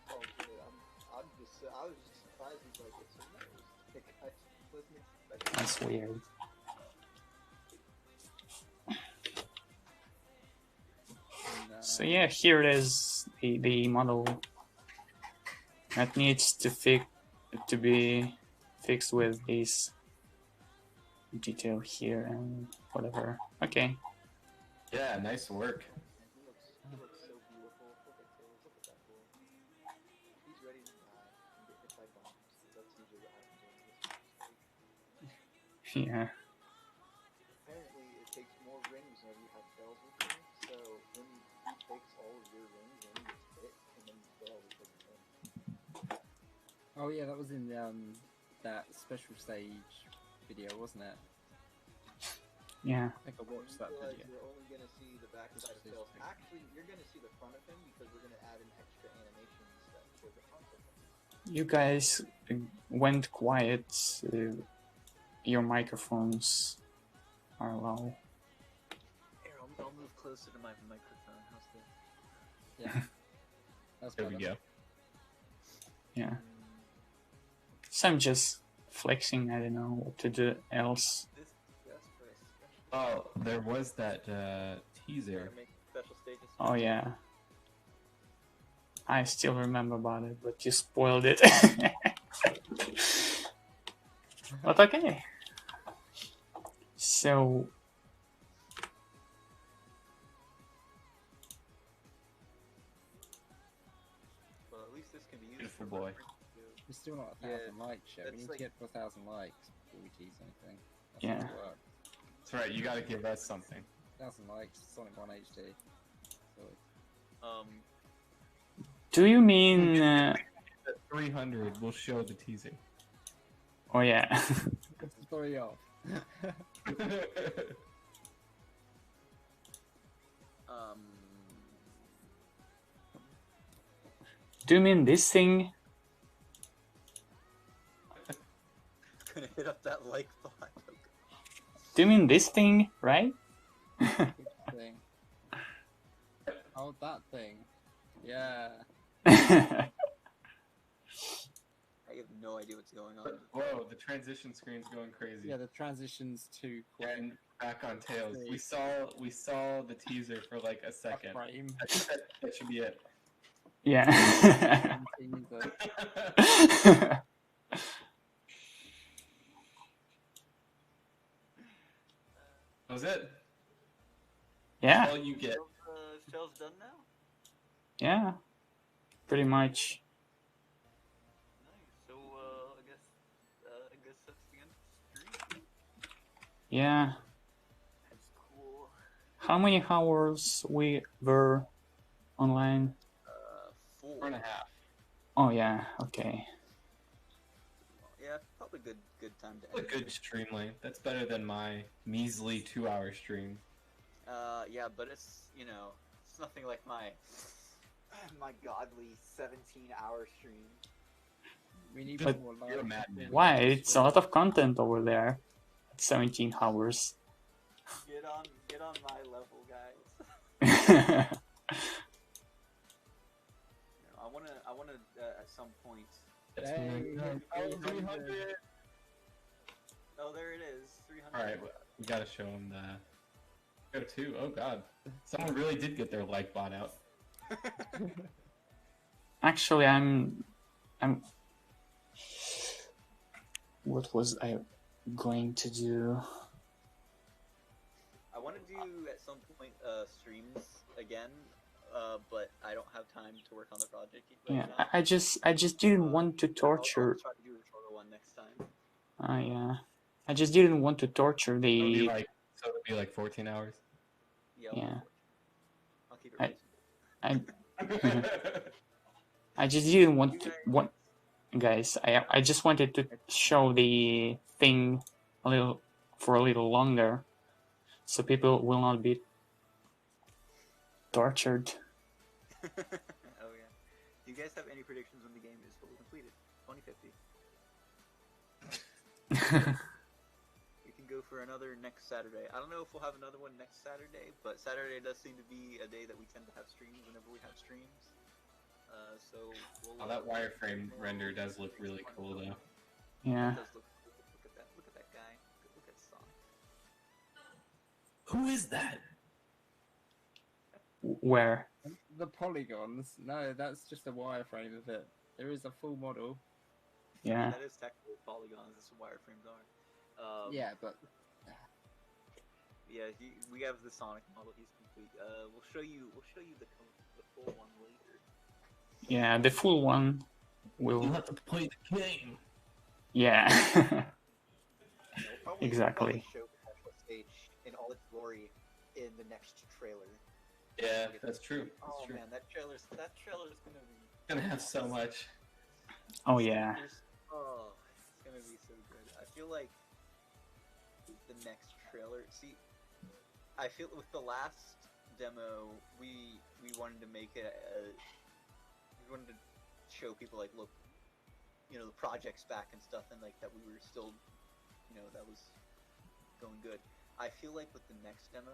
all good. I was just surprised. He's like, it's a nose. Like, I wasn't expecting. That's weird. And, So yeah, here it is, the model that needs to be fixed with this detail here and whatever. Okay. Yeah, nice work. He looks so beautiful. Look at Tails. Look at that boy. He's ready to die and get hit by bombs. That's usually what happens when he hits a stage. Yeah. Apparently, it takes more rings whenever you have Tails with you. So when he takes all of your rings, then he gets hit, and then you fail because of him. Oh yeah, that was in that special stage video, wasn't it? Yeah. I think I watched that Realize video. you're only gonna see the back side of Tails. Actually, you're gonna see the front of him because we're gonna add an extra animation step for the front of him. You guys went quiet. Your microphones are low. Here, I'll move closer to my microphone. How's this? Yeah. That's There we better. go. Yeah. So I'm just flexing. I don't know what to do else. This is just for a special. Oh, there was that teaser. Make special stages. Oh yeah. I still remember about it, but you spoiled it. But okay. So Well, at least this can be used Beautiful for boy. reference to- We're still not 1,000 likes yet. We that's need like- to get to 1,000 likes before we tease anything. That's Yeah. how it works. That's right. You gotta give us something. 1,000 likes, Sonic 1 HD. So, do you mean? At 300, we'll show the teaser. Oh yeah. it's the story off. Do you mean this thing? gonna hit up that like button. Do you mean this thing, right? thing. Oh, that thing. Yeah. I have no idea what's going on. Whoa, the transition screen's going crazy. Yeah, the transitions to And back on Tails. We saw the teaser for like a second. frame. That should be it. Yeah. That was it. Yeah. All you get. Tails done now? Yeah. Pretty much. Nice. So, I guess that's the end of the stream. Yeah. That's cool. How many hours we were online? 4.5. Oh yeah. Okay. Yeah, probably good time to A end. good stream length. That's better than my measly 2-hour stream. Yeah, but it's it's nothing like my godly 17-hour stream. We need But more You're a likes. madman. Why? It's a lot of content over there. At 17 hours. Get on my level, guys. I wanna at some point. That's Hey, oh, 300. Oh, there it is. 300. Alright, we gotta show him the. Go 2. Oh god. Someone really did get their like bot out. Actually, I'm. What was I going to do? I want to do at some point streams again, but I don't have time to work on the project right Yeah, now. I just didn't want to I'll torture. try to do a shorter one next time. Yeah, I just didn't want to torture It'll be the. like 14 hours. Yeah. I'll keep it I- reasonable. I just didn't want guys. I just wanted to show the thing for a little longer, so people will not be tortured. Oh yeah. Do you guys have any predictions when the game is fully completed? 2050. We can go for another next Saturday. I don't know if we'll have another one next Saturday, but Saturday does seem to be a day that we tend to have streams whenever we have streams. So we'll, Oh, that wireframe render does look really cool though. Yeah. It does look cool. Look at that guy. Look at Sonic. Who is that? Where? The polygons? No, that's just a wireframe of it. There is a full model. Yeah. That is technically polygons. That's what wireframes are. Yeah, but Yeah, we have the Sonic model. He's complete. We'll show you the full one later. Yeah, the full one You'll will. have to play the game. Yeah. We'll Exactly. probably show the actual stage in all its glory in the next trailer. Yeah, that's true. That's Oh true. man, that trailer's gonna be. It's gonna have so much. Oh yeah. Oh, it's gonna be so good. I feel like the next trailer. See, I feel with the last demo, we wanted to make it. We wanted to show people like, look, you know, the project's back and stuff, and like that we were still, you know, that was going good. I feel like with the next demo,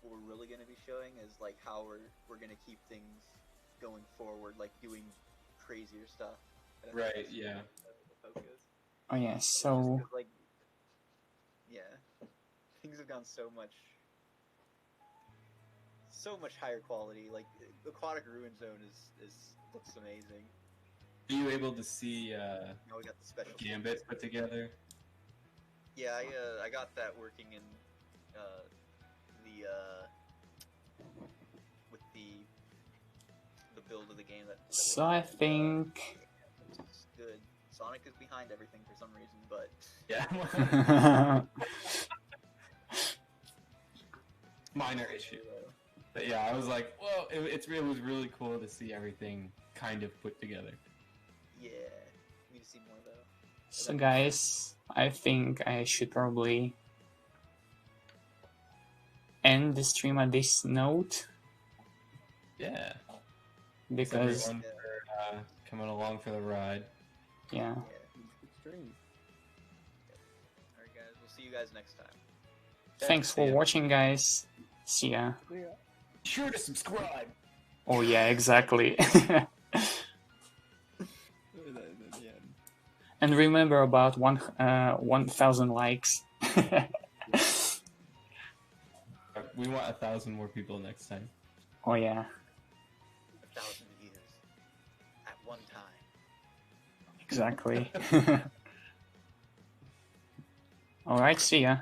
what we're really gonna be showing is like how we're gonna keep things going forward, like doing crazier stuff. And I think Right, that's yeah. the focus. Oh yeah. Just So 'cause, like, yeah, things have gone so much higher quality. Like Aquatic Ruin Zone is looks amazing. Are you able to see Now we got the special Gambit put together? Yeah, I got that working in the with the build of the game that so I think. it's good. Sonic is behind everything for some reason, but Yeah. Minor issue. But yeah, I was like, well, it was really cool to see everything kind of put together. yeah, we need to see more though. So guys, I think I should probably end the stream at this note Yeah. because Thanks everyone for coming along for the ride. yeah. Extreme. Alright guys, we'll see you guys next time. Thanks for watching, guys. See ya. Yeah. Be sure to subscribe. Oh yeah, exactly. And remember about 1,000 likes. We want 1,000 more people next time. Oh yeah, 1,000 views at one time. exactly. Alright, see ya.